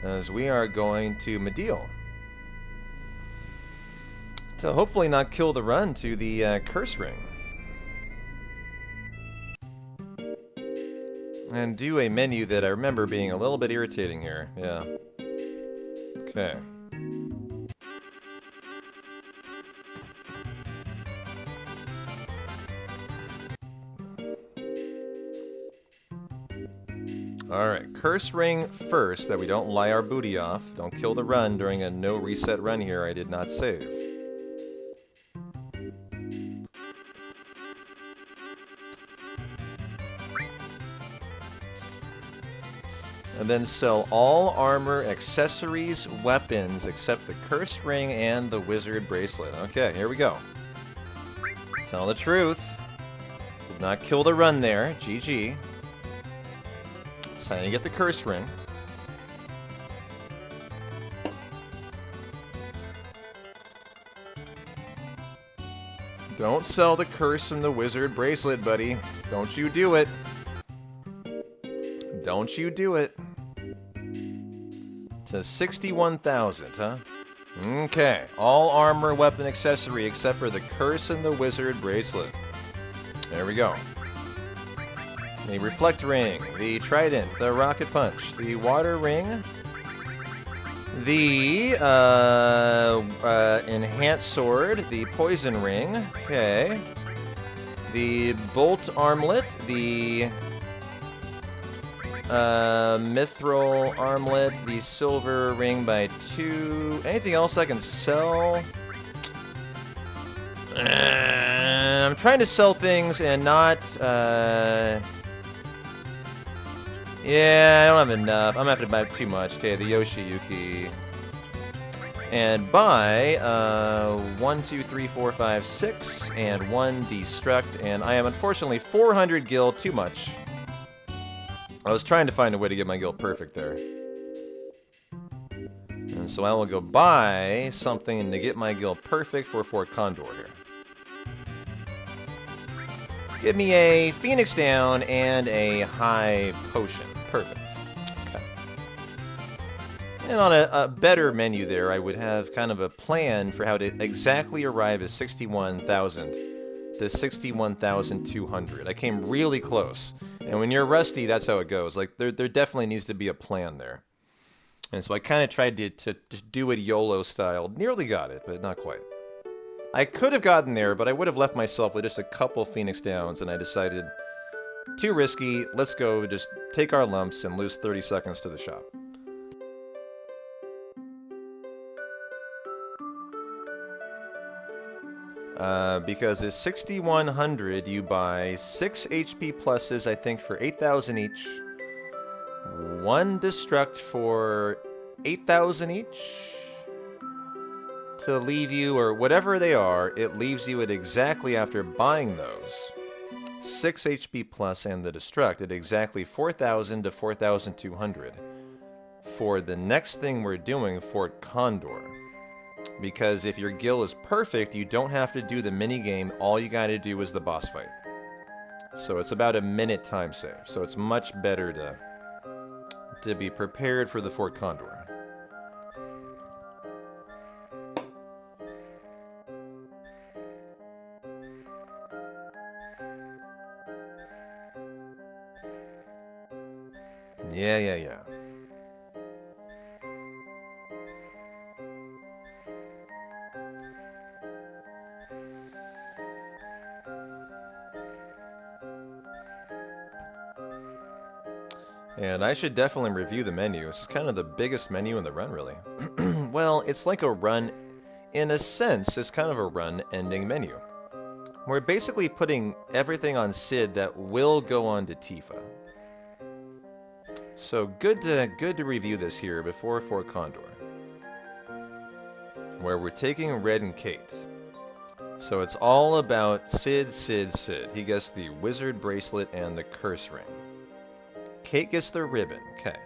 As we are going to Medial. To hopefully not kill the run to the curse ring. And do a menu that I remember being a little bit irritating here. Yeah. Okay. Alright, curse ring first, that we don't lie our booty off. Don't kill the run during a no reset run here. I did not save. And then sell all armor, accessories, weapons, except the curse ring and the wizard bracelet. Okay, here we go. Tell the truth. Did not kill the run there. GG. That's how you get the curse ring. Don't sell the curse and the wizard bracelet, buddy. Don't you do it. Don't you do it. To 61,000, huh? Okay. All armor, weapon, accessory, except for the curse and the wizard bracelet. There we go. The reflect ring, the trident, the rocket punch, the water ring, the enhanced sword, the poison ring. Okay. The bolt armlet, the Mithril armlet, the silver ring by 2. Anything else I can sell? I'm trying to sell things and not, yeah, I don't have enough. I'm gonna have to buy too much. Okay, the Yoshiyuki. And buy, 1, 2, 3, 4, 5, 6, and 1 destruct, and I am unfortunately 400 gil too much. I was trying to find a way to get my gil perfect there. And so I will go buy something to get my gil perfect for Fort Condor here. Give me a Phoenix Down and a high potion. Perfect. Okay. And on a better menu there, I would have kind of a plan for how to exactly arrive at 61,000 to 61,200. I came really close. And when you're rusty, that's how it goes. Like, there definitely needs to be a plan there. And so I kind of tried to just do it YOLO style. Nearly got it, but not quite. I could have gotten there, but I would have left myself with just a couple Phoenix Downs, and I decided, too risky, let's go just take our lumps and lose 30 seconds to the shop. Because at 6,100, you buy 6 HP pluses, I think, for 8,000 each. 1 destruct for 8,000 each. To leave you, or whatever they are, it leaves you at exactly after buying those 6 HP plus and the destruct at exactly 4,000 to 4,200 for the next thing we're doing, Fort Condor. Because if your gil is perfect, you don't have to do the minigame, all you gotta do is the boss fight. So it's about a minute time save, so it's much better to be prepared for the Fort Condor. Yeah. And I should definitely review the menu. It's kind of the biggest menu in the run, really. Well, it's like a run, in a sense, it's kind of a run-ending menu. We're basically putting everything on Sid that will go on to Tifa. So good to review this here before Fort Condor, where we're taking Red and Kate. So it's all about Sid. He gets the wizard bracelet and the curse ring. Kate gets the ribbon. Okay.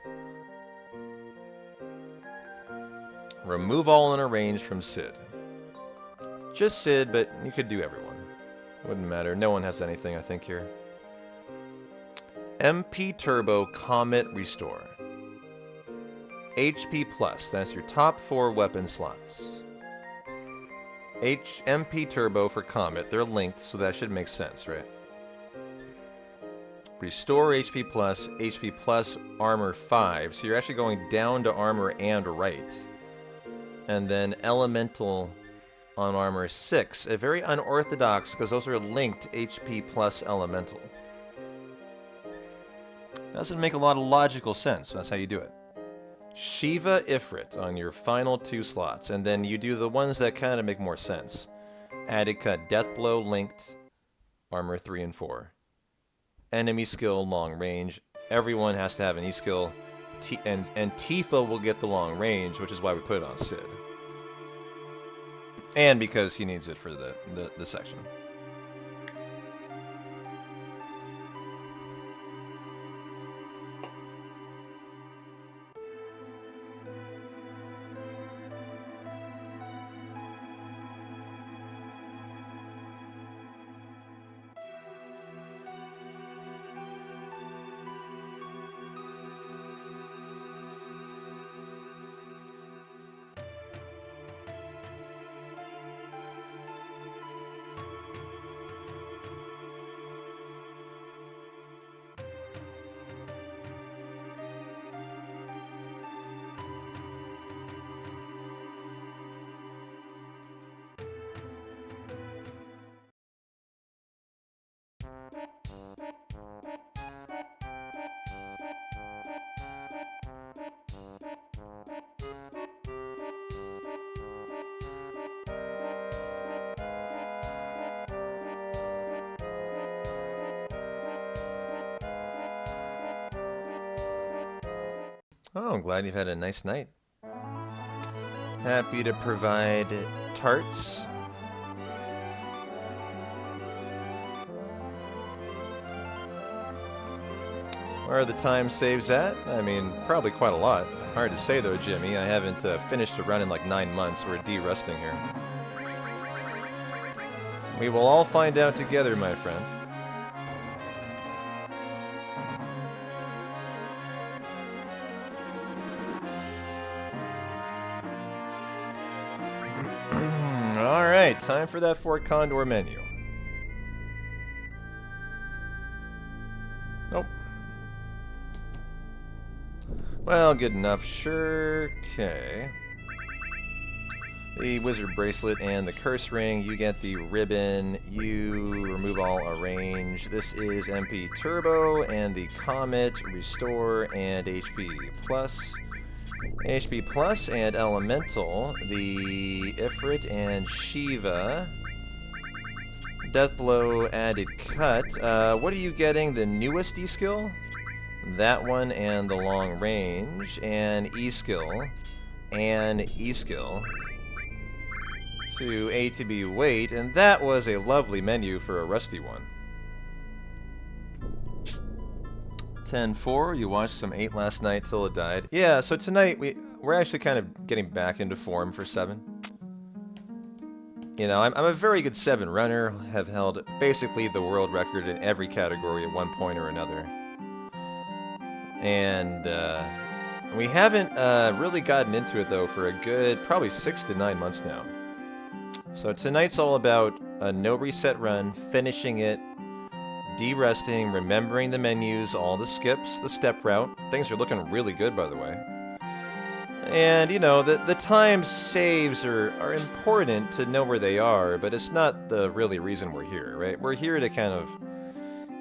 Remove all in a range from Sid. Just Sid, but you could do everyone. Wouldn't matter. No one has anything, I think, here. MP Turbo Comet Restore. HP Plus. That's your top 4 weapon slots. MP Turbo for Comet. They're linked, so that should make sense, right? Restore HP Plus Armor 5. So you're actually going down to Armor and right. And then Elemental on Armor 6. A very unorthodox, because those are linked HP Plus Elemental. Doesn't make a lot of logical sense. That's how you do it. Shiva Ifrit on your final 2 slots. And then you do the ones that kind of make more sense. Added Cut Deathblow linked. Armor 3 and 4. Enemy skill long range. Everyone has to have an E-skill. And Tifa will get the long range, which is why we put it on Sid. And because he needs it for the section. Oh, I'm glad you've had a nice night. Happy to provide tarts. Where are the time saves at? I mean, probably quite a lot. Hard to say though, Jimmy. I haven't finished a run in like 9 months. We're de-rusting here. We will all find out together, my friend. Alright, time for that Fort Condor menu. Nope. Well, good enough. Sure. Okay. The wizard bracelet and the curse ring. You get the ribbon. You remove all arrange. This is MP Turbo and the Comet, Restore, and HP Plus. HP Plus and Elemental. The Ifrit and Shiva. Deathblow added cut. What are you getting? The newest E-skill? That one and the long range. And E-skill. And E-skill. To A to B weight, and that was a lovely menu for a rusty one. 10-4, you watched some 8 last night till it died. Yeah, so tonight we're actually kind of getting back into form for 7. You know, I'm a very good 7 runner, have held basically the world record in every category at one point or another. And we haven't really gotten into it though for a good probably 6 to 9 months now. So tonight's all about a no reset run, finishing it, de-resting, remembering the menus, all the skips, the step route. Things are looking really good, by the way. And, you know, the time saves are important to know where they are, but it's not the really reason we're here, right? We're here to kind of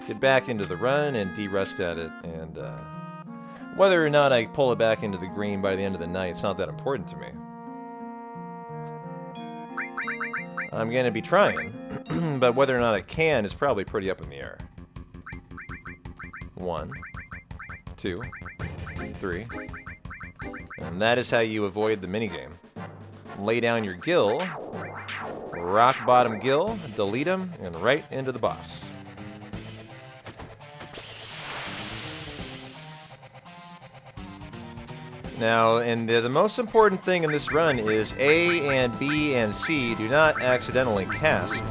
get back into the run and de-rest at it, and whether or not I pull it back into the green by the end of the night, it's not that important to me. I'm going to be trying, but whether or not I can is probably pretty up in the air. 1, 2, 3. And that is how you avoid the minigame. Lay down your gill, rock bottom gill, delete them, and right into the boss. Now, and the most important thing in this run is A and B and C do not accidentally cast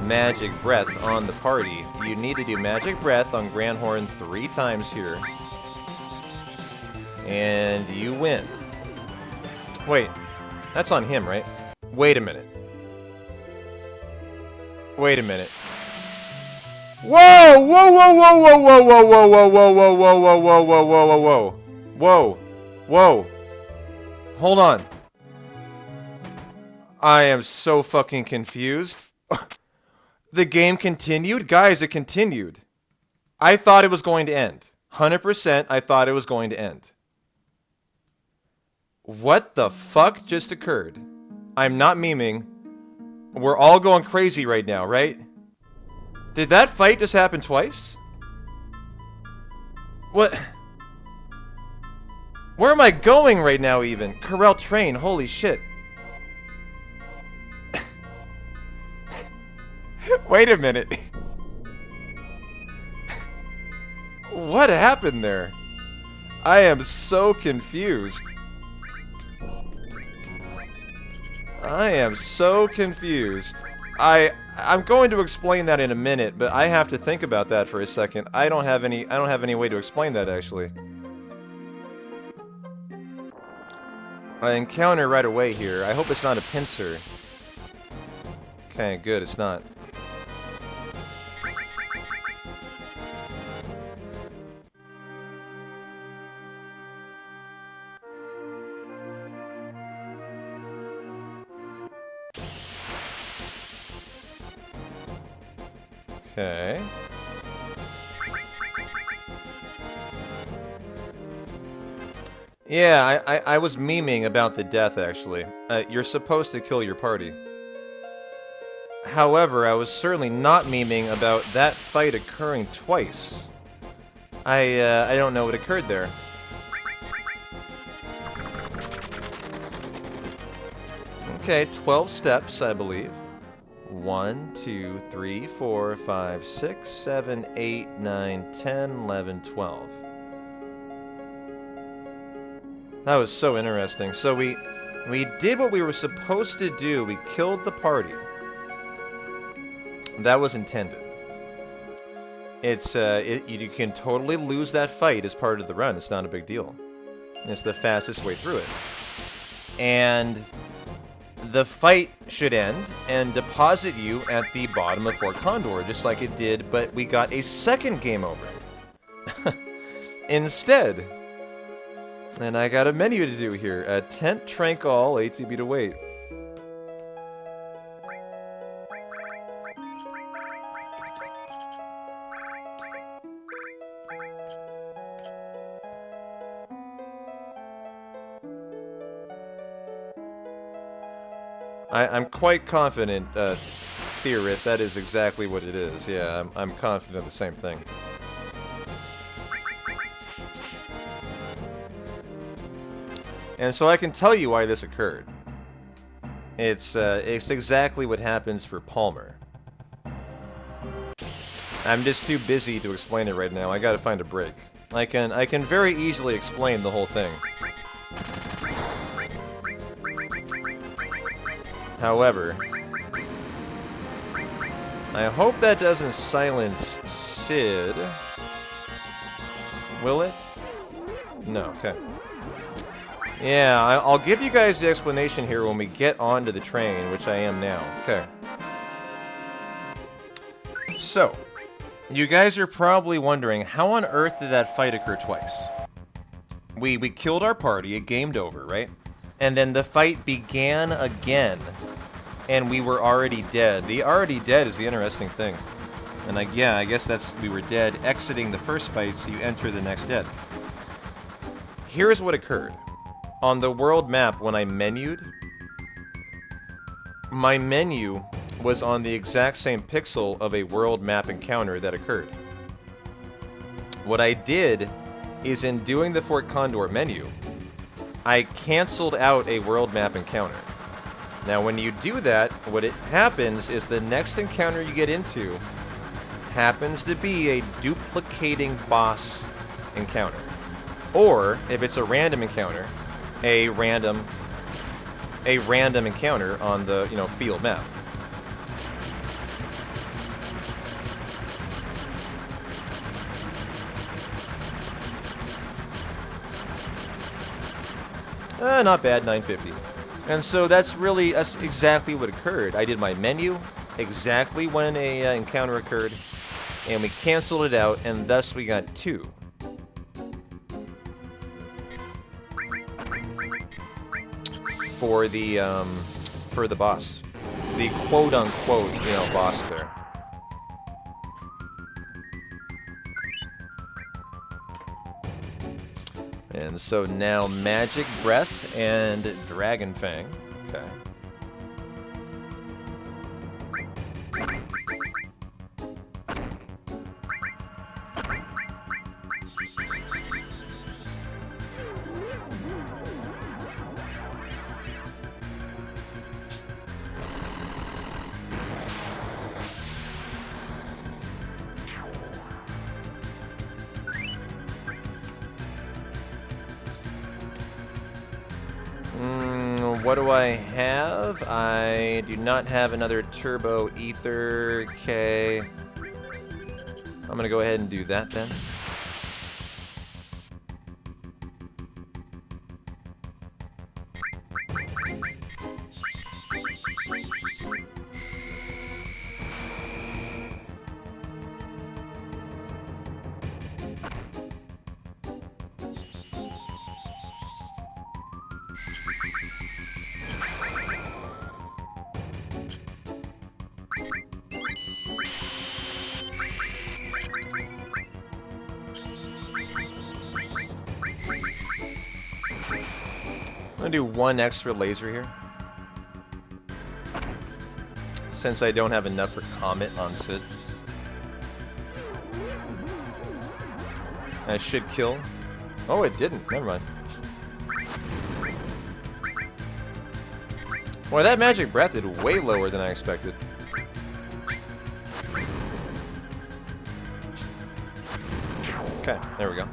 Magic Breath on the party. You need to do Magic Breath on Grandhorn 3 times here. And you win. Wait, that's on him, right? Wait a minute. Wait a minute. Whoa! Whoa, whoa, whoa, whoa, whoa, whoa, whoa, whoa, whoa, whoa, whoa, whoa, whoa, whoa, whoa, whoa, whoa. Whoa. Hold on. I am so fucking confused. The game continued? Guys, it continued. I thought it was going to end. 100% I thought it was going to end. What the fuck just occurred? I'm not memeing. We're all going crazy right now, right? Did that fight just happen twice? What? Where am I going right now even? Corral Train, holy shit. Wait a minute. What happened there? I am so confused. I am so confused. I'm going to explain that in a minute, but I have to think about that for a second. I don't have any way to explain that actually. I encounter right away here. I hope it's not a pincer. Okay, good, it's not. Okay. Yeah, I was memeing about the death, actually. You're supposed to kill your party. However, I was certainly not memeing about that fight occurring twice. I don't know what occurred there. Okay, 12 steps, I believe. 1, 2, 3, 4, 5, 6, 7, 8, 9, 10, 11, 12. That was so interesting. So we did what we were supposed to do. We killed the party. That was intended. It's you can totally lose that fight as part of the run. It's not a big deal. It's the fastest way through it. And the fight should end and deposit you at the bottom of Fort Condor, just like it did, but we got a second game over instead. And I got a menu to do here. Tent, Tranquil, ATB to wait. I'm quite confident, Theorit, that is exactly what it is. Yeah, I'm confident of the same thing. And so I can tell you why this occurred. It's exactly what happens for Palmer. I'm just too busy to explain it right now. I gotta find a break. I can very easily explain the whole thing. However, I hope that doesn't silence Sid. Will it? No, okay. Yeah, I'll give you guys the explanation here when we get onto the train, which I am now. Okay. So, you guys are probably wondering, how on earth did that fight occur twice? We killed our party, it gamed over, right? And then the fight began again, and we were already dead. The already dead is the interesting thing. And I guess we were dead exiting the first fight, so you enter the next dead. Here's what occurred. On the world map, when I menued, my menu was on the exact same pixel of a world map encounter that occurred. What I did is, in doing the Fort Condor menu, I canceled out a world map encounter. Now, when you do that, what it happens is the next encounter you get into happens to be a duplicating boss encounter. Or, if it's a random encounter, a random encounter on the, field map. Not bad, 950. And so that's exactly what occurred. I did my menu exactly when a encounter occurred, and we canceled it out, and thus we got 2. For the boss, the quote-unquote boss there. And so now Magic Breath and Dragon Fang. Okay. What do I have? I do not have another Turbo Ether. Okay. I'm gonna go ahead and do that then. I'm gonna do one extra laser here, since I don't have enough for Comet on Sid. I should kill. Oh, it didn't. Never mind. Boy, that magic breath did way lower than I expected. Okay, there we go.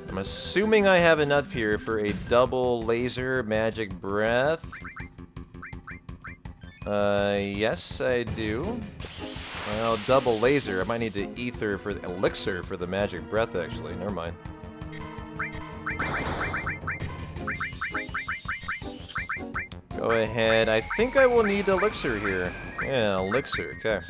I'm assuming I have enough here for a double laser magic breath. Yes, I do. Well, double laser. I might need to ether for the elixir for the magic breath, actually. Never mind. Go ahead. I think I will need elixir here. Yeah, elixir. Okay.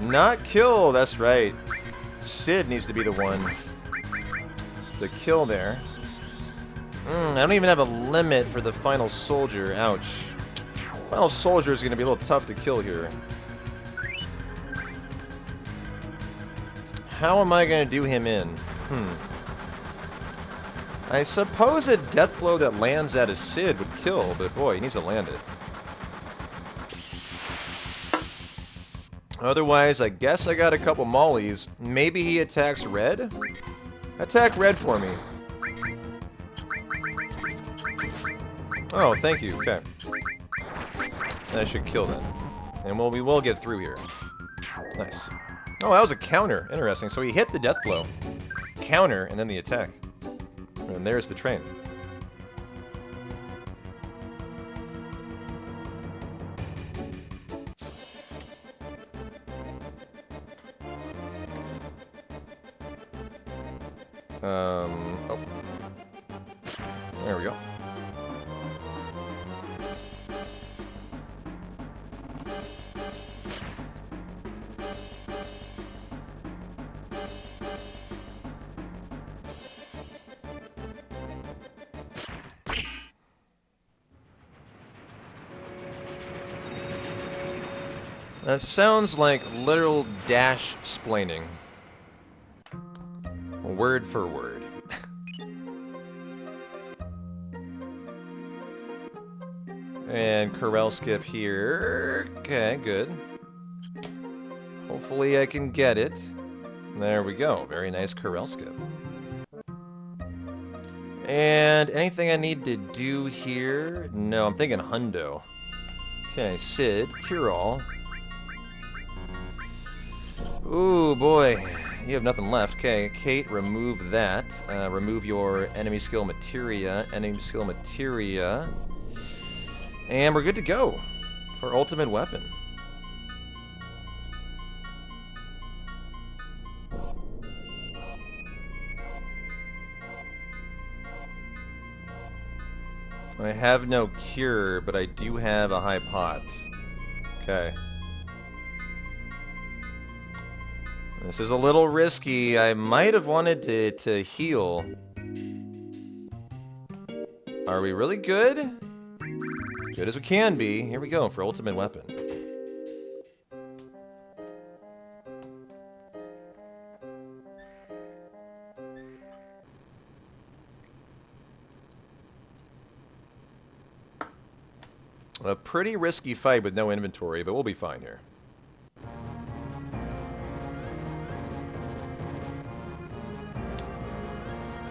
Not kill, that's right. Sid needs to be the one. The kill there. I don't even have a limit for the final soldier. Ouch. Final soldier is going to be a little tough to kill here. How am I going to do him in? I suppose a death blow that lands at a Sid would kill, but boy, he needs to land it. Otherwise, I guess I got a couple mollies. Maybe he attacks red? Attack red for me. Oh, thank you. Okay. That should kill then. And we will get through here. Nice. Oh, that was a counter. Interesting. So he hit the death blow. Counter, and then the attack. And there's the train. Oh. There we go. That sounds like literal dash splaining. Word for word. And corral skip here. Okay, good. Hopefully I can get it. There we go. Very nice corral skip. And anything I need to do here? No, I'm thinking hundo. Okay, Sid, cure all. Ooh, boy. You have nothing left. Okay, Kate, remove that. Remove your enemy skill materia. Enemy skill materia. And we're good to go for ultimate weapon. I have no cure, but I do have a high pot. Okay. This is a little risky. I might have wanted to heal. Are we really good? As good as we can be. Here we go for ultimate weapon. A pretty risky fight with no inventory, but we'll be fine here.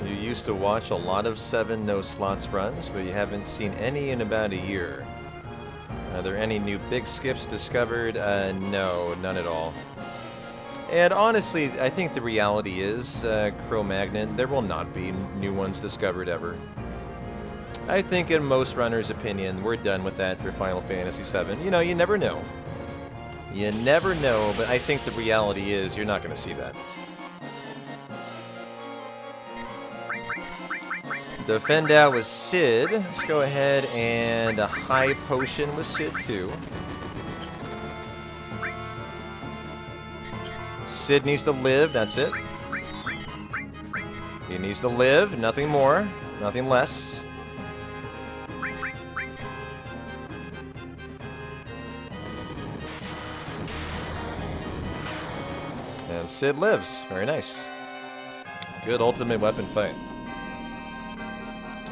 You used to watch a lot of 7 no slots runs, but you haven't seen any in about a year. Are there any new big skips discovered? No, none at all. And honestly, I think the reality is, Cro-Magnon, there will not be new ones discovered ever. I think in most runners' opinion, we're done with that for Final Fantasy VII. You know, you never know. You never know, but I think the reality is you're not going to see that. Defend out with Sid. Let's go ahead and a high potion with Sid too. Sid needs to live, that's it. He needs to live, nothing more, nothing less. And Sid lives, very nice. Good ultimate weapon fight.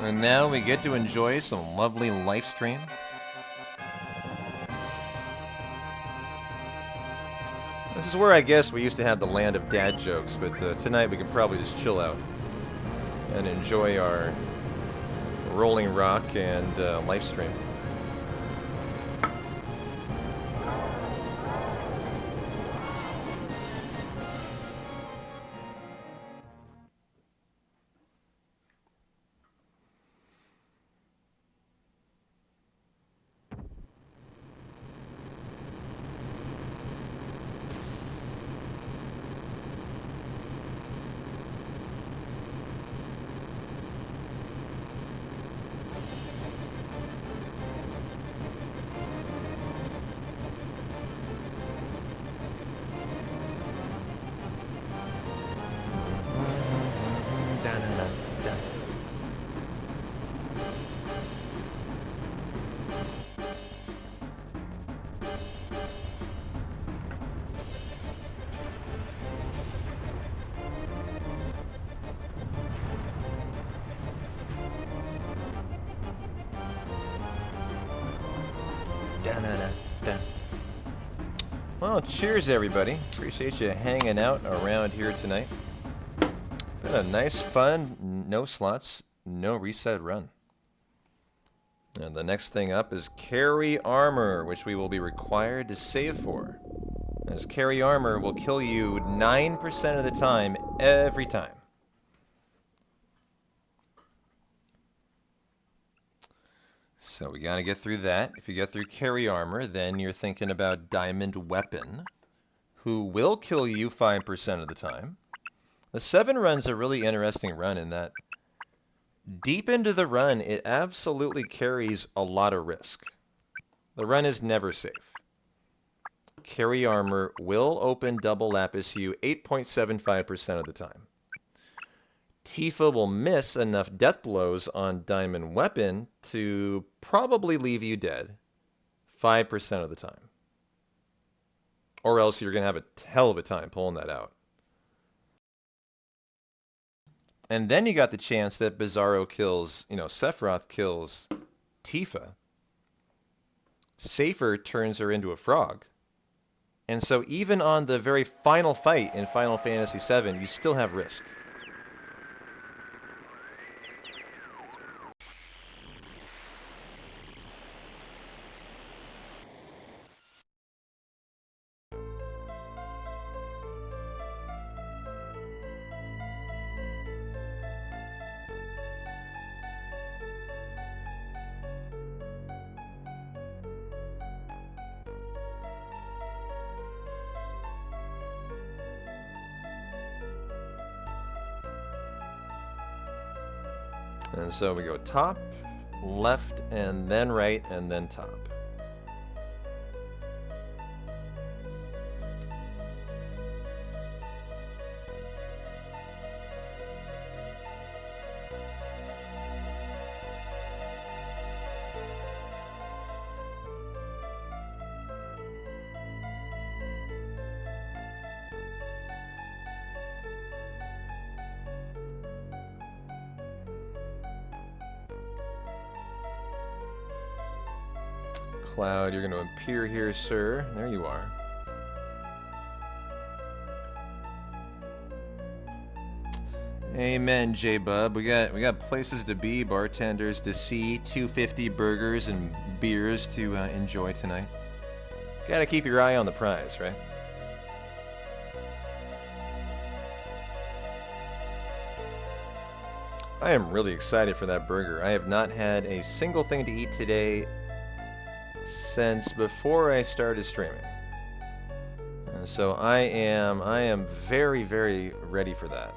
And now we get to enjoy some lovely live stream. This is where I guess we used to have the land of dad jokes, but tonight we can probably just chill out and enjoy our Rolling Rock and live stream. Well, cheers everybody. Appreciate you hanging out around here tonight. Been a nice, fun, no slots, no reset run. And the next thing up is carry armor, which we will be required to save for. As carry armor will kill you 9% of the time, every time. So we gotta get through that. If you get through carry armor, then you're thinking about diamond weapon, who will kill you 5% of the time. The 7 run's a really interesting run in that deep into the run, it absolutely carries a lot of risk. The run is never safe. Carry armor will open double lapis you 8.75% of the time. Tifa will miss enough death blows on diamond weapon to probably leave you dead 5% of the time. Or else you're going to have a hell of a time pulling that out. And then you got the chance that Bizarro kills, Sephiroth kills Tifa. Safer turns her into a frog. And so even on the very final fight in Final Fantasy VII, you still have risk. And so we go top, left, and then right, and then top. Cloud, you're going to appear here, sir. There you are. Amen, J-Bub. We got places to be, bartenders to see, 250 burgers and beers to enjoy tonight. Gotta keep your eye on the prize, right? I am really excited for that burger. I have not had a single thing to eat today since before I started streaming. And so I am very, very ready for that.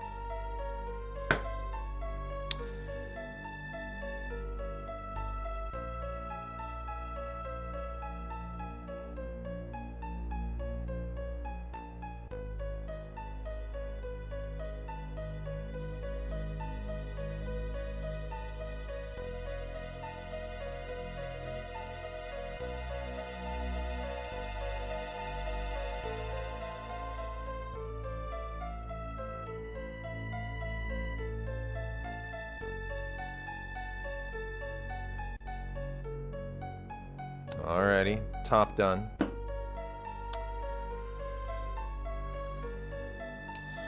Alrighty, top done.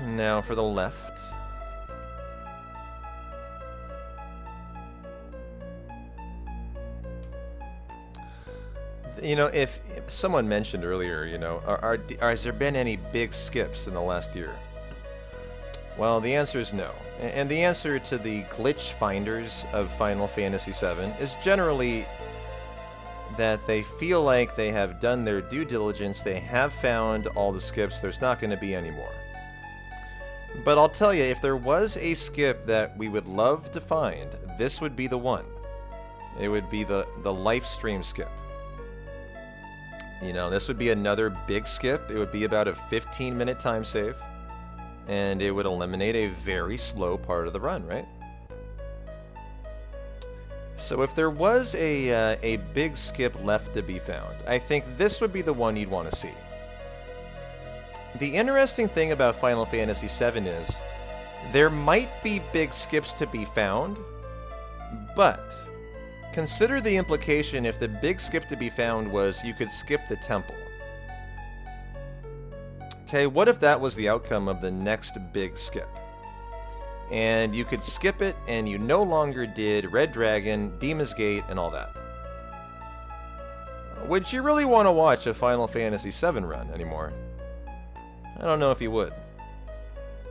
Now for the left. You know, if someone mentioned earlier, you know, has there been any big skips in the last year? Well, the answer is no. And the answer to the glitch finders of Final Fantasy VII is generally that they feel like they have done their due diligence, they have found all the skips, there's not going to be any more. But I'll tell you, if there was a skip that we would love to find, this would be the one. It would be the live stream skip. You know, this would be another big skip. It would be about a 15-minute time save, and it would eliminate a very slow part of the run, right? So if there was a big skip left to be found, I think this would be the one you'd want to see. The interesting thing about Final Fantasy VII is there might be big skips to be found, but consider the implication if the big skip to be found was you could skip the temple. Okay, what if that was the outcome of the next big skip? And you could skip it and you no longer did Red Dragon, Demon's Gate, and all that. Would you really want to watch a Final Fantasy VII run anymore? I don't know if you would.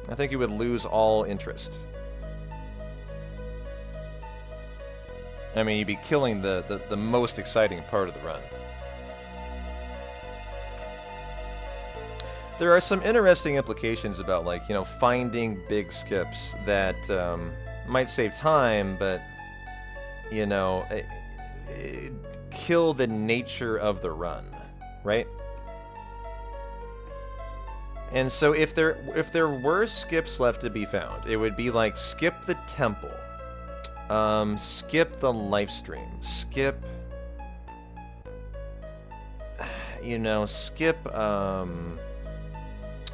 I think you would lose all interest. I mean, you'd be killing the most exciting part of the run. There are some interesting implications about, like, you know, finding big skips that might save time, but, you know, kill the nature of the run, right? And so if there were skips left to be found, it would be like skip the temple. Skip the live stream. Skip, you know, skip,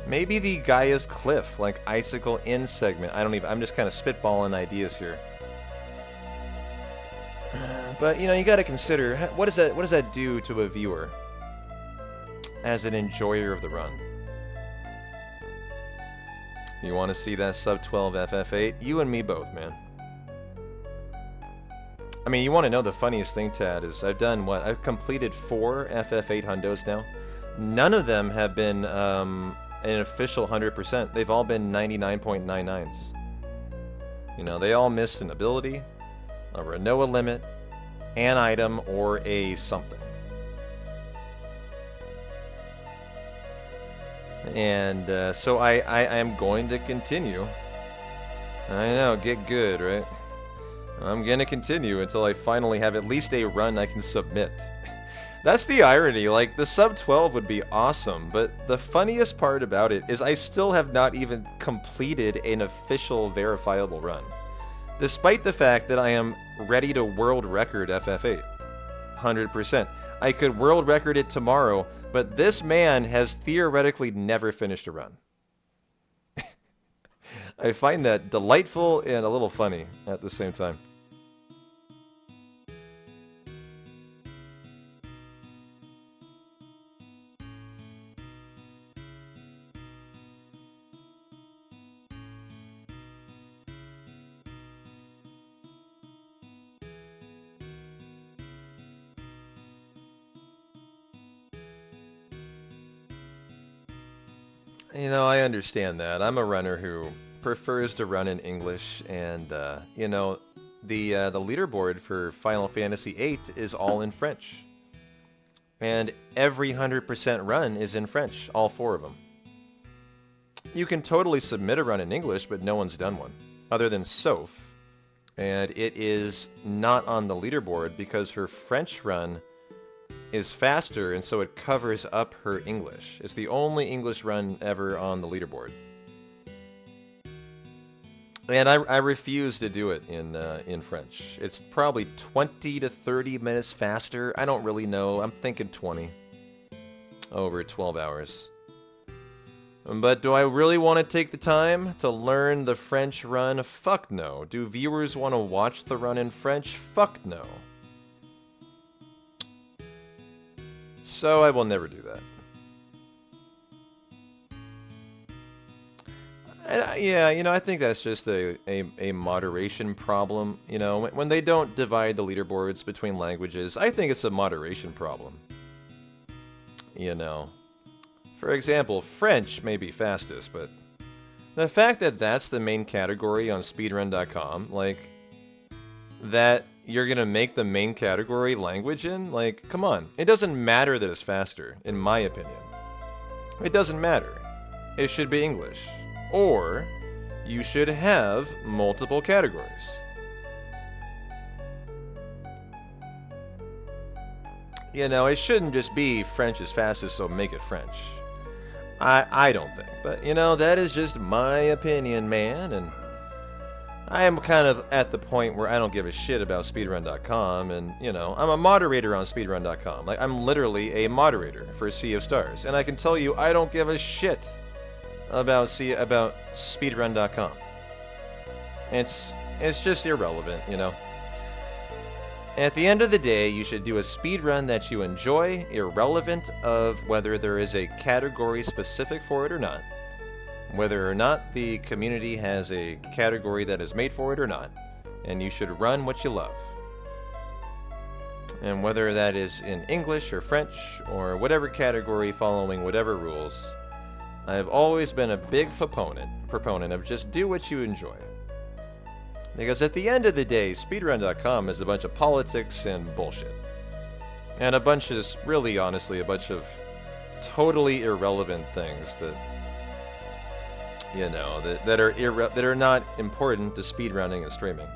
maybe the Gaia's Cliff, like Icicle Inn segment. I'm just kind of spitballing ideas here. But, you know, you gotta consider, what does that do to a viewer as an enjoyer of the run? You want to see that sub 12 FF8? You and me both, man. I mean, you want to know the funniest thing, Tad, is I've done what? I've completed 4 FF8 hundos now. None of them have been an official 100%. They've all been 99.99s. You know, they all missed an ability, a Renoa limit, an item, or a something. And so I am going to continue. I know, get good, right? I'm going to continue until I finally have at least a run I can submit. That's the irony, like, the sub 12 would be awesome, but the funniest part about it is I still have not even completed an official verifiable run. Despite the fact that I am ready to world record FF8. 100%. I could world record it tomorrow, but this man has theoretically never finished a run. I find that delightful and a little funny at the same time. You know, I understand that. I'm a runner who prefers to run in English, and you know, the leaderboard for Final Fantasy VIII is all in French, and every 100% run is in French, all 4 of them. You can totally submit a run in English, but no one's done one, other than Soph, and it is not on the leaderboard because her French run is faster, and so it covers up her English. It's the only English run ever on the leaderboard. And I refuse to do it in French. It's probably 20 to 30 minutes faster. I don't really know. I'm thinking 20 over 12 hours. But do I really want to take the time to learn the French run? Fuck no. Do viewers want to watch the run in French? Fuck no. So I will never do that. And, yeah, I think that's just a moderation problem. When they don't divide the leaderboards between languages, I think it's a moderation problem. For example, French may be fastest, but the fact that that's the main category on speedrun.com, like, that you're gonna make the main category language in, like, come on. It doesn't matter that it's faster, in my opinion. It doesn't matter. It should be English. Or you should have multiple categories. It shouldn't just be French is fastest, so make it French. I don't think. But, that is just my opinion, man. And I am kind of at the point where I don't give a shit about speedrun.com. And, I'm a moderator on speedrun.com. Like, I'm literally a moderator for Sea of Stars. And I can tell you, I don't give a shit about speedrun.com. It's just irrelevant, At the end of the day, you should do a speedrun that you enjoy, irrelevant of whether there is a category specific for it or not, whether or not the community has a category that is made for it or not, and you should run what you love. And whether that is in English or French or whatever category following whatever rules, I have always been a big proponent of just do what you enjoy. Because at the end of the day, speedrun.com is a bunch of politics and bullshit. And a bunch of, really honestly, a bunch of totally irrelevant things that, that are not important to speedrunning and streaming.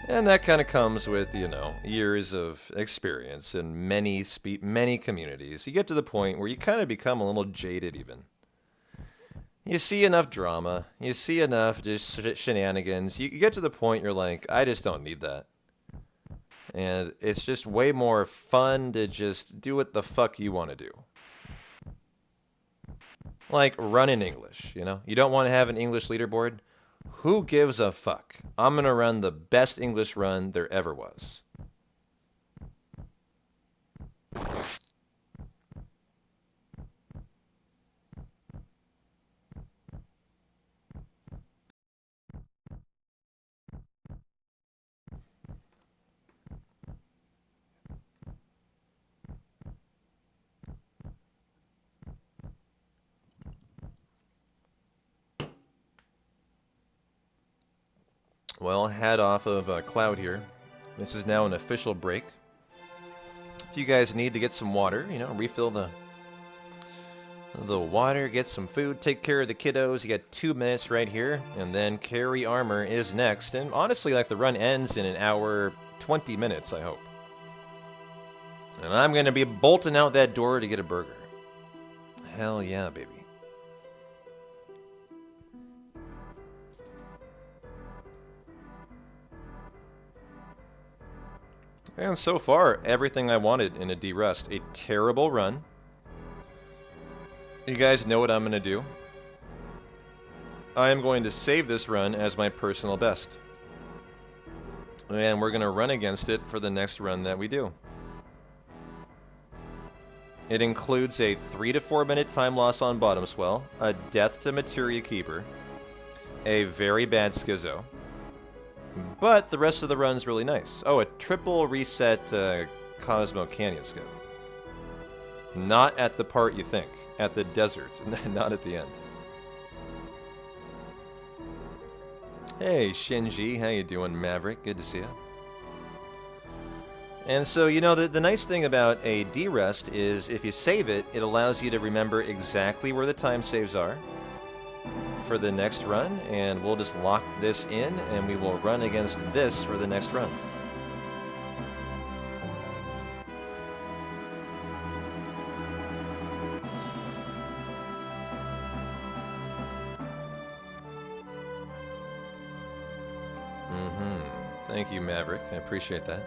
And that kind of comes with, years of experience in many communities. You get to the point where you kind of become a little jaded even. You see enough drama, you see enough just shenanigans, you get to the point you're like, I just don't need that. And it's just way more fun to just do what the fuck you want to do. Like, run in English, You don't want to have an English leaderboard? Who gives a fuck? I'm gonna run the best English run there ever was. Well, hat off of Cloud here. This is now an official break. If you guys need to get some water, refill the water, get some food, take care of the kiddos. You got 2 minutes right here, and then carry armor is next. And honestly, the run ends in an hour, 20 minutes, I hope. And I'm gonna be bolting out that door to get a burger. Hell yeah, baby. And so far, everything I wanted in a D-Rust. A terrible run. You guys know what I'm going to do. I am going to save this run as my personal best. And we're going to run against it for the next run that we do. It includes a 3 to 4 minute time loss on bottom swell, a death to Materia Keeper, a very bad schizo. But the rest of the run's really nice. Oh, a triple reset Cosmo Canyon skip. Not at the part you think. At the desert. Not at the end. Hey, Shinji. How you doing, Maverick? Good to see you. And so, the nice thing about a D-Rest is if you save it, it allows you to remember exactly where the time saves are for the next run, and we'll just lock this in, and we will run against this for the next run. Thank you, Maverick. I appreciate that.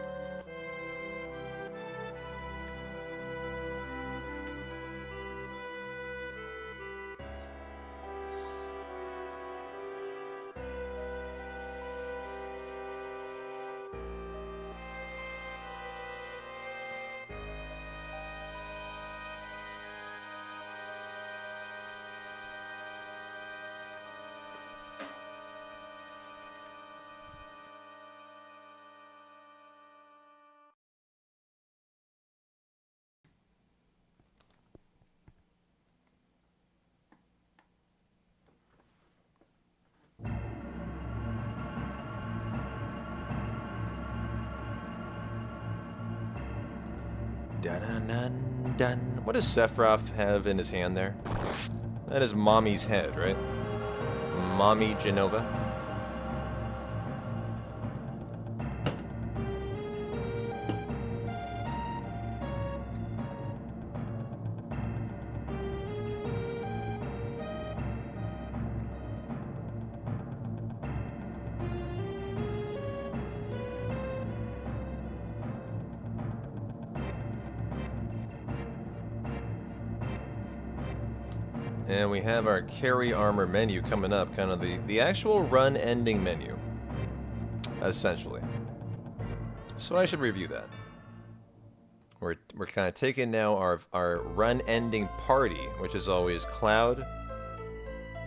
Dun-dun-dun-dun. What does Sephiroth have in his hand there? That is Mommy's head, right? Mommy Genova. And we have our carry armor menu coming up, kind of the actual run ending menu, essentially. So I should review that. We're kind of taking now our run ending party, which is always Cloud,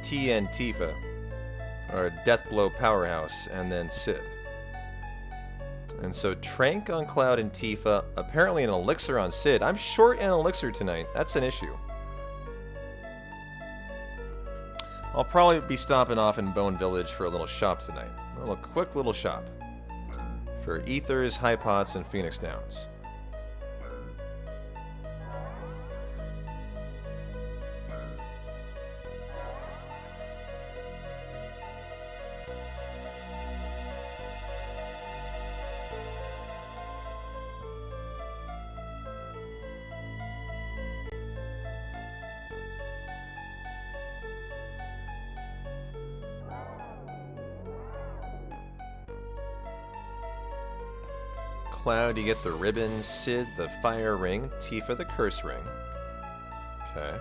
T and Tifa, our Deathblow powerhouse, and then Sid. And so Trank on Cloud and Tifa, apparently an elixir on Sid. I'm short an elixir tonight. That's an issue. I'll probably be stopping off in Bone Village for a little shop tonight. A quick little shop. For Ethers, High Pots, and Phoenix Downs. Cloud, you get the ribbon, Sid, the fire ring, Tifa, the curse ring. Okay.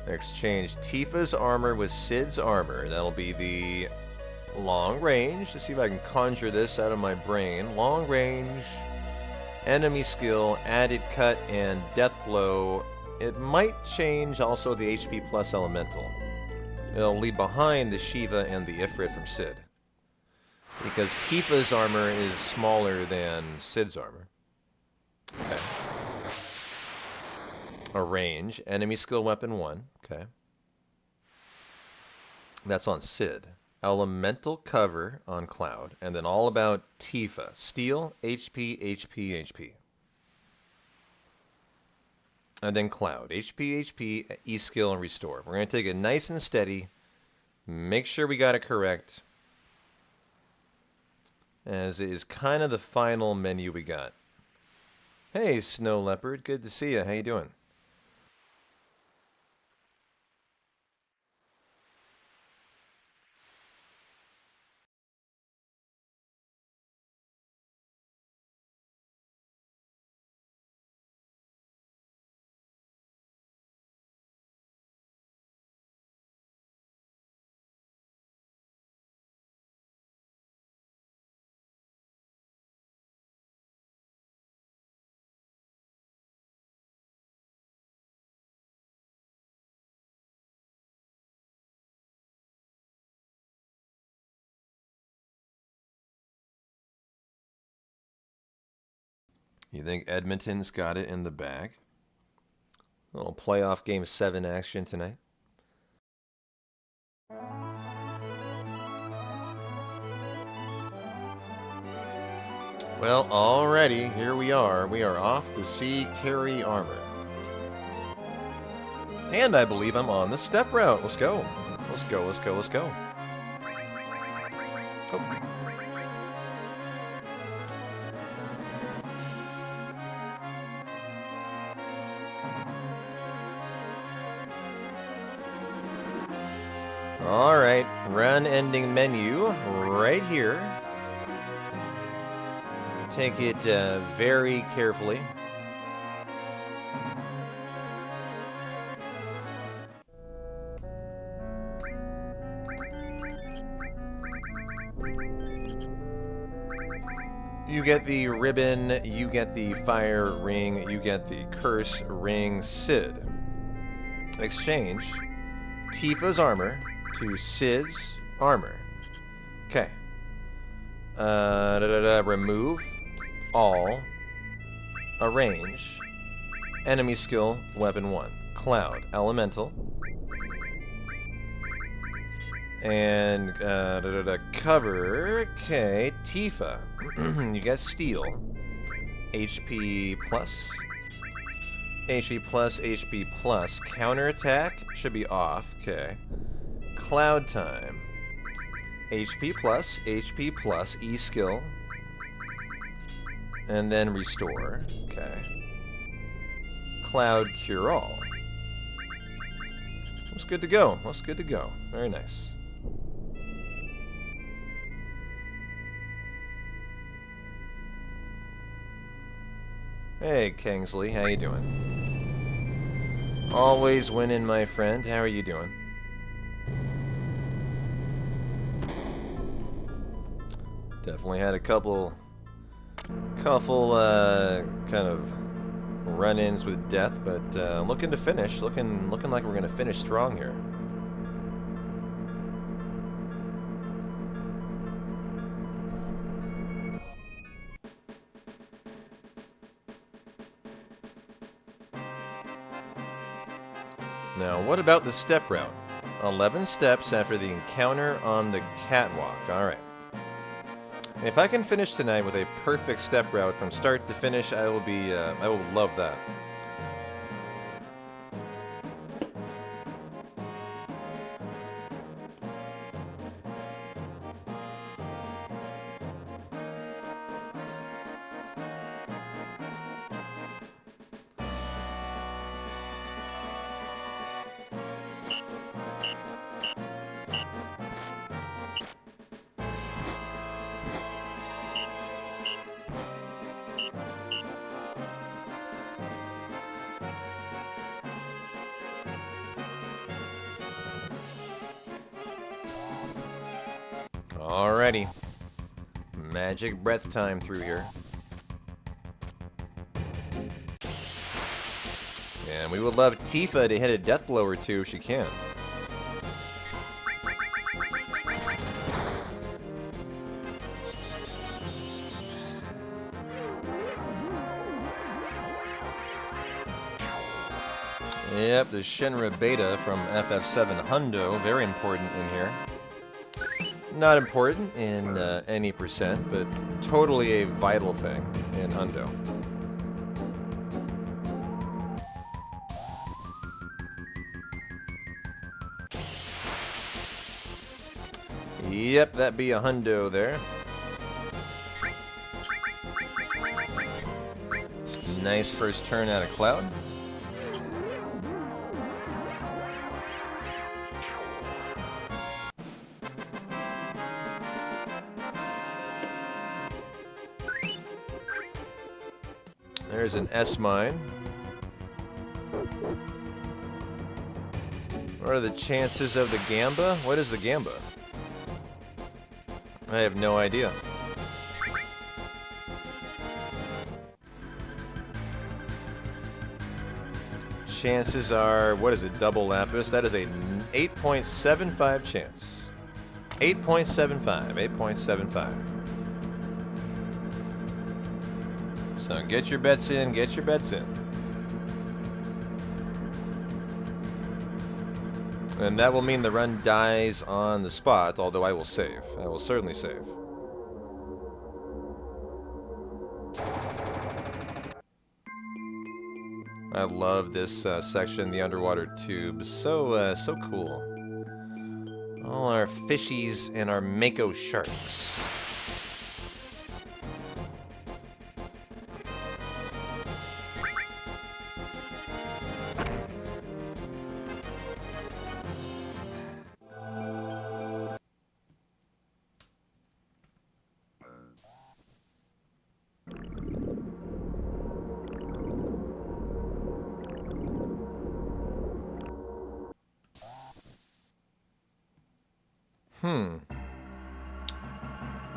Exchange Tifa's armor with Sid's armor. That'll be the long range. Let's see if I can conjure this out of my brain. Long range, enemy skill, added cut, and death blow. It might change also the HP plus elemental. It'll leave behind the Shiva and the Ifrit from Sid. Because Tifa's armor is smaller than Sid's armor. Okay. A range. Enemy skill weapon 1. Okay. That's on Sid. Elemental cover on Cloud. And then all about Tifa. Steel, HP, HP, HP. And then Cloud. HP, HP, E-skill, and restore. We're going to take it nice and steady. Make sure we got it correct. As it is kind of the final menu we got. Hey, Snow Leopard. Good to see you. How you doing? You think Edmonton's got it in the bag? A little playoff Game 7 action tonight. Well, alrighty, here we are. We are off to see carry armor. And I believe I'm on the step route. Let's go. Let's go, let's go, let's go. Oh. Alright, run ending menu right here. Take it very carefully. You get the ribbon, you get the fire ring, you get the curse ring, Sid. Exchange Tifa's armor to Sid's armor. Okay. Remove all. Arrange. Enemy skill, weapon 1. Cloud, elemental. And cover. Okay, Tifa. You got Steel. HP plus. HP plus, HP plus. Counterattack should be off. Okay. Cloud Time. HP plus, E skill. And then Restore. Okay. Cloud Cure All. Looks good to go. Looks good to go. Very nice. Hey, Kingsley, how you doing? Always winning, my friend. How are you doing? Definitely had a couple kind of run-ins with death, but looking to finish. Looking like we're gonna finish strong here. Now, what about the step route? 11 steps after the encounter on the catwalk. Alright. If I can finish tonight with a perfect step route from start to finish, I will love that. Alrighty. Magic breath time through here. And we would love Tifa to hit a death blow or two if she can. Yep, the Shinra Beta from FF7 Hundo, very important in here. Not important in any percent, but totally a vital thing in Hundo. Yep, that'd be a Hundo there. Nice first turn out of Cloud. There's an S mine. What are the chances of the Gamba? What is the Gamba? I have no idea. Chances are, what is it, double Lapis? That is a 8.75 chance. 8.75, 8.75. So get your bets in, get your bets in. And that will mean the run dies on the spot, although I will save. I will certainly save. I love this section, the underwater tube. So cool. All our fishies and our mako sharks. Hmm.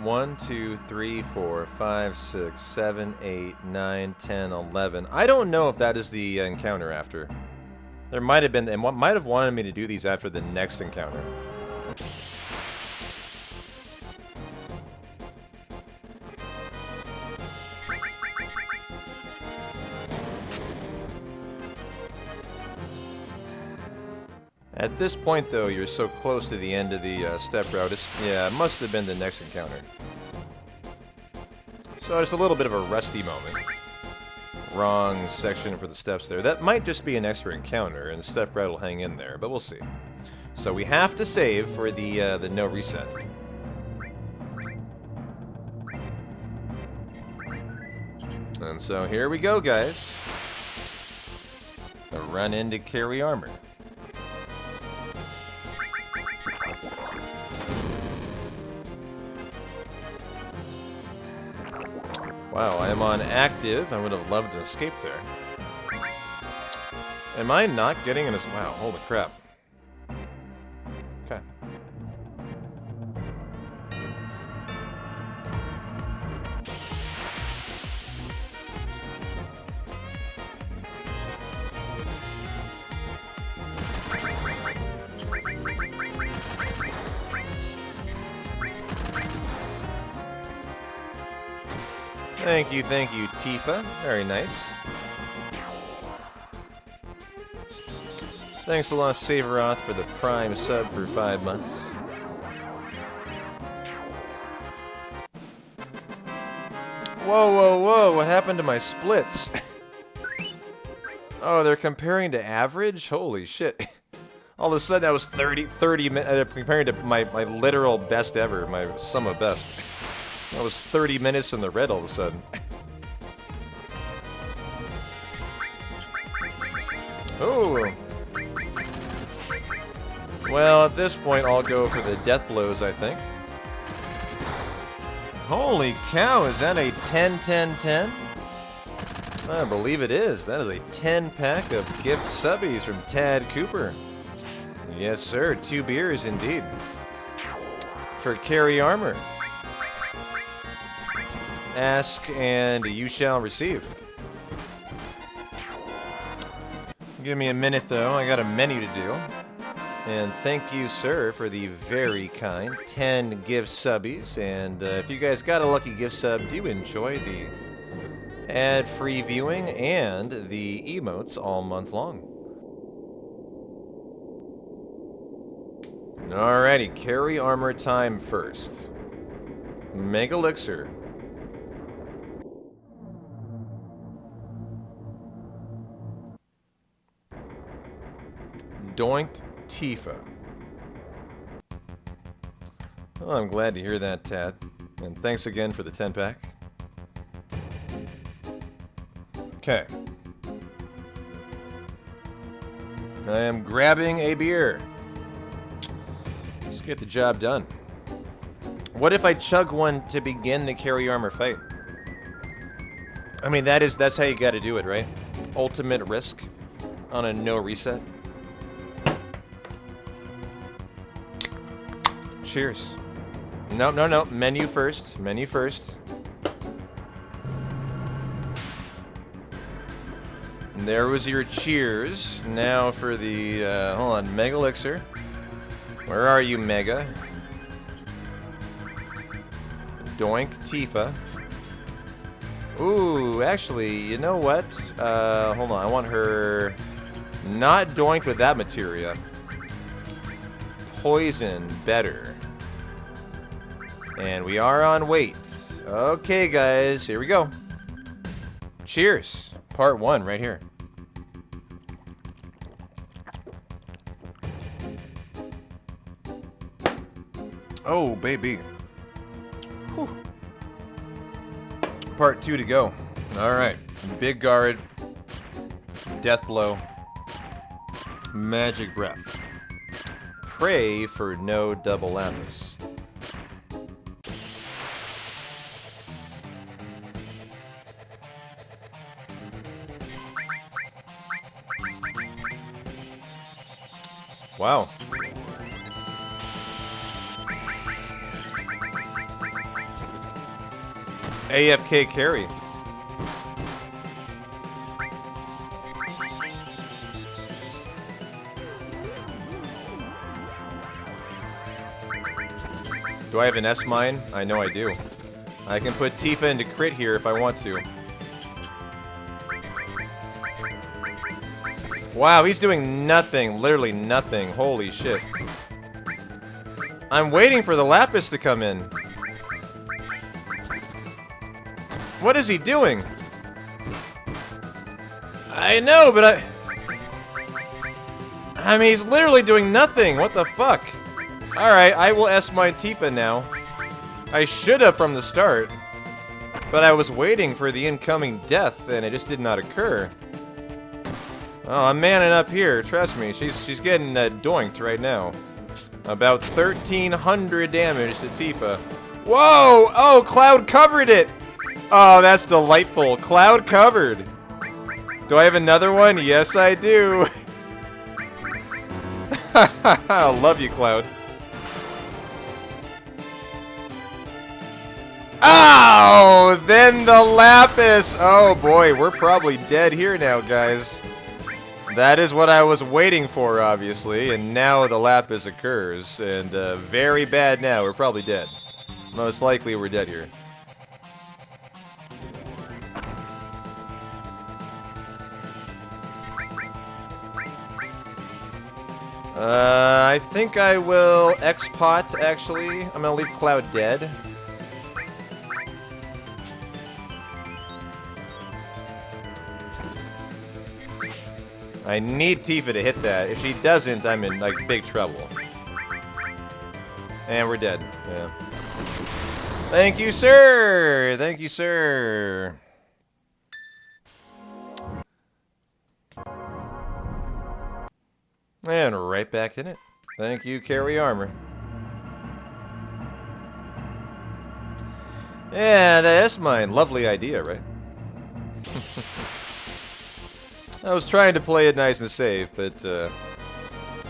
1, 2, 3, 4, 5, 6, 7, 8, 9, 10, 11. I don't know if that is the encounter after. There might have been, and what might have wanted me to do these after the next encounter. At this point, though, you're so close to the end of the step route. Yeah, it must have been the next encounter. So it's a little bit of a rusty moment. Wrong section for the steps there. That might just be an extra encounter, and the step route will hang in there, but we'll see. So we have to save for the no reset. And so here we go, guys. A run in to carry armor. Wow, I am on active. I would have loved an escape there. Am I not getting an escape? Wow, holy crap. Okay. Thank you, Tifa. Very nice. Thanks a lot, Saveroth, for the Prime sub for 5 months. Whoa, whoa, whoa, what happened to my splits? Oh, they're comparing to average? Holy shit. All of a sudden I was 30 minutes, comparing to my literal best ever, my sum of best. I was 30 minutes in the red all of a sudden. Oh. Well, at this point, I'll go for the death blows, I think. Holy cow, is that a 10-10-10? I believe it is. That is a 10-pack of gift subbies from Tad Cooper. Yes, sir. 2 beers, indeed. For carry armor. Ask and you shall receive. Give me a minute, though. I got a menu to do. And thank you, sir, for the very kind 10 gift subbies. And if you guys got a lucky gift sub, do enjoy the ad-free viewing and the emotes all month long. Alrighty, carry armor time first. Mega Elixir. Doink Tifa. Well, I'm glad to hear that, Tad. And thanks again for the 10-pack. Okay. I am grabbing a beer. Let's get the job done. What if I chug one to begin the carry armor fight? I mean, that's how you gotta do it, right? Ultimate risk on a no reset. Cheers. No, no, no. Menu first. Menu first. And there was your cheers. Now for the, hold on, Mega Elixir. Where are you, Mega? Doink Tifa. Ooh, actually, you know what? Hold on. I want her not doinked with that materia. Poison better. And we are on weight. Okay, guys, here we go. Cheers. Part 1 right here. Oh, baby. Whew. Part 2 to go. All right. Big guard. Death blow. Magic breath. Pray for no double lapis. Wow. AFK carry. Do I have an S mine? I know I do. I can put Tifa into crit here if I want to. Wow, he's doing nothing. Literally nothing. Holy shit. I'm waiting for the Lapis to come in. What is he doing? I know, but I mean, he's literally doing nothing. What the fuck? Alright, I will S my Tifa now. I should have from the start. But I was waiting for the incoming death, and it just did not occur. Oh, I'm manning up here. Trust me, she's getting doinked right now. About 1,300 damage to Tifa. Whoa! Oh, Cloud covered it! Oh, that's delightful. Cloud covered. Do I have another one? Yes, I do. I love you, Cloud. Oh, then the Lapis. Oh boy, we're probably dead here now, guys. That is what I was waiting for, obviously, and now the Lapis occurs, and very bad now. We're probably dead. Most likely we're dead here. I think I will X-Pot, actually. I'm gonna leave Cloud dead. I need Tifa to hit that. If she doesn't, I'm in, like, big trouble. And we're dead. Yeah. Thank you, sir! Thank you, sir! And right back in it. Thank you, carry armor. Yeah, that's my lovely idea, right? I was trying to play it nice and safe, but,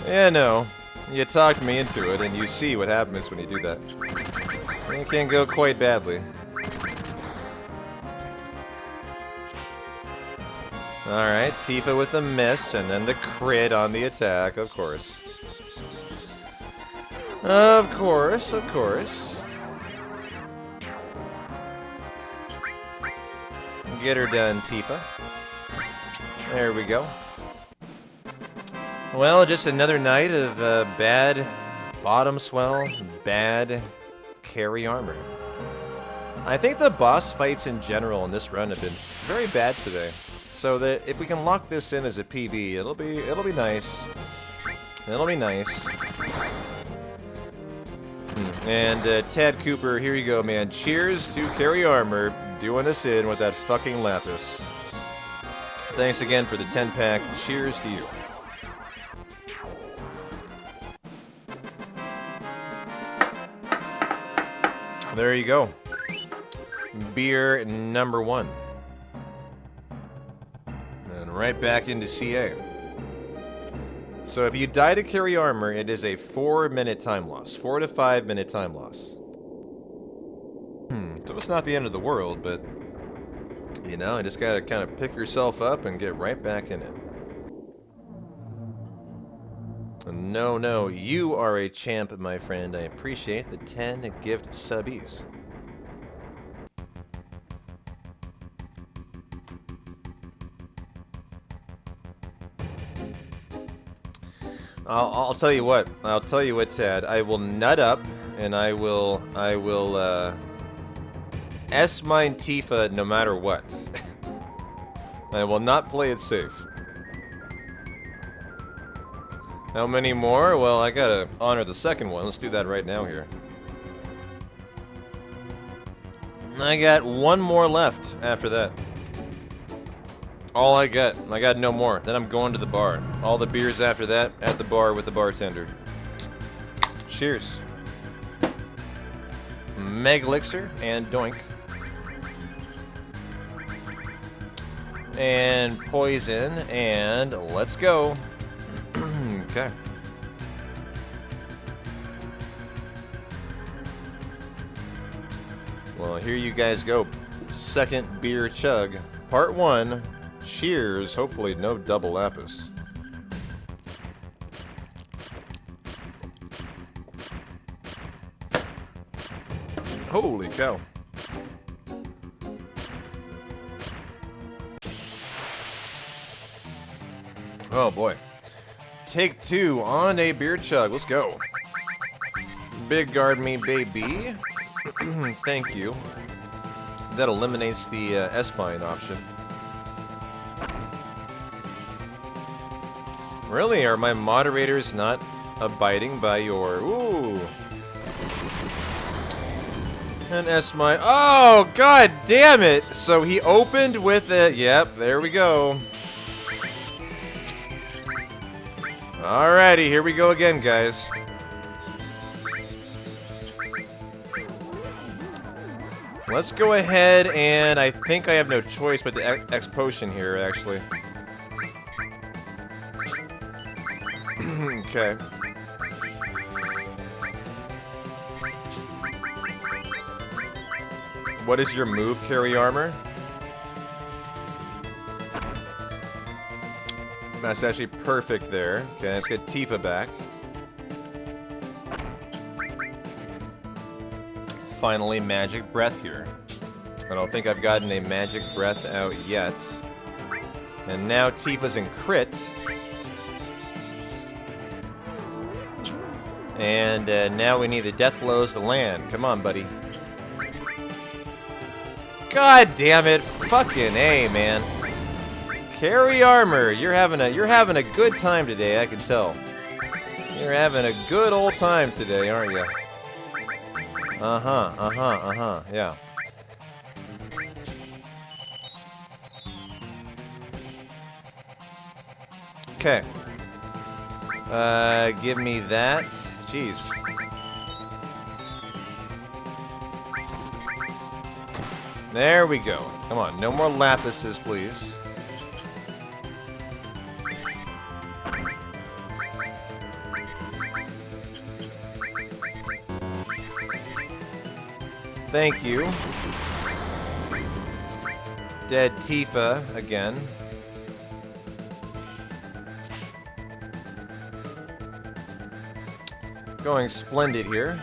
yeah, no. You talked me into it, and you see what happens when you do that. It can go quite badly. Alright, Tifa with the miss, and then the crit on the attack, of course. Of course, of course. Get her done, Tifa. There we go. Well, just another night of bad bottom swell, bad carry armor. I think the boss fights in general in this run have been very bad today. So that if we can lock this in as a PB, it'll be nice. It'll be nice. And Tad Cooper, here you go, man. Cheers to carry armor, doing us in with that fucking Lapis. Thanks again for the 10-pack. Cheers to you. There you go. Beer number 1. And right back into CA. So if you die to carry armor, it is a 4-minute time loss. 4 to 5 minute time loss. So it's not the end of the world, but you know, you just gotta kind of pick yourself up and get right back in it. No, you are a champ, my friend. I appreciate the 10 gift subbies. I'll tell you what. I'll tell you what, Tad. I will nut up, and I will S-mine Tifa no matter what. I will not play it safe. How many more? Well, I gotta honor the second one. Let's do that right now here. I got one more left after that. All I got. I got no more. Then I'm going to the bar. All the beers after that, at the bar with the bartender. Cheers. Meg Elixir and Doink. And Poison, and let's go. Okay. Well, here you guys go. Second beer chug. Part 1. Cheers. Hopefully no double Lapis. Holy cow. Oh boy. Take 2 on a beer chug. Let's go. Big guard me, baby. Thank you. That eliminates the S-Bind option. Really? Are my moderators not abiding by your... Ooh. An S-Bind. Oh, god damn it! So he opened with it. Yep, there we go. Alrighty, here we go again, guys. Let's go ahead, and I think I have no choice but the X potion here, actually. Okay. What is your move, Carry Armor? That's actually perfect there. Okay, let's get Tifa back. Finally, Magic Breath here. I don't think I've gotten a Magic Breath out yet. And now Tifa's in crit. And now we need the Death Blows to land. Come on, buddy. God damn it! Fucking A, man. Carry Armor, you're having a good time today. I can tell. You're having a good old time today, aren't you? Yeah. Okay. Give me that. Jeez. There we go. Come on, no more Lapises, please. Thank you. Dead Tifa again. Going splendid here.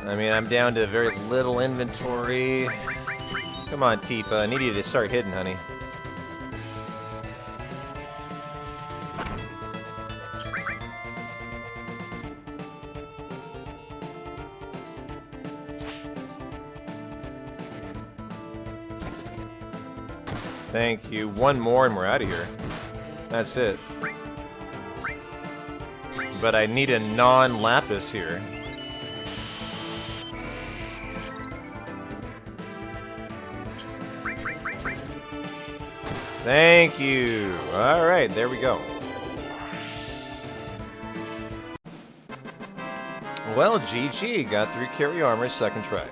I mean, I'm down to very little inventory. Come on, Tifa. I need you to start hitting, honey. Thank you. One more and we're out of here. That's it. But I need a non-Lapis here. Thank you. Alright, there we go. Well, GG. Got through Carry Armor second try.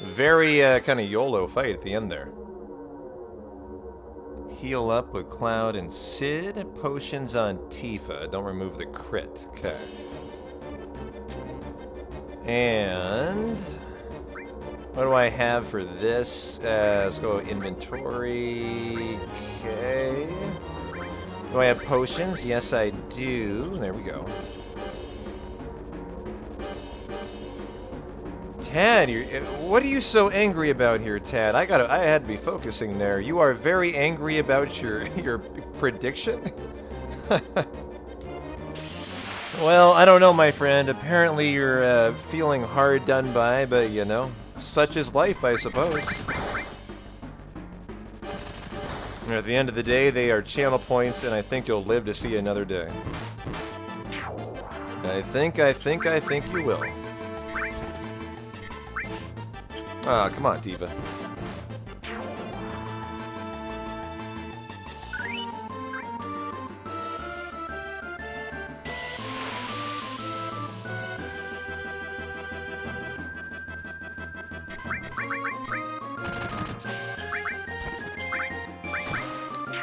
Very kind of YOLO fight at the end there. Heal up with Cloud and Sid. Potions on Tifa. Don't remove the crit. Okay. And what do I have for this? Let's go inventory. Okay. Do I have potions? Yes, I do. There we go. Tad, what are you so angry about here, Tad? I had to be focusing there. You are very angry about your prediction? Well, I don't know, my friend. Apparently you're feeling hard done by, but you know, such is life, I suppose. At the end of the day, they are channel points, and I think you'll live to see another day. I think you will. Ah, come on, Tifa.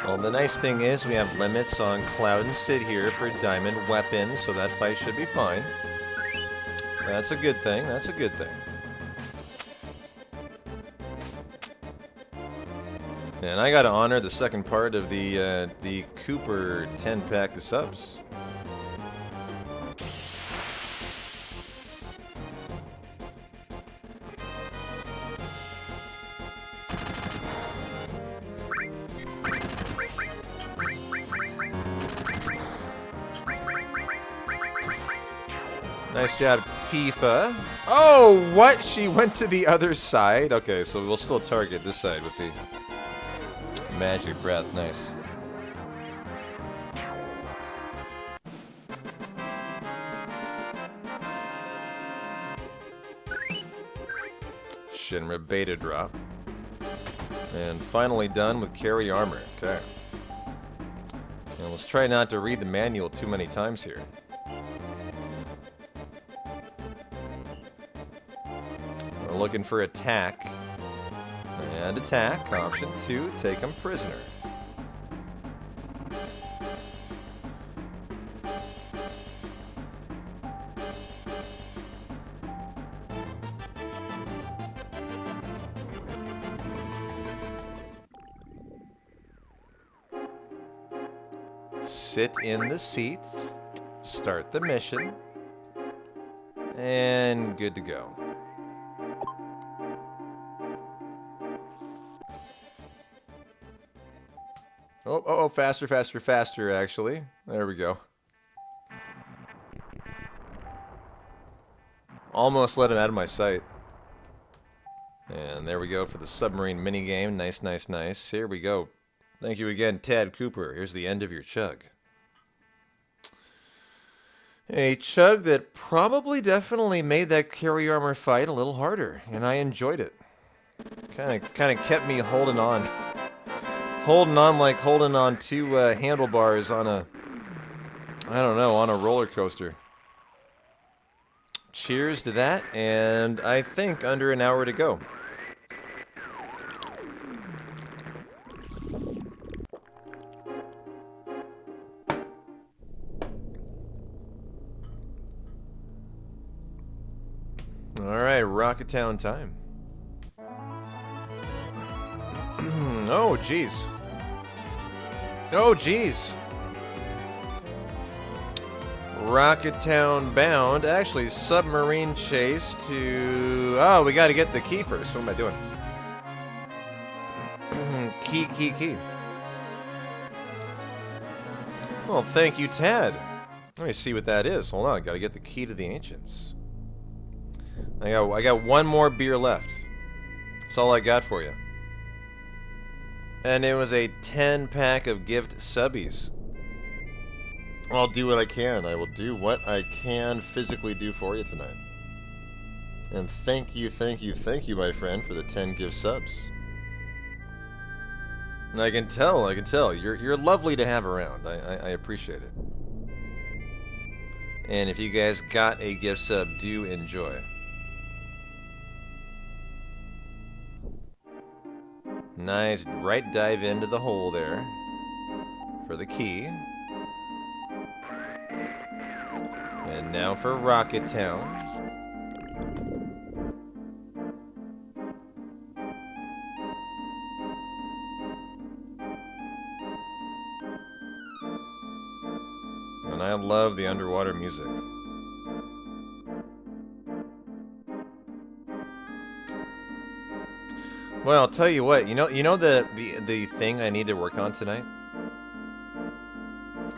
Well, the nice thing is we have limits on Cloud and Sid here for diamond weapons, so that fight should be fine. That's a good thing. That's a good thing. And I gotta honor the second part of the Cooper 10-pack of subs. Nice job, Tifa. Oh, what? She went to the other side? Okay, so we'll still target this side with the magic breath. Nice. Shinra beta drop. And finally done with carry armor. Okay. And let's try not to read the manual too many times here. We're looking for attack. And attack. Option 2, take him prisoner. Sit in the seat, start the mission, and good to go. Oh, faster, faster, faster, actually. There we go. Almost let him out of my sight. And there we go for the submarine minigame. Nice, nice, nice. Here we go. Thank you again, Tad Cooper. Here's the end of your chug. A chug that probably definitely made that carry armor fight a little harder, and I enjoyed it. Kind of kept me holding on. Holding on like holding on two handlebars on a, I don't know, on a roller coaster. Cheers to that, and I think under an hour to go. Alright, Rocket Town time. Oh, jeez. Oh, jeez. Rocket Town bound. Actually, submarine chase to... Oh, we gotta get the key first. What am I doing? Key. Well, thank you, Tad. Let me see what that is. Hold on, gotta get the key to the Ancients. I got one more beer left. That's all I got for you. And it was a 10-pack of gift subbies. I'll do what I can. I will do what I can physically do for you tonight. And thank you, my friend, for the 10 gift subs. And I can tell. You're lovely to have around. I appreciate it. And if you guys got a gift sub, do enjoy. Nice, right dive into the hole there for the key. And now for Rocket Town. And I love the underwater music. Well, I'll tell you what, you know the thing I need to work on tonight?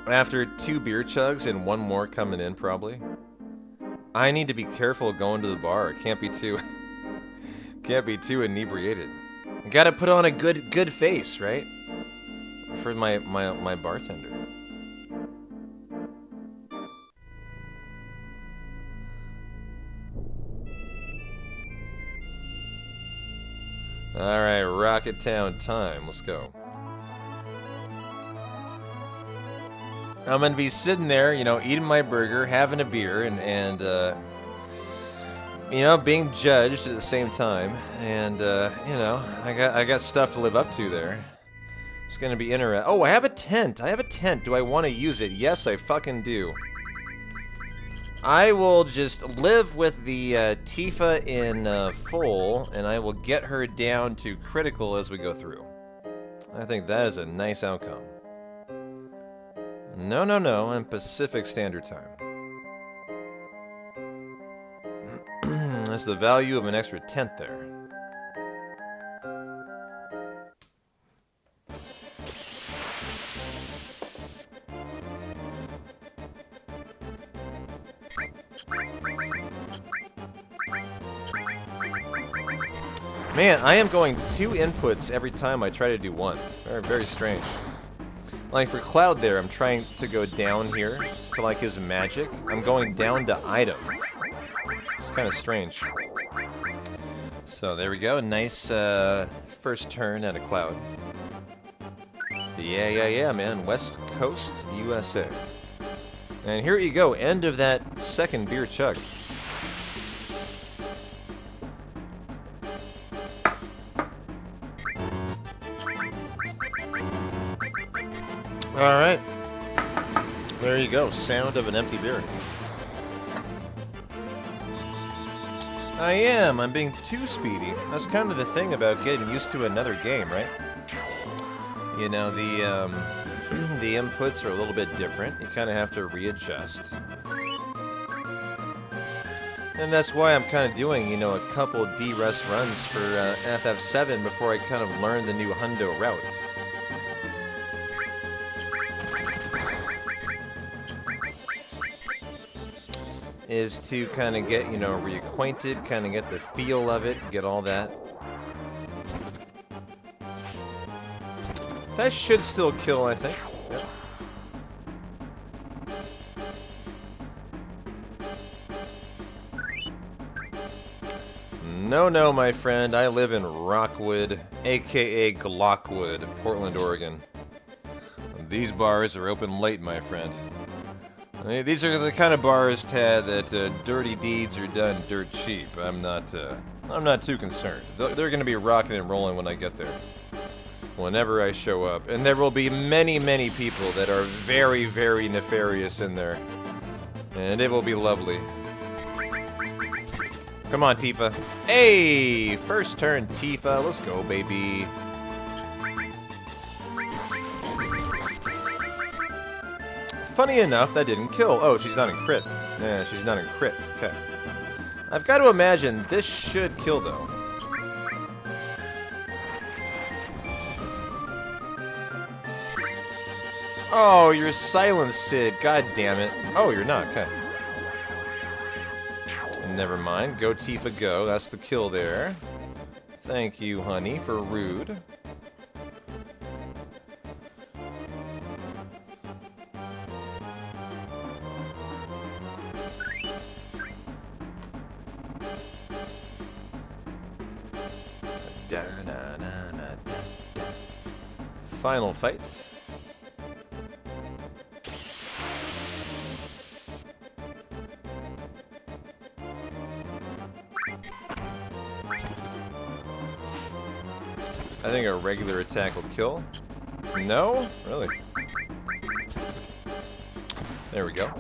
After 2 beer chugs and 1 more coming in probably, I need to be careful going to the bar. It can't be too inebriated. I gotta put on a good face, right? For my bartender. Alright, Rocket Town time. Let's go. I'm gonna be sitting there, eating my burger, having a beer, and being judged at the same time. And, I got stuff to live up to there. It's gonna be interesting. Oh, I have a tent. Do I want to use it? Yes, I fucking do. I will just live with the Tifa in full, and I will get her down to critical as we go through. I think that is a nice outcome. No, I'm Pacific Standard Time. That's the value of an extra tent there. Man, I am going 2 inputs every time I try to do one. Very, very strange. Like for Cloud there, I'm trying to go down here to like his magic. I'm going down to item. It's kind of strange. So there we go. Nice first turn at a Cloud. Yeah, man. West Coast, USA. And here you go. End of that second beer chug. Alright. There you go. Sound of an empty beer. I am. I'm being too speedy. That's kind of the thing about getting used to another game, right? You know, the inputs are a little bit different. You kind of have to readjust. And that's why I'm kind of doing, you know, a couple D-Rest runs for FF7 before I kind of learn the new Hundo route. Is to kind of get, you know, reacquainted, kind of get the feel of it, get all that. That should still kill, I think. Yep. No, my friend. I live in Rockwood, aka Glockwood, Portland, Oregon. These bars are open late, my friend. I mean, these are the kind of bars, Tad, that dirty deeds are done dirt cheap. I'm not too concerned. They're going to be rocking and rolling when I get there. Whenever I show up. And there will be many, many people that are very, very nefarious in there. And it will be lovely. Come on, Tifa. Hey! First turn, Tifa. Let's go, baby. Funny enough, that didn't kill. Oh, she's not in crit. Yeah, she's not in crit. Okay. I've got to imagine this should kill, though. Oh, you're silent, Sid. God damn it. Oh, you're not. Okay. Never mind. Go, Tifa, go. That's the kill there. Thank you, honey, for rude. Final fight. I think a regular attack will kill. No? Really? There we go.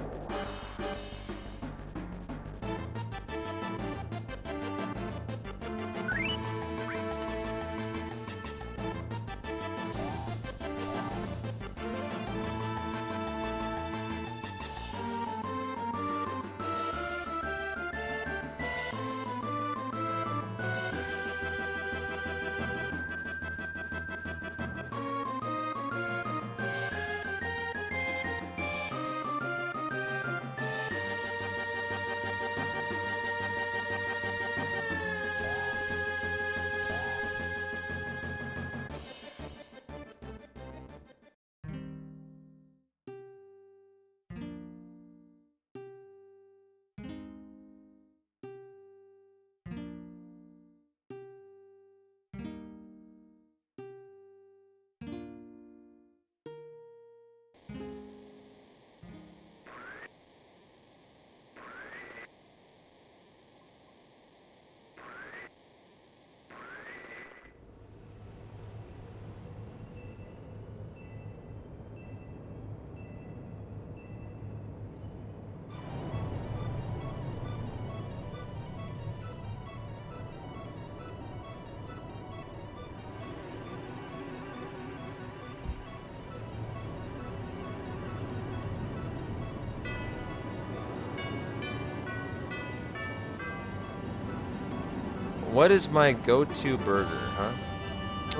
What is my go-to burger, huh?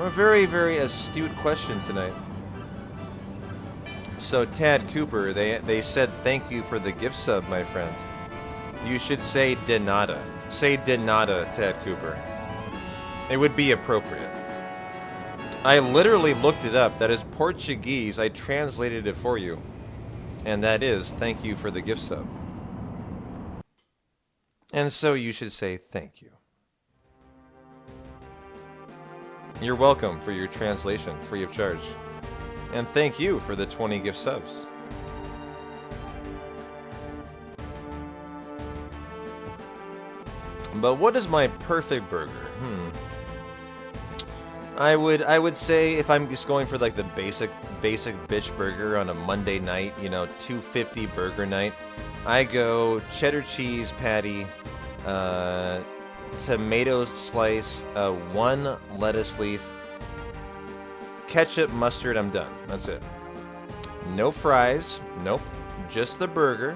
A very, very astute question tonight. So, Tad Cooper, they said thank you for the gift sub, my friend. You should say de nada. Say de nada, Tad Cooper. It would be appropriate. I literally looked it up. That is Portuguese. I translated it for you. And that is, thank you for the gift sub. And so you should say thank you. You're welcome for your translation, free of charge. And thank you for the 20 gift subs. But what is my perfect burger? I would say if I'm just going for like the basic bitch burger on a Monday night, you know, $2.50 burger night, I go cheddar cheese patty, tomato slice, 1 lettuce leaf, ketchup, mustard, I'm done. That's it. No fries, nope, just the burger,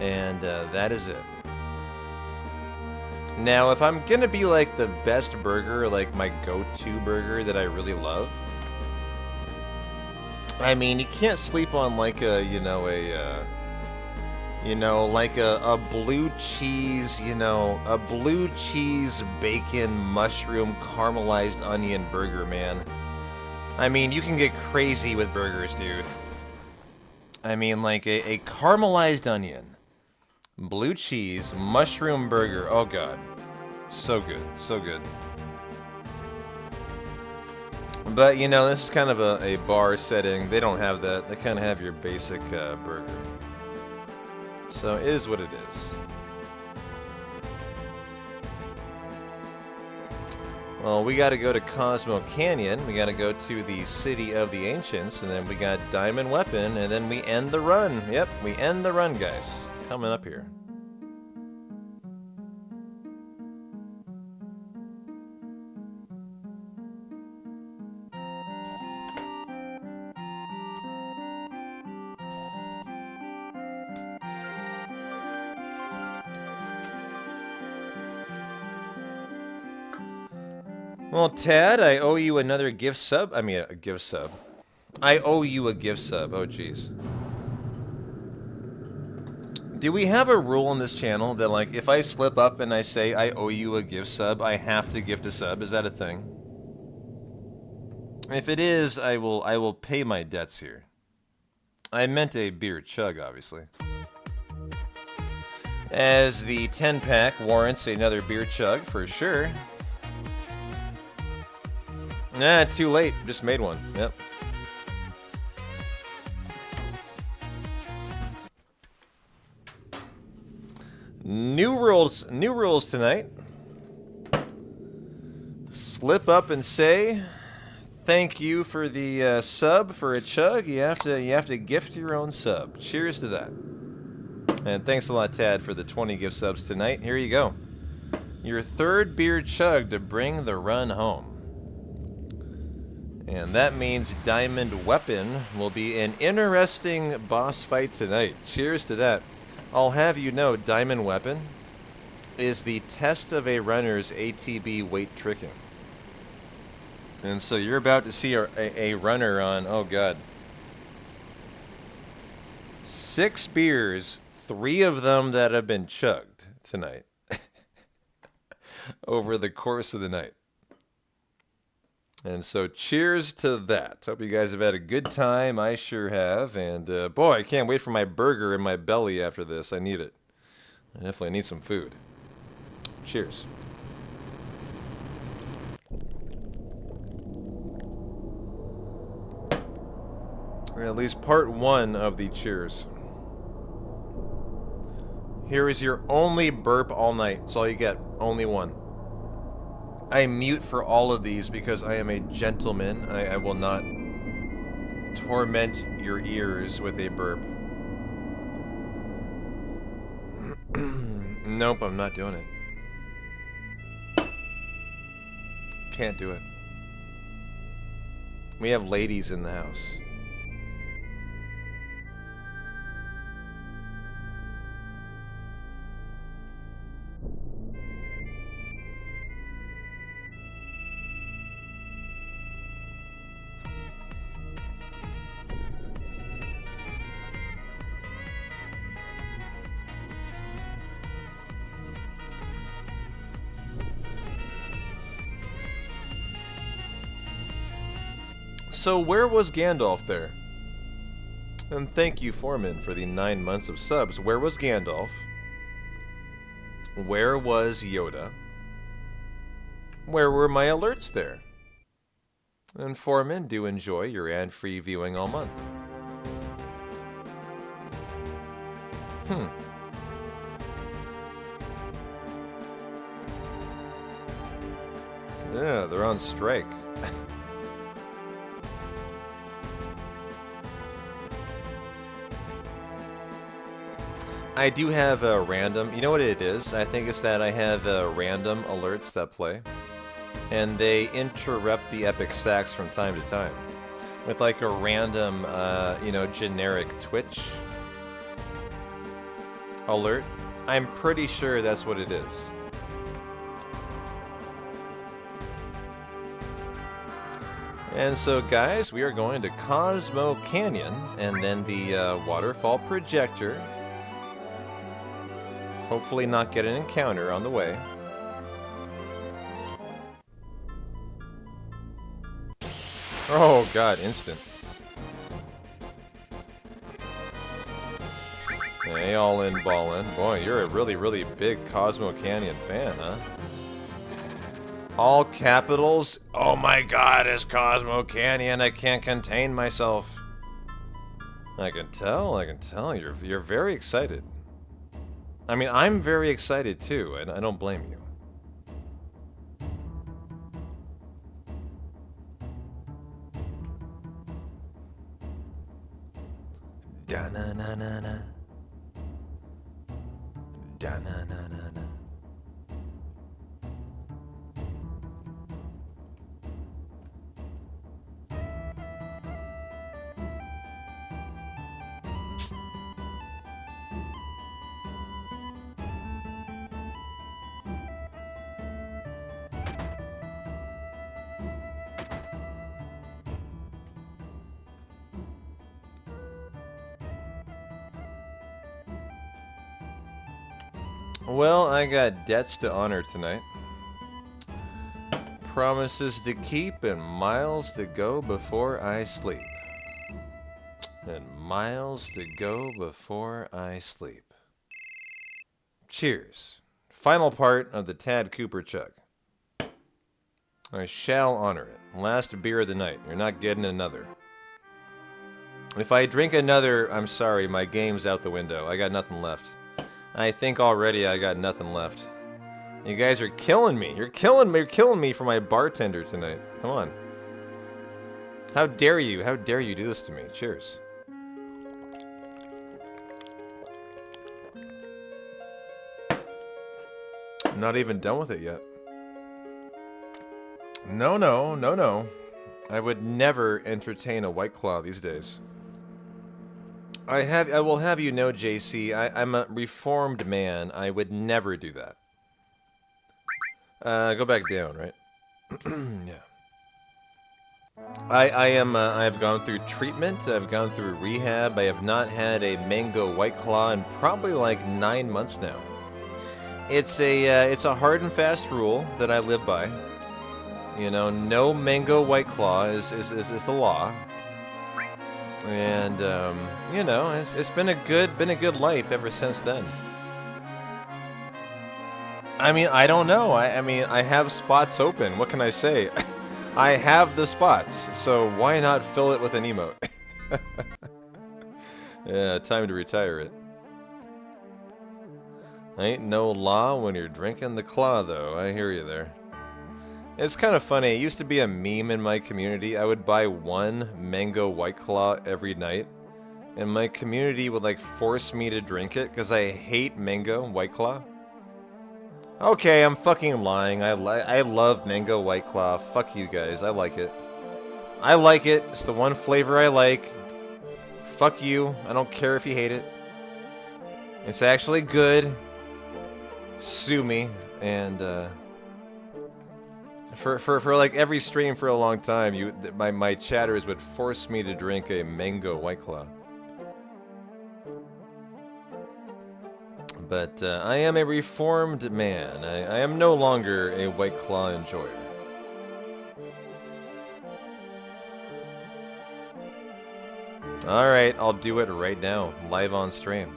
and that is it. Now, if I'm gonna be like the best burger, like my go-to burger that I really love, I mean, you can't sleep on like a, like a blue cheese, a blue cheese, bacon, mushroom, caramelized onion burger, man. I mean, you can get crazy with burgers, dude. I mean, like a caramelized onion, blue cheese, mushroom burger. Oh god. So good, so good. But, you know, this is kind of a bar setting. They don't have that. They kind of have your basic burger. So it is what it is. Well, we got to go to Cosmo Canyon. We got to go to the City of the Ancients. And then we got Diamond Weapon. And then we end the run. Yep, we end the run, guys. Coming up here. Well, Tad, I owe you another gift sub. I mean, a gift sub. I owe you a gift sub. Oh, jeez. Do we have a rule on this channel that, like, if I slip up and I say I owe you a gift sub, I have to gift a sub? Is that a thing? If it is, I will pay my debts here. I meant a beer chug, obviously. As the 10-pack warrants another beer chug, for sure. Nah, too late. Just made one. Yep. New rules tonight. Slip up and say thank you for the sub for a chug. You have to gift your own sub. Cheers to that. And thanks a lot, Tad, for the 20 gift subs tonight. Here you go. Your third beer chug to bring the run home. And that means Diamond Weapon will be an interesting boss fight tonight. Cheers to that. I'll have you know, Diamond Weapon is the test of a runner's ATB weight tricking. And so you're about to see a runner on, oh god, 6 beers, 3 of them that have been chugged tonight over the course of the night. And so cheers to that. Hope you guys have had a good time. I sure have. And boy, I can't wait for my burger in my belly after this. I need it. I definitely need some food. Cheers. Or at least part 1 of the cheers. Here is your only burp all night. That's all you get. Only one. I mute for all of these because I am a gentleman. I will not torment your ears with a burp. Nope, I'm not doing it. Can't do it. We have ladies in the house. So where was Gandalf there? And thank you, Foreman, for the 9 months of subs. Where was Gandalf? Where was Yoda? Where were my alerts there? And Foreman, do enjoy your ad-free viewing all month. Yeah, they're on strike. I do have a random, you know what it is? I think it's that I have random alerts that play. And they interrupt the epic stacks from time to time. With like a random, you know, generic Twitch alert. I'm pretty sure that's what it is. And so guys, we are going to Cosmo Canyon and then the waterfall projector. Hopefully not get an encounter on the way. Oh god, instant. Hey, all in, ball in. Boy, you're a really, really big Cosmo Canyon fan, huh? All capitals? Oh my god, it's Cosmo Canyon, I can't contain myself. I can tell, you're very excited. I mean, I'm very excited too, and I don't blame you. Da-na-na-na-na. Da-na-na-na-na. Well, I got debts to honor tonight. Promises to keep and miles to go before I sleep. And miles to go before I sleep. Cheers. Final part of the Tad Cooper chug. I shall honor it. Last beer of the night. You're not getting another. If I drink another, I'm sorry, my game's out the window. I got nothing left. I think already I got nothing left. You guys are killing me. You're killing me for my bartender tonight. Come on. How dare you? How dare you do this to me? Cheers. I'm not even done with it yet. No. I would never entertain a White Claw these days. I will have you know, JC, I'm a reformed man. I would never do that. Go back down, right? Yeah. I've gone through treatment. I've gone through rehab. I have not had a mango White Claw in probably like 9 months now. It's a hard and fast rule that I live by. You know, no mango White Claw is the law. And you know, it's been a good life ever since then. I mean, I don't know. I mean, I have spots open. What can I say? I have the spots, so why not fill it with an emote? Yeah, time to retire it. Ain't no law when you're drinking the claw, though. I hear you there. It's kind of funny. It used to be a meme in my community. I would buy one mango White Claw every night, and my community would like force me to drink it because I hate mango White Claw. Okay, I'm fucking lying. I love mango White Claw. Fuck you guys. I like it. I like it. It's the one flavor I like. Fuck you. I don't care if you hate it. It's actually good. Sue me. And for like every stream for a long time, my chatters would force me to drink a mango White Claw. But I am a reformed man. I am no longer a White Claw enjoyer. Alright, I'll do it right now, live on stream.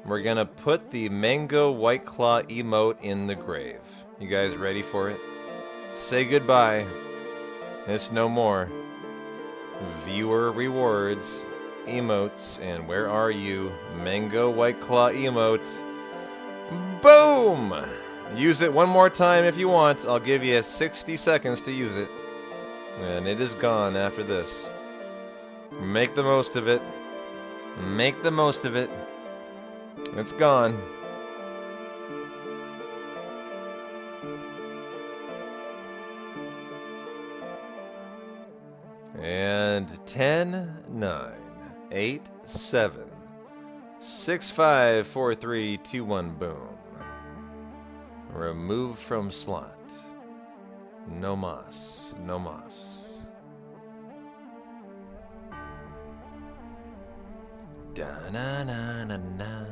We're gonna put the Mango White Claw emote in the grave. You guys ready for it? Say goodbye. It's no more. Viewer rewards, emotes, and where are you? Mango White Claw emote. Boom! Use it one more time if you want. I'll give you 60 seconds to use it. And it is gone after this. Make the most of it. Make the most of it. It's gone. And 10, 9, 8, 7, 6, 5, 4, 3, 2, 1, boom. Remove from slot. No mas. No mas. Da-na-na-na-na.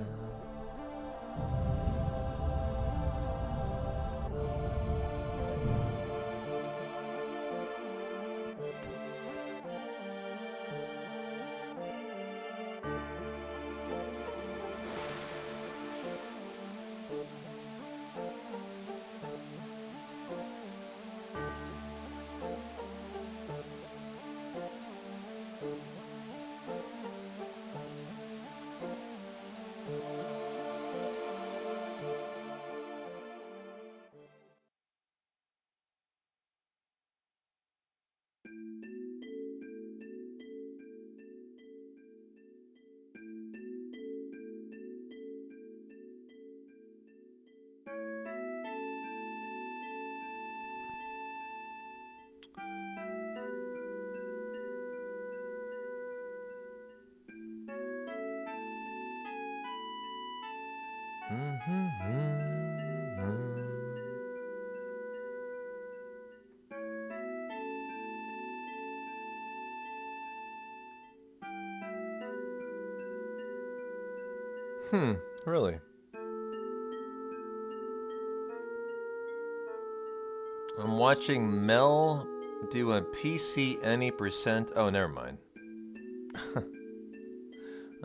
Really? I'm watching Mel do a PC any %. Oh, never mind.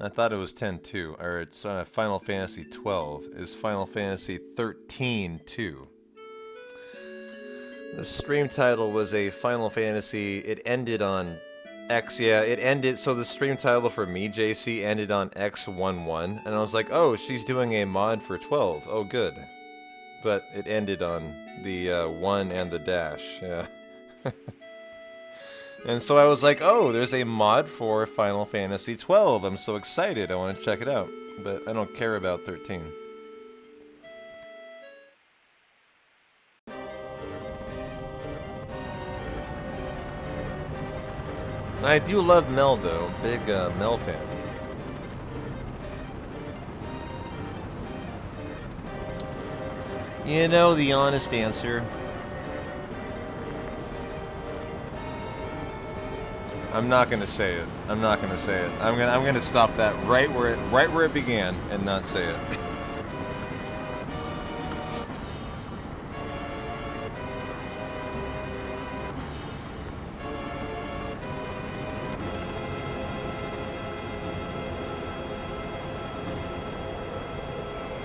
I thought it was 10-2. Or it's Final Fantasy 12. Is Final Fantasy 13-2. The stream title was a Final Fantasy. It ended on X, yeah, it ended, so the stream title for me, JC, ended on X11, and I was like, oh, she's doing a mod for 12, oh good. But it ended on the 1 and the dash, yeah. And so I was like, oh, there's a mod for Final Fantasy 12, I'm so excited, I want to check it out. But I don't care about 13. I do love Mel, though. Big Mel fan. You know the honest answer. I'm not gonna say it. I'm not gonna say it. I'm gonna stop that right where it began and not say it.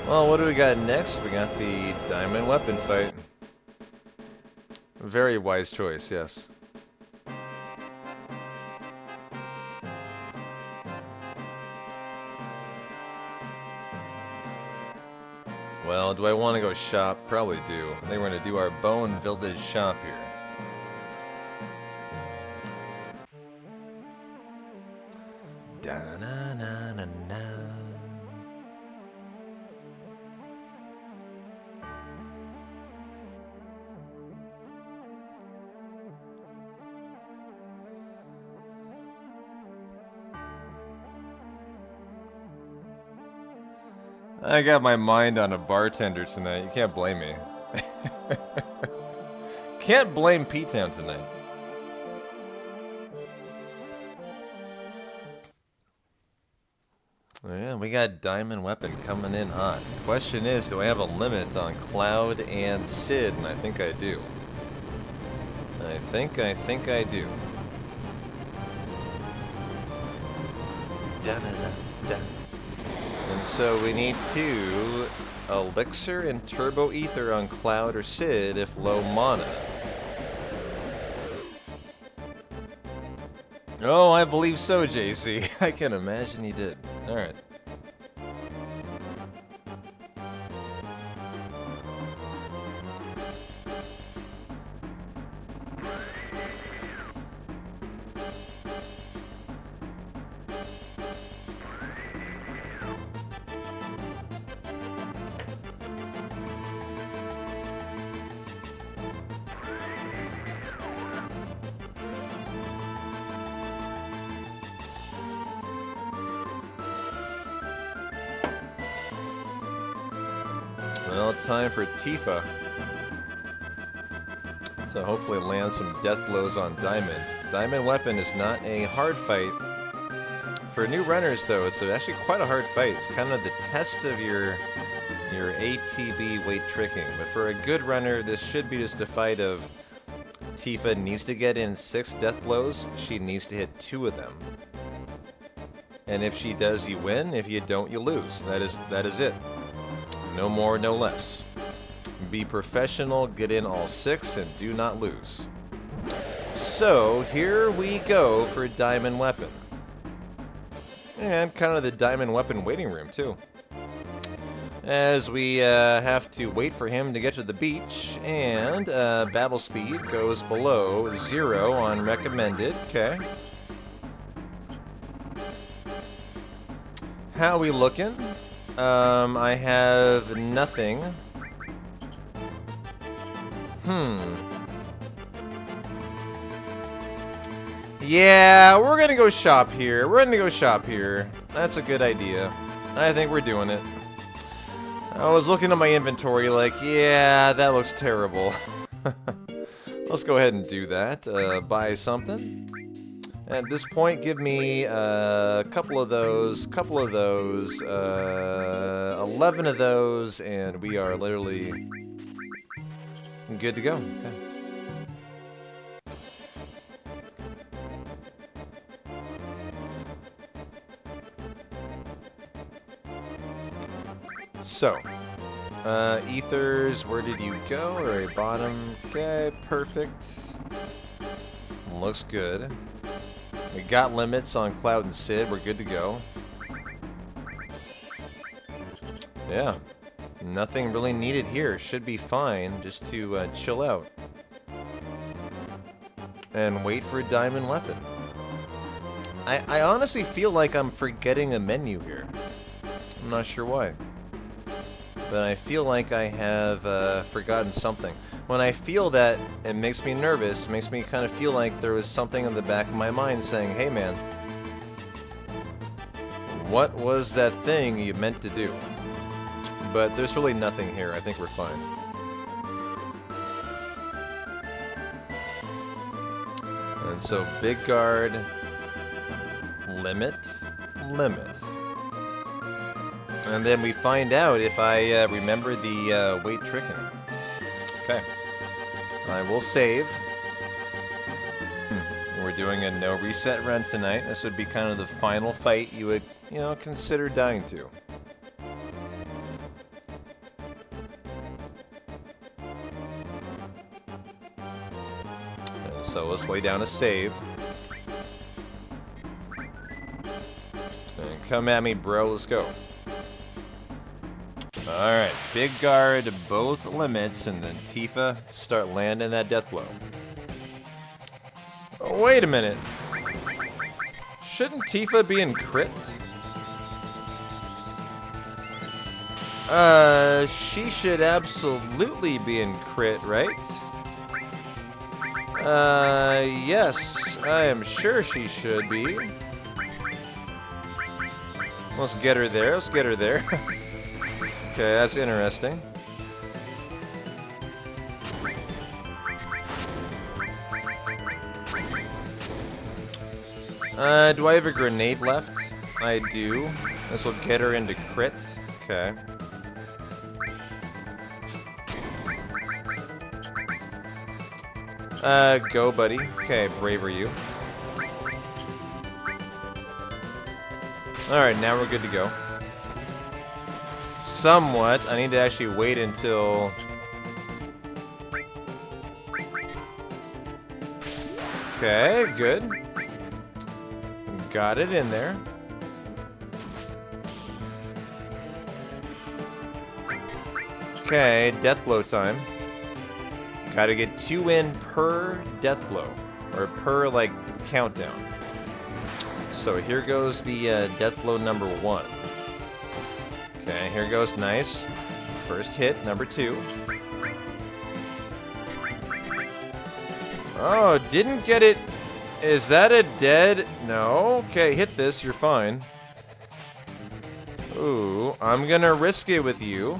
Well, what do we got next? We got the diamond weapon fight. Very wise choice, yes. Well, do I want to go shop? Probably do. I think we're going to do our Bone Village shop here. Da-na-na-na-na. I got my mind on a bartender tonight. You can't blame me. Can't blame P-Town tonight. Yeah, we got Diamond Weapon coming in hot. Question is, do I have a limit on Cloud and Sid? And I think I do. I think I do. Da-na-na-da. And so we need to Elixir and Turbo Ether on Cloud or Sid if low mana. Oh, I believe so, JC. I can imagine he did. Alright. Well, time for Tifa. So hopefully land some death blows on Diamond. Diamond Weapon is not a hard fight. For new runners, though, it's actually quite a hard fight. It's kind of the test of your ATB weight tricking. But for a good runner, this should be just a fight of Tifa needs to get in 6 death blows. She needs to hit 2 of them. And if she does, you win. If you don't, you lose. That is it. No more, no less. Be professional, get in all 6, and do not lose. So, here we go for Diamond Weapon. And kind of the Diamond Weapon waiting room, too. As we have to wait for him to get to the beach, and battle speed goes below 0 on recommended. Okay. How we looking? I have nothing. Yeah, we're gonna go shop here. That's a good idea. I think we're doing it. I was looking at my inventory like, yeah, that looks terrible. Let's go ahead and do that. Buy something. At this point, give me a couple of those, 11 of those, and we are literally good to go. Okay. So, Ethers, where did you go? Alright, bottom. Okay, perfect. Looks good. We got limits on Cloud and Sid. We're good to go. Yeah. Nothing really needed here. Should be fine just to chill out. And wait for a Diamond Weapon. I honestly feel like I'm forgetting a menu here. I'm not sure why. But I feel like I have forgotten something. When I feel that, it makes me nervous, makes me kind of feel like there was something in the back of my mind saying, hey man, what was that thing you meant to do? But there's really nothing here. I think we're fine. And so, big guard, limit. And then we find out if I remember the weight tricking. Okay. I will save. We're doing a no reset run tonight. This would be kind of the final fight you would, consider dying to. And so let's lay down a save. And come at me, bro. Let's go. Alright, big guard, both limits, and then Tifa start landing that death blow. Oh, wait a minute. Shouldn't Tifa be in crit? She should absolutely be in crit, right? Yes, I am sure she should be. Let's get her there, Okay, that's interesting. Do I have a grenade left? I do. This will get her into crit. Okay. Go, buddy. Okay, brave are you. Alright, now we're good to go. Somewhat. I need to actually wait until... Okay, good. Got it in there. Okay, death blow time. Gotta get 2 in per death blow. Or per, like, countdown. So here goes the death blow number 1. Okay, here goes. Nice. First hit, number 2. Oh, didn't get it. Is that a dead? No. Okay, hit this. You're fine. Ooh, I'm gonna risk it with you.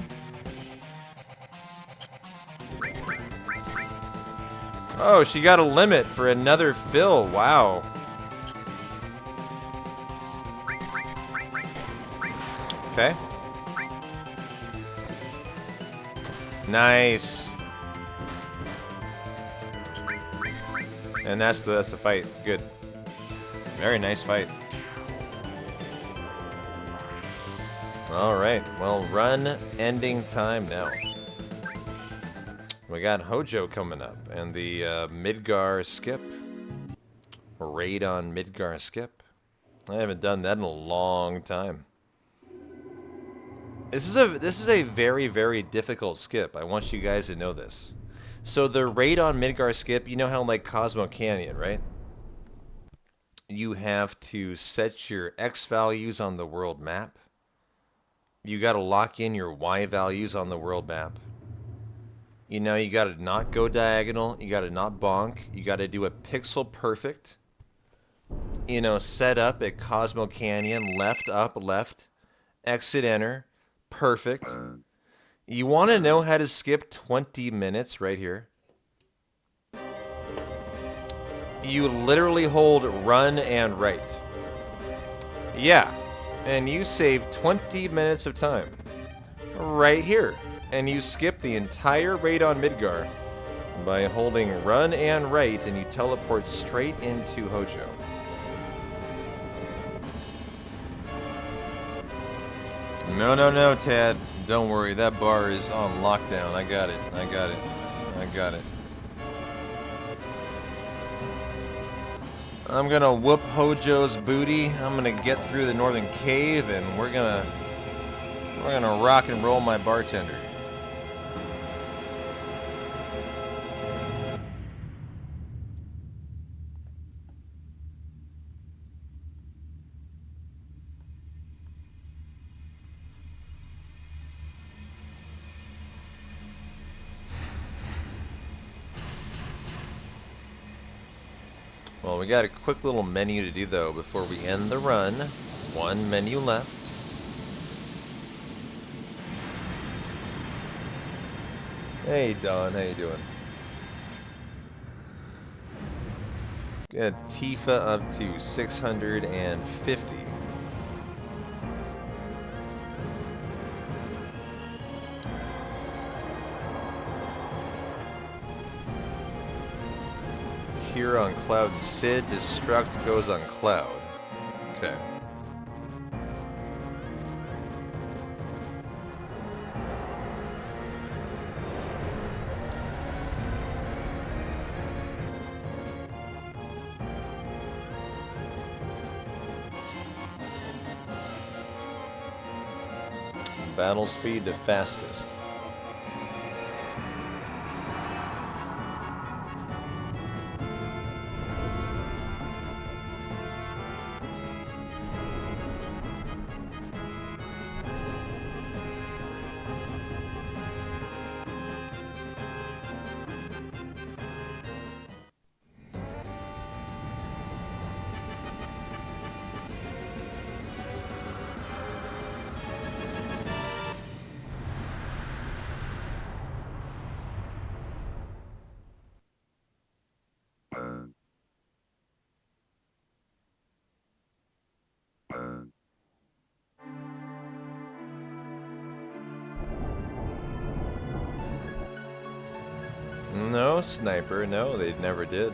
Oh, she got a limit for another fill. Wow. Okay. Nice. And that's the fight. Good. Very nice fight. All right. Well, run ending time now. We got Hojo coming up and the Midgar skip. Raid on Midgar skip. I haven't done that in a long time. This is a very, very difficult skip. I want you guys to know this. So the Raid on Midgar skip, you know how like Cosmo Canyon, right? You have to set your X values on the world map. You got to lock in your Y values on the world map. You know, you got to not go diagonal. You got to not bonk. You got to do a pixel perfect. You know, set up at Cosmo Canyon, left, up, left, exit, enter, perfect. You want to know how to skip 20 minutes right here? You literally hold run and right. Yeah, and you save 20 minutes of time right here. And you skip the entire raid on Midgar by holding run and right, and you teleport straight into Hojo. No, no, no, Tad. Don't worry, that bar is on lockdown. I got it. I got it. I got it. I'm gonna whoop Hojo's booty. I'm gonna get through the northern cave, and we're gonna rock and roll my bartender. Well, we got a quick little menu to do, though, before we end the run. One menu left. Hey, Don. How you doing? Got Tifa up to 650. Here on Cloud and Sid, Destruct goes on Cloud. Okay. Battle speed the fastest. No, Sniper. No, they never did.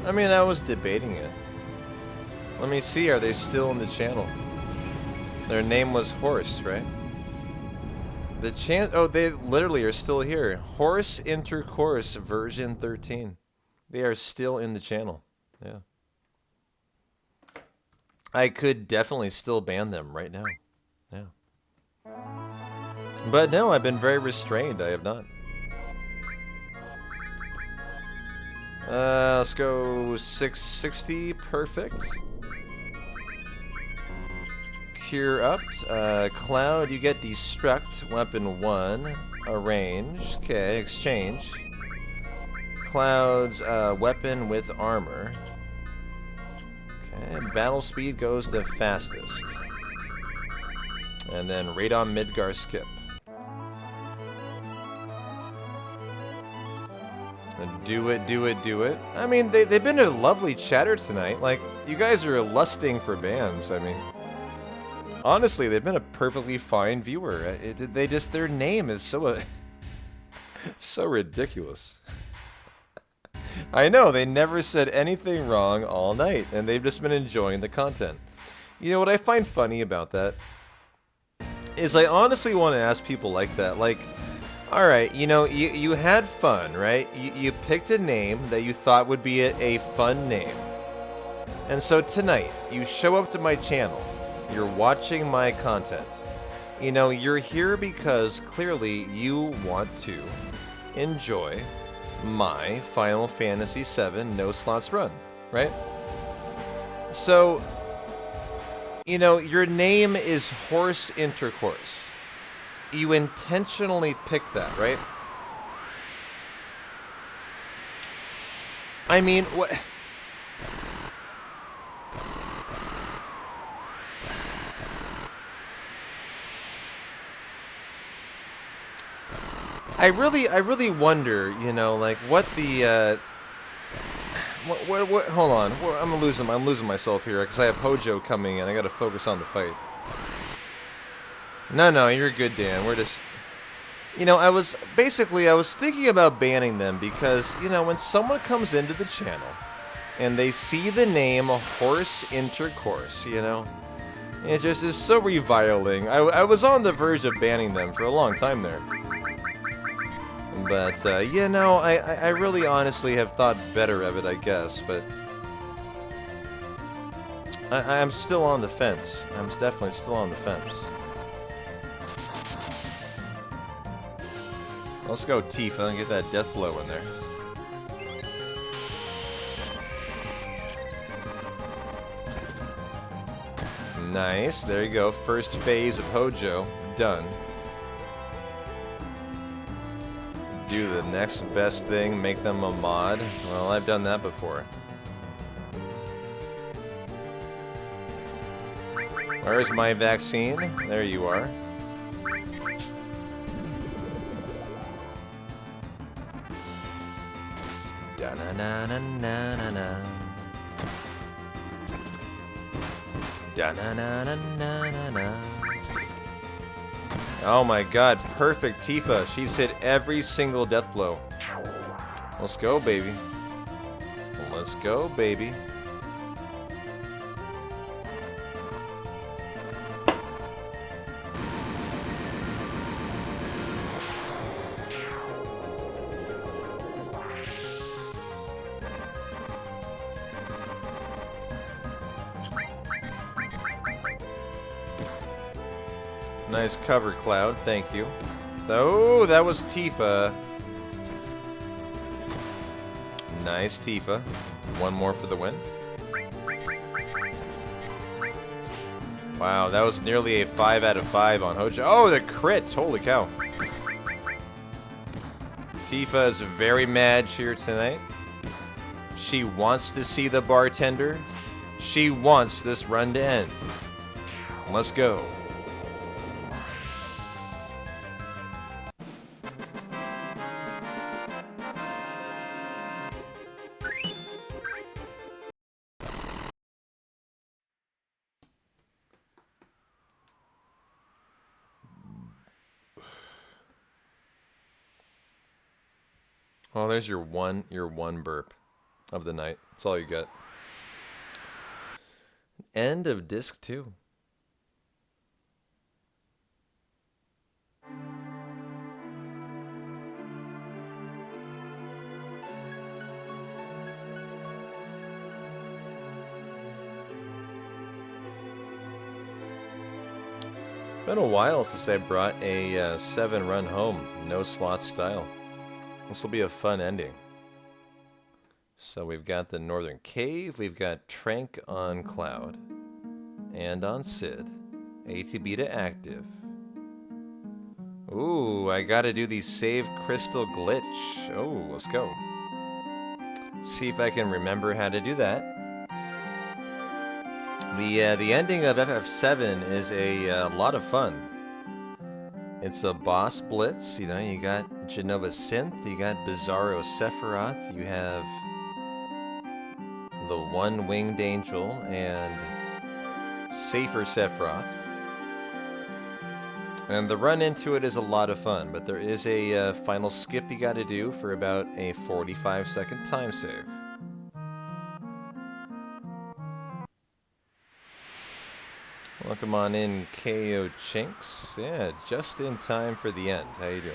I mean, I was debating it. Let me see, are they still in the channel? Their name was Horse, right? Oh, they literally are still here. Horse Intercourse version 13. They are still in the channel. Yeah. I could definitely still ban them right now. Yeah. But no, I've been very restrained. I have not. Let's go 660. Perfect. Cure up. Cloud, you get Destruct. Weapon 1. Arrange. Okay, exchange. Cloud's weapon with armor. Okay, battle speed goes the fastest. And then Radon Midgar skip. And do it, do it, do it. I mean, they've been a lovely chatter tonight. Like, you guys are lusting for bans. I mean, honestly, they've been a perfectly fine viewer. Their name is so, so ridiculous. I know, they never said anything wrong all night, and they've just been enjoying the content. You know what I find funny about that? Is I honestly want to ask people like that, like, alright, you know, you had fun, right? You picked a name that you thought would be a fun name. And so tonight, you show up to my channel, you're watching my content. You know, you're here because clearly you want to enjoy my Final Fantasy VII No Slots run, right? So, you know, your name is Horse Intercourse. You intentionally picked that, right? I mean, what? I really wonder, you know, like what the what hold on. I'm losing myself here because I have Hojo coming in. I got to focus on the fight. No, you're good, Dan. We're just, you know, I was thinking about banning them because, you know, when someone comes into the channel and they see the name Horse Intercourse, you know, it just is so reviling. I was on the verge of banning them for a long time there. But, you know, I really honestly have thought better of it, I guess, but I'm still on the fence. I'm definitely still on the fence. Let's go Tifa and get that death blow in there. Nice, there you go. First phase of Hojo, done. Do the next best thing, make them a mod. Well, I've done that before. Where's my vaccine? There you are. Da-na-na-na-na-na-na. Da-na-na-na-na-na-na. Oh my god, perfect Tifa. She's hit every single death blow. Let's go, baby. Let's go, baby. Nice cover, Cloud. Thank you. Oh, that was Tifa. Nice, Tifa. One more for the win. Wow, that was nearly a 5 out of 5 on Hojo. Oh, the crit! Holy cow. Tifa is very mad here tonight. She wants to see the bartender. She wants this run to end. Let's go. Well, there's your one burp of the night. That's all you get. end of disc 2. Been a while since I brought a 7-run home, no slot style. This will be a fun ending. So we've got the Northern Cave, we've got Trank on Cloud, and on Sid, ATB to active. Ooh, I gotta do the Save Crystal glitch. Oh, let's go. See if I can remember how to do that. The ending of FF7 is a lot of fun. It's a boss blitz, you know, you got Genova Synth, you got Bizarro Sephiroth, you have the One-Winged Angel, and Safer Sephiroth. And the run into it is a lot of fun, but there is a final skip you gotta do for about a 45-second time save. Welcome on in, KO Chinks. Yeah, just in time for the end. How you doing?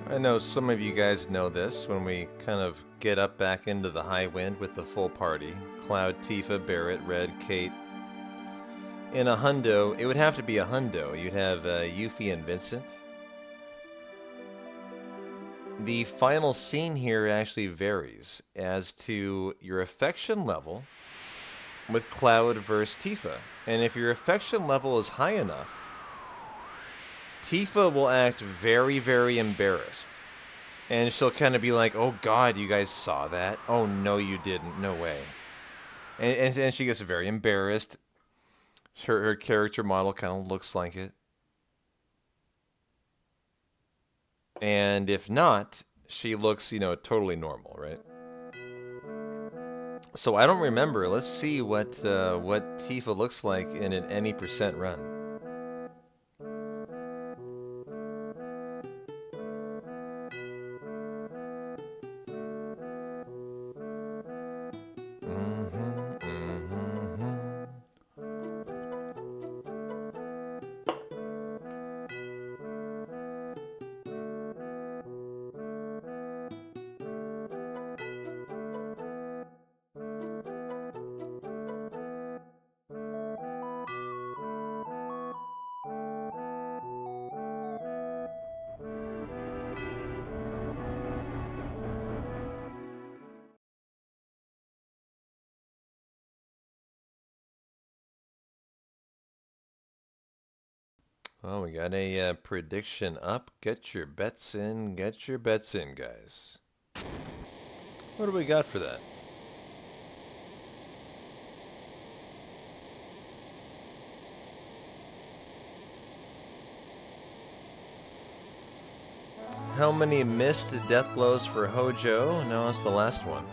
I know some of you guys know this when we kind of get up back into the high wind with the full party. Cloud, Tifa, Barrett, Red, Kate. In a hundo, it would have to be a hundo. You'd have Yuffie and Vincent. The final scene here actually varies as to your affection level with Cloud versus Tifa. And if your affection level is high enough, Tifa will act very, very embarrassed. And she'll kind of be like, oh god, you guys saw that? Oh no, you didn't. No way. And she gets very embarrassed. Her character model kind of looks like it. And if not, she looks, you know, totally normal, right? So I don't remember. Let's see what Tifa looks like in an any percent run. Well, we got a prediction up. Get your bets in, guys. What do we got for that? How many missed death blows for Hojo? No, it's the last one.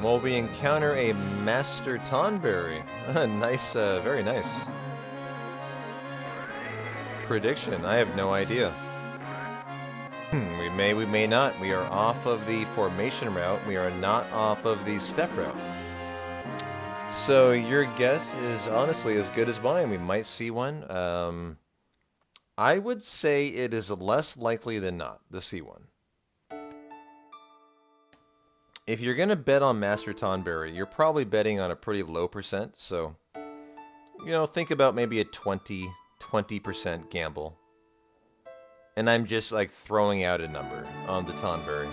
Well, we encounter a Master Tonberry. Nice, very nice. Prediction, I have no idea. We may not. We are off of the formation route. We are not off of the step route. So your guess is honestly as good as mine. We might see one. I would say it is less likely than not to see one. If you're going to bet on Master Tonberry, you're probably betting on a pretty low percent. So, you know, think about maybe a 20% gamble. And I'm just like throwing out a number on the Tonberry.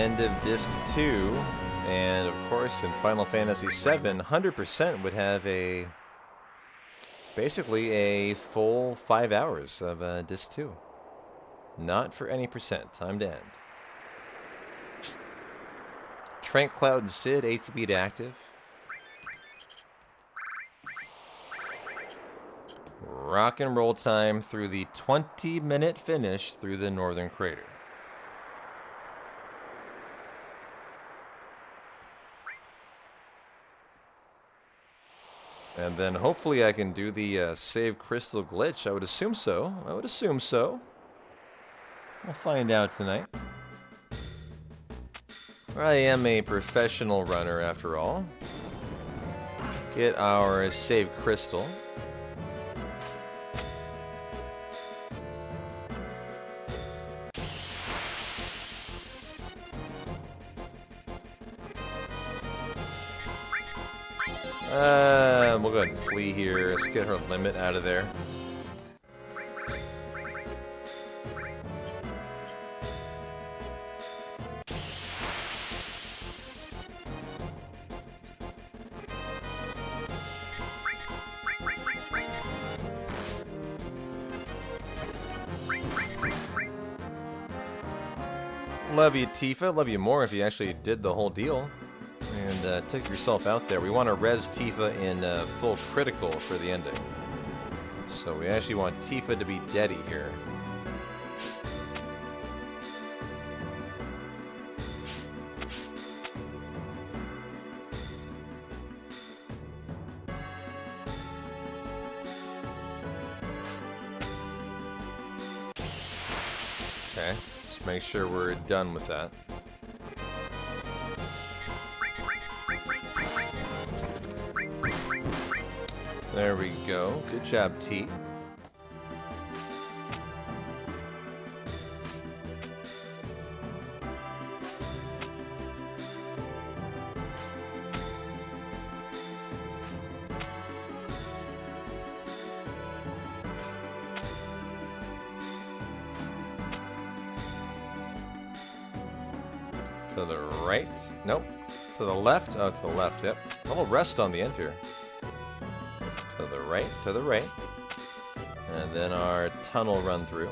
end of Disc 2. And, of course, in Final Fantasy VII, 100% would have basically a full 5 hours of Disc 2. Not for any percent. Time to end. Trank Cloud and Sid, ATB to active. Rock and roll time through the 20-minute finish through the Northern Crater. And then hopefully I can do the save crystal glitch. I would assume so. We'll find out tonight. I am a professional runner after all. Get our save crystal. We'll go ahead and flee here. Let's get her limit out of there. Love you, Tifa. Love you more if you actually did the whole deal and took yourself out there. We want to res Tifa in full critical for the ending. So we actually want Tifa to be deady here. Okay, let's make sure we're done with that. There we go. Good job, T. To the right? Nope. To the left? Oh, to the left, yep. A little rest on the end here. To the right. And then our tunnel run through.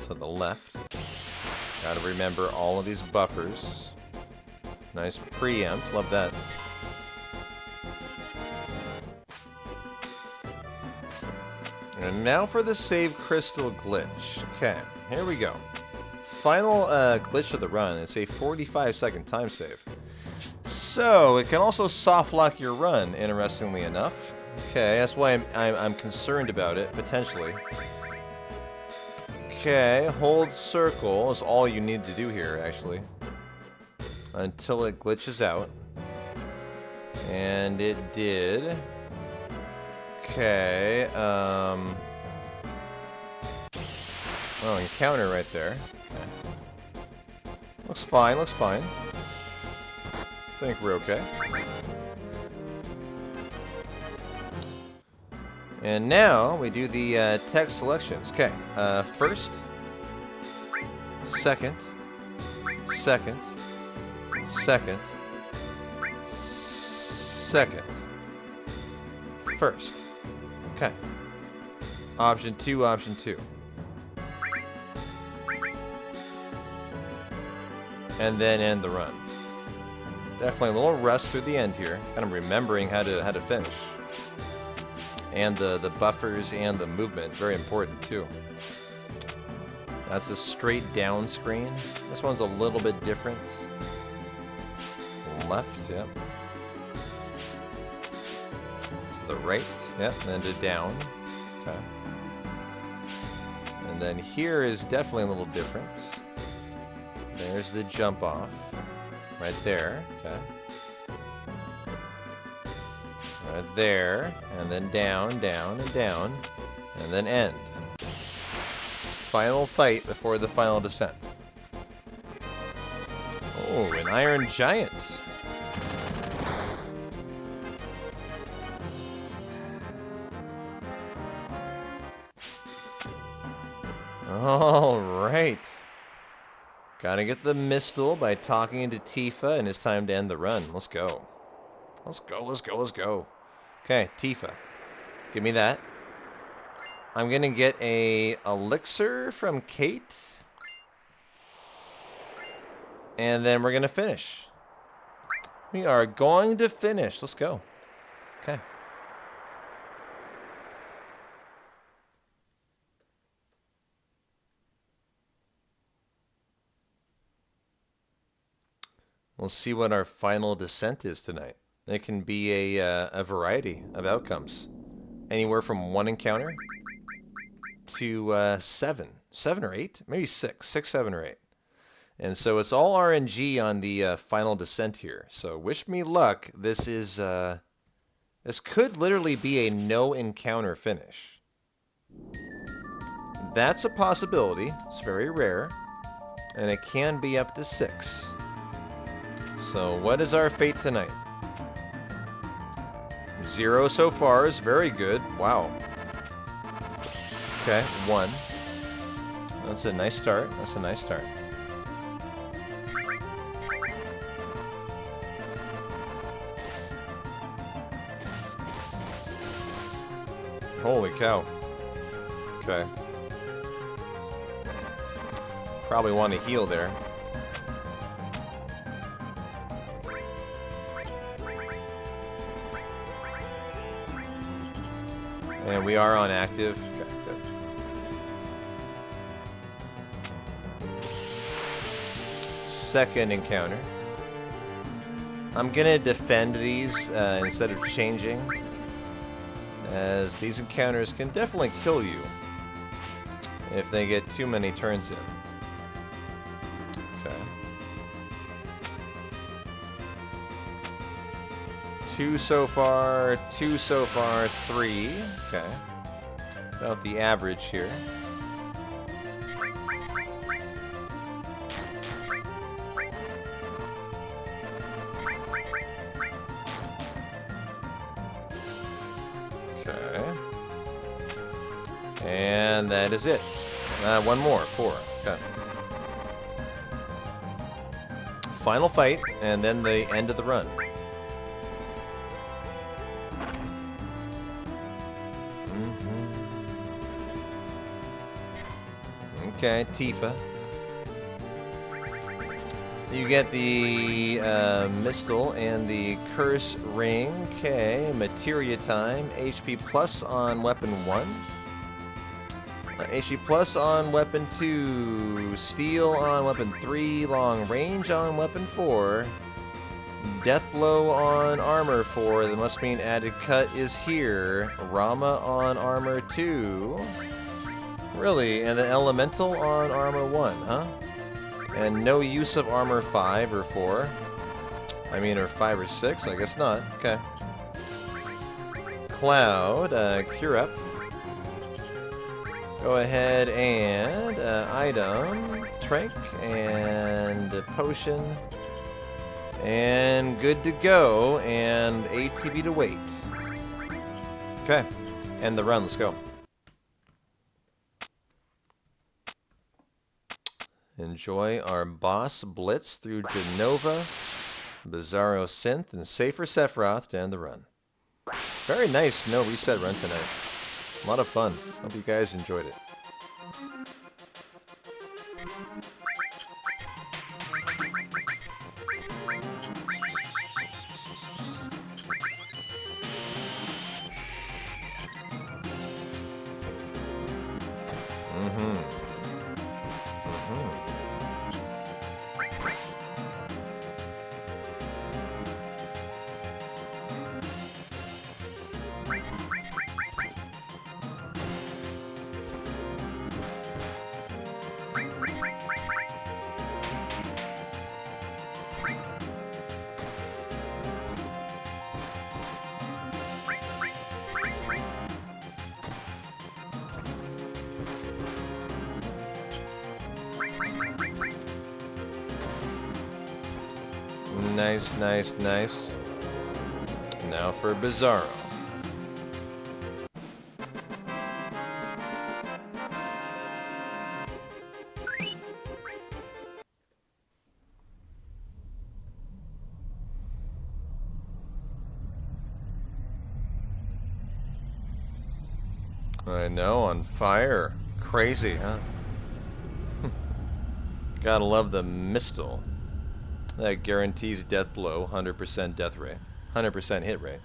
To the left. Gotta remember all of these buffers. Nice preempt, love that. And now for the save crystal glitch. Okay, here we go. Final glitch of the run. It's a 45-second time save. So, it can also soft lock your run, interestingly enough. Okay, that's why I'm concerned about it, potentially. Okay, hold circle is all you need to do here, actually. Until it glitches out. And it did. Okay, oh, encounter right there. Okay. Looks fine, looks fine. I think we're okay. And now we do the text selections. Okay, first, second, second, second, second, first. Okay. Option 2, option 2. And then end the run. Definitely a little rest through the end here. Kind of remembering how to finish. And the buffers and the movement, very important too. That's a straight down screen. This one's a little bit different. Left, yep. To the right, yep, and then to down. Okay. And then here is definitely a little different. There's the jump off. Right there, okay. Right there, and then down, down, and down, and then end. Final fight before the final descent. Oh, an Iron Giant. All right. Gotta get the Mistle by talking into Tifa, and it's time to end the run. Let's go. Let's go, let's go, let's go. Okay, Tifa. Give me that. I'm gonna get a elixir from Kate. And then we're gonna finish. We are going to finish. Let's go. Okay. We'll see what our final descent is tonight. It can be a variety of outcomes. Anywhere from 1 encounter to 7. 7 or 8? Maybe 6. 6, 7, or 8. And so it's all RNG on the final descent here. So wish me luck. This is this could literally be a no encounter finish. That's a possibility. It's very rare. And it can be up to 6. So what is our fate tonight? 0 so far is very good. Wow. Okay, 1. That's a nice start. That's a nice start. Holy cow. Okay. Probably want to heal there. And we are on active. Okay, good. Second encounter. I'm gonna defend these instead of changing, as these encounters can definitely kill you if they get too many turns in. Okay. 2 so far, 2 so far, 3. Okay. About the average here. Okay. And that is it. One more, 4. Okay. Final fight, and then the end of the run. Okay, Tifa. You get the Mistle and the Curse Ring. Okay, Materia Time. HP plus on Weapon 1. HP plus on Weapon 2. Steel on Weapon 3. Long Range on Weapon 4. Death Blow on Armor 4. The must mean added cut is here. Rama on Armor 2. Really? And then Elemental on Armor 1, huh? And no use of Armor 5 or 4. I mean, or 5 or 6? I guess not. Okay. Cloud, Cure Up. Go ahead and item, Trank, and Potion. And good to go, and ATB to wait. Okay. End the run, let's go. Enjoy our boss blitz through Genova, Bizarro Synth, and Safer Sephiroth to end the run. Very nice no reset run tonight. A lot of fun. Hope you guys enjoyed it. Nice, nice, nice. Now for Bizarro. I know, on fire. Crazy, huh? Gotta love the Mistle. That guarantees death blow, 100% death rate, 100% hit rate.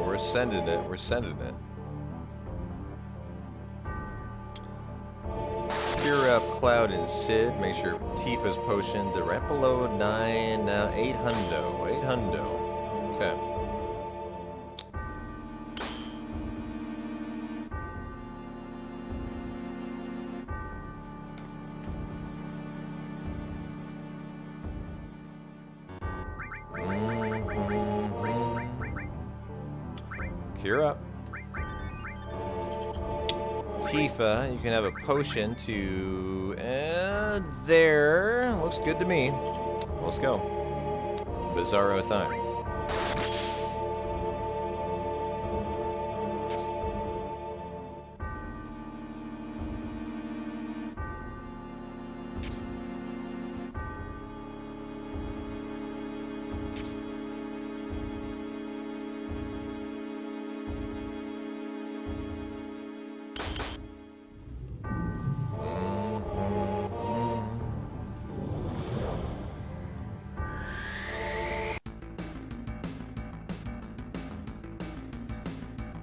We're sending it. We're sending it. Cure up Cloud and Sid. Make sure Tifa's potion. They're right below 9, now 8 hundo. 8 hundo. Okay. Cure up. Tifa, you can have a potion to there. Looks good to me. Let's go. Bizarro time.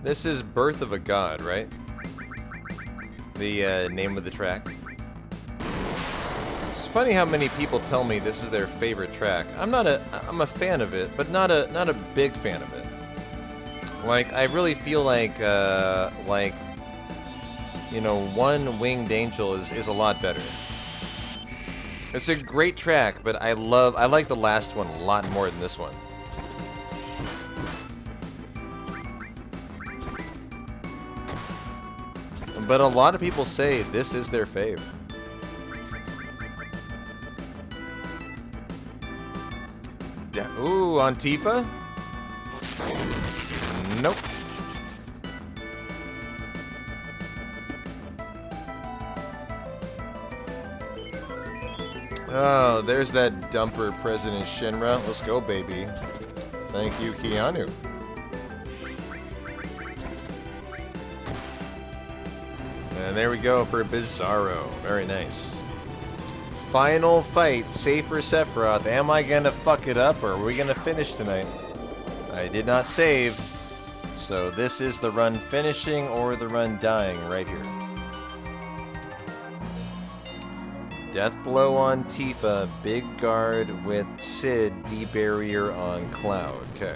This is Birth of a God, right? The name of the track. It's funny how many people tell me this is their favorite track. I'm a fan of it, but not a big fan of it. Like, I really feel like you know, One Winged Angel is a lot better. It's a great track, but I like the last one a lot more than this one. But a lot of people say this is their fave. Ooh, on Tifa? Nope. Oh, there's that dumper President Shinra. Let's go, baby. Thank you, Keanu. And there we go for Bizarro. Very nice. Final fight, safe for Sephiroth. Am I gonna fuck it up, or are we gonna finish tonight? I did not save, so this is the run finishing or the run dying right here. Death blow on Tifa, big guard with Sid, D-barrier on Cloud. Okay.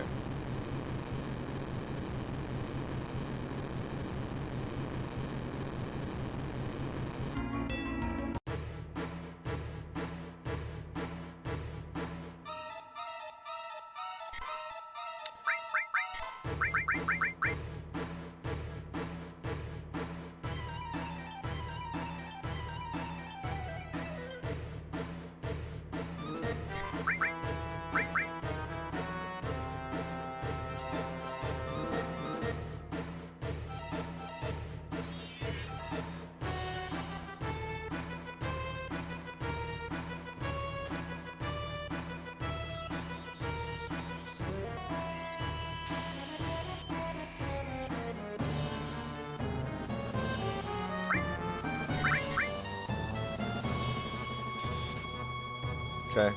Okay.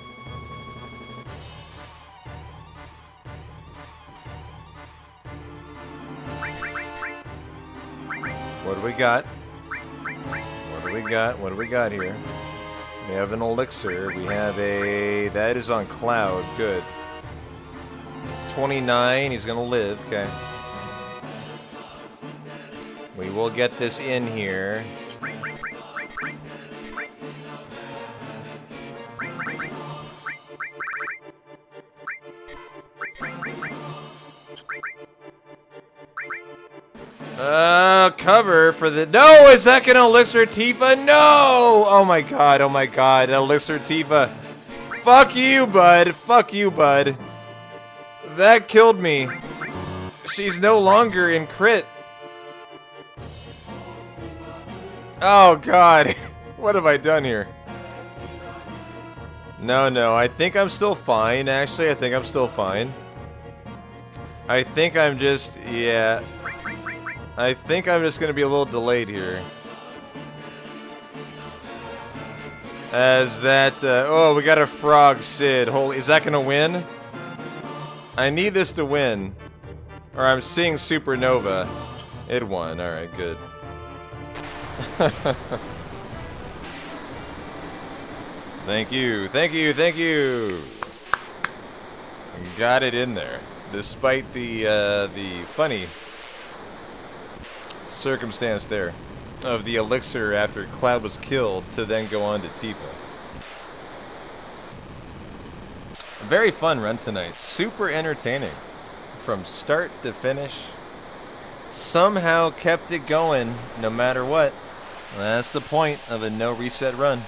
What do we got? What do we got? What do we got here? We have an elixir. We have a... That is on Cloud. Good. 29. He's gonna live. Okay. We will get this in here. Cover for the... No! Is that gonna Elixir Tifa? No! Oh my god, oh my god. Elixir Tifa. Fuck you, bud. Fuck you, bud. That killed me. She's no longer in crit. Oh god. What have I done here? No, I think I'm still fine, actually. I think I'm still fine. I think I'm just... Yeah. I think I'm just gonna be a little delayed here. As that... oh, we got a Frog Sid. Holy... Is that gonna win? I need this to win. Or I'm seeing Supernova. It won. Alright, good. Thank you, thank you, thank you. Got it in there, despite the funny circumstance there of the elixir after Cloud was killed to then go on to Tifa. Very fun run tonight. Super entertaining from start to finish. Somehow kept it going no matter what. That's the point of a no reset run.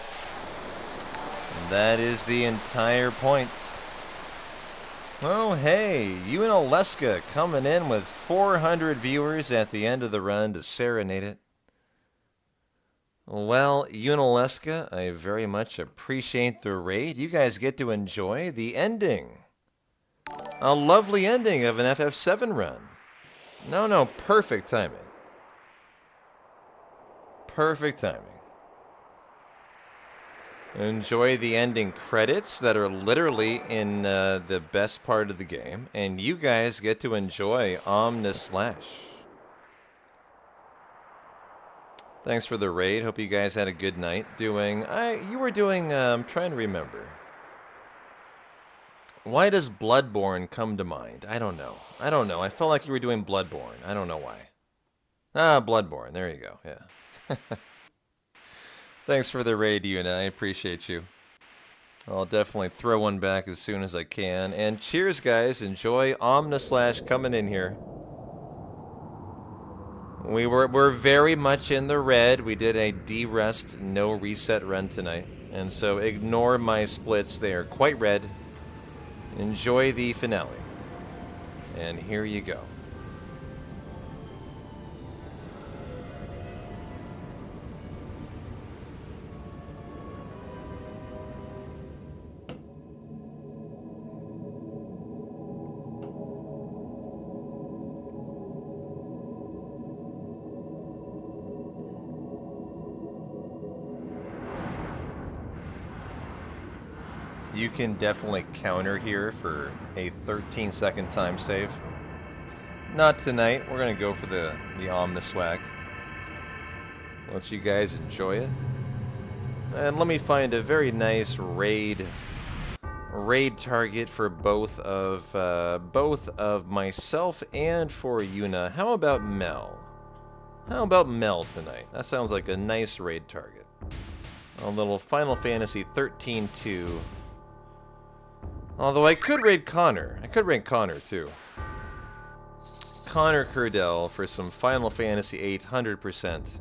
That is the entire point. Oh, hey, you and Alaska coming in with 400 viewers at the end of the run to serenade it. Well, you and Alaska, I very much appreciate the raid. You guys get to enjoy the ending. A lovely ending of an FF7 run. No, perfect timing. Perfect timing. Enjoy the ending credits that are literally in the best part of the game, and you guys get to enjoy Omnislash. Thanks for the raid. Hope you guys had a good night doing... you were doing... I'm trying to remember. Why does Bloodborne come to mind? I don't know. I felt like you were doing Bloodborne. I don't know why. Bloodborne. There you go. Yeah. Thanks for the raid, Una. I appreciate you. I'll definitely throw one back as soon as I can. And cheers, guys. Enjoy Omnislash coming in here. We're very much in the red. We did a de-rest, no reset run tonight. And so ignore my splits. They are quite red. Enjoy the finale. And here you go. You can definitely counter here for a 13-second time save. Not tonight. We're going to go for the Omniswag. Let you guys enjoy it. And let me find a very nice raid target for both of myself and for Yuna. How about Mel? How about Mel tonight? That sounds like a nice raid target. A little Final Fantasy 13-2. Although I could raid Connor. I could raid Connor, too. Connor Curdell for some Final Fantasy VIII 100%.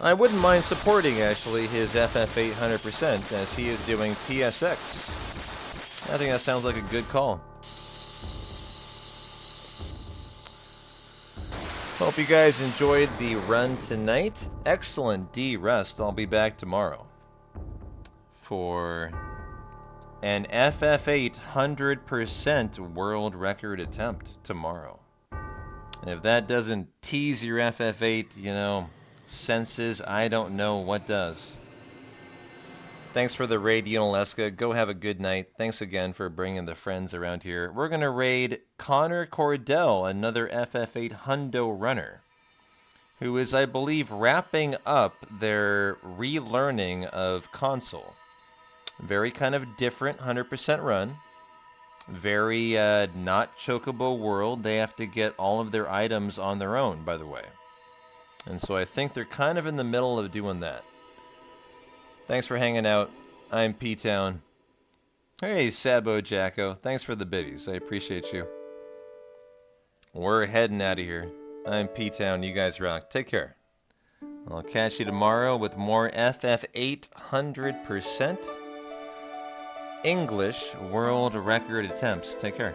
I wouldn't mind supporting, actually, his FF8 100%, as he is doing PSX. I think that sounds like a good call. Hope you guys enjoyed the run tonight. Excellent D-rest. I'll be back tomorrow for an FF8 100% world record attempt tomorrow. And if that doesn't tease your FF8, senses, I don't know what does. Thanks for the raid, Unaleska. Go have a good night. Thanks again for bringing the friends around here. We're going to raid Connor Cordell, another FF8 Hundo runner, who is, I believe, wrapping up their relearning of console. Very kind of different 100% run. Very not chocobo world. They have to get all of their items on their own, by the way. And so I think they're kind of in the middle of doing that. Thanks for hanging out. I'm P-Town. Hey, Sabo Jacko. Thanks for the biddies. I appreciate you. We're heading out of here. I'm P-Town. You guys rock. Take care. I'll catch you tomorrow with more FF8 100% English world record attempts. Take care.